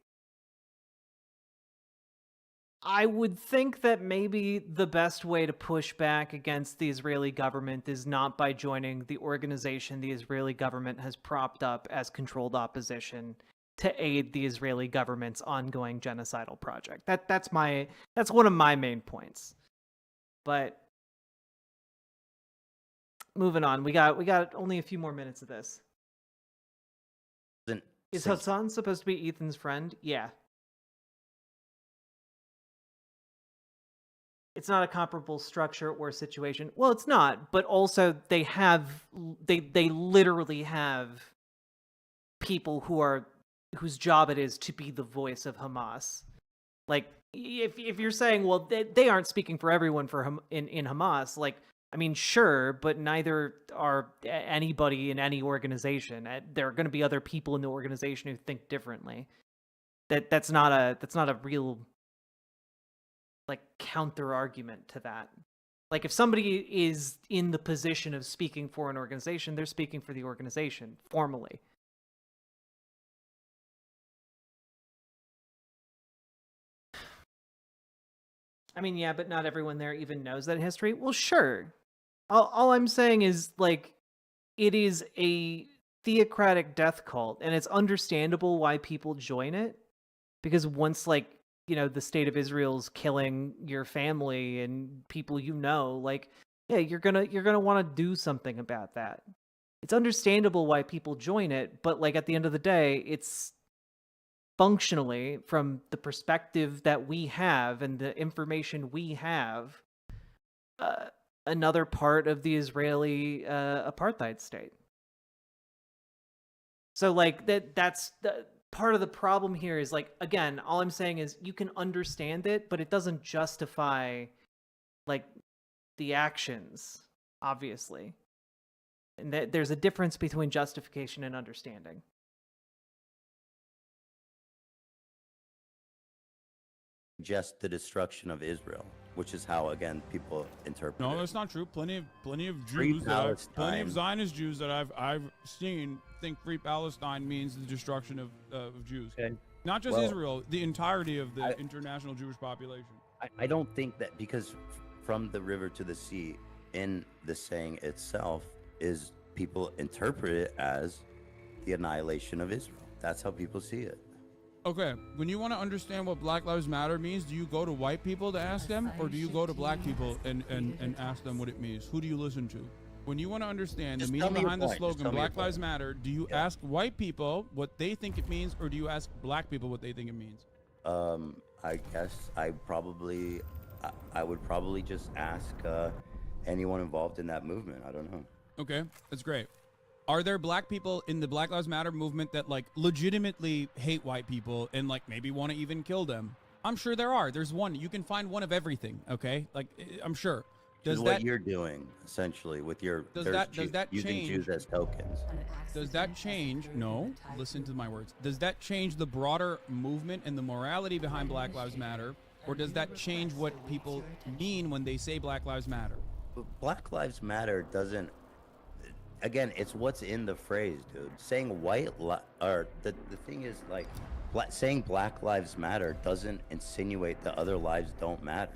I would think that maybe the best way to push back against the Israeli government is not by joining the organization the Israeli government has propped up as controlled opposition to aid the Israeli government's ongoing genocidal project. That's one of my main points. But moving on, we got only a few more minutes of this. Is Hassan supposed to be Ethan's friend? Yeah. It's not a comparable structure or situation. Well, it's not, but also they literally have people whose job it is to be the voice of Hamas. Like, if you're saying, well, they aren't speaking for everyone in Hamas, like, I mean, sure, but neither are anybody in any organization. There are going to be other people in the organization who think differently. That's not a real, like, counter argument to that. Like, if somebody is in the position of speaking for an organization, they're speaking for the organization formally. I mean, yeah, but not everyone there even knows that history. Well, sure. All I'm saying is, like, it is a theocratic death cult, and it's understandable why people join it. Because once, like, you know, the state of Israel's killing your family and people you know, like, yeah, you're gonna want to do something about that. It's understandable why people join it, but, like, at the end of the day, it's functionally, from the perspective that we have and the information we have, another part of the Israeli apartheid state. So, like, that's the part of the problem here is, like, again, all I'm saying is you can understand it, but it doesn't justify, like, the actions, obviously. And there's a difference between justification and understanding. Just the destruction of Israel, which is how, again, people interpret No, it. that's not true. Plenty of Jews, plenty of Zionist Jews that I've seen think Free Palestine means the destruction of Jews. Okay. Not just Israel, the entirety of the international Jewish population. I don't think that, because from the river to the sea, in the saying itself, is people interpret it as the annihilation of Israel. That's how people see it. Okay, when you want to understand what Black Lives Matter means, do you go to white people to ask them, or do you go to black people and ask them what it means? Who do you listen to? When you want to understand the meaning behind the slogan Black Lives Matter, do you ask white people what they think it means, or do you ask black people what they think it means? I guess I would probably just ask anyone involved in that movement. I don't know. Okay, that's great. Are there black people in the Black Lives Matter movement that, like, legitimately hate white people and, like, maybe want to even kill them? I'm sure there are. There's one. You can find one of everything, okay? Like, I'm sure. Does what you're doing, essentially, with your... Does that using change, Jews as tokens. Does that change... No, listen to my words. Does that change the broader movement and the morality behind Black Lives Matter? Or does that change what people mean when they say Black Lives Matter? Black Lives Matter doesn't... Again, it's what's in the phrase, dude. Saying the thing is, like, saying Black Lives Matter doesn't insinuate that other lives don't matter.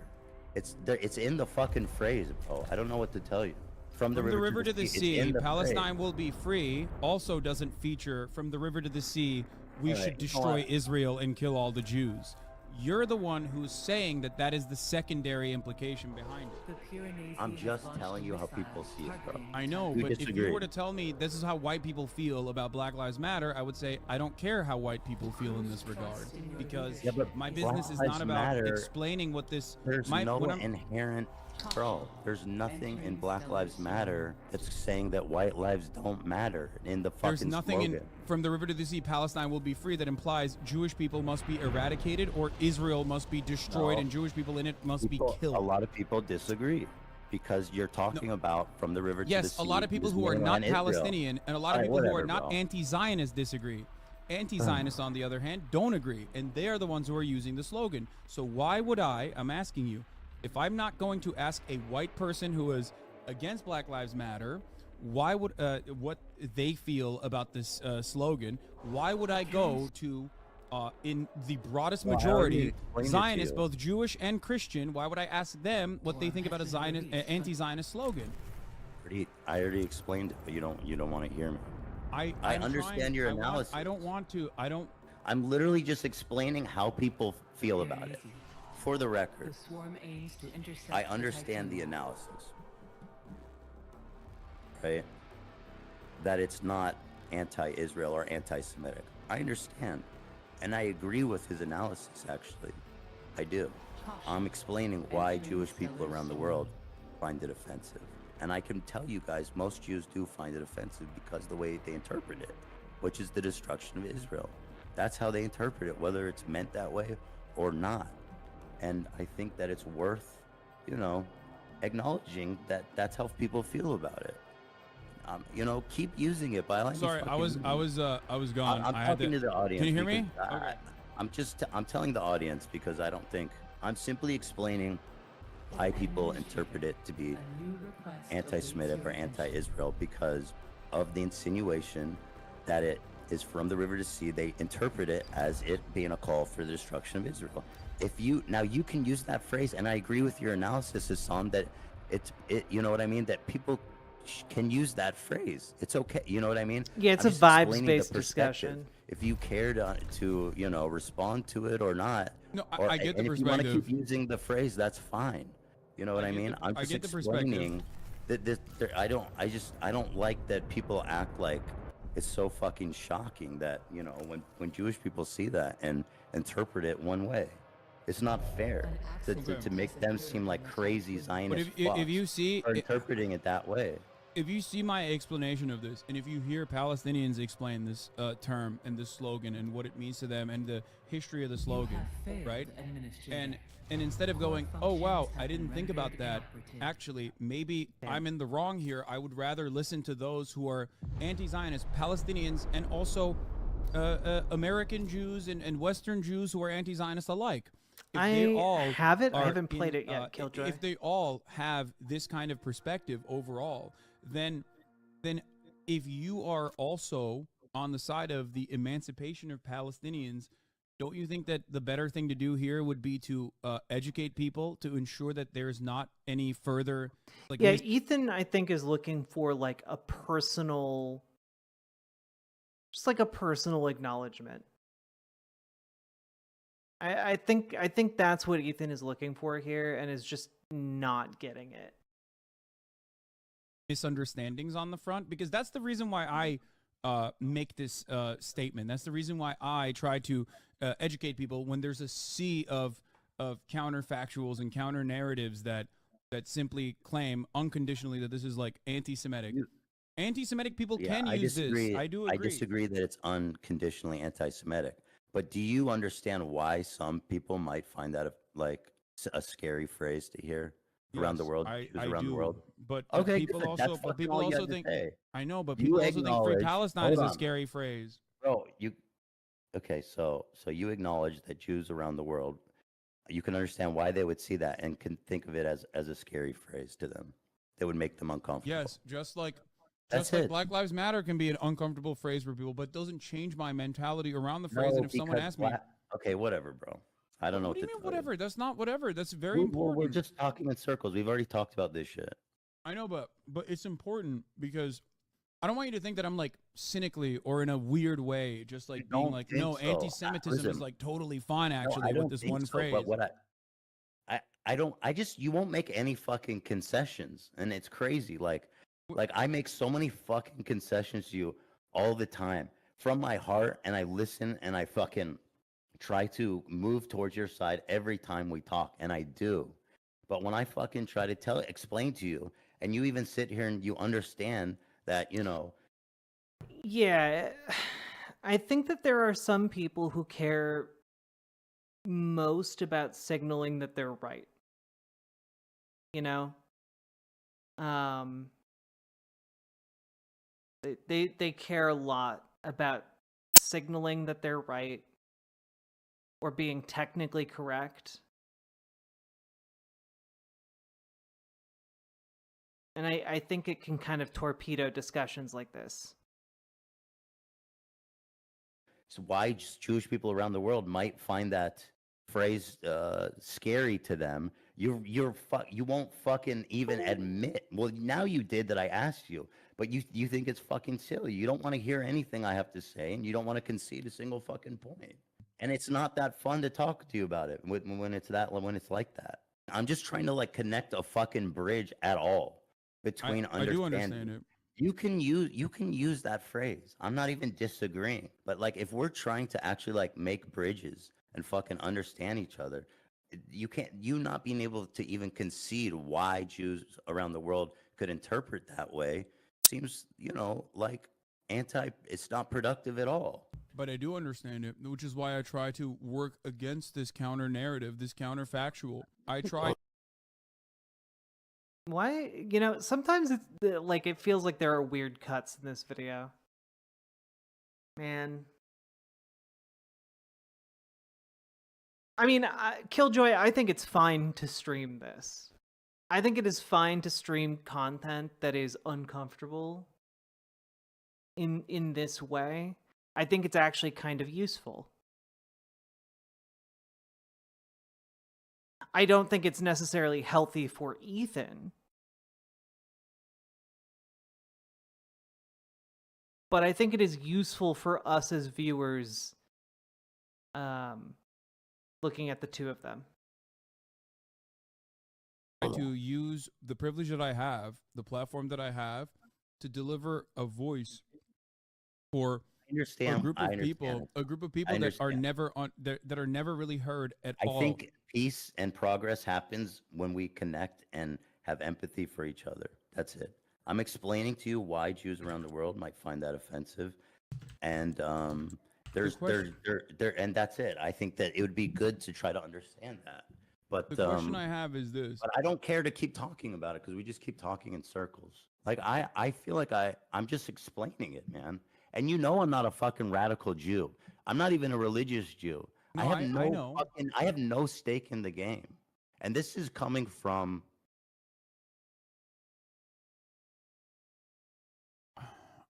It's in the fucking phrase, bro. I don't know what to tell you. From the river to the sea, Palestine will be free. Also doesn't feature from the river to the sea. We should destroy Israel and kill all the Jews. You're the one who's saying that is the secondary implication behind it. I'm just telling you how people see it, bro. I know, but if you were to tell me this is how white people feel about Black Lives Matter, I would say I don't care how white people feel in this regard, because my business is not about explaining what this... There's inherent... Bro, there's nothing in Black Lives Matter that's saying that white lives don't matter in the fucking slogan. There's nothing in From the River to the Sea, Palestine will be free that implies Jewish people must be eradicated or Israel must be destroyed and Jewish people in it must be killed. A lot of people disagree because you're talking about from the river to the sea. Yes, a lot of people who are not Palestinian and a lot of people who are not anti-Zionist disagree. Anti-Zionists, on the other hand, don't agree, and they are the ones who are using the slogan. So why would I'm asking you, if I'm not going to ask a white person who is against Black Lives Matter, why would what they feel about this slogan? Why would I go to in the broadest Well, majority, Zionists, both Jewish and Christian, why would I ask them what they think about a Zionist, anti-Zionist slogan? I already explained it, but you don't want to hear me. I understand your analysis. I don't want to. I'm literally just explaining how people feel about it. For the record, I understand the analysis, right? That it's not anti-Israel or anti-Semitic. I understand. And I agree with his analysis, actually. I do. I'm explaining why Jewish people around the world find it offensive. And I can tell you guys, most Jews do find it offensive because the way they interpret it, which is the destruction of Israel. That's how they interpret it, whether it's meant that way or not. And I think that it's worth, acknowledging that that's how people feel about it. Keep using it by all means. Sorry, I was gone. I'm talking to the audience. Can you hear me? Okay. I'm telling the audience because I don't think I'm simply explaining why people interpret it to be anti-Semitic or anti-Israel because of the insinuation that it is from the river to sea. They interpret it as it being a call for the destruction of Israel. You can use that phrase, and I agree with your analysis, Hassan, that you know what I mean, that people can use that phrase. It's okay. You know what I mean? Yeah, it's a vibes-based discussion. If you care to respond to it or not. No, I get the perspective. If you want to keep using the phrase, that's fine. You know what I mean? I'm just explaining that I don't like that people act like it's so fucking shocking that, when Jewish people see that and interpret it one way. It's not fair to make them seem like crazy Zionists. But if you see interpreting it that way. If you see my explanation of this, and if you hear Palestinians explain this term and this slogan and what it means to them and the history of the slogan, right? And instead of going, oh wow, I didn't think about that. Actually, maybe I'm in the wrong here. I would rather listen to those who are anti-Zionist, Palestinians, and also American Jews and Western Jews who are anti-Zionist alike. I haven't played it yet, Killjoy. If they all have this kind of perspective overall, then if you are also on the side of the emancipation of Palestinians, don't you think that the better thing to do here would be to educate people to ensure that there's not any further Ethan, I think, is looking for like a personal acknowledgement. I think that's what Ethan is looking for here and is just not getting it. Misunderstandings on the front, because that's the reason why I make this statement. That's the reason why I try to educate people when there's a sea of counterfactuals and counter narratives that simply claim unconditionally that this is like anti-Semitic. Anti-Semitic people can use this. I do agree. I disagree that it's unconditionally anti-Semitic. But do you understand why some people might find that a scary phrase to hear around the world? The world. But okay, people also think. I know, but people also think Free Palestine is a scary phrase. Bro, so you acknowledge that Jews around the world, you can understand why they would see that and can think of it as a scary phrase to them. That would make them uncomfortable. Yes, just like Black Lives Matter can be an uncomfortable phrase for people, but it doesn't change my mentality around the phrase. And if someone asks me, okay, whatever, bro. I don't know what to tell you. Whatever. That's not whatever. That's very important. We're just talking in circles. We've already talked about this shit. I know, but it's important because I don't want you to think that I'm like cynically or in a weird way, just like being like, no, anti-Semitism is like totally fine actually with this one phrase. But what you won't make any fucking concessions, and it's crazy. Like I make so many fucking concessions to you all the time from my heart, and I listen and I fucking try to move towards your side every time we talk, and I do. But when I fucking try to explain to you, and you even sit here and you understand that, Yeah, I think that there are some people who care most about signaling that they're right. They care a lot about signaling that they're right or being technically correct. And I think it can kind of torpedo discussions like this. So why Jewish people around the world might find that phrase scary to them. You won't fucking even admit. Well, now you did that I asked you, but you think it's fucking silly. You don't want to hear anything I have to say, and you don't want to concede a single fucking point. And it's not that fun to talk to you about it when it's like that. I'm just trying to like connect a fucking bridge at all between I do understand it. You can use that phrase. I'm not even disagreeing. But like if we're trying to actually like make bridges and fucking understand each other, you not being able to even concede why Jews around the world could interpret that way seems, like it's not productive at all. But I do understand it, which is why I try to work against this counter narrative, this counterfactual. I try. Why? Sometimes it's like it feels like there are weird cuts in this video. Man. I mean, Killjoy, I think it's fine to stream this. I think it is fine to stream content that is uncomfortable in this way. I think it's actually kind of useful. I don't think it's necessarily healthy for Ethan. But I think it is useful for us as viewers looking at the two of them. To use the privilege that I have, the platform that I have, to deliver a voice for a group of people that are never that are never really heard at all. I think peace and progress happens when we connect and have empathy for each other. That's it. I'm explaining to you why Jews around the world might find that offensive, and and that's it. I think that it would be good to try to understand that. But the question I have is this. But I don't care to keep talking about it because we just keep talking in circles. Like I feel like I'm just explaining it, man. And I'm not a fucking radical Jew. I'm not even a religious Jew. No, I have no stake in the game. And this is coming from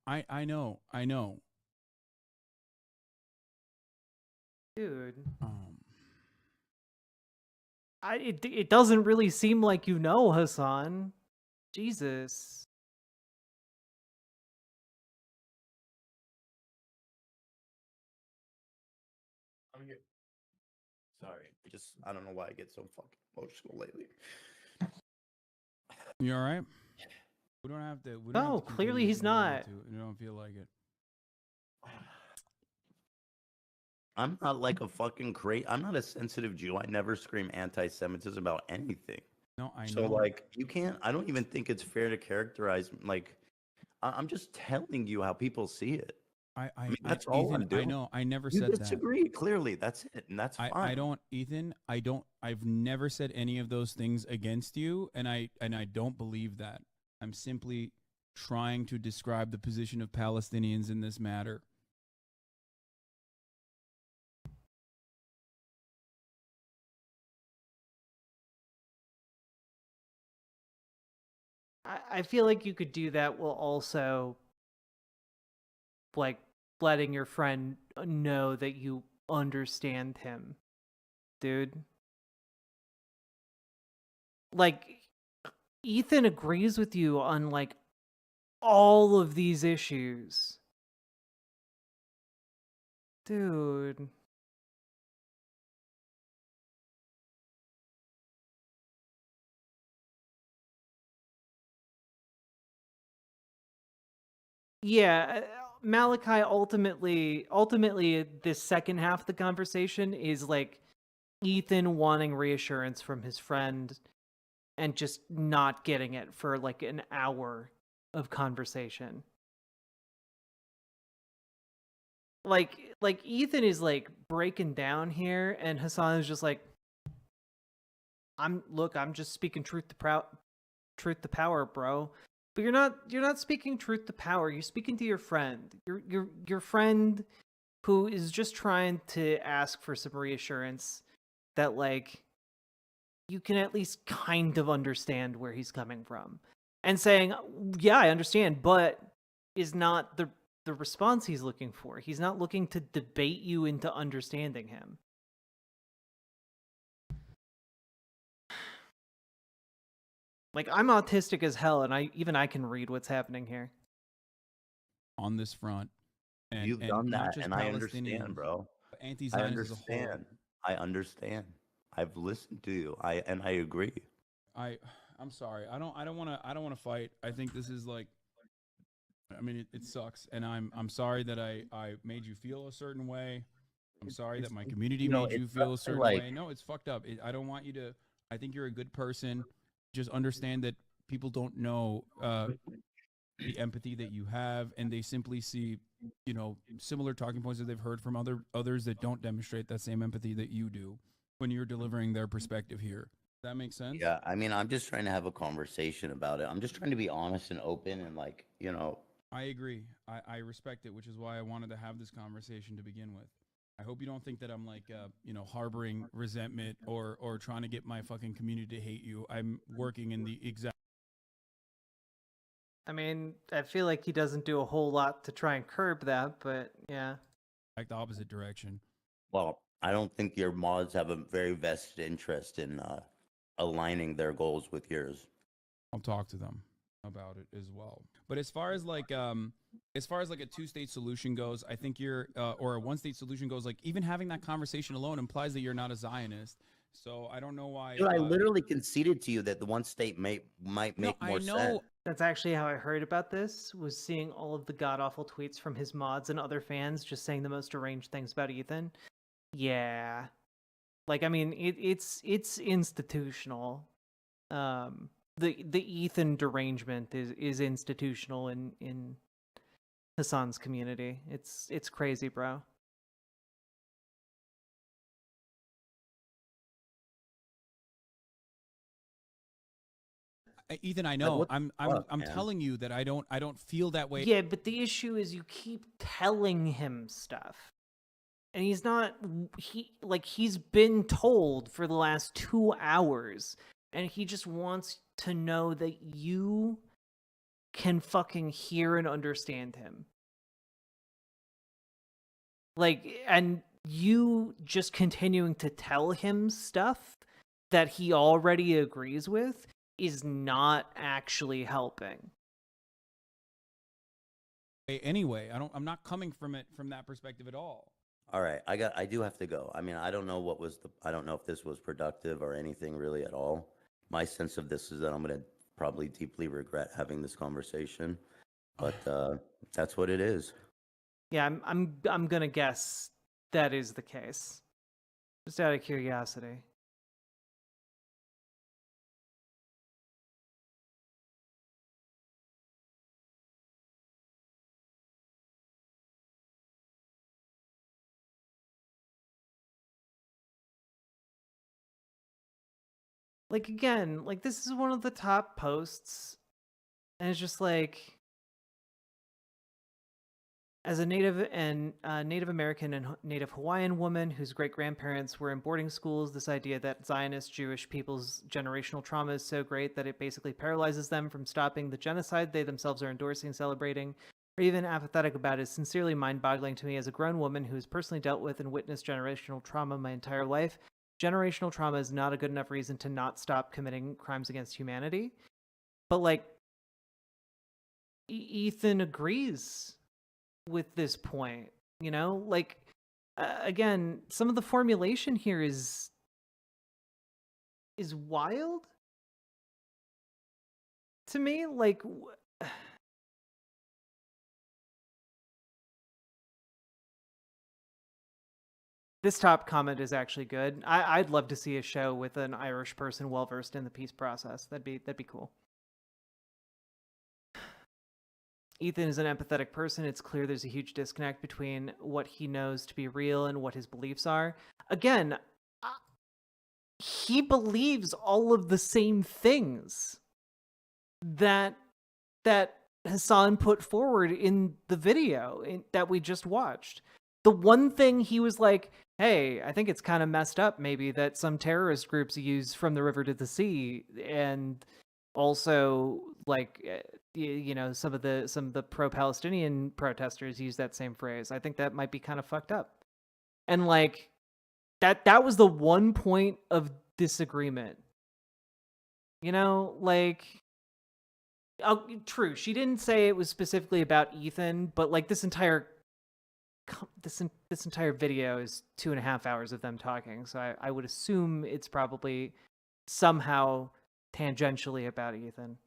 I know. Dude. It doesn't really seem like Hassan. Jesus. Sorry. I don't know why I get so fucking emotional lately. You all right? We don't have to. No, clearly he's not. You don't feel like it. I'm not like a fucking I'm not a sensitive Jew. I never scream anti-Semitism about anything. No, I know. So like you can't. I don't even think it's fair to characterize like. I'm just telling you how people see it. I mean, that's all Ethan, I'm doing. I know. I never said that. You disagree. Clearly, that's it, and that's fine. I don't, Ethan. I've never said any of those things against you, and I don't believe that. I'm simply trying to describe the position of Palestinians in this matter. I feel like you could do that while also like letting your friend know that you understand him, dude. Like Ethan agrees with you on like all of these issues. Dude. Yeah, Malachi ultimately this second half of the conversation is like Ethan wanting reassurance from his friend and just not getting it for like an hour of conversation. Like Ethan is like breaking down here and Hassan is just like I'm just speaking truth to power, bro. But you're not speaking truth to power. You're speaking to your friend. Your friend who is just trying to ask for some reassurance that like you can at least kind of understand where he's coming from. And saying, "Yeah, I understand," but is not the the response he's looking for. He's not looking to debate you into understanding him. Like, I'm autistic as hell, and I can read what's happening here. On this front. And, You've done that, and I Palestinian, understand, bro. Anti-Zionist as a whole. I understand. I've listened to you. I agree. I'm sorry. I don't want to fight. I think this is like, I mean, it sucks, and I'm sorry that I made you feel a certain way. I'm sorry that my community made you feel a certain way. No, it's fucked up. I don't want you to. I think you're a good person. Just understand that people don't know the empathy that you have, and they simply see, similar talking points that they've heard from others that don't demonstrate that same empathy that you do when you're delivering their perspective here. Does that make sense? Yeah, I mean, I'm just trying to have a conversation about it. I'm just trying to be honest and open and I agree. I respect it, which is why I wanted to have this conversation to begin with. I hope you don't think that I'm like, harboring resentment or trying to get my fucking community to hate you. I'm working in the exact. I mean, I feel like he doesn't do a whole lot to try and curb that, but yeah. Like the opposite direction. Well, I don't think your mods have a very vested interest in aligning their goals with yours. I'll talk to them about it as well. But as far as like a two-state solution goes, I think or a one-state solution goes, like even having that conversation alone implies that you're not a Zionist. So I don't know why. Dude, I literally conceded to you that the one state might make more sense. That's actually how I heard about this, was seeing all of the god-awful tweets from his mods and other fans just saying the most deranged things about Ethan. Yeah. Like, I mean, it's institutional. The Ethan derangement is institutional in Hassan's community. It's crazy, bro. Ethan, I know. I'm telling you that I don't feel that way. Yeah, but the issue is you keep telling him stuff. And he's been told for the last 2 hours, and he just wants to know that you can fucking hear and understand him. Like, and you just continuing to tell him stuff that he already agrees with is not actually helping. Anyway, I'm not coming from it from that perspective at all. All right, I do have to go. I mean, I don't know I don't know if this was productive or anything really at all. My sense of this is that I'm going to probably deeply regret having this conversation, but that's what it is. Yeah, I'm going to guess that is the case. Just out of curiosity. Like, again, like, this is one of the top posts, and it's just like, as a Native American and Native Hawaiian woman whose great-grandparents were in boarding schools, this idea that Zionist Jewish people's generational trauma is so great that it basically paralyzes them from stopping the genocide they themselves are endorsing, celebrating, or even apathetic about is sincerely mind-boggling to me as a grown woman who has personally dealt with and witnessed generational trauma my entire life. Generational trauma is not a good enough reason to not stop committing crimes against humanity. But, like, Ethan agrees with this point, Like, again, some of the formulation here is wild to me. Like, this top comment is actually good. I'd love to see a show with an Irish person well versed in the peace process. That'd be cool. Ethan is an empathetic person. It's clear there's a huge disconnect between what he knows to be real and what his beliefs are. Again, he believes all of the same things that Hassan put forward in the video that we just watched. The one thing he was like, hey, I think it's kind of messed up maybe that some terrorist groups use From the River to the Sea, and also like some of the pro-Palestinian protesters use that same phrase. I think that might be kind of fucked up. And like that was the one point of disagreement. Like, oh, true, she didn't say it was specifically about Ethan, but like this entire video is 2.5 hours of them talking, so I would assume it's probably somehow tangentially about Ethan.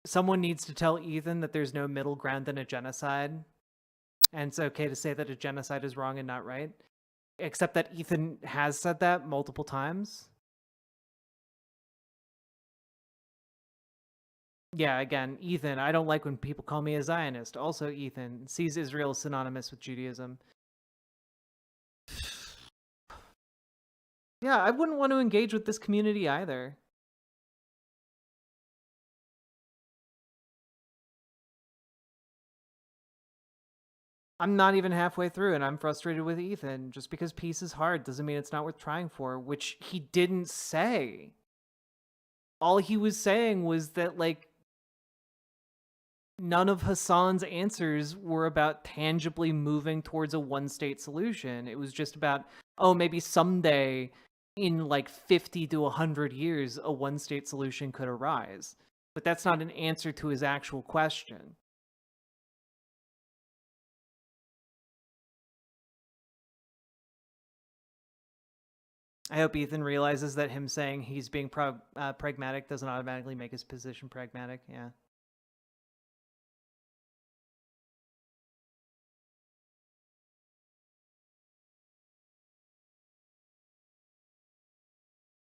Someone needs to tell Ethan that there's no middle ground than a genocide, and it's okay to say that a genocide is wrong and not right. Except that Ethan has said that multiple times. Yeah, again, Ethan, I don't like when people call me a Zionist. Also, Ethan sees Israel as synonymous with Judaism. Yeah, I wouldn't want to engage with this community either. I'm not even halfway through and I'm frustrated with Ethan. Just because peace is hard doesn't mean it's not worth trying for, which he didn't say. All he was saying was that, like, none of Hassan's answers were about tangibly moving towards a one-state solution. It was just about, oh, maybe someday in like 50 to 100 years, a one-state solution could arise. But that's not an answer to his actual question. I hope Ethan realizes that him saying he's being pragmatic doesn't automatically make his position pragmatic. Yeah.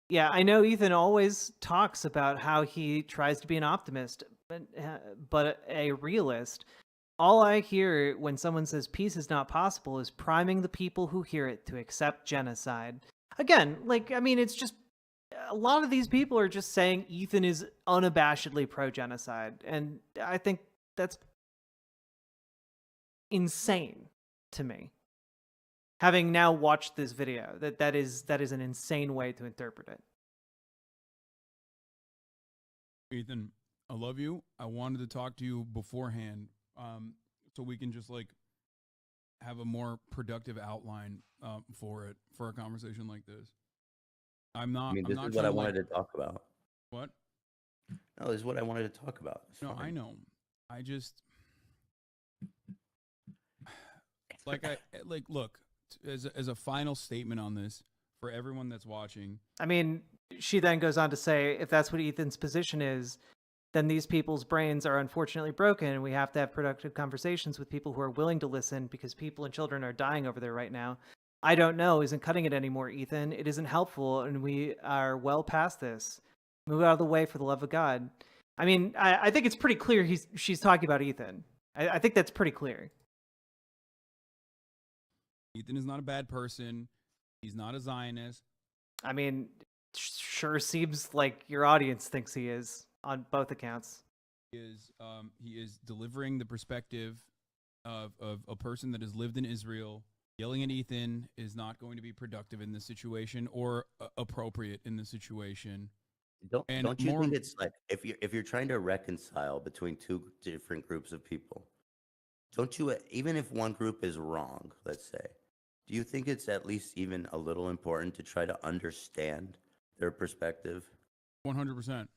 Yeah, I know Ethan always talks about how he tries to be an optimist, but a realist. All I hear when someone says peace is not possible is priming the people who hear it to accept genocide. Again, like, I mean, it's just a lot of these people are just saying Ethan is unabashedly pro-genocide, and I think that's insane to me. Having now watched this video, that is an insane way to interpret it. Ethan, I love you. I wanted to talk to you beforehand, so we can just like have a more productive outline for a conversation like this. I mean, this is what I wanted to talk about. What? No, this is what I wanted to talk about. No, I know. I just look, as a final statement on this for everyone that's watching. I mean, she then goes on to say, if that's what Ethan's position is, then these people's brains are unfortunately broken, and we have to have productive conversations with people who are willing to listen, because people and children are dying over there right now. I don't know isn't cutting it anymore, Ethan. It isn't helpful, and we are well past this. Move out of the way, for the love of God. I mean, I think it's pretty clear she's talking about Ethan. I think that's pretty clear. Ethan is not a bad person. He's not a Zionist. I mean, sure seems like your audience thinks he is on both accounts. He is delivering the perspective of a person that has lived in Israel. Yelling at Ethan is not going to be productive in this situation or appropriate in this situation. Don't you think it's like if you're trying to reconcile between two different groups of people, don't you, even if one group is wrong, let's say, do you think it's at least even a little important to try to understand their perspective? 100%.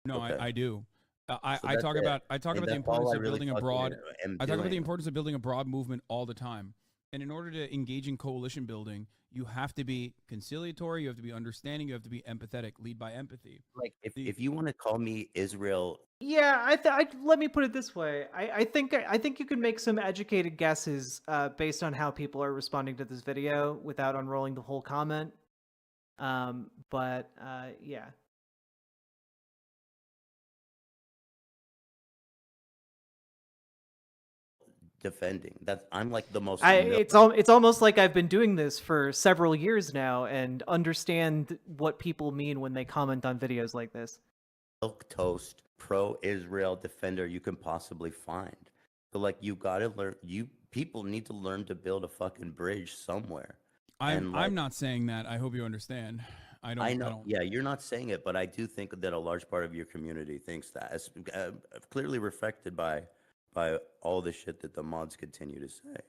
No, okay. I do. I talk about the importance of building a broad. I talk about the importance of building a broad movement all the time. And in order to engage in coalition building, you have to be conciliatory, you have to be understanding, you have to be empathetic, lead by empathy. Like if you want to call me Israel. Yeah, let me put it this way. I think you can make some educated guesses based on how people are responding to this video without unrolling the whole comment. But yeah. Defending that I'm like the most it's almost like I've been doing this for several years now and understand what people mean when they comment on videos like this. milquetoast pro-Israel defender you can possibly find. So like you gotta learn. People need to learn to build a fucking bridge somewhere. I'm not saying that. I hope you understand. I don't. know. Yeah, you're not saying it, but I do think that a large part of your community thinks that. It's clearly reflected by all the shit that the mods continue to say.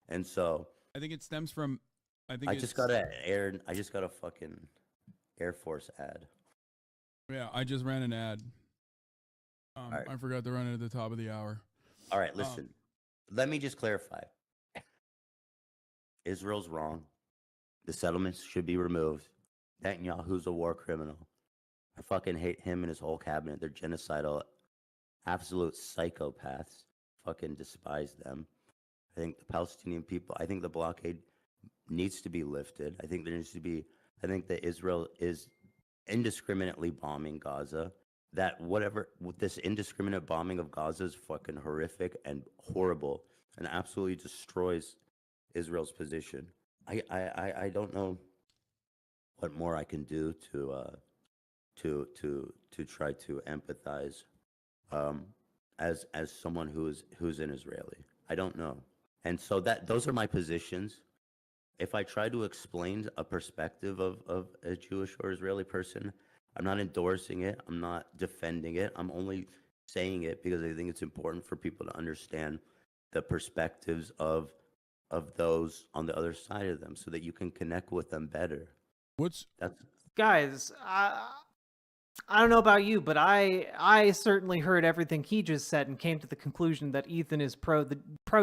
And so I think it stems from. I just got a fucking Air Force ad. Yeah, I just ran an ad. Right. I forgot to run it at the top of the hour. All right, listen. Let me just clarify. Israel's wrong. The settlements should be removed. Netanyahu's a war criminal. I fucking hate him and his whole cabinet. They're genocidal, absolute psychopaths. Fucking despise them. I think the Palestinian people, I think the blockade needs to be lifted. I think that Israel is indiscriminately bombing Gaza. This indiscriminate bombing of Gaza is fucking horrific and horrible and absolutely destroys Israel's position. I don't know what more I can do to try to empathize as someone who's an Israeli. I don't know. And so those are my positions. If I try to explain a perspective of a Jewish or Israeli person, I'm not endorsing it. I'm not defending it. I'm only saying it because I think it's important for people to understand the perspectives of those on the other side of them so that you can connect with them better. Guys, I don't know about you, but I certainly heard everything he just said and came to the conclusion that Ethan is pro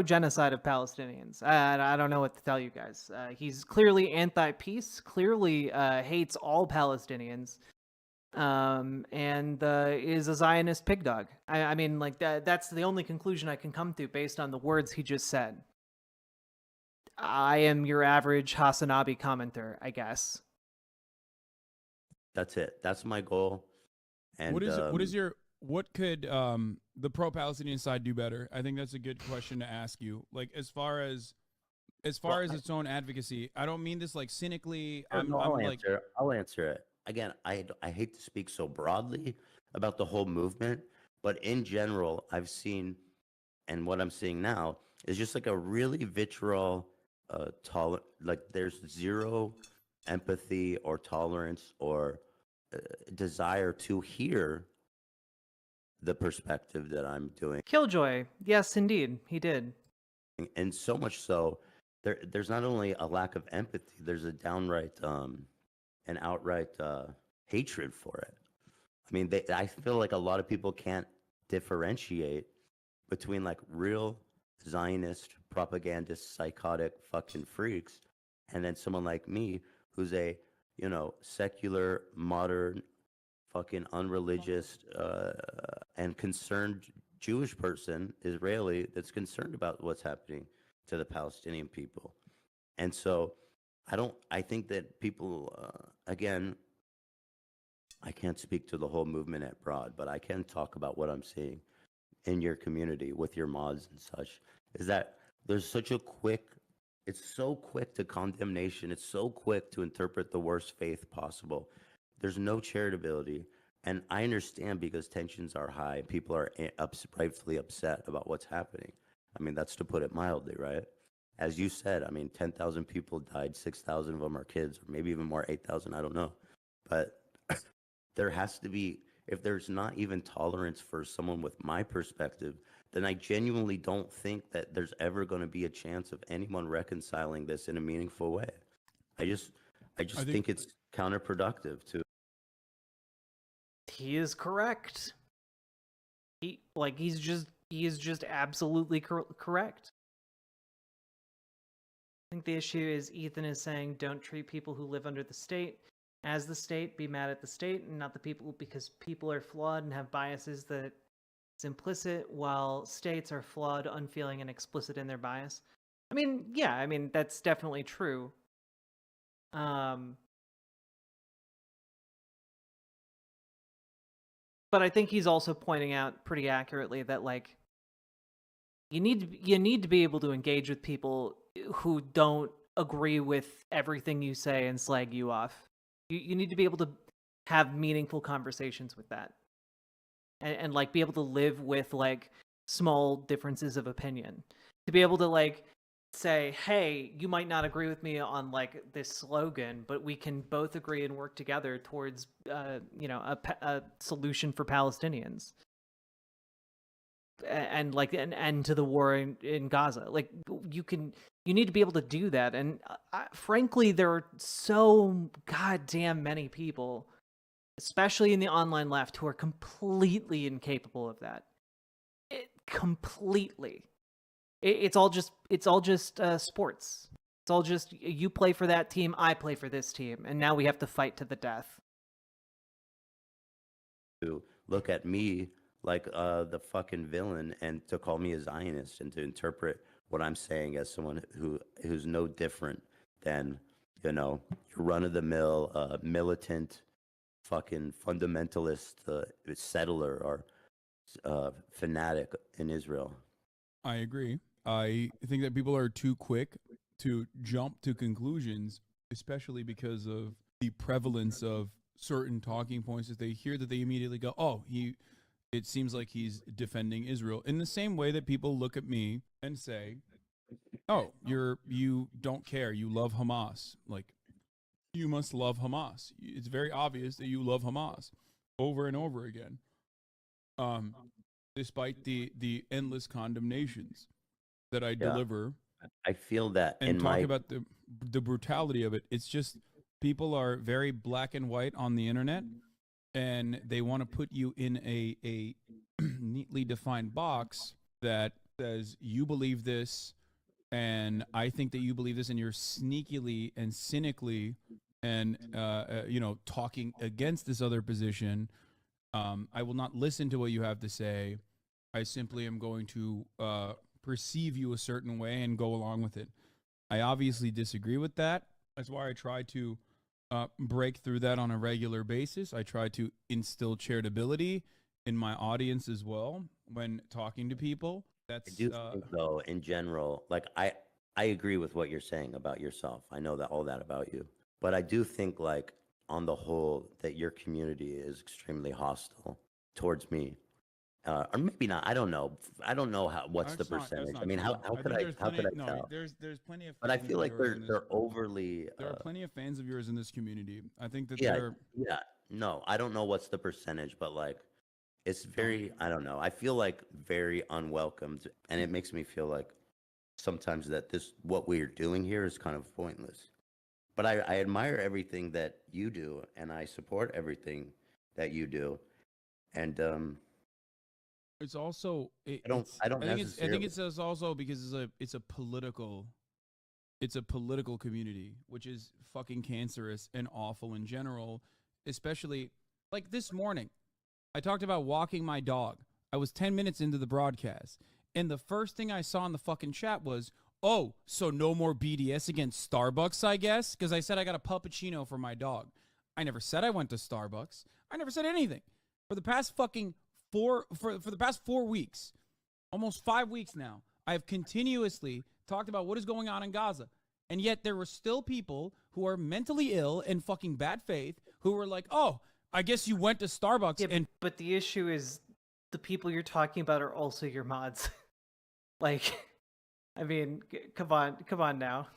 genocide of Palestinians. I don't know what to tell you guys. He's clearly anti-peace, clearly hates all Palestinians, and is a Zionist pig dog. I mean, like that's the only conclusion I can come to based on the words he just said. I am your average Hasanabi commenter, I guess. That's it. That's my goal. And what could the pro-Palestinian side do better? I think that's a good question to ask you. Like as far as its own advocacy, I don't mean this like cynically. I'll answer it. Again, I hate to speak so broadly about the whole movement, but in general, I've seen, and what I'm seeing now is just like a really vitriol, like there's zero empathy or tolerance or desire to hear the perspective that I'm doing. Killjoy, yes, indeed, he did. And so much so, there's not only a lack of empathy, there's a downright, an outright hatred for it. I mean, I feel like a lot of people can't differentiate between like real Zionist, propagandist, psychotic fucking freaks, and then someone like me who's a secular, modern, fucking unreligious, and concerned Jewish person, Israeli, that's concerned about what's happening to the Palestinian people. And so I think that people, again, I can't speak to the whole movement at broad, but I can talk about what I'm seeing in your community with your mods and such, is that there's it's so quick to condemnation. It's so quick to interpret the worst faith possible. There's no charitability. And I understand because tensions are high. People are rightfully upset about what's happening. I mean, that's to put it mildly, right? As you said, I mean, 10,000 people died. 6,000 of them are kids, or maybe even more, 8,000, I don't know. But there has to be, if there's not even tolerance for someone with my perspective, then I genuinely don't think that there's ever going to be a chance of anyone reconciling this in a meaningful way. I just think it's counterproductive to. He is correct. He is just absolutely correct. I think the issue is Ethan is saying don't treat people who live under the state as the state, be mad at the state and not the people, because people are flawed and have biases that it's implicit, while states are flawed, unfeeling, and explicit in their bias. I mean, yeah, I mean, that's definitely true. But I think he's also pointing out pretty accurately that, like, you need to be able to engage with people who don't agree with everything you say and slag you off. You need to be able to have meaningful conversations with that. and like be able to live with like small differences of opinion, to be able to like say, hey, you might not agree with me on like this slogan, but we can both agree and work together towards a solution for Palestinians, and like an end to the war in Gaza. Like you need to be able to do that. And frankly, there are so goddamn many people, especially in the online left, who are completely incapable of that. Completely. It's all just sports. It's all just you play for that team, I play for this team, and now we have to fight to the death. To look at me like the fucking villain, and to call me a Zionist, and to interpret what I'm saying as someone who's no different than, you know, your run-of-the-mill militant fucking fundamentalist settler or fanatic in Israel. I agree. I think that people are too quick to jump to conclusions, especially because of the prevalence of certain talking points. That they hear, that they immediately go, oh, it seems like he's defending Israel. In the same way that people look at me and say, oh, you don't care, you love Hamas. Like, you must love Hamas. It's very obvious that you love Hamas, over and over again. Despite the endless condemnations that I deliver. I feel that, and talk about the brutality of it. It's just people are very black and white on the internet, and they want to put you in a neatly defined box that says you believe this, and I think that you believe this, and you're sneakily and cynically and talking against this other position. I will not listen to what you have to say. I simply am going to perceive you a certain way and go along with it. I obviously disagree with that. That's why I try to break through that on a regular basis. I try to instill charitability in my audience as well when talking to people. I do think, though, in general, like I agree with what you're saying about yourself. I know that all that about you, but I do think, like, on the whole, that your community is extremely hostile towards me. Or maybe not. I don't know. I don't know what's the percentage. I mean, how could I tell? There's plenty of. But I feel like they're overly. There are plenty of fans of yours in this community. I think that yeah. No, I don't know what's the percentage, but like, it's very. I don't know. I feel like very unwelcomed, and it makes me feel like sometimes that what we're doing here is kind of pointless. But I admire everything that you do, and I support everything that you do, and it's also. I think it's also because it's a political community, which is fucking cancerous and awful in general. Especially like this morning, I talked about walking my dog. I was 10 minutes into the broadcast, and the first thing I saw in the fucking chat was, oh, so no more BDS against Starbucks, I guess? Because I said I got a puppuccino for my dog. I never said I went to Starbucks. I never said anything. For the past fucking for the past 4 weeks, almost 5 weeks now, I have continuously talked about what is going on in Gaza. And yet there were still people who are mentally ill and fucking bad faith who were like, oh, I guess you went to Starbucks. But the issue is the people you're talking about are also your mods. Like, I mean, come on now.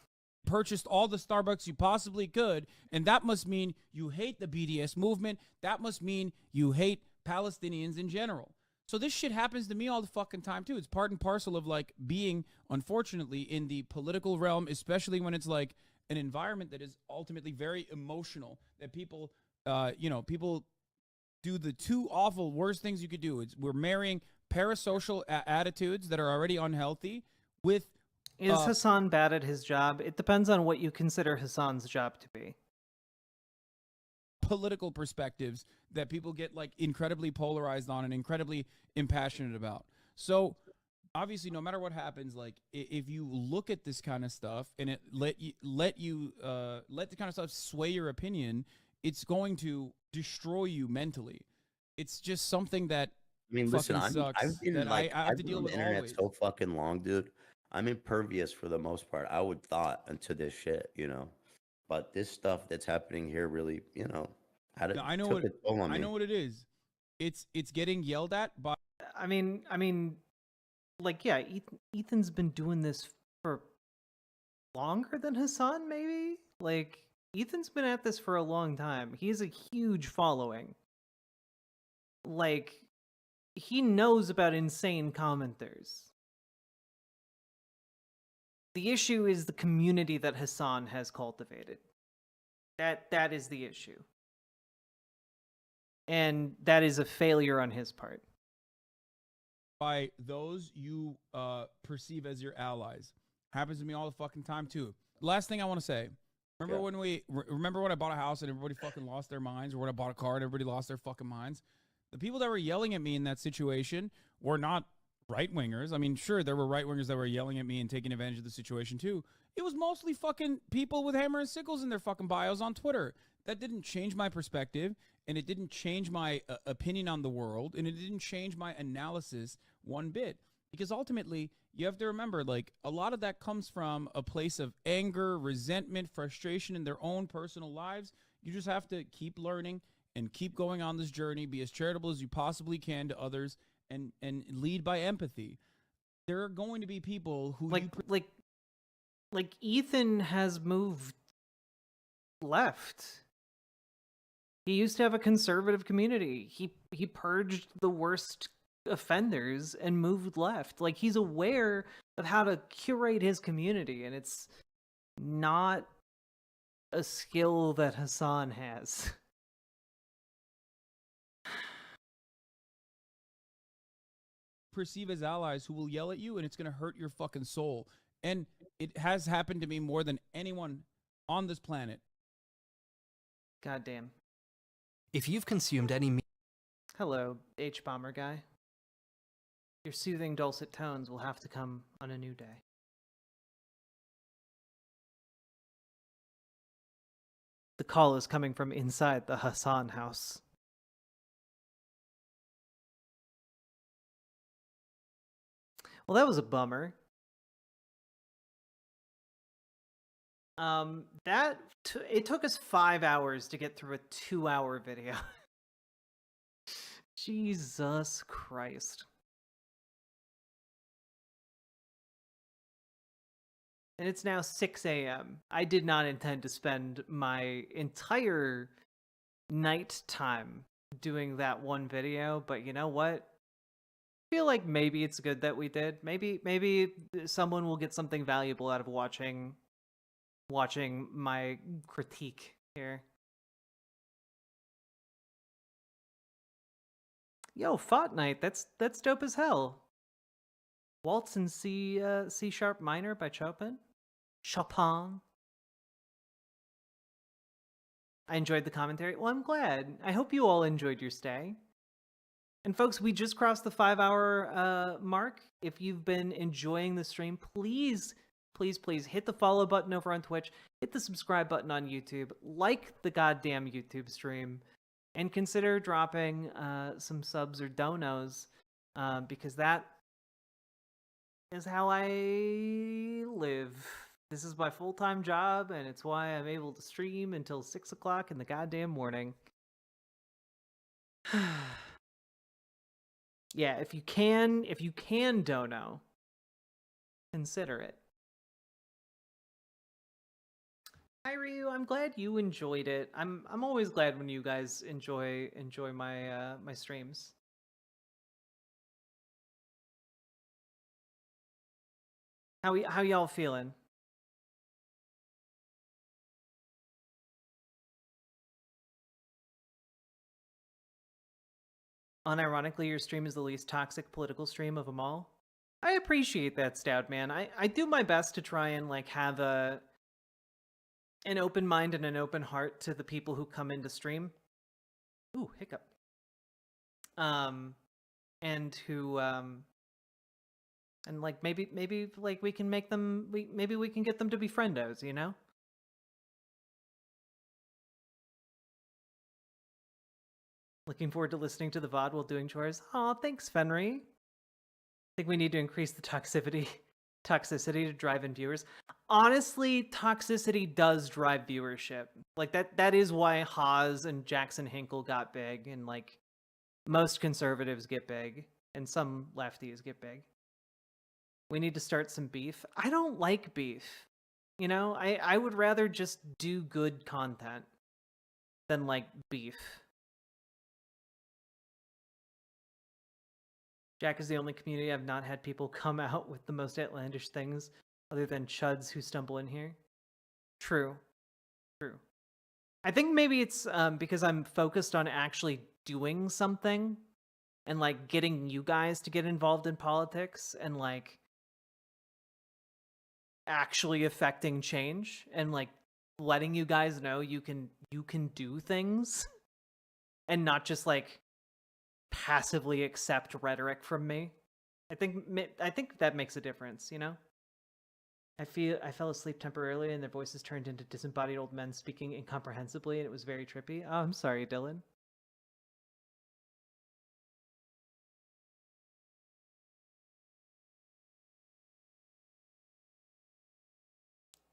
Purchased all the Starbucks you possibly could, and that must mean you hate the BDS movement. That must mean you hate Palestinians in general. So this shit happens to me all the fucking time too. It's part and parcel of like being, unfortunately, in the political realm, especially when it's like an environment that is ultimately very emotional, that people, people do the two awful worst things you could do. We're marrying parasocial attitudes that are already unhealthy with. Is Hassan bad at his job? It depends on what you consider Hassan's job to be. Political perspectives that people get like incredibly polarized on and incredibly impassionate about. So obviously, no matter what happens, like if you look at this kind of stuff and it let the kind of stuff sway your opinion, it's going to destroy you mentally. It's just something that listen, I've been I have to deal with the internet always. So fucking long, dude. I'm impervious for the most part. I would thought into this shit, but this stuff that's happening here really, I know what it is. it's getting yelled at by. I mean, like, yeah, Ethan's been doing this for longer than Hassan, maybe? Like, Ethan's been at this for a long time. He has a huge following. Like, he knows about insane commenters. The issue is the community that Hassan has cultivated. That is the issue. And that is a failure on his part. By those you perceive as your allies. Happens to me all the fucking time too. Last thing I want to say. Remember when I bought a house and everybody fucking lost their minds, or when I bought a car and everybody lost their fucking minds? The people that were yelling at me in that situation were not right-wingers. I mean, sure, there were right-wingers that were yelling at me and taking advantage of the situation too. It was mostly fucking people with hammer and sickles in their fucking bios on Twitter. That didn't change my perspective, and it didn't change my opinion on the world, and it didn't change my analysis one bit. Because ultimately, you have to remember, like, a lot of that comes from a place of anger, resentment, frustration in their own personal lives. You just have to keep learning and keep going on this journey, be as charitable as you possibly can to others, and lead by empathy. There are going to be people who like Ethan has moved left. He used to have a conservative community. He purged the worst offenders and moved left. Like, he's aware of how to curate his community, and it's not a skill that Hassan has. Perceive as allies who will yell at you, and it's going to hurt your fucking soul. And it has happened to me more than anyone on this planet. Goddamn. If you've consumed any Hello, H-Bomber guy. Your soothing dulcet tones will have to come on a new day. The call is coming from inside the Hassan house. Well, that was a bummer. It took us 5 hours to get through a 2-hour video. Jesus Christ. And it's now 6 a.m. I did not intend to spend my entire night time doing that one video, but you know what? I feel like maybe it's good that we did. Maybe someone will get something valuable out of watching my critique here. Yo, Fortnite, that's dope as hell. Waltz in C sharp minor by Chopin. I enjoyed the commentary. Well, I'm glad. I hope you all enjoyed your stay. And folks, we just crossed the 5-hour mark. If you've been enjoying the stream, please hit the follow button over on Twitch, hit the subscribe button on YouTube, like the goddamn YouTube stream, and consider dropping some subs or donos, because that is how I live. This is my full-time job, and it's why I'm able to stream until 6 o'clock in the goddamn morning. Yeah, if you can dono, consider it. Hi Ryu, I'm glad you enjoyed it. I'm always glad when you guys enjoy my my streams. How y'all feeling? Unironically, your stream is the least toxic political stream of them all. I appreciate that, Stout Man. I do my best to try and like have an open mind and an open heart to the people who come into stream. Ooh, hiccup. And who and like maybe like we can make them maybe we can get them to be friendos, you know? Looking forward to listening to the VOD while doing chores. Aw, thanks, Fenry. I think we need to increase the toxicity to drive in viewers. Honestly, toxicity does drive viewership. Like that is why Haas and Jackson Hinkle got big, and like most conservatives get big, and some lefties get big. We need to start some beef. I don't like beef. You know, I would rather just do good content than like beef. Jack is the only community I've not had people come out with the most outlandish things other than chuds who stumble in here. True. True. I think maybe it's because I'm focused on actually doing something and like getting you guys to get involved in politics and like actually affecting change and like letting you guys know you can do things and not just like passively accept rhetoric from me. I think that makes a difference, you know? I fell asleep temporarily and their voices turned into disembodied old men speaking incomprehensibly and it was very trippy. Oh, I'm sorry, Dylan.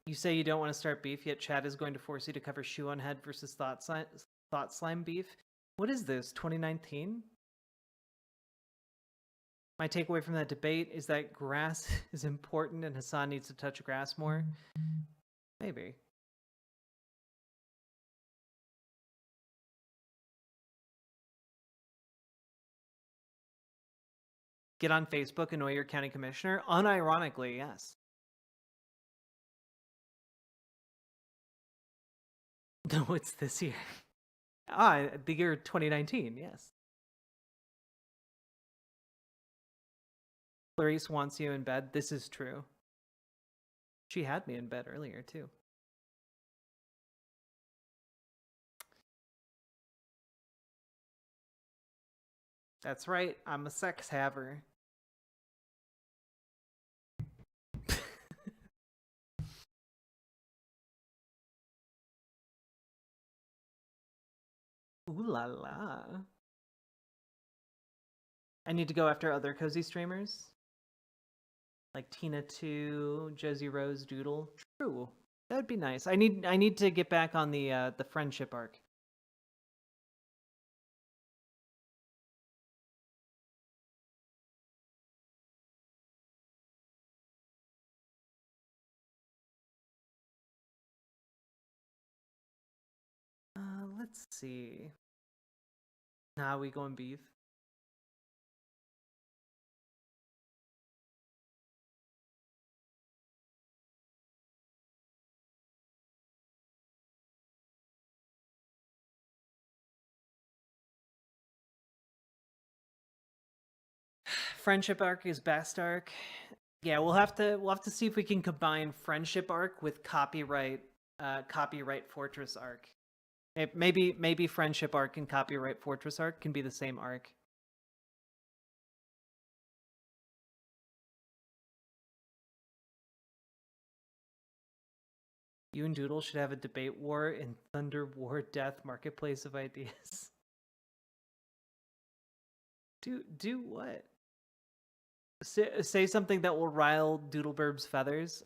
You say you don't want to start beef, yet Chad is going to force you to cover Shoe on Head versus Thought Slime beef. What is this, 2019? My takeaway from that debate is that grass is important and Hassan needs to touch grass more. Maybe. Get on Facebook, annoy your county commissioner? Unironically, yes. No, it's this year. The year 2019, yes. Clarice wants you in bed. This is true. She had me in bed earlier, too. That's right, I'm a sex haver. Ooh la la. I need to go after other cozy streamers. Like Tina2, Josie Rose, Doodle. True. That'd be nice. I need to get back on the friendship arc. Let's see. Nah, we going beef. Friendship arc is best arc. Yeah, we'll have to see if we can combine friendship arc with copyright fortress arc. Maybe friendship arc and copyright fortress arc can be the same arc. You and Doodle should have a debate war in Thunder War Death Marketplace of Ideas. Do what? Say something that will rile Doodleburb's feathers.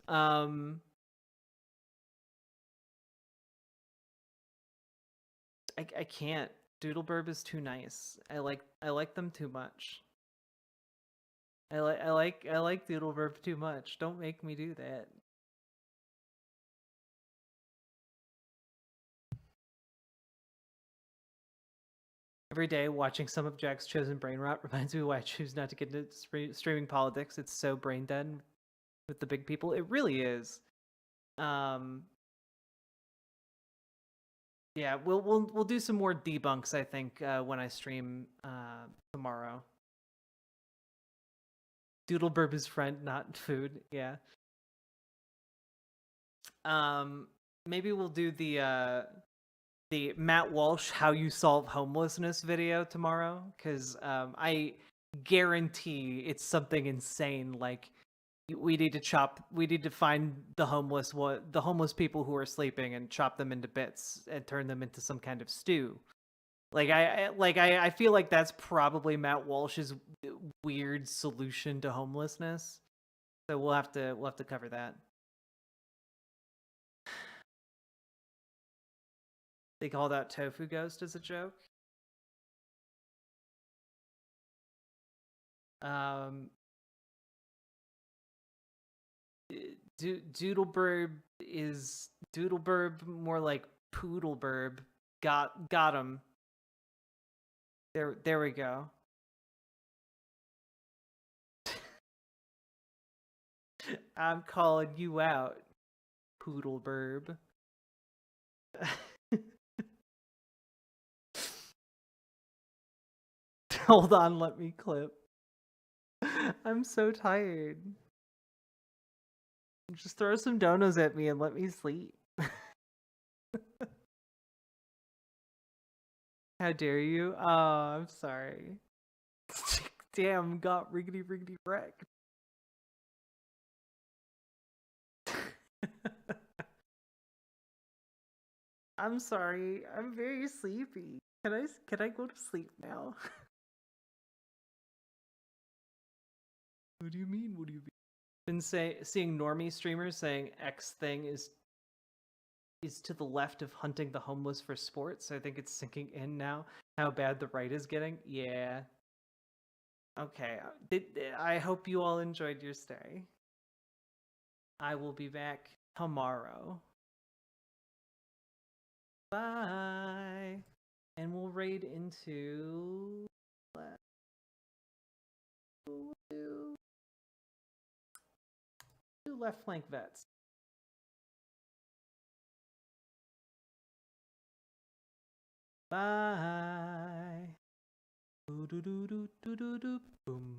I can't. Doodleburb is too nice. I like them too much. I like Doodleburb too much. Don't make me do that. Every day, watching some of Jack's chosen brain rot reminds me why I choose not to get into streaming politics. It's so brain dead with the big people. It really is. Yeah, we'll do some more debunks, I think, when I stream tomorrow. Doodleburb is friend, not food. Yeah. Maybe we'll do the Matt Walsh "How You Solve Homelessness" video tomorrow, because I guarantee it's something insane. Like we need to find the homeless people who are sleeping and chop them into bits and turn them into some kind of stew. I feel like that's probably Matt Walsh's weird solution to homelessness. So we'll have to cover that. They called out Tofu Ghost as a joke. Doodleburb is Doodleburb more like Poodleburb. Got him. There we go. I'm calling you out, Poodleburb. Hold on, let me clip. I'm so tired. Just throw some donos at me and let me sleep. How dare you? Oh, I'm sorry. Damn, got riggedy wrecked. I'm sorry. I'm very sleepy. Can I go to sleep now? What do you mean? What do you mean? Been seeing normie streamers saying X thing is to the left of hunting the homeless for sports. I think it's sinking in now how bad the right is getting. Yeah. Okay. I hope you all enjoyed your stay. I will be back tomorrow. Bye. And we'll raid into do left flank vets. Bye. Boom.